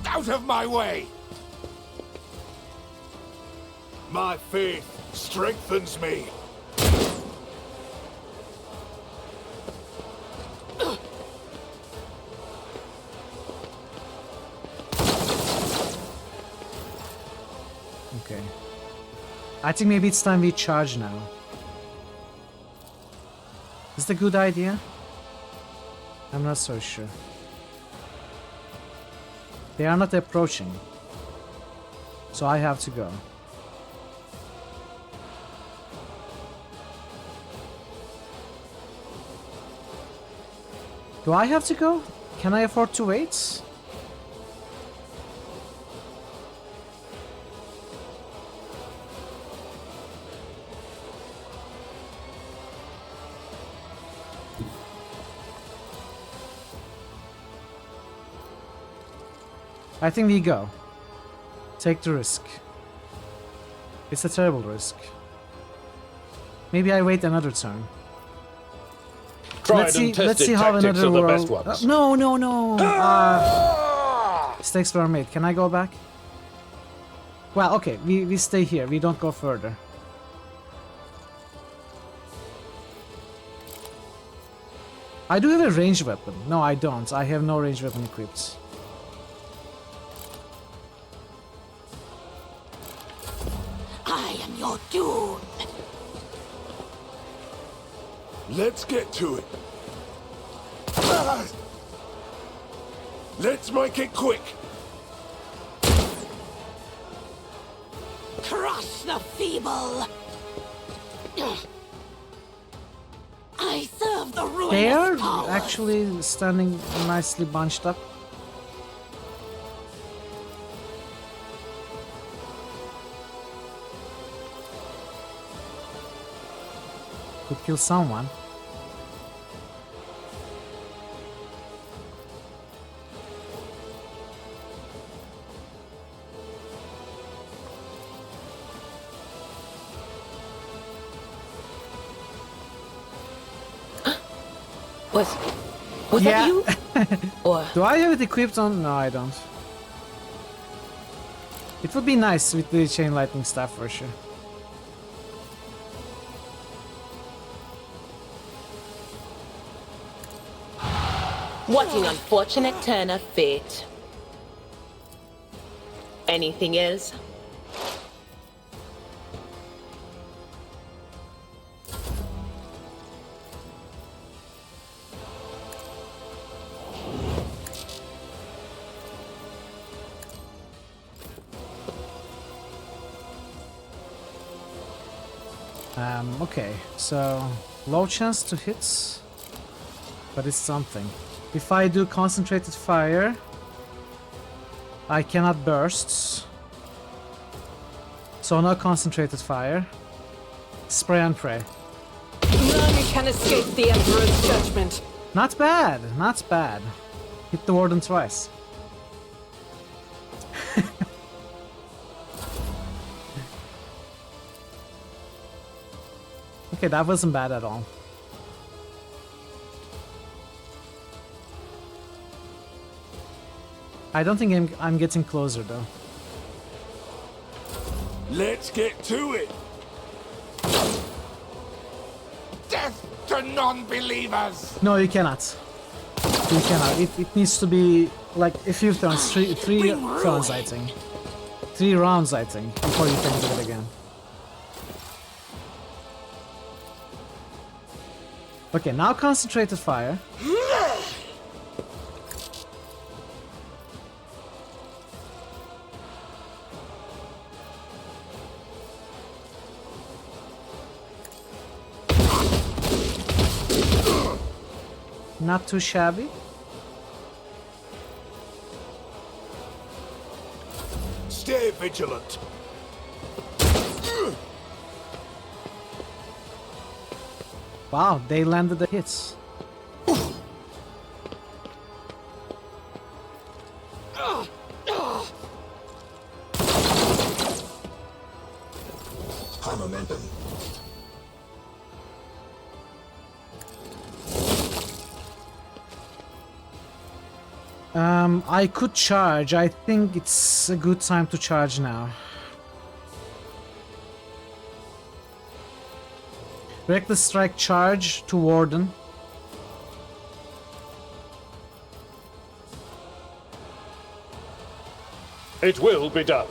Out of my way! My faith strengthens me. Okay. I think maybe it's time we charge now. Is that a good idea? I'm not so sure. They are not approaching. So I have to go. Do I have to go? Can I afford to wait? I think we go. Take the risk. It's a terrible risk. Maybe I wait another turn. Tried and tested tactics are the best ones. No. Mistakes were made. Can I go back? Well, okay. We stay here. We don't go further. I do have a ranged weapon. No, I don't. I have no ranged weapon equipped. I am your doom. Let's get to it. Let's make it quick. Crush the feeble. I serve the ruinous They are powers. actually standing nicely bunched up. Could kill someone. Was Yeah. that you? Or Do I have it equipped on? No, I don't. It would be nice with the chain lightning stuff for sure. what an unfortunate turn of fate. Anything else? Okay, so low chance to hit, but it's something. If I do concentrated fire, I cannot burst. So no concentrated fire. Spray and pray. None can escape the Emperor's judgment. Not bad, not bad. Hit the warden twice. Okay, that wasn't bad at all. I don't think I'm getting closer though. Let's get to it. Death to non-believers. No, you cannot. You cannot. It needs to be like a few turns, three turns, I think. 3 rounds, I think, before you can do it again. Okay, now concentrated fire. Not too shabby. Stay vigilant. Wow, they landed the hits. High momentum. I could charge. I think it's a good time to charge now. Reckless strike charge to Warden. It will be done.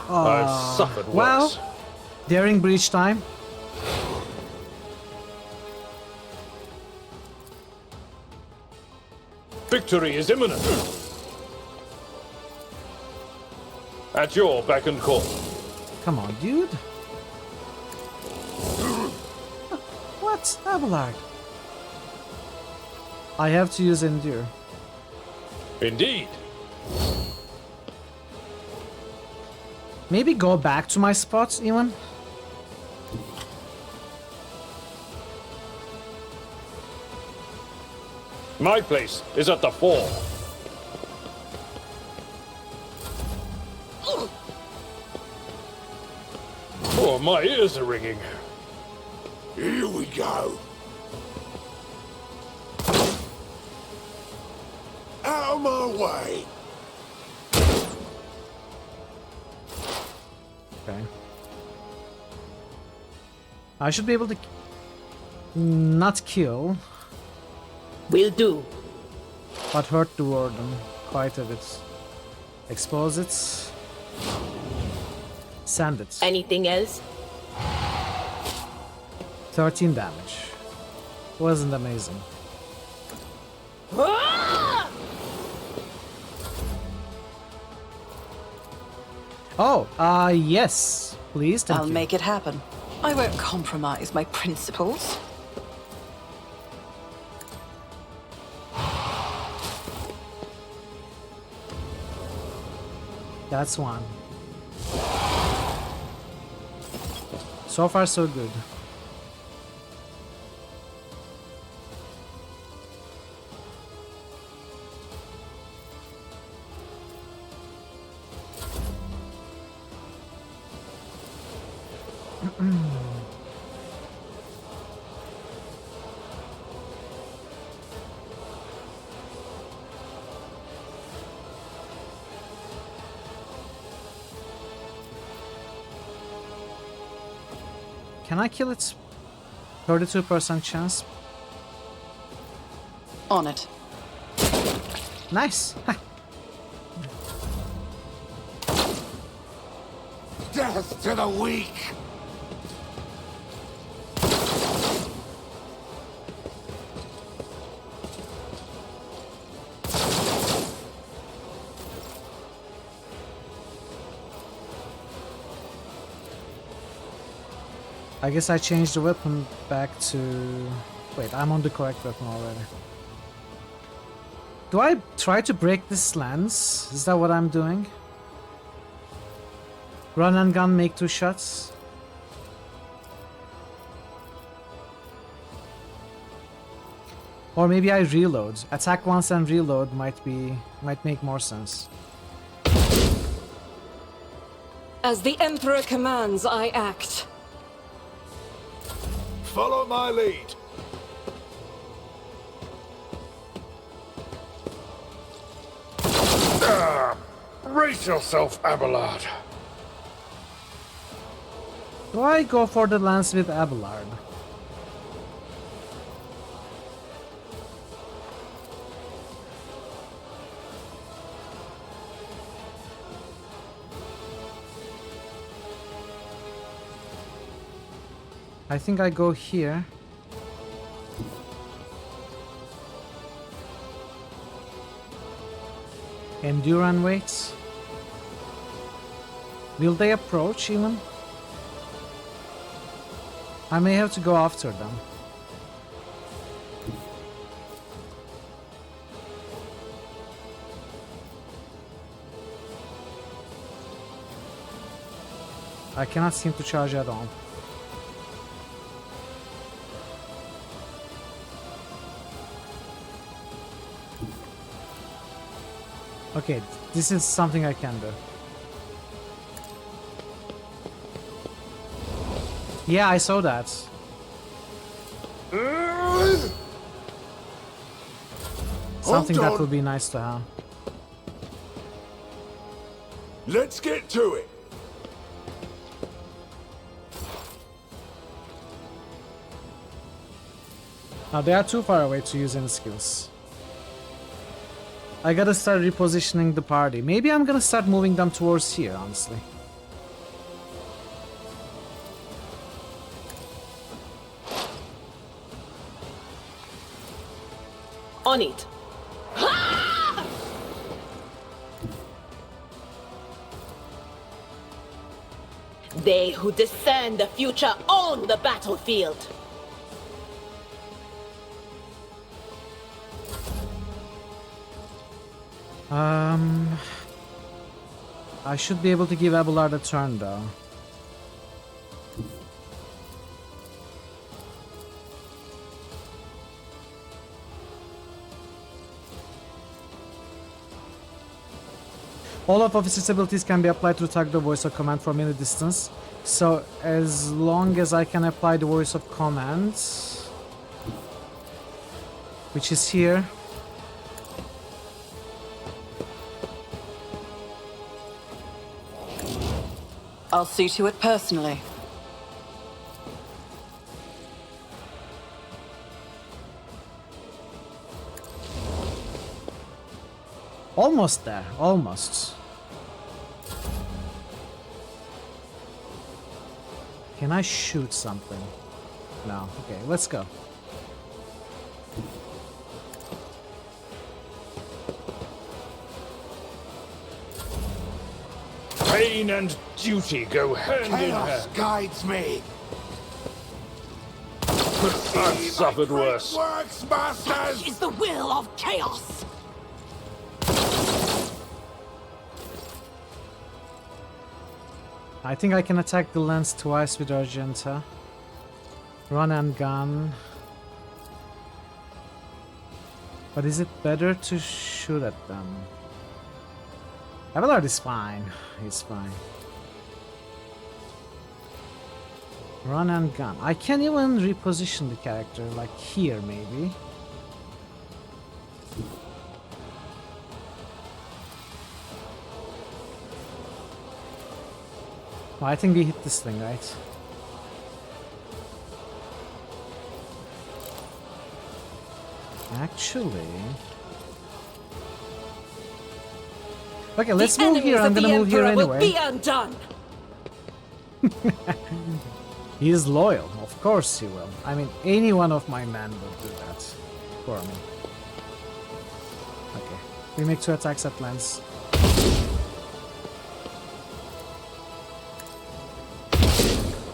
I've suffered Well, worse. daring breach time. Victory is imminent. At your beck and call. Come on, dude. What? Abelard? I have to use Endure. Indeed. Maybe go back to my spots, even? My place is at the fore. Oh, my ears are ringing. Here we go. Out of my way. Okay. I should be able to not kill, Will do. but hurt the warden quite a bit. Expose it. Sand it. Anything else? 13 damage. Wasn't amazing. Oh, yes. Please, thank I'll you. make it happen. I won't compromise my principles. That's one. So far, so good. Can I kill it? 32% chance. On it. Nice. Death to the weak! I guess I changed the weapon back to... Wait, I'm on the correct weapon already. Do I try to break this lens? Is that what I'm doing? Run and gun, make 2 shots? Or maybe I reload. Attack once and reload might make more sense. As the Emperor commands, I act. Follow my lead. Brace yourself, Abelard. Do I go for the lance with Abelard? I think I go here. Endure and wait. Will they approach even? I may have to go after them. I cannot seem to charge at all. Okay, this is something I can do. Yeah, I saw that. Something that would be nice to have. Let's get to it. Now they are too far away to use any skills. I gotta start repositioning the party. Maybe I'm gonna start moving them towards here, honestly. On it. They who discern the future own the battlefield. I should be able to give Abelard a turn though. All of officer's abilities can be applied through tag the voice of command from any distance. So as long as I can apply the voice of command, which is here. I'll see to it personally. Almost there, almost. Can I shoot something? No. Okay, let's go. Pain and duty go hand in Chaos hand. guides me. I've suffered worse. Works, masters! Is the will of chaos. I think I can attack the lens twice with Argenta. Run and gun. But is it better to shoot at them? Abelard is fine. He's fine. Run and gun. I can even reposition the character, like here maybe. Oh, I think we hit this thing, right? Actually... Okay, let's move here. I'm gonna move here anyway. Be undone. He is loyal. Of course he will. I mean, any one of my men will do that for me. Okay. We make 2 attacks at lens.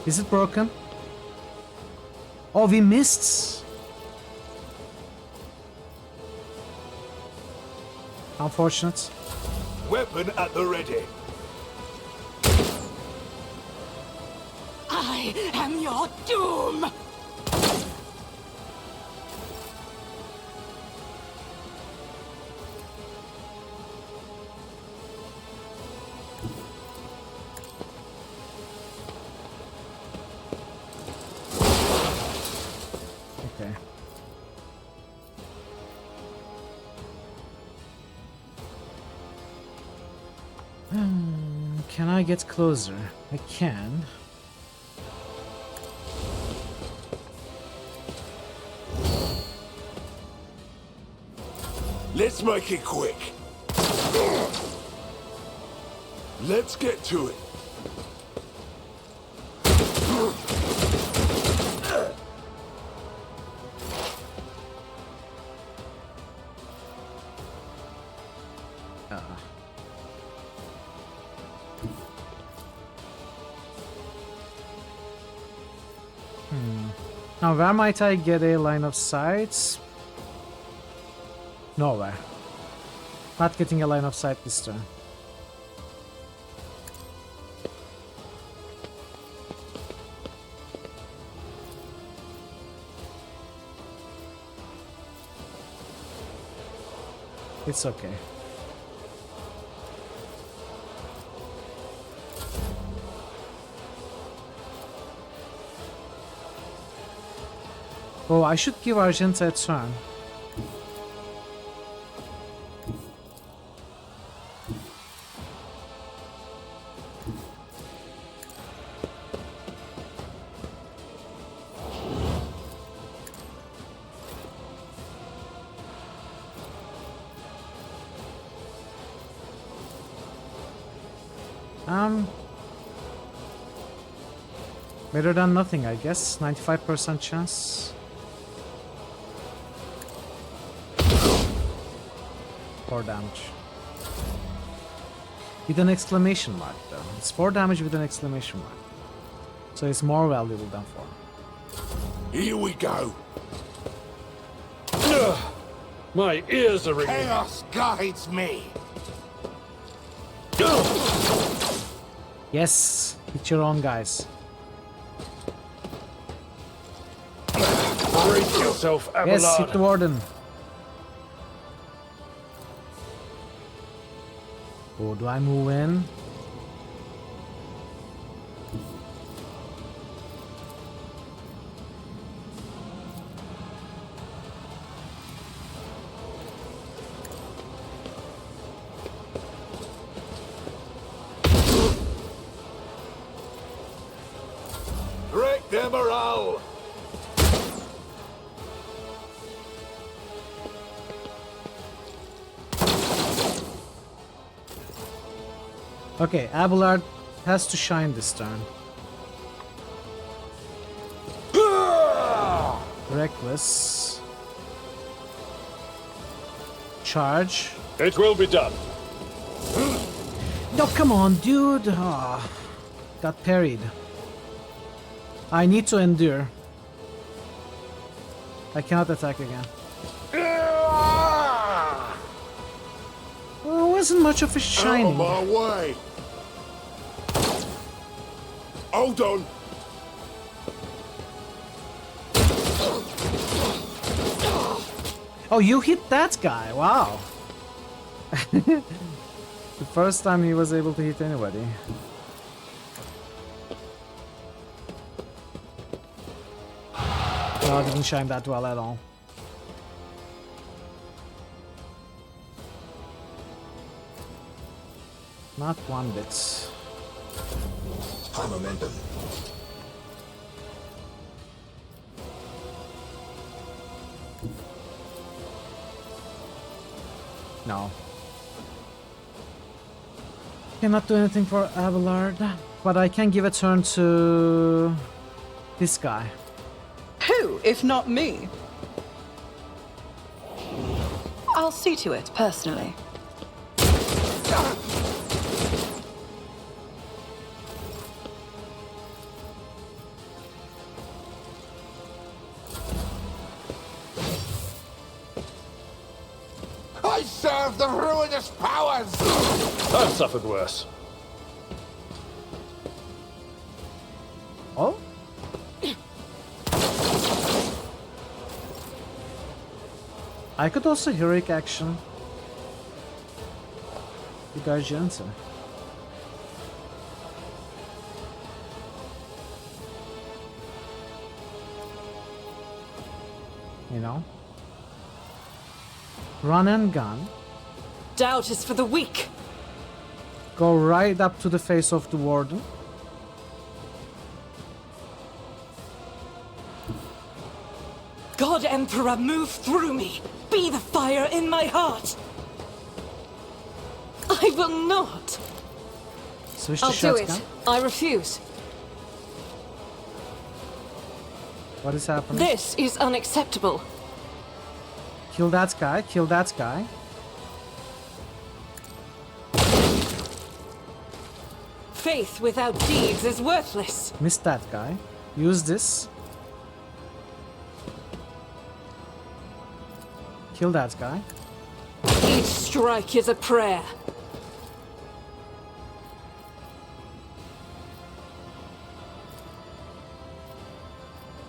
Is it broken? Oh, we missed. Unfortunate. Weapon at the ready. I am your doom! Okay. Can I get closer? I can. Let's make it quick. Let's get to it. Now, where might I get a line of sight? Nowhere. Not getting a line of sight this turn. It's okay. Oh, I should give Argenta a turn. Better than nothing, I guess. 95% chance. 4 damage. With an exclamation mark, though. It's 4 damage with an exclamation mark. So it's more valuable than 4. Here we go. My ears are ringing. Chaos guides me. Yes, hit your own guys. Brace yourself, Abelard. Yes, hit the warden. Oh, do I move in? Wreck their morale. Okay, Abelard has to shine this turn. Reckless. Charge. It will be done. No, come on, dude. Ah, got parried. I need to endure. I cannot attack again. Well, it wasn't much of a shining. Out of my way. Hold on. Oh, you hit that guy. Wow. The first time he was able to hit anybody. No, it didn't shine that well at all. Not one bit. High momentum. No. Cannot do anything for Abelard, but I can give a turn to this guy. Who, if not me? I'll see to it, personally. I serve the ruinous powers! I've suffered worse. Oh? I could also heroic action. The Guardianza. You know? Run and gun. Doubt is for the weak. Go right up to the face of the warden. God Emperor, move through me. Be the fire in my heart. I will not. Switch to I'll do shotgun. it. I refuse. What is happening? This is unacceptable. Kill that guy. Kill that guy. Faith without deeds is worthless. Missed that guy. Use this. Kill that guy. Each strike is a prayer.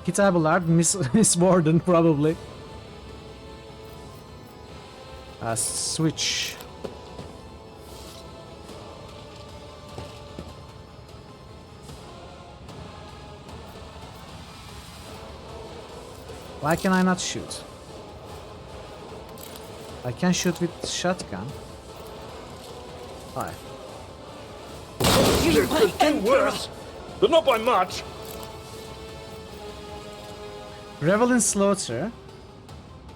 Hit Abelard, miss Warden probably. Switch. Why can I not shoot? I can shoot with shotgun. Hi. You could do worse, but not by much. Revel in Slaughter.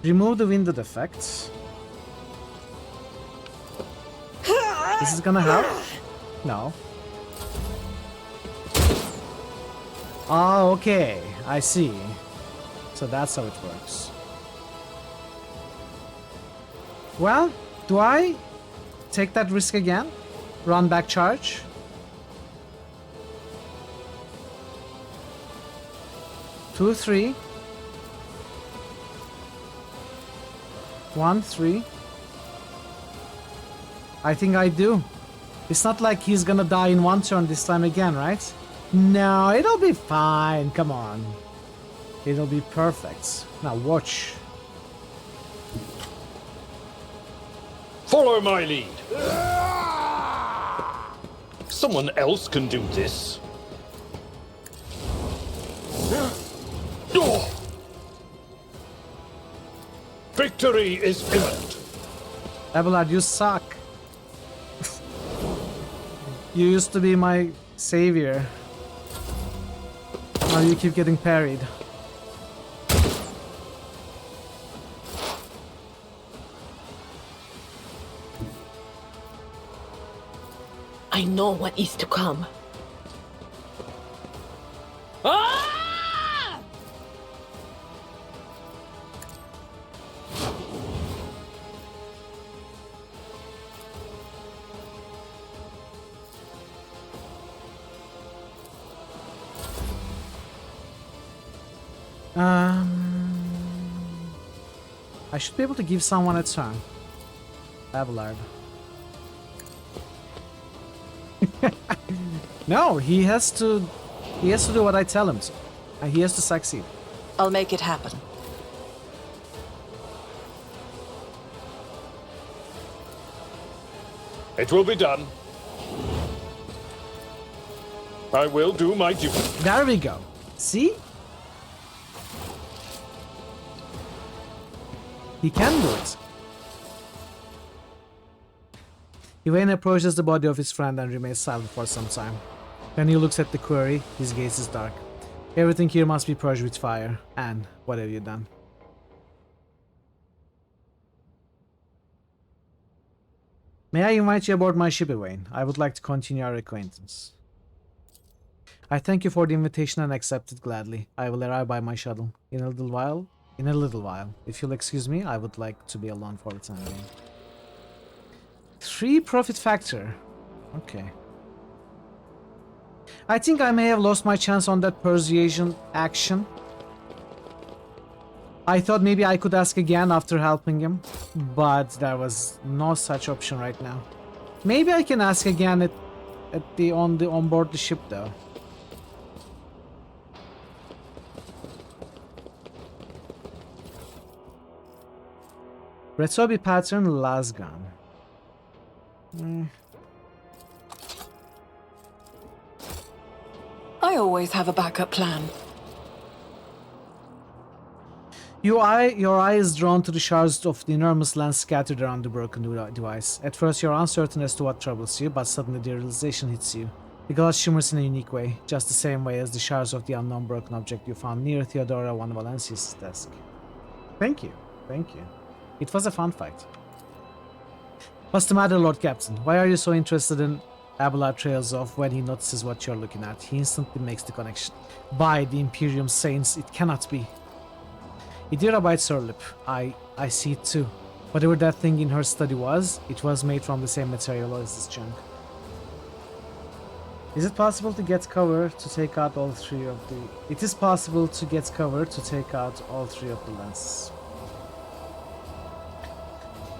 Remove the winded effect. This is gonna help? No. Ah, okay. I see. So that's how it works. Well, do I take that risk again? Run back charge? Two, 3. 1, 3. I think I do. It's not like he's gonna die in one turn this time again, right? No, it'll be fine. Come on. It'll be perfect. Now watch. Follow my lead. Someone else can do this. Victory is imminent. Abelard, you suck. You used to be my savior. Now you keep getting parried. I know what is to come. Ah! I should be able to give someone a turn. Abelard. No, he has to do what I tell him to. And he has to succeed. I'll make it happen. It will be done. I will do my duty. There we go. See? He can do it. Yvain approaches the body of his friend and remains silent for some time. Then he looks at the quarry. His gaze is dark. Everything here must be purged with fire. And what have you done? May I invite you aboard my ship, Yvain? I would like to continue our acquaintance. I thank you for the invitation and accept it gladly. I will arrive by my shuttle. In a little while. If you'll excuse me, I would like to be alone for the time being. 3 profit factor. Okay. I think I may have lost my chance on that persuasion action. I thought maybe I could ask again after helping him, but there was no such option right now. Maybe I can ask again on board the ship though. Retsobi pattern Lasgan. I always have a backup plan. Your eye is drawn to the shards of the enormous lens scattered around the broken device. At first you're uncertain as to what troubles you, but suddenly the realization hits you. The glass shimmers in a unique way, just the same way as the shards of the unknown broken object you found near Theodora von Valencia's desk. Thank you. It was a fun fight. What's the matter, Lord Captain? Why are you so interested in Abelard trails off when he notices what you're looking at? He instantly makes the connection. By the Imperium Saints, it cannot be. Idira bites her lip. I see it too. Whatever that thing in her study was, it was made from the same material as this junk. Is it possible to get cover to take out all 3 of the... It is possible to get cover to take out all 3 of the lenses.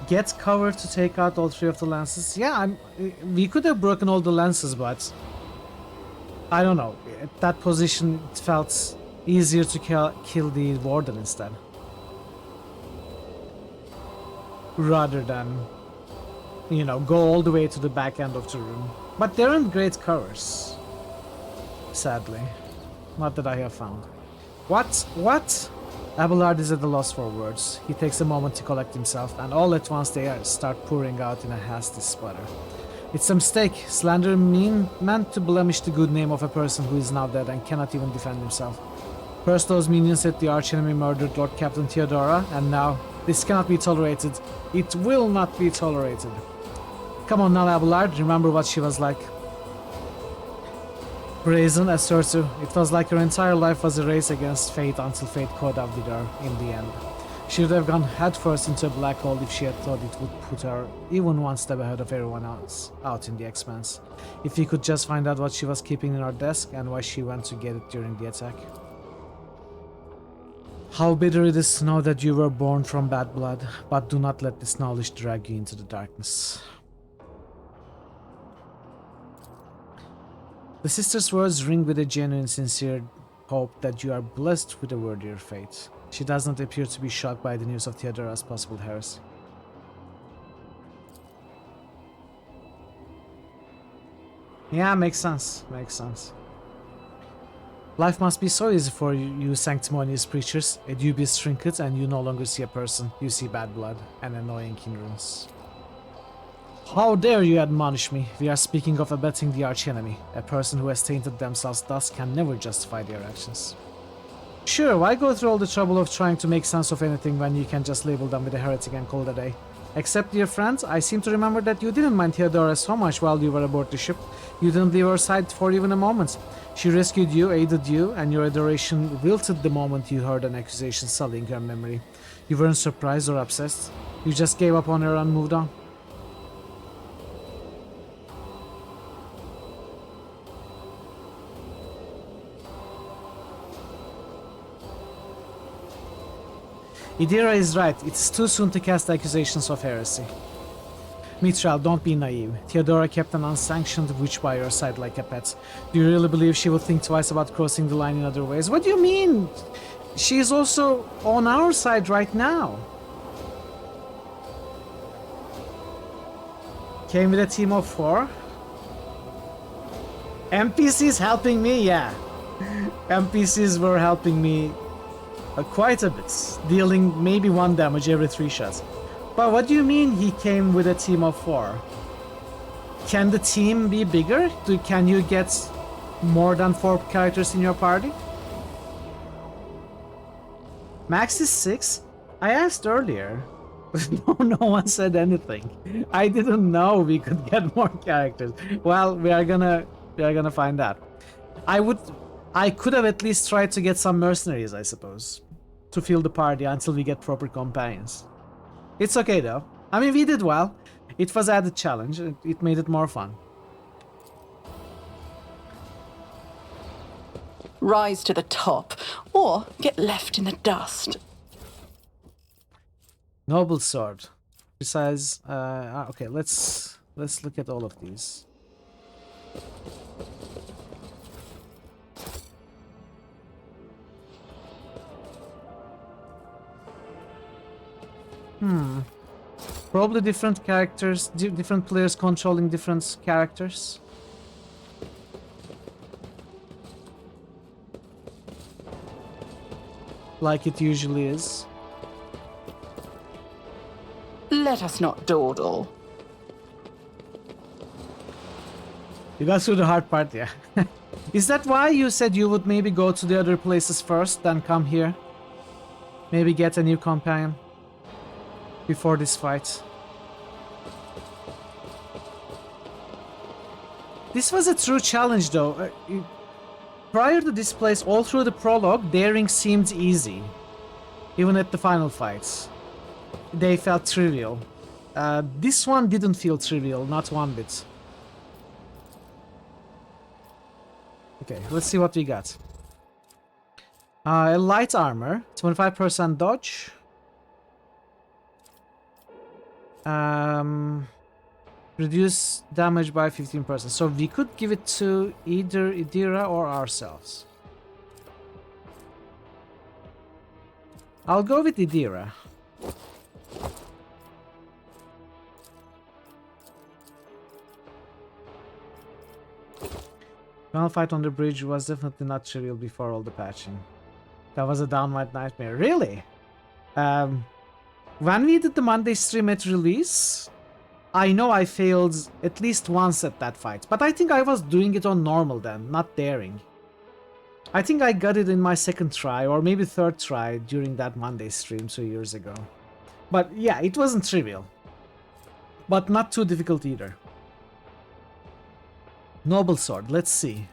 Get cover to take out all 3 of the lenses? Yeah, we could have broken all the lenses, but... I don't know. At that position, it felt easier to kill the warden instead. Rather than, you know, go all the way to the back end of the room. But they aren't great covers. Sadly. Not that I have found. What? Abelard is at a loss for words. He takes a moment to collect himself, and all at once they start pouring out in a hasty sputter. It's a mistake. Slander meant to blemish the good name of a person who is now dead and cannot even defend himself. First those minions said the archenemy murdered Lord Captain Theodora, and now this cannot be tolerated. It will not be tolerated. Come on now, Abelard, remember what she was like. Brazen assertive. It was like her entire life was a race against fate until fate caught up with her in the end. She would have gone headfirst into a black hole if she had thought it would put her even one step ahead of everyone else out in the expanse. If he could just find out what she was keeping in her desk and why she went to get it during the attack. How bitter it is to know that you were born from bad blood, but do not let this knowledge drag you into the darkness. The sister's words ring with a genuine, sincere hope that you are blessed with a worthier fate. She does not appear to be shocked by the news of Theodora's possible heresy. Yeah, makes sense. Life must be so easy for you sanctimonious preachers, a dubious trinket, and you no longer see a person, you see bad blood and annoying hindrance. How dare you admonish me? We are speaking of abetting the archenemy. A person who has tainted themselves thus can never justify their actions. Sure, why go through all the trouble of trying to make sense of anything when you can just label them with a heretic and call it a day? Except, dear friends, I seem to remember that you didn't mind Theodora so much while you were aboard the ship. You didn't leave her side for even a moment. She rescued you, aided you, and your adoration wilted the moment you heard an accusation sullying her memory. You weren't surprised or obsessed. You just gave up on her and moved on. Idira is right. It's too soon to cast accusations of heresy. Mithral, don't be naive. Theodora kept an unsanctioned witch by her side like a pet. Do you really believe she would think twice about crossing the line in other ways? What do you mean? She is also on our side right now. Came with a team of 4. NPCs helping me? Yeah. NPCs were helping me Quite a bit, dealing maybe 1 damage every 3 shots. But what do you mean he came with a team of 4? Can the team be bigger? Can you get more than 4 characters in your party? Max is 6? I asked earlier. No one said anything. I didn't know we could get more characters. Well, we are gonna find out. I could have at least tried to get some mercenaries, I suppose, to fill the party until we get proper companions. It's okay though. I mean, we did well. It was added challenge. It made it more fun. Rise to the top, or get left in the dust. Noble sword. Besides, okay, let's look at all of these. Probably different characters, different players controlling different characters. Like it usually is. Let us not dawdle. You got through the hard part, yeah. Is that why you said you would maybe go to the other places first, then come here? Maybe get a new companion before this fight? This was a true challenge though. Prior to this place, all through the prologue, daring seemed easy. Even at the final fights. They felt trivial. This one didn't feel trivial, not one bit. Okay, let's see what we got. Light armor, 25% dodge. Reduce damage by 15%. So we could give it to either Idira or ourselves. I'll go with Idira. Final fight on the bridge was definitely not trivial before all the patching. That was a downright nightmare. Really? When we did the Monday stream at release, I know I failed at least once at that fight, but I think I was doing it on normal then, not daring. I think I got it in my 2nd try, or maybe 3rd try during that Monday stream 2 years ago. But yeah, it wasn't trivial. But not too difficult either. Noble sword, let's see.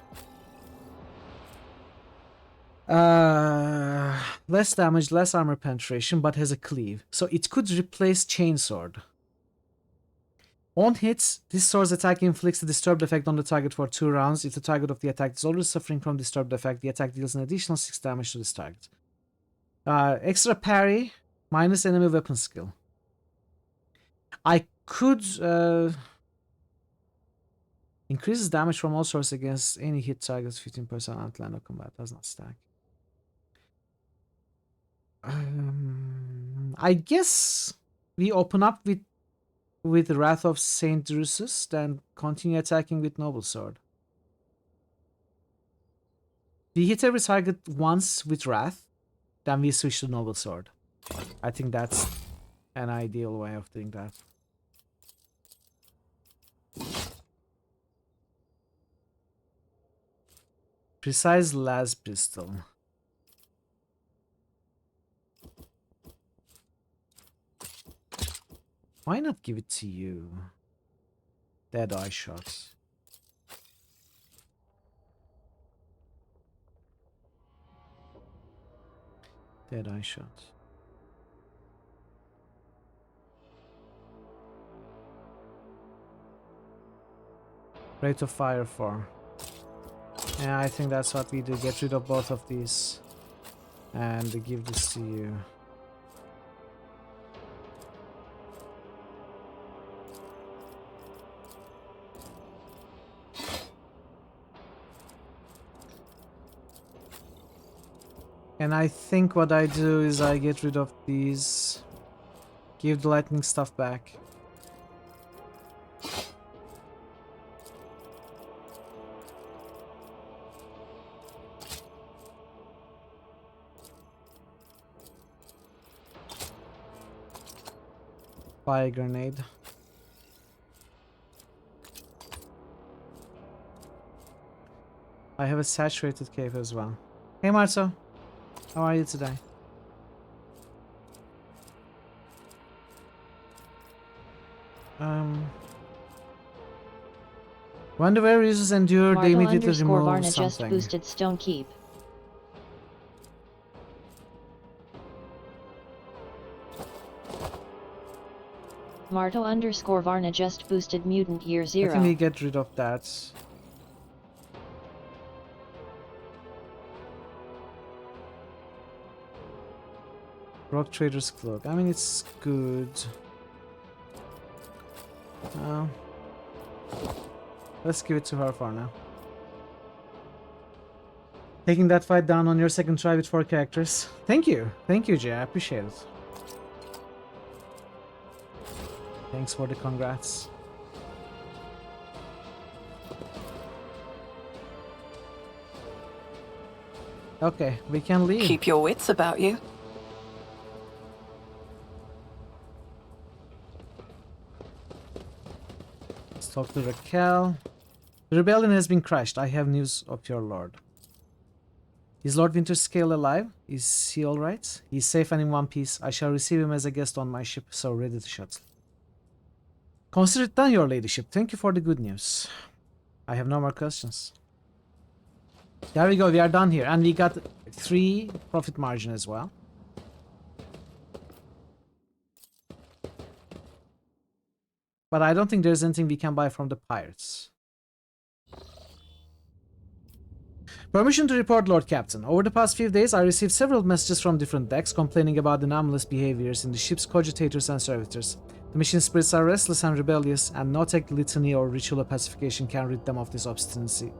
Less damage, less armor penetration, but has a cleave. So it could replace chainsword. On hits, this sword's attack inflicts a disturbed effect on the target for 2 rounds. If the target of the attack is already suffering from disturbed effect, the attack deals an additional 6 damage to this target. Extra parry, minus enemy weapon skill. I could... increases damage from all sources against any hit targets 15% at line of combat. Does not stack. I guess we open up with Wrath of Saint Drusus, then continue attacking with Noble Sword. We hit every target once with Wrath, then we switch to Noble Sword. I think that's an ideal way of doing that. Precise las pistol. Why not give it to you? Dead eye shot. Dead eye shot. Rate of fire 4. Yeah, I think that's what we do. Get rid of both of these. And give this to you. And I think what I do is I get rid of these. Give the lightning stuff back. Fire grenade. I have a saturated cape as well. Hey Marzo, how are you today? When the wearer uses endure, they immediately remove Varna something. just boosted Stone Keep. Marto_Varna just boosted Mutant Year 0. I think we get rid of that. Rock Trader's Cloak. I mean, it's good. Let's give it to her for now. Taking that fight down on your second try with 4 characters. Thank you. Thank you, Jay. I appreciate it. Thanks for the congrats. Okay, we can leave. Keep your wits about you. Let's talk to Raquel. The rebellion has been crushed. I have news of your lord. Is Lord Winterscale alive? Is he alright? He's safe and in one piece. I shall receive him as a guest on my ship, so ready to shuttle. Consider it done, your ladyship. Thank you for the good news. I have no more questions. There we go, we are done here. And we got 3 profit margin as well. But I don't think there's anything we can buy from the pirates. Permission to report, Lord Captain. Over the past few days, I received several messages from different decks complaining about anomalous behaviors in the ship's cogitators and servitors. The mission spirits are restless and rebellious, and no tech litany or ritual pacification can rid them of this obstinacy.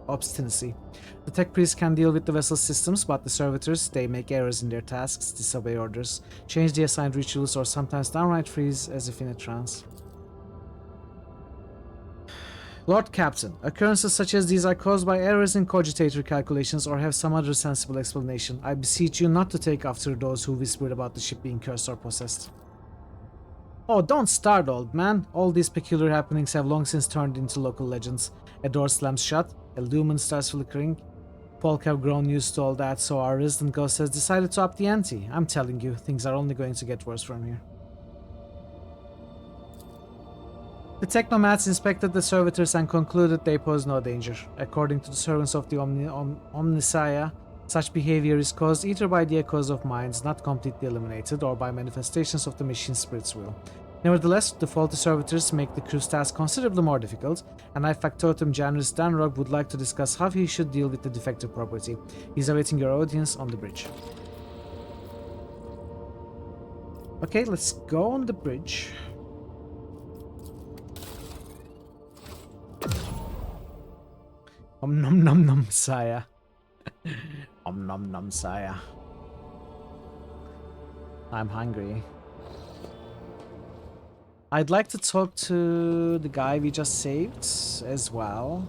The tech priests can deal with the vessel's systems, but the servitors, they make errors in their tasks, disobey orders, change the assigned rituals, or sometimes downright freeze as if in a trance. Lord Captain, occurrences such as these are caused by errors in cogitator calculations or have some other sensible explanation. I beseech you not to take after those who whispered about the ship being cursed or possessed. Oh, don't start, old man. All these peculiar happenings have long since turned into local legends. A door slams shut, a lumen starts flickering. Folk have grown used to all that, so our resident ghost has decided to up the ante. I'm telling you, things are only going to get worse from here. The technomats inspected the servitors and concluded they pose no danger. According to the servants of the Omnissiah, such behavior is caused either by the echoes of minds not completely eliminated or by manifestations of the machine spirit's will. Nevertheless, the faulty servitors make the crew's task considerably more difficult, and High Factotum Janus Danrog would like to discuss how he should deal with the defective property. He's awaiting your audience on the bridge. Okay, let's go on the bridge. Om nom nom nom saya. Om nom nom saya. I'm hungry. I'd like to talk to the guy we just saved as well.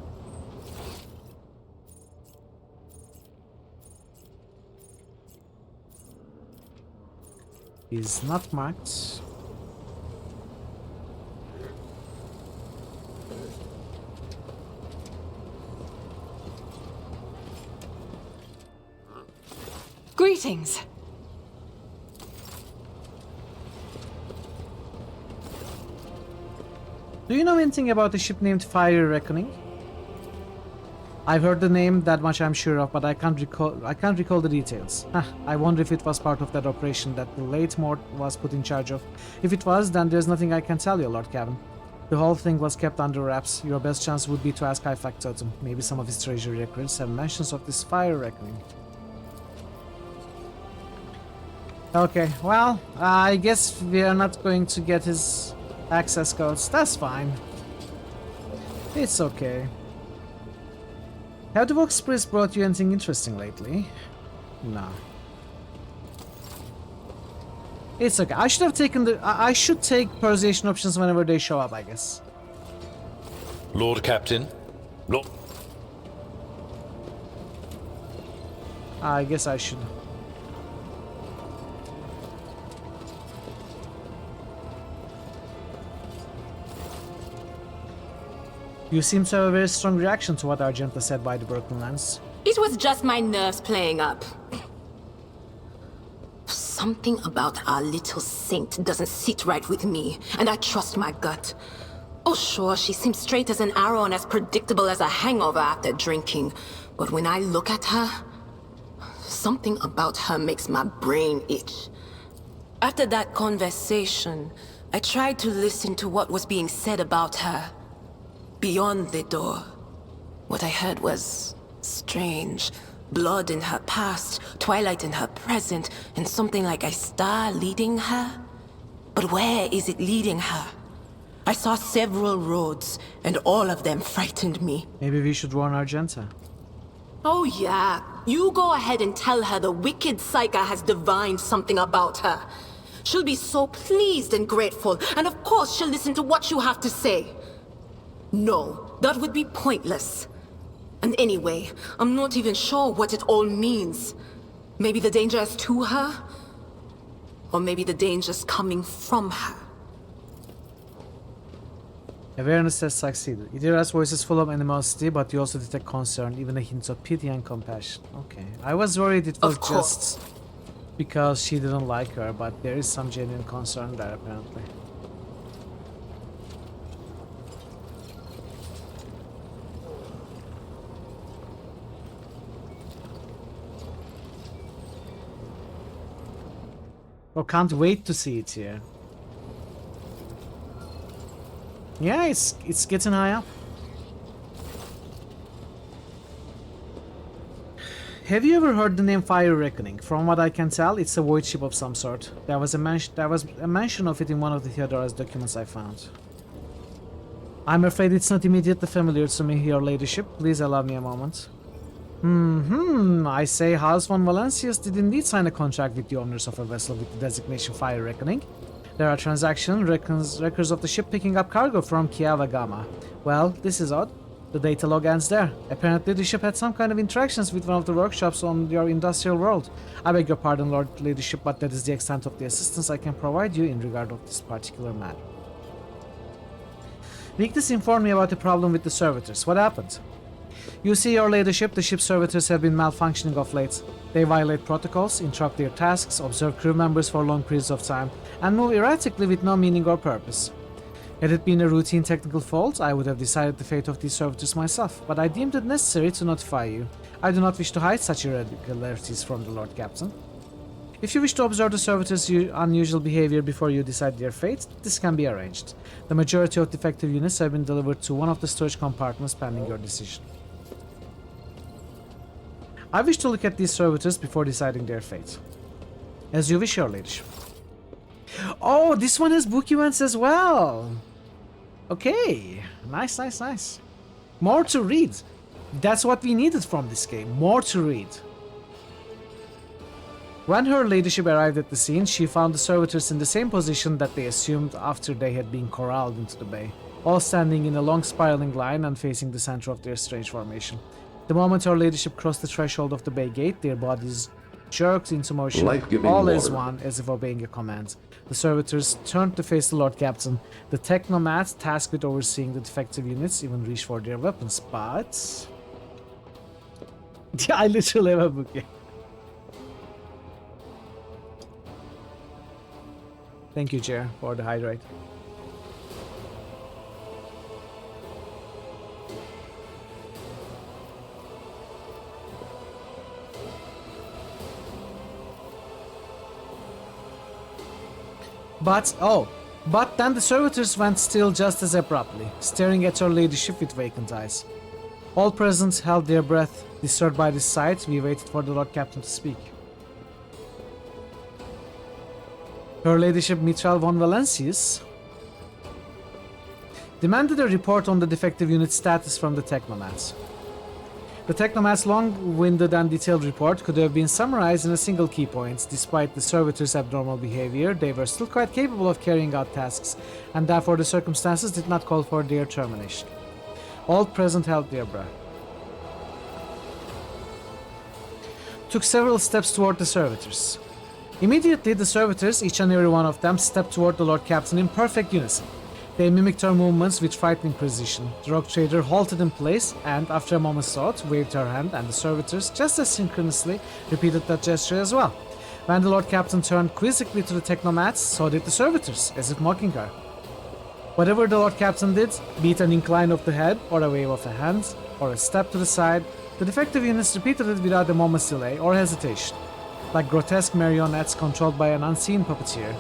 He's not marked. Greetings. Do you know anything about a ship named Fire Reckoning? I've heard the name, that much I'm sure of, but I can't recall the details. I wonder if it was part of that operation that the late Mort was put in charge of. If it was, then there's nothing I can tell you, Lord Cavan. The whole thing was kept under wraps. Your best chance would be to ask High Factotum. Maybe some of his treasury records have mentions of this Fire Reckoning. Okay, well, I guess we are not going to get his access codes. That's fine. It's okay. Have the Vox Spirits brought you anything interesting lately? No. It's okay. I should have taken the... I should take persuasion options whenever they show up, I guess. Lord Captain? Lord... I guess I should. You seem to have a very strong reaction to what Argenta said by the broken lens. It was just my nerves playing up. Something about our little saint doesn't sit right with me, and I trust my gut. Oh sure, she seems straight as an arrow and as predictable as a hangover after drinking. But when I look at her, something about her makes my brain itch. After that conversation, I tried to listen to what was being said about her. Beyond the door, what I heard was strange. Blood in her past, twilight in her present, and something like a star leading her. But where is it leading her? I saw several roads, and all of them frightened me. Maybe we should warn Argenta. Oh yeah, you go ahead and tell her the wicked Psyker has divined something about her. She'll be so pleased and grateful, and of course she'll listen to what you have to say. No, that would be pointless. And anyway, I'm not even sure what it all means. Maybe the danger is to her? Or maybe the danger's coming from her. Awareness has succeeded. Idira's voice is full of animosity, but you also detect concern, even a hint of pity and compassion. Okay. I was worried it was just because she didn't like her, but there is some genuine concern there apparently. Oh, can't wait to see it here. Yeah, it's getting high up. Have you ever heard the name Fire Reckoning? From what I can tell, it's a void ship of some sort. There was a mention of it in one of the Theodora's documents I found. I'm afraid it's not immediately familiar to me, Your Ladyship. Please allow me a moment. I say House von Valencius did indeed sign a contract with the owners of a vessel with the designation Fire Reckoning. There are transaction records of the ship picking up cargo from Kiava Gamma. Well, this is odd. The data log ends there. Apparently the ship had some kind of interactions with one of the workshops on your industrial world. I beg your pardon, Lord Ladyship, but that is the extent of the assistance I can provide you in regard of this particular matter. Weakness informed me about the problem with the servitors. What happened? You see, Your Ladyship, the ship's servitors have been malfunctioning of late. They violate protocols, interrupt their tasks, observe crew members for long periods of time, and move erratically with no meaning or purpose. Had it been a routine technical fault, I would have decided the fate of these servitors myself, but I deemed it necessary to notify you. I do not wish to hide such irregularities from the Lord Captain. If you wish to observe the servitors' unusual behavior before you decide their fate, this can be arranged. The majority of defective units have been delivered to one of the storage compartments pending your decision. I wish to look at these servitors before deciding their fate. As you wish, Your Ladyship. Oh, this one has book events as well. Okay, nice. More to read. That's what we needed from this game, more to read. When Her Ladyship arrived at the scene, she found the servitors in the same position that they assumed after they had been corralled into the bay, all standing in a long spiraling line and facing the center of their strange formation. The moment Her Ladyship crossed the threshold of the bay gate, their bodies jerked into motion, all as one, as if obeying a command. The servitors turned to face the Lord Captain. The technomat, tasked with overseeing the defective units, even reached for their weapons, but... I literally have a book here. Thank you, Jer, for the hydrate. But then the servitors went still just as abruptly, staring at Her Ladyship with vacant eyes. All present held their breath. Disturbed by this sight, we waited for the Lord Captain to speak. Her Ladyship Mitral von Valencius demanded a report on the defective unit status from the Technomats. The Technomat's long-winded and detailed report could have been summarized in a single key point. Despite the servitors' abnormal behavior, they were still quite capable of carrying out tasks, and therefore the circumstances did not call for their termination. All present held their breath. Took several steps toward the servitors. Immediately, the servitors, each and every one of them, stepped toward the Lord Captain in perfect unison. They mimicked her movements with frightening precision. The rogue trader halted in place and, after a moment's thought, waved her hand, and the servitors, just as synchronously, repeated that gesture as well. When the Lord Captain turned quizzically to the technomats, so did the servitors, as if mocking her. Whatever the Lord Captain did, be it an incline of the head, or a wave of the hand, or a step to the side, the defective units repeated it without a moment's delay or hesitation, like grotesque marionettes controlled by an unseen puppeteer.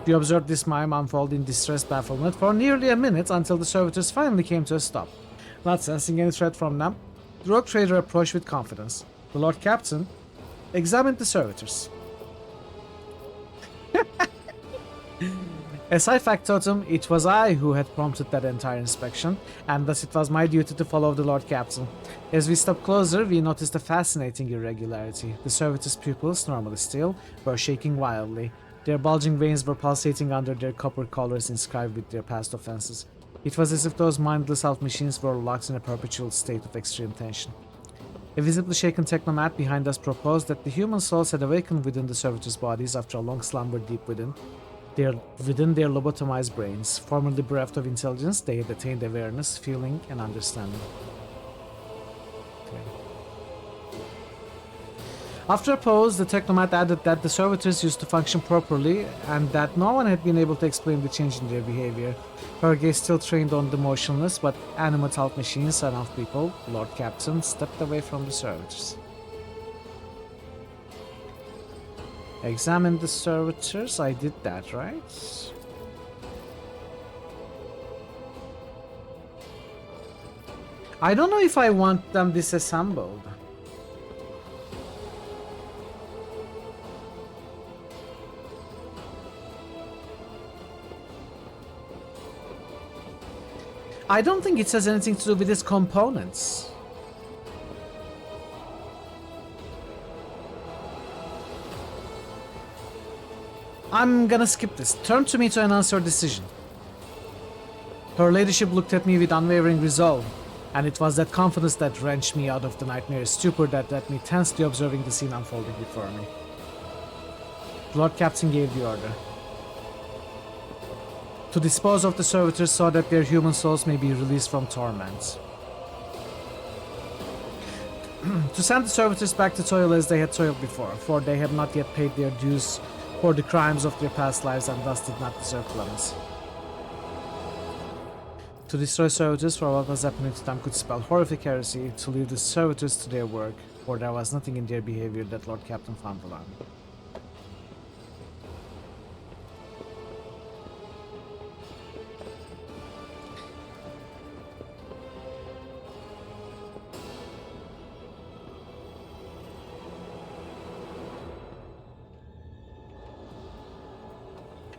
We observed this mime unfold in distressed bafflement for nearly a minute until the servitors finally came to a stop. Not sensing any threat from them, the rogue trader approached with confidence. The Lord Captain examined the servitors. As high factotum, it was I who had prompted that entire inspection, and thus it was my duty to follow the Lord Captain. As we stepped closer, we noticed a fascinating irregularity. The servitors' pupils, normally still, were shaking wildly. Their bulging veins were pulsating under their copper collars inscribed with their past offenses. It was as if those mindless elf machines were locked in a perpetual state of extreme tension. A visibly shaken technomat behind us proposed that the human souls had awakened within the servitors' bodies after a long slumber deep within their lobotomized brains. Formerly bereft of intelligence, they had attained awareness, feeling, and understanding. After a pause, the technomat added that the servitors used to function properly and that no one had been able to explain the change in their behavior. Her gaze still trained on the motionless but animate elf machines and elf people. Lord Captain stepped away from the servitors. Examine the servitors. I did that, right? I don't know if I want them disassembled. I don't think it has anything to do with its components. I'm gonna skip this. Turn to me to announce your decision. Her ladyship looked at me with unwavering resolve, and it was that confidence that wrenched me out of the nightmare stupor that left me tensely observing the scene unfolding before me. The Lord Captain gave the order. To dispose of the servitors so that their human souls may be released from torment. To send the servitors back to toil as they had toiled before, for they had not yet paid their dues for the crimes of their past lives and thus did not deserve clemency. To destroy servitors for what was happening to them could spell horrific heresy. To leave the servitors to their work, for there was nothing in their behavior that Lord Captain found alarming.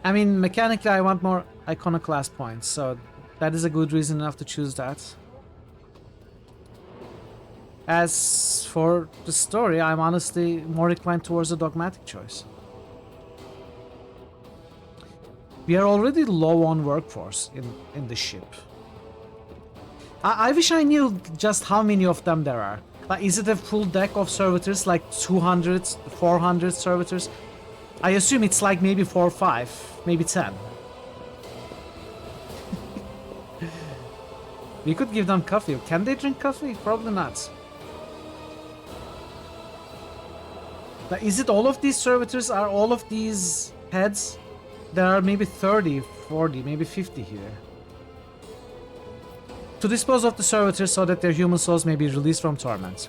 I mean, mechanically I want more iconoclast points, so that is a good reason enough to choose that. As for the story, I'm honestly more inclined towards a dogmatic choice. We are already low on workforce in the ship. I wish I knew just how many of them there are. Like, is it a full deck of servitors, like 200, 400 servitors? I assume it's like maybe 4 or 5, maybe 10. We could give them coffee. Can they drink coffee? Probably not. But is it all of these servitors? Are all of these heads? There are maybe 30, 40, maybe 50 here. To dispose of the servitors so that their human souls may be released from torment.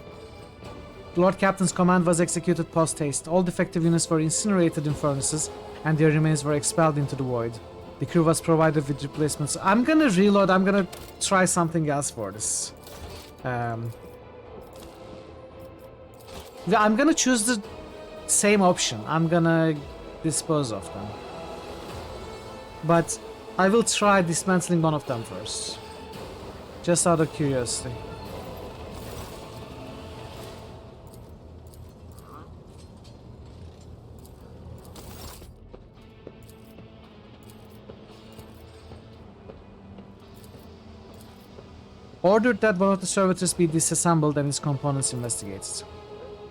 The Lord Captain's command was executed post-haste. All defective units were incinerated in furnaces, and their remains were expelled into the void. The crew was provided with replacements. I'm gonna reload. I'm gonna try something else for this. I'm gonna choose the same option. I'm gonna dispose of them. But I will try dismantling one of them first. Just out of curiosity. Ordered that one of the servitors be disassembled and its components investigated.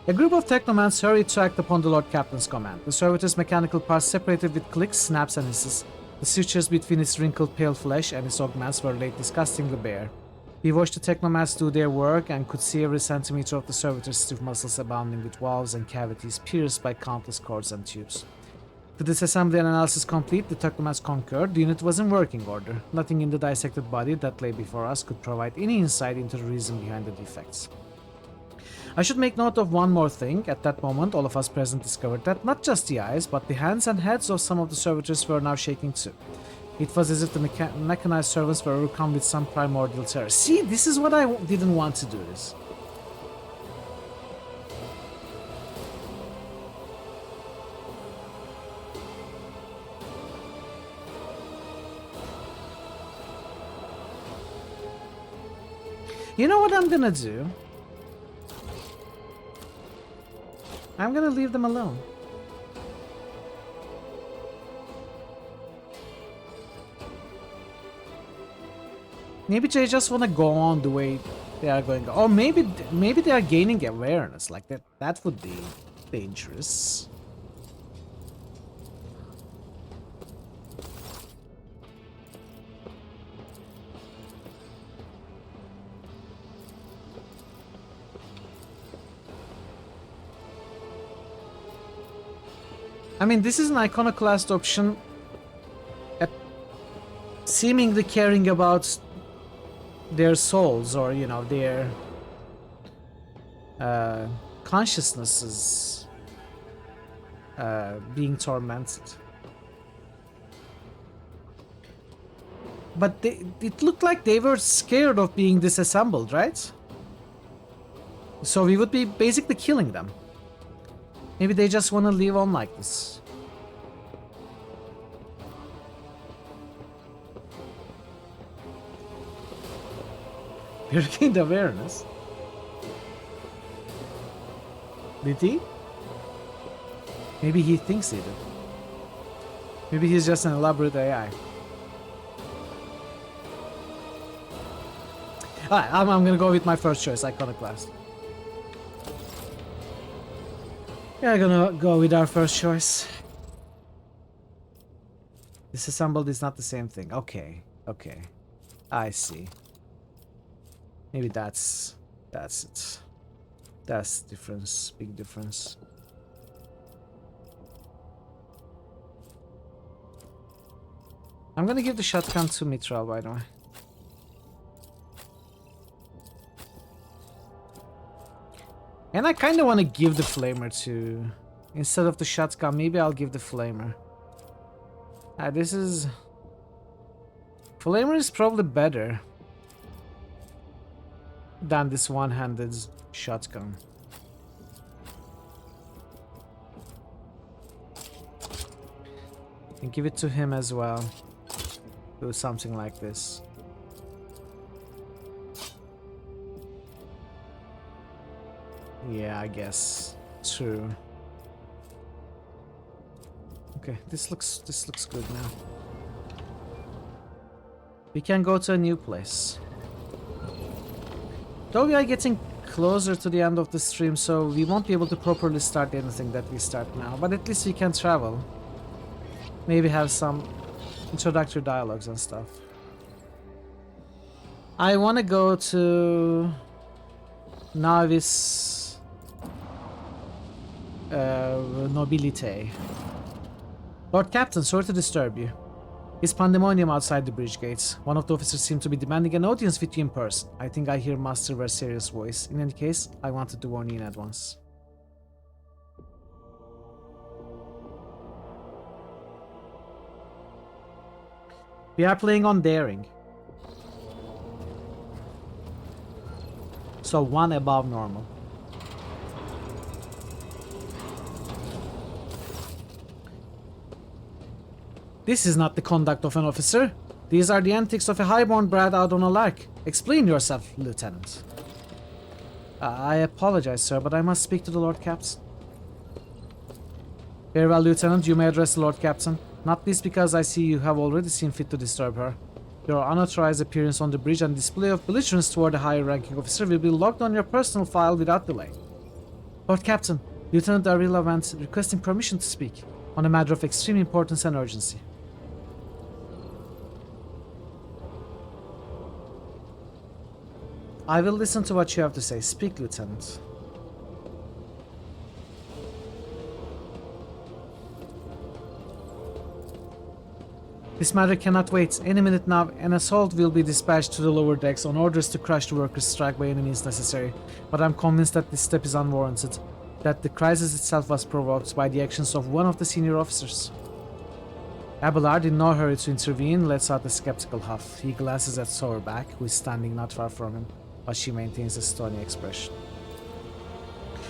A group of technomans hurried to act upon the Lord Captain's command. The servitors' mechanical parts separated with clicks, snaps, and hisses. The sutures between its wrinkled pale flesh and its augments were laid disgustingly bare. We watched the technomats do their work and could see every centimeter of the servitor's stiff muscles abounding with valves and cavities pierced by countless cords and tubes. The disassembly and analysis complete, the technomats concurred. The unit was in working order. Nothing in the dissected body that lay before us could provide any insight into the reason behind the defects. I should make note of one more thing. At that moment, all of us present discovered that not just the eyes, but the hands and heads of some of the servitors were now shaking too. It was as if the mechanized servants were overcome with some primordial terror. See, this is what I didn't want to do this. You know what I'm gonna do? I'm gonna leave them alone. Maybe they just want to go on the way they are going. Or maybe they are gaining awareness. Like that would be dangerous. I mean, this is an iconoclast option, seemingly caring about their souls, or you know, their consciousnesses being tormented. But it looked like they were scared of being disassembled, right? So we would be basically killing them. Maybe they just want to live on like this. He gained awareness. Did he? Maybe he thinks he did. Maybe he's just an elaborate AI. Alright, I'm gonna go with my first choice, Iconoclast. Yeah, I'm gonna go with our first choice. Disassembled is not the same thing. Okay, okay. I see. Maybe that's it. That's the difference. Big difference. I'm gonna give the shotgun to Mitral, by the way. And I kind of want to give the flamer to... Instead of the shotgun, maybe I'll give the flamer. This is... Flamer is probably better than this one-handed shotgun. And give it to him as well. Do something like this. Yeah, I guess. True. Okay, this looks good now. We can go to a new place. Though we are getting closer to the end of the stream, so we won't be able to properly start anything that we start now. But at least we can travel. Maybe have some introductory dialogues and stuff. I want to go to Navis Nobilite. Lord Captain, sorry to disturb you. It's pandemonium outside the bridge gates. One of the officers seemed to be demanding an audience with you in person. I think I hear Master Verserius' voice. In any case, I wanted to warn you in advance. We are playing on daring. So one above normal. This is not the conduct of an officer. These are the antics of a highborn brat out on a lark. Explain yourself, Lieutenant. I apologize, sir, but I must speak to the Lord Captain. Very well, Lieutenant, you may address the Lord Captain. Not least because I see you have already seen fit to disturb her. Your unauthorized appearance on the bridge and display of belligerence toward a higher-ranking officer will be logged on your personal file without delay. Lord Captain, Lieutenant Darila went requesting permission to speak on a matter of extreme importance and urgency. I will listen to what you have to say. Speak, Lieutenant. This matter cannot wait. Any minute now, an assault will be dispatched to the lower decks on orders to crush the workers struck by any means necessary. But I'm convinced that this step is unwarranted. That the crisis itself was provoked by the actions of one of the senior officers. Abelard, in no hurry to intervene, lets out a skeptical huff. He glances at Sowerback, who is standing not far from him, but she maintains a stony expression.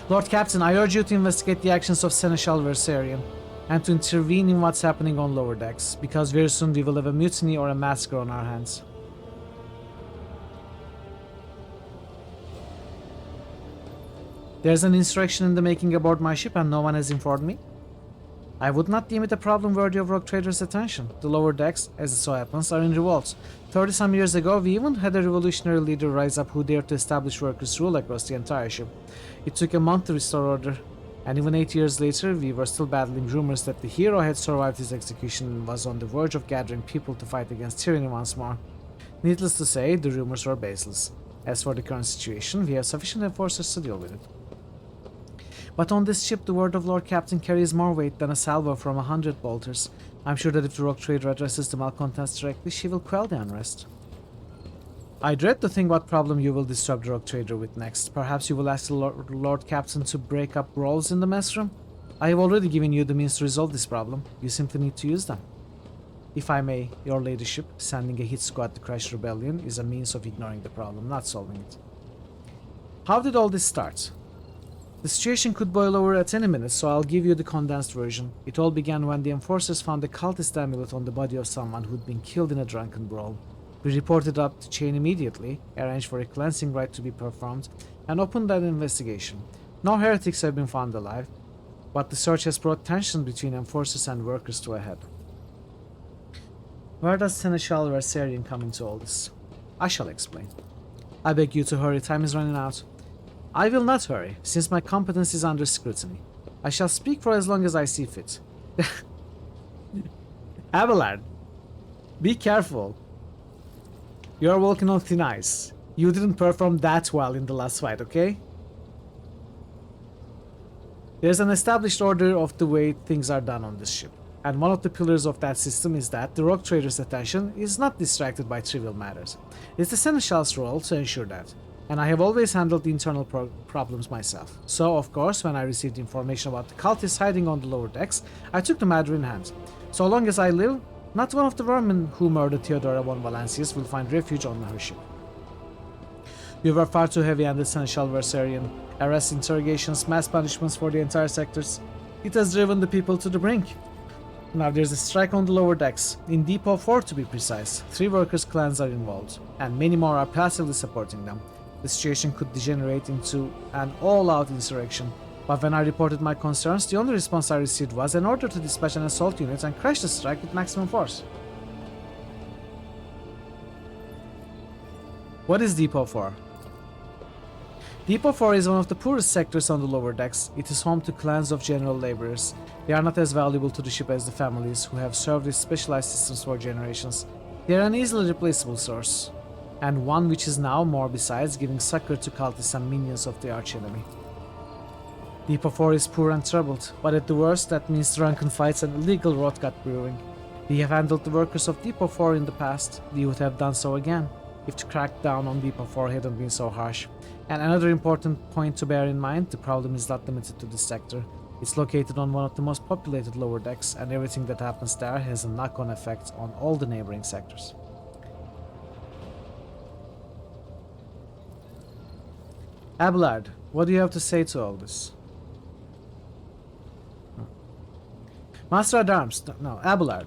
Lord Captain, I urge you to investigate the actions of Seneschal Versarian, and to intervene in what's happening on lower decks, because very soon we will have a mutiny or a massacre on our hands. There's an insurrection in the making aboard my ship and no one has informed me. I would not deem it a problem worthy of rogue traders' attention. The lower decks, as it so happens, are in revolt. 30-some years ago, we even had a revolutionary leader rise up who dared to establish workers' rule across the entire ship. It took a month to restore order, and even 8 years later, we were still battling rumors that the hero had survived his execution and was on the verge of gathering people to fight against tyranny once more. Needless to say, the rumors were baseless. As for the current situation, we have sufficient enforcers to deal with it. But on this ship, the word of Lord Captain carries more weight than a salvo from 100 bolters. I'm sure that if the rogue trader addresses the malcontents directly, she will quell the unrest. I dread to think what problem you will disturb the rogue trader with next. Perhaps you will ask the Lord Captain to break up brawls in the mess room? I have already given you the means to resolve this problem. You simply need to use them. If I may, your ladyship, sending a hit squad to crush rebellion is a means of ignoring the problem, not solving it. How did all this start? The situation could boil over at any minute, so I'll give you the condensed version. It all began when the enforcers found a cultist amulet on the body of someone who'd been killed in a drunken brawl. We reported up to Chain immediately, arranged for a cleansing rite to be performed, and opened an investigation. No heretics have been found alive, but the search has brought tension between enforcers and workers to a head. Where does Seneschal Versarian come into all this? I shall explain. I beg you to hurry, time is running out. I will not hurry, since my competence is under scrutiny. I shall speak for as long as I see fit. Abelard, be careful. You are walking on thin ice. You didn't perform that well in the last fight, okay? There's an established order of the way things are done on this ship, and one of the pillars of that system is that the rogue trader's attention is not distracted by trivial matters. It's the Seneschal's role to ensure that, and I have always handled the internal problems myself. So, of course, when I received information about the cultists hiding on the lower decks, I took the matter in hand. So long as I live, not one of the vermin who murdered Theodora von Valancius will find refuge on her ship. We were far too heavy-handed, Seneschal Versarian. Arrests, interrogations, mass punishments for the entire sectors. It has driven the people to the brink. Now there's a strike on the lower decks, in Depot 4 to be precise. 3 workers' clans are involved, and many more are passively supporting them. The situation could degenerate into an all-out insurrection. But when I reported my concerns, the only response I received was an order to dispatch an assault unit and crash the strike with maximum force. What is Depot 4? Depot 4 is one of the poorest sectors on the lower decks. It is home to clans of general laborers. They are not as valuable to the ship as the families who have served its specialized systems for generations. They are an easily replaceable source, and one which is now more besides giving succor to cultists and minions of the archenemy. Depot 4 is poor and troubled, but at the worst that means drunken fights and illegal rotgut brewing. We have handled the workers of Depot 4 in the past. We would have done so again, if the crackdown on Depot 4 hadn't been so harsh. And another important point to bear in mind, the problem is not limited to this sector. It's located on one of the most populated lower decks, and everything that happens there has a knock-on effect on all the neighboring sectors. Abelard, what do you have to say to all this? Master at Arms, no, Abelard.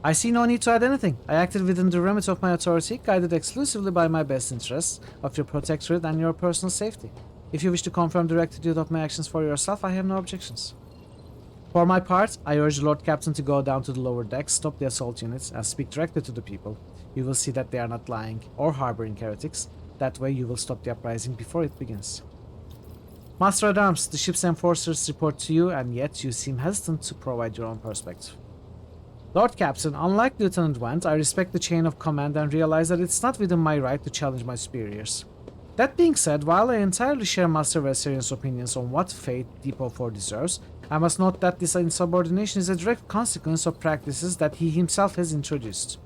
I see no need to add anything. I acted within the remit of my authority, guided exclusively by my best interests of your protectorate and your personal safety. If you wish to confirm the rectitude of my actions for yourself, I have no objections. For my part, I urge the Lord Captain to go down to the lower decks, stop the assault units, and speak directly to the people. You will see that they are not lying or harboring heretics. That way you will stop the uprising before it begins. Master at Arms, the ship's enforcers report to you, and yet you seem hesitant to provide your own perspective. Lord Captain, unlike Lieutenant Wendt, I respect the chain of command and realize that it's not within my right to challenge my superiors. That being said, while I entirely share Master Versarian's opinions on what fate Depot 4 deserves, I must note that this insubordination is a direct consequence of practices that he himself has introduced.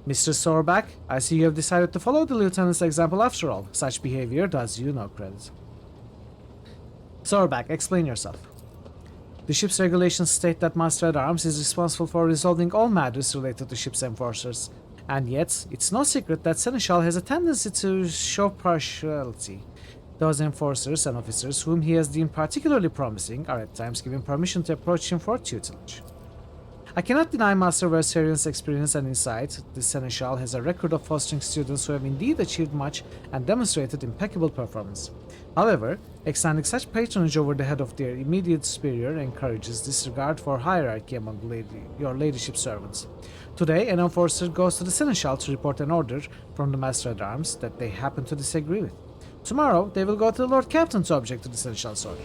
Mr. Sorback, I see you have decided to follow the Lieutenant's example after all. Such behavior does you no credit. Sorback, explain yourself. The ship's regulations state that Master-at-Arms is responsible for resolving all matters related to ship's enforcers, and yet, it's no secret that Seneschal has a tendency to show partiality. Those enforcers and officers whom he has deemed particularly promising are at times given permission to approach him for tutelage. I cannot deny Master Versarian's experience and insight. The Seneschal has a record of fostering students who have indeed achieved much and demonstrated impeccable performance. However, extending such patronage over the head of their immediate superior encourages disregard for hierarchy among your ladyship's servants. Today, an enforcer goes to the Seneschal to report an order from the Master-at-Arms that they happen to disagree with. Tomorrow, they will go to the Lord Captain to object to the Seneschal's order.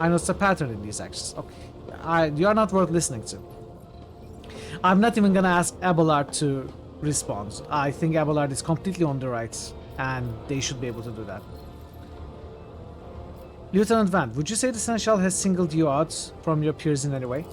I notice a pattern in these actions. Okay, you are not worth listening to. I'm not even gonna ask Abelard to respond. I think Abelard is completely on the right, and they should be able to do that. Lieutenant Van, would you say the Seneschal has singled you out from your peers in any way?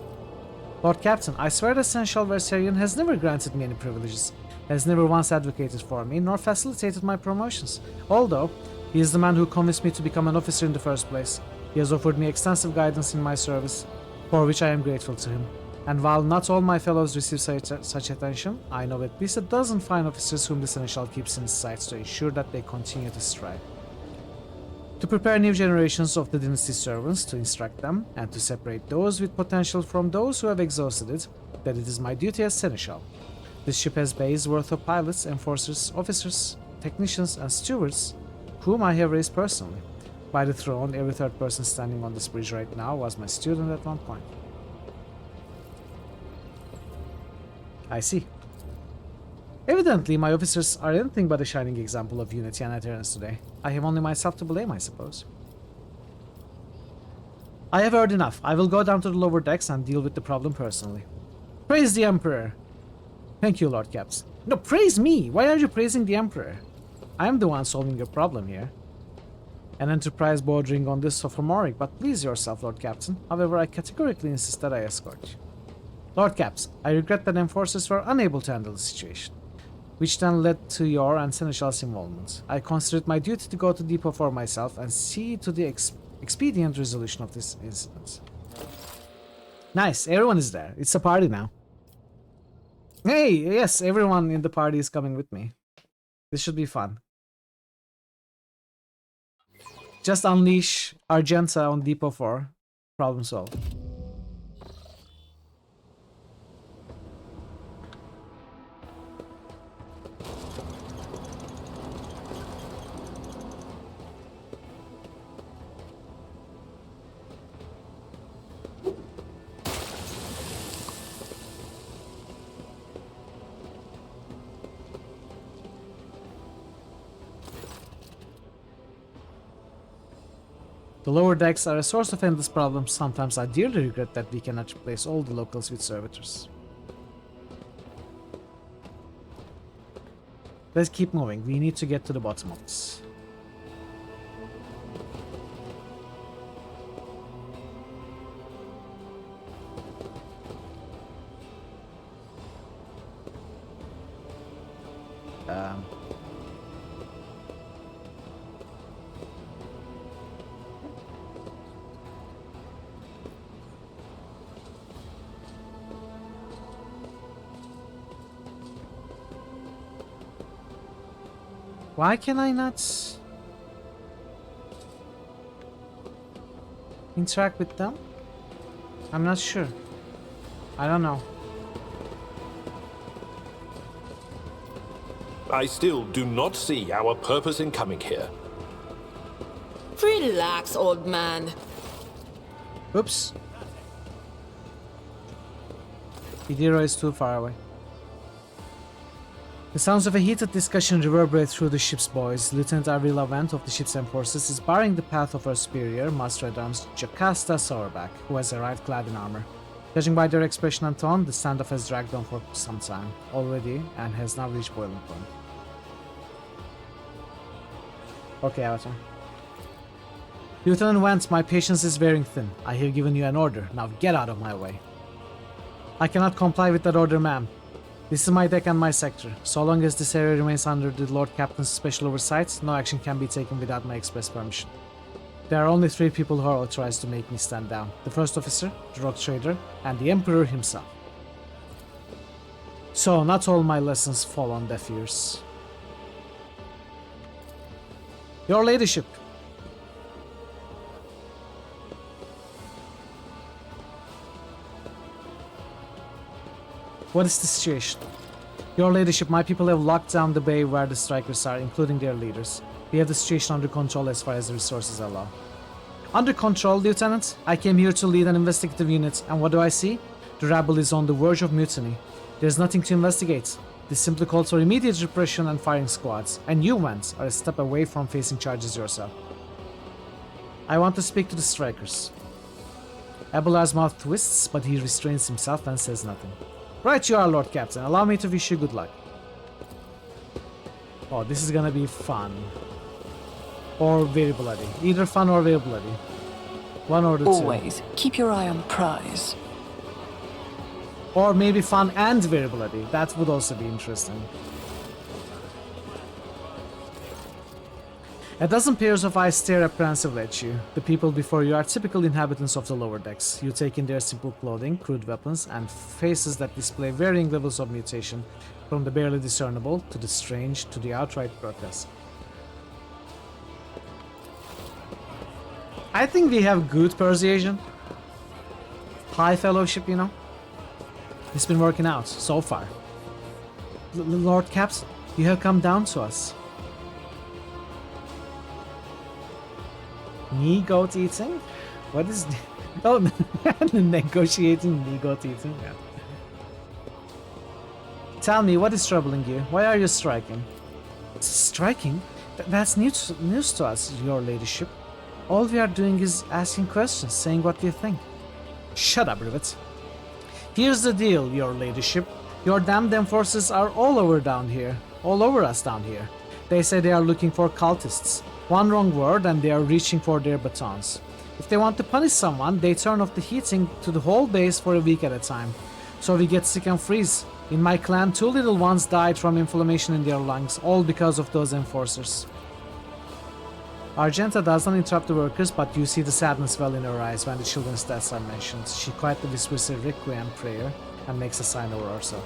Lord Captain, I swear the Seneschal Versarian has never granted me any privileges, has never once advocated for me, nor facilitated my promotions. Although, he is the man who convinced me to become an officer in the first place. He has offered me extensive guidance in my service, for which I am grateful to him. And while not all my fellows receive such attention, I know at least a dozen fine officers whom the Seneschal keeps in his sights to ensure that they continue to strive. To prepare new generations of the dynasty's servants, to instruct them, and to separate those with potential from those who have exhausted it, that it is my duty as Seneschal. This ship has bays worth of pilots, enforcers, officers, technicians, and stewards, whom I have raised personally. By the throne, every third person standing on this bridge right now was my student at one point. I see. Evidently, my officers are anything but a shining example of unity and adherence today. I have only myself to blame, I suppose. I have heard enough. I will go down to the lower decks and deal with the problem personally. Praise the Emperor! Thank you, Lord Caps. No, praise me! Why are you praising the Emperor? I am the one solving your problem here. An enterprise bordering on this sophomoric, but please yourself, Lord Captain. However, I categorically insist that I escort you. Lord Caps, I regret that enforcers were unable to handle the situation, which then led to your and Seneschal's involvement. I consider it my duty to go to Depot for myself and see to the expedient resolution of this incident. Nice, everyone is there. It's a party now. Hey, yes, everyone in the party is coming with me. This should be fun. Just unleash Argenta on Depot 4. Problem solved. The lower decks are a source of endless problems. Sometimes I dearly regret that we cannot replace all the locals with servitors. Let's keep moving. We need to get to the bottom of this. Why can I not interact with them? I'm not sure. I don't know. I still do not see our purpose in coming here. Relax, old man. Oops. Idiro is too far away. The sounds of a heated discussion reverberate through the ship's boys. Lieutenant Arvila Vent of the ship's enforcers is barring the path of her superior, Master-at-Arms Jocasta Sourback, who has arrived clad in armor. Judging by their expression and tone, the standoff has dragged on for some time already and has now reached boiling point. Okay, Avatar. Lieutenant Wentz, my patience is wearing thin. I have given you an order. Now get out of my way. I cannot comply with that order, ma'am. This is my deck and my sector. So long as this area remains under the Lord Captain's special oversight, no action can be taken without my express permission. There are only 3 people who are authorized to make me stand down. The first officer, the rogue trader, and the Emperor himself. So, not all my lessons fall on deaf ears. Your Ladyship. What is the situation? Your Ladyship, my people have locked down the bay where the strikers are, including their leaders. We have the situation under control as far as the resources allow. Under control, Lieutenant? I came here to lead an investigative unit, and what do I see? The rabble is on the verge of mutiny. There's nothing to investigate. This simply calls for immediate repression and firing squads, and you, Wentz, are a step away from facing charges yourself. I want to speak to the strikers. Abelard's mouth twists, but he restrains himself and says nothing. Right you are, Lord Captain. Allow me to wish you good luck. Oh, this is gonna be fun. Or very bloody. Either fun or very bloody. One or the two. Always keep your eye on the prize. Or maybe fun and very bloody. That would also be interesting. A dozen pairs of eyes stare apprehensively at you. The people before you are typical inhabitants of the lower decks. You take in their simple clothing, crude weapons, and faces that display varying levels of mutation, from the barely discernible, to the strange, to the outright grotesque. I think we have good persuasion. High fellowship, you know. It's been working out, so far. Lord Caps, you have come down to us. Knee goat eating? What is... Oh, negotiating knee goat eating? Yeah. Tell me, what is troubling you? Why are you striking? Striking? That's news to us, your ladyship. All we are doing is asking questions, saying what we think. Shut up, Rivet. Here's the deal, your ladyship. Your damn forces are all over us down here. They say they are looking for cultists. One wrong word and they are reaching for their batons. If they want to punish someone, they turn off the heating to the whole base for a week at a time. So we get sick and freeze. In my clan, 2 little ones died from inflammation in their lungs, all because of those enforcers. Argenta does not interrupt the workers, but you see the sadness well in her eyes when the children's deaths are mentioned. She quietly whispers a requiem prayer and makes a sign over herself.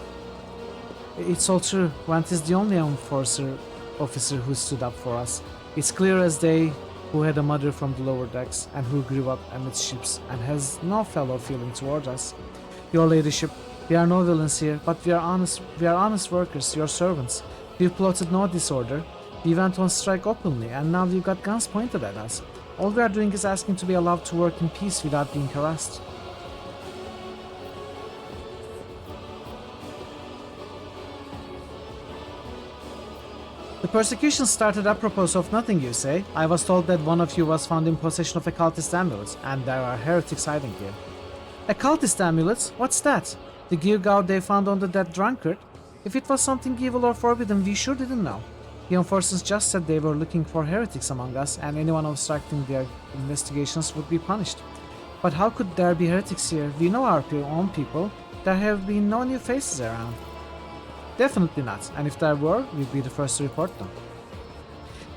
It's all true. Went is the only officer who stood up for us. It's clear as day who had a mother from the lower decks and who grew up amidst ships and has no fellow feeling toward us. Your ladyship, we are no villains here, but we are honest workers, your servants. We've plotted no disorder. We went on strike openly, and now we've got guns pointed at us. All we are doing is asking to be allowed to work in peace without being harassed. The persecution started apropos of nothing, you say? I was told that one of you was found in possession of a cultist amulet, and there are heretics hiding here. A cultist amulet? What's that? The gewgaw they found on the dead drunkard? If it was something evil or forbidden, we sure didn't know. The enforcers just said they were looking for heretics among us, and anyone obstructing their investigations would be punished. But how could there be heretics here? We know our own people. There have been no new faces around. Definitely not, and if there were, we'd be the first to report them.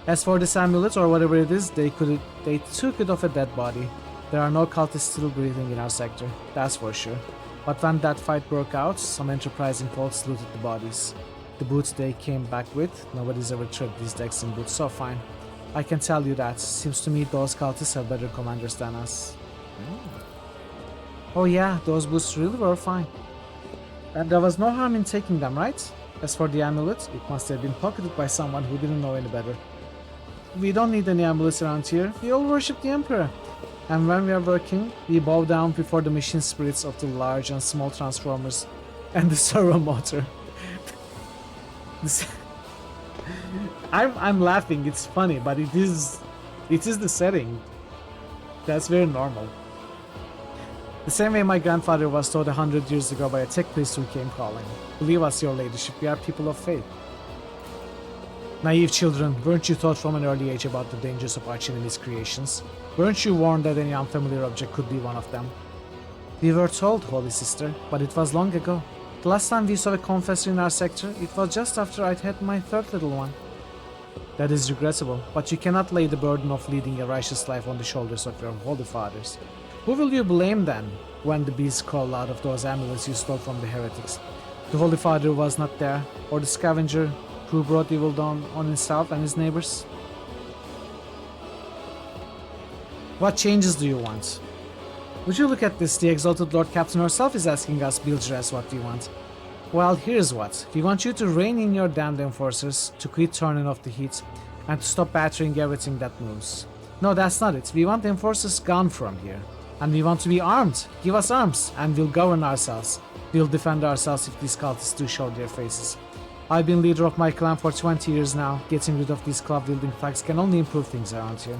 As for this amulet, or whatever it is, they took it off a dead body. There are no cultists still breathing in our sector, that's for sure. But when that fight broke out, some enterprising folks looted the bodies. The boots they came back with, nobody's ever tried these decks in boots, so fine. I can tell you that. Seems to me those cultists have better commanders than us. Oh yeah, those boots really were fine. And there was no harm in taking them, right? As for the amulet, it must have been pocketed by someone who didn't know any better. We don't need any amulets around here. We all worship the Emperor. And when we are working, we bow down before the machine spirits of the large and small transformers and the servo motor. I'm laughing, it's funny, but it is the setting. That's very normal. The same way my grandfather was told 100 years ago by a tech priest who came calling. Believe us, your ladyship, we are people of faith. Naive children, weren't you taught from an early age about the dangers of arch-enemy's creations? Weren't you warned that any unfamiliar object could be one of them? We were told, Holy Sister, but it was long ago. The last time we saw a confessor in our sector, it was just after I'd had my third little one. That is regrettable, but you cannot lay the burden of leading a righteous life on the shoulders of your Holy Fathers. Who will you blame then, when the beasts crawl out of those amulets you stole from the heretics? The Holy Father who was not there, or the scavenger who brought evil down on himself and his neighbors? What changes do you want? Would you look at this? The exalted Lord Captain herself is asking us, Bilgeras, what do you want? Well, here's what. We want you to rein in your damned enforcers, to quit turning off the heat, and to stop battering everything that moves. No, that's not it. We want the enforcers gone from here. And we want to be armed. Give us arms, and we'll govern ourselves. We'll defend ourselves if these cultists do show their faces. I've been leader of my clan for 20 years now. Getting rid of these club-wielding thugs can only improve things around here.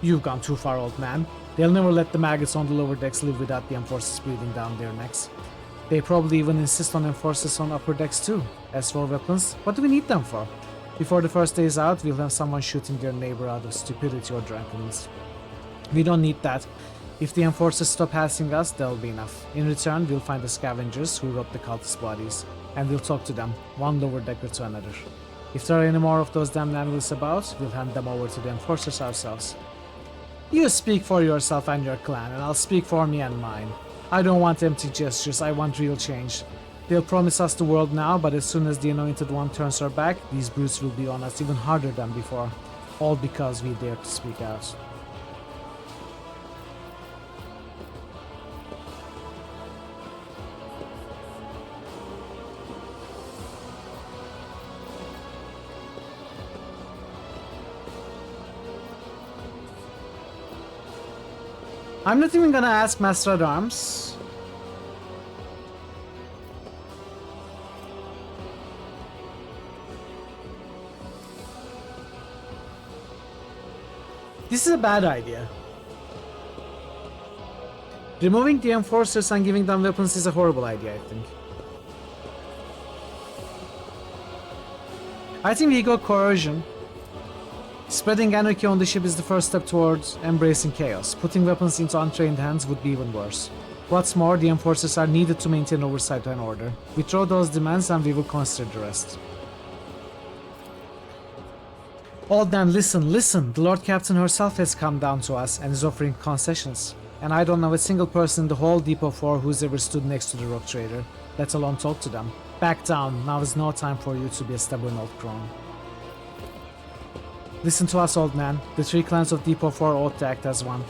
You've gone too far, old man. They'll never let the maggots on the lower decks live without the enforcers breathing down their necks. They probably even insist on enforcers on upper decks too. As for weapons, what do we need them for? Before the first day is out, we'll have someone shooting their neighbor out of stupidity or drunkenness. We don't need that. If the enforcers stop harassing us, that'll be enough. In return, we'll find the scavengers who robbed the cultist bodies, and we'll talk to them, one lower decker to another. If there are any more of those damn animals about, we'll hand them over to the enforcers ourselves. You speak for yourself and your clan, and I'll speak for me and mine. I don't want empty gestures, I want real change. They'll promise us the world now, but as soon as the Anointed One turns her back, these brutes will be on us even harder than before. All because we dared to speak out. I'm not even gonna ask Master at Arms. This is a bad idea. Removing the enforcers and giving them weapons is a horrible idea, I think. I think we go coercion. Spreading anarchy on the ship is the first step towards embracing chaos. Putting weapons into untrained hands would be even worse. What's more, the enforcers are needed to maintain oversight and order. Withdraw those demands and we will consider the rest. Old man, listen, listen! The Lord Captain herself has come down to us and is offering concessions. And I don't know a single person in the whole Depot 4 who's ever stood next to the Rock Trader, let alone talk to them. Back down, now is no time for you to be a stubborn old crone. Listen to us, old man. The three clans of Depot 4 ought to act as one.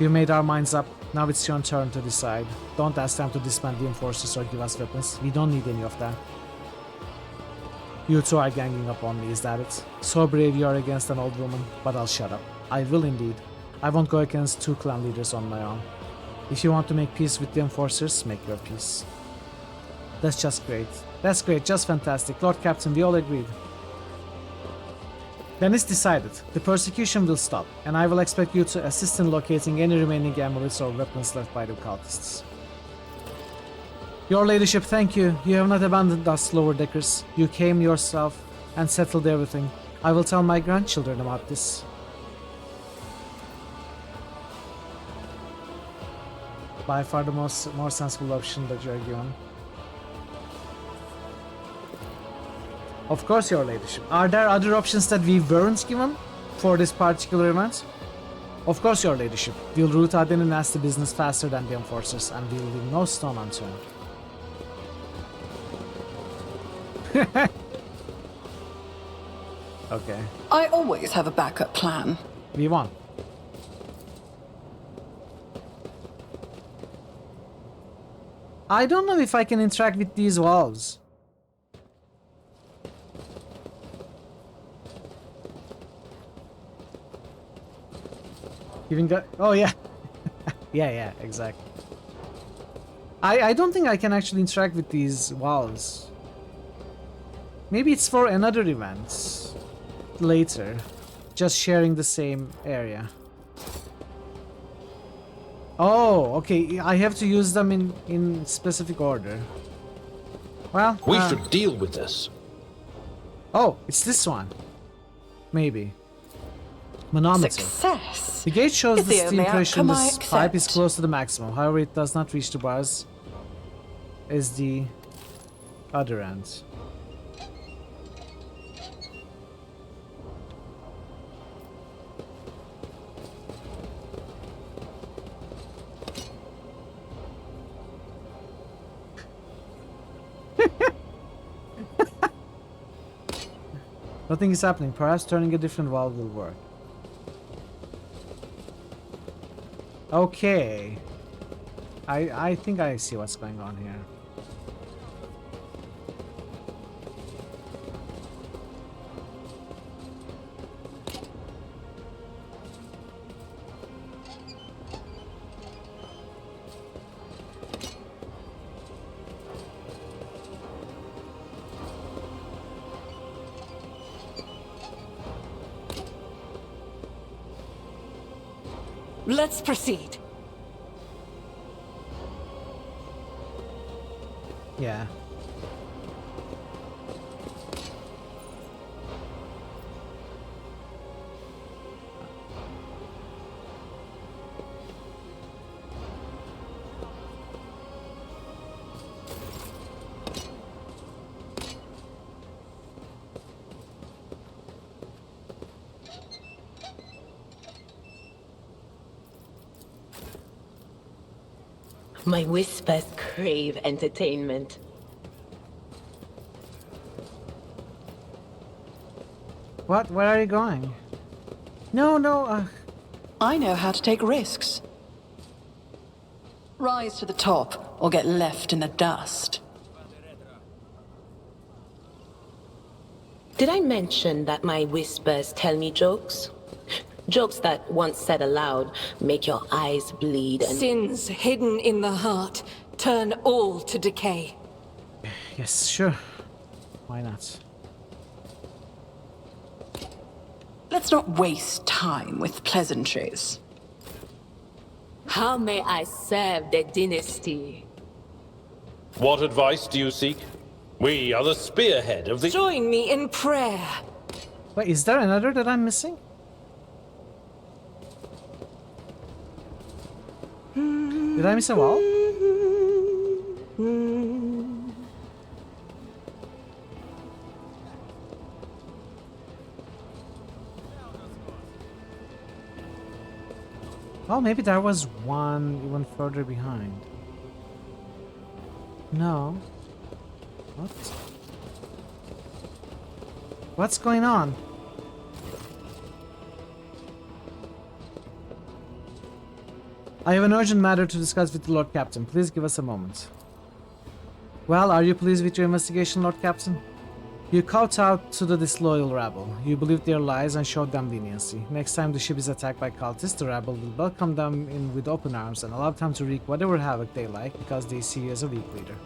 We've made our minds up, now it's your turn to decide. Don't ask them to disband the enforcers or give us weapons, we don't need any of that. You two are ganging up on me, is that it? So brave you are against an old woman, but I'll shut up. I will indeed. I won't go against two clan leaders on my own. If you want to make peace with the enforcers, make your peace. That's just great. That's great, just fantastic. Lord Captain, we all agreed. Then it's decided. The persecution will stop, and I will expect you to assist in locating any remaining amulets or weapons left by the cultists. Your ladyship, thank you. You have not abandoned us, lower deckers. You came yourself and settled everything. I will tell my grandchildren about this. By far the more sensible option that you are given. Of course, your ladyship. Are there other options that we weren't given for this particular event? Of course, your ladyship. We'll root out any nasty business faster than the enforcers, and we'll leave no stone unturned. Okay. I always have a backup plan. We won. I don't know if I can interact with these walls. Even got... Oh, yeah. yeah, exactly. I don't think I can actually interact with these walls. Maybe it's for another event. Later. Just sharing the same area. Oh, okay. I have to use them in specific order. Well... We should deal with this. Oh, it's this one. Maybe. Manometer. Success. The gauge shows Is the the steam only pressure in outcome I this pipe is accept. close to the maximum. However, it does not reach the bars as the other end. Nothing is happening. Perhaps turning a different valve will work. Okay. I think I see what's going on here. Let's proceed. Yeah. My whispers crave entertainment. What? Where are you going? No. I know how to take risks. Rise to the top or get left in the dust. Did I mention that my whispers tell me jokes? Jokes that, once said aloud, make your eyes bleed and... Sins hidden in the heart turn all to decay. Yes, sure. Why not? Let's not waste time with pleasantries. How may I serve the dynasty? What advice do you seek? We are the spearhead of the... Join me in prayer. Wait, is there another that I'm missing? Did I miss a wall? Oh, maybe there was one even further behind. No. What? What's going on? I have an urgent matter to discuss with the Lord Captain. Please give us a moment. Well, are you pleased with your investigation, Lord Captain? You caught out to the disloyal rabble. You believed their lies and showed them leniency. Next time the ship is attacked by cultists, the rabble will welcome them in with open arms and allow them to wreak whatever havoc they like because they see you as a weak leader.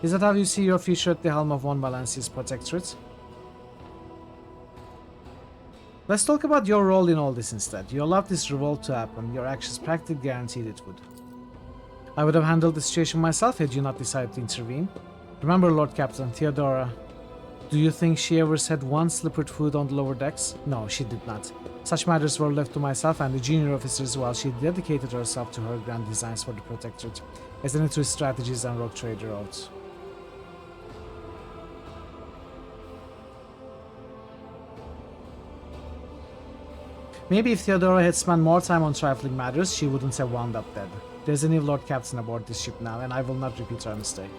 Is that how you see your future at the helm of Von Valencia's protectorate? Let's talk about your role in all this instead. You allowed this revolt to happen. Your actions practically guaranteed it would. I would have handled the situation myself had you not decided to intervene. Remember, Lord Captain, Theodora. Do you think she ever set one slippered foot on the lower decks? No, she did not. Such matters were left to myself and the junior officers while she dedicated herself to her grand designs for the Protectorate, as an into strategies and rogue trader wrote. Maybe if Theodora had spent more time on trifling matters, she wouldn't have wound up dead. There's a new Lord Captain aboard this ship now, and I will not repeat her mistake.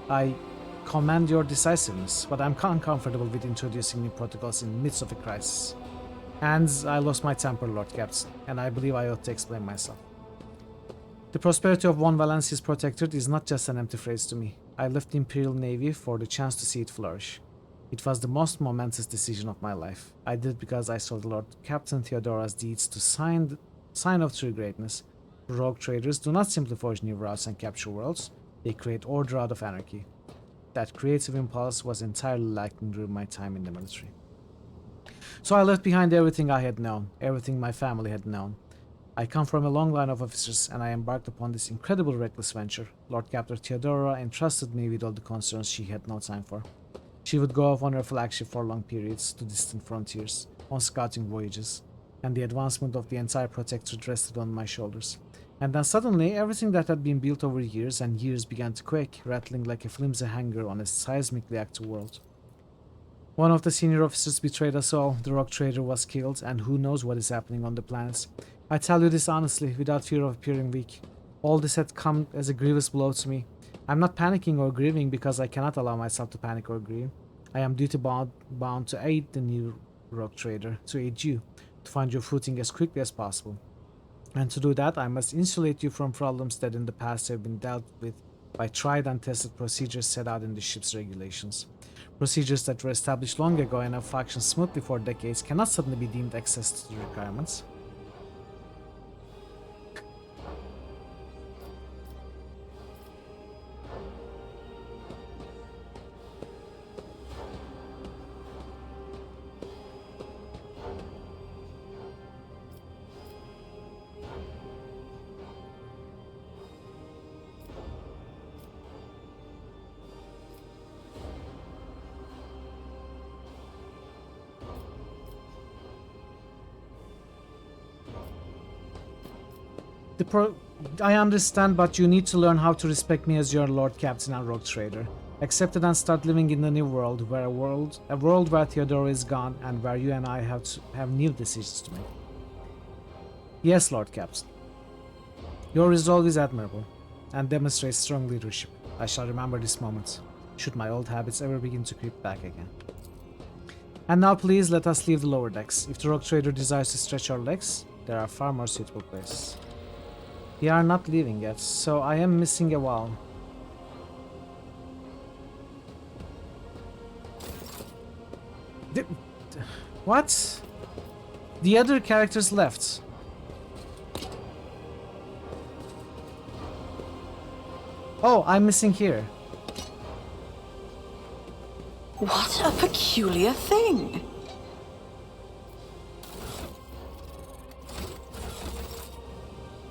I commend your decisiveness, but I'm uncomfortable with introducing new protocols in the midst of a crisis. And I lost my temper, Lord Captain, and I believe I ought to explain myself. The prosperity of Von Valencia's Protectorate is not just an empty phrase to me. I left the Imperial Navy for the chance to see it flourish. It was the most momentous decision of my life. I did it because I saw the Lord Captain Theodora's deeds to sign of true greatness. Rogue traders do not simply forge new routes and capture worlds, they create order out of anarchy. That creative impulse was entirely lacking during my time in the military. So I left behind everything I had known, everything my family had known. I come from a long line of officers, and I embarked upon this incredible reckless venture. Lord Captain Theodora entrusted me with all the concerns she had no time for. She would go off on her flagship for long periods to distant frontiers, on scouting voyages, and the advancement of the entire Protectorate rested on my shoulders. And then suddenly, everything that had been built over years and years began to quake, rattling like a flimsy hangar on a seismically active world. One of the senior officers betrayed us all, the Rock Trader was killed, and who knows what is happening on the planets. I tell you this honestly, without fear of appearing weak. All this had come as a grievous blow to me. I'm not panicking or grieving because I cannot allow myself to panic or grieve. I am duty-bound to aid the new Rock Trader, to aid you, to find your footing as quickly as possible. And to do that, I must insulate you from problems that in the past have been dealt with by tried and tested procedures set out in the ship's regulations. Procedures that were established long ago and have functioned smoothly for decades cannot suddenly be deemed excess to the requirements. I understand, but you need to learn how to respect me as your Lord Captain and Rogue Trader. Accept it and start living in the new world, where a world where Theodora is gone and where you and I have new decisions to make. Yes, Lord Captain. Your resolve is admirable and demonstrates strong leadership. I shall remember this moment, should my old habits ever begin to creep back again. And now please let us leave the lower decks. If the Rogue Trader desires to stretch our legs, there are far more suitable places. We are not leaving yet, so I am missing a wall. What? The other characters left. Oh, I'm missing here. What a peculiar thing.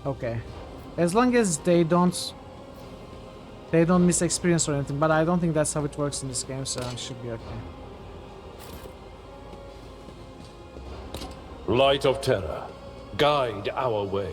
Okay. As long as they don't miss experience or anything, but I don't think that's how it works in this game, so it should be okay. Light of terror, guide our way.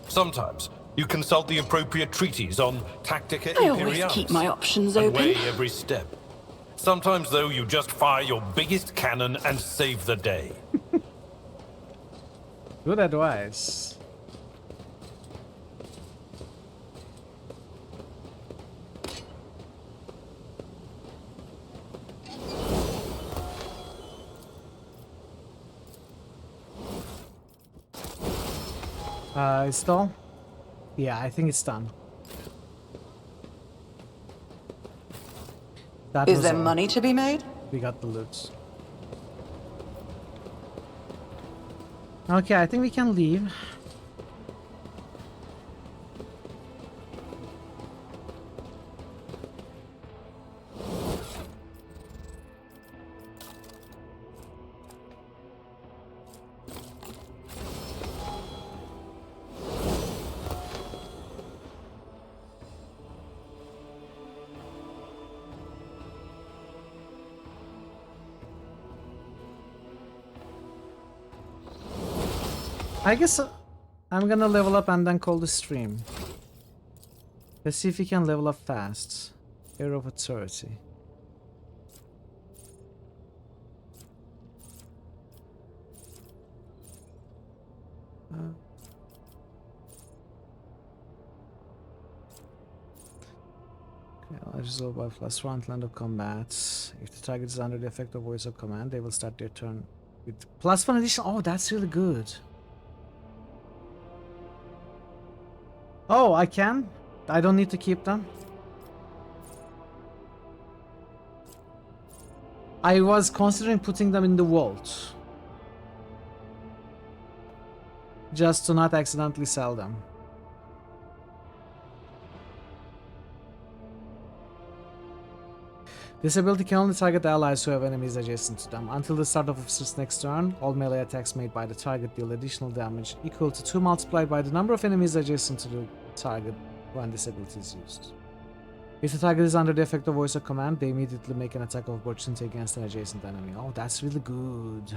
Sometimes you consult the appropriate treaties on Tactica I always Imperialis keep my options and open. weigh every step. Sometimes, though, you just fire your biggest cannon and save the day. Good advice. It's done? Yeah, I think it's done. That Is was there all. money to be made? We got the loot. Okay, I think we can leave. I guess I'm gonna level up and then call the stream. Let's see if we can level up fast. Air of Authority. Resolved by +1 line of combat. If the target is under the effect of voice of command, they will start their turn with +1 addition. Oh, that's really good. Oh, I can? I don't need to keep them? I was considering putting them in the vault. Just to not accidentally sell them. This ability can only target allies who have enemies adjacent to them. Until the start of officer's next turn, all melee attacks made by the target deal additional damage equal to 2 multiplied by the number of enemies adjacent to the target when this ability is used. If the target is under the effect of voice or command, they immediately make an attack of opportunity against an adjacent enemy. Oh, that's really good.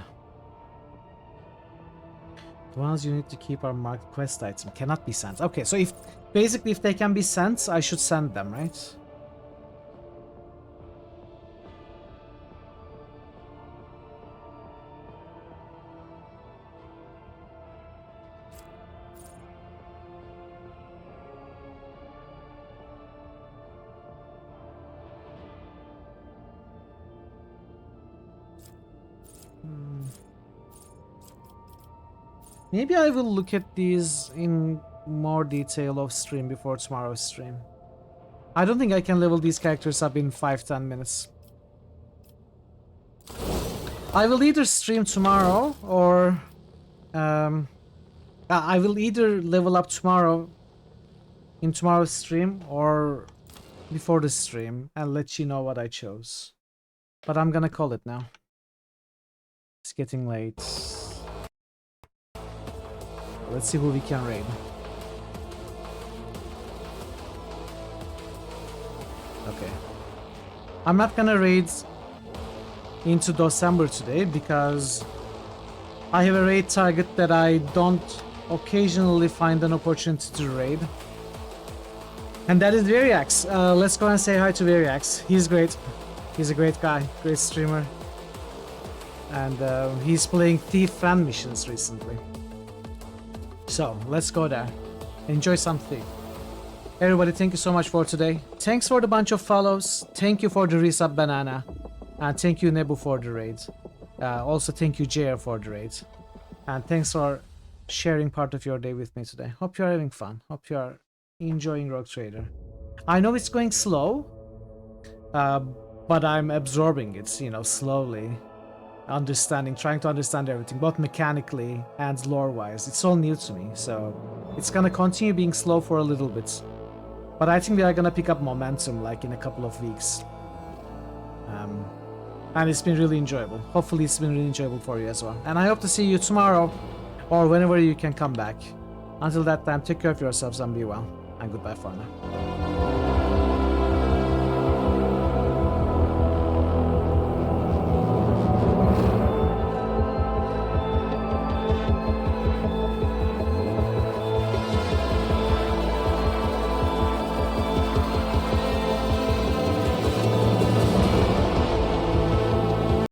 The ones you need to keep are marked quest items. Cannot be sent. Okay, so if basically if they can be sent, I should send them, right? Maybe I will look at these in more detail off stream before tomorrow's stream. I don't think I can level these characters up in 5-10 minutes. I will either stream tomorrow or I will either level up tomorrow in tomorrow's stream or before the stream and let you know what I chose. But I'm gonna call it now. It's getting late. Let's see who we can raid. Okay. I'm not gonna raid into December today because I have a raid target that I don't occasionally find an opportunity to raid. And that is Variax. Let's go and say hi to Variax. He's great. He's a great guy, great streamer. And he's playing Thief fan missions recently. So, let's go there. Enjoy some Thief. Everybody, thank you so much for today. Thanks for the bunch of follows. Thank you for the resub banana. And thank you Nebu for the raid. Also thank you JR for the raid. And thanks for sharing part of your day with me today. Hope you're having fun. Hope you're enjoying Rogue Trader. I know it's going slow. But I'm absorbing it, you know, slowly. Trying to understand everything, both mechanically and lore-wise. It's all new to me, so it's gonna continue being slow for a little bit. But I think we are gonna pick up momentum, like in a couple of weeks. And it's been really enjoyable. Hopefully it's been really enjoyable for you as well. And I hope to see you tomorrow, or whenever you can come back. Until that time, take care of yourselves and be well. And goodbye for now.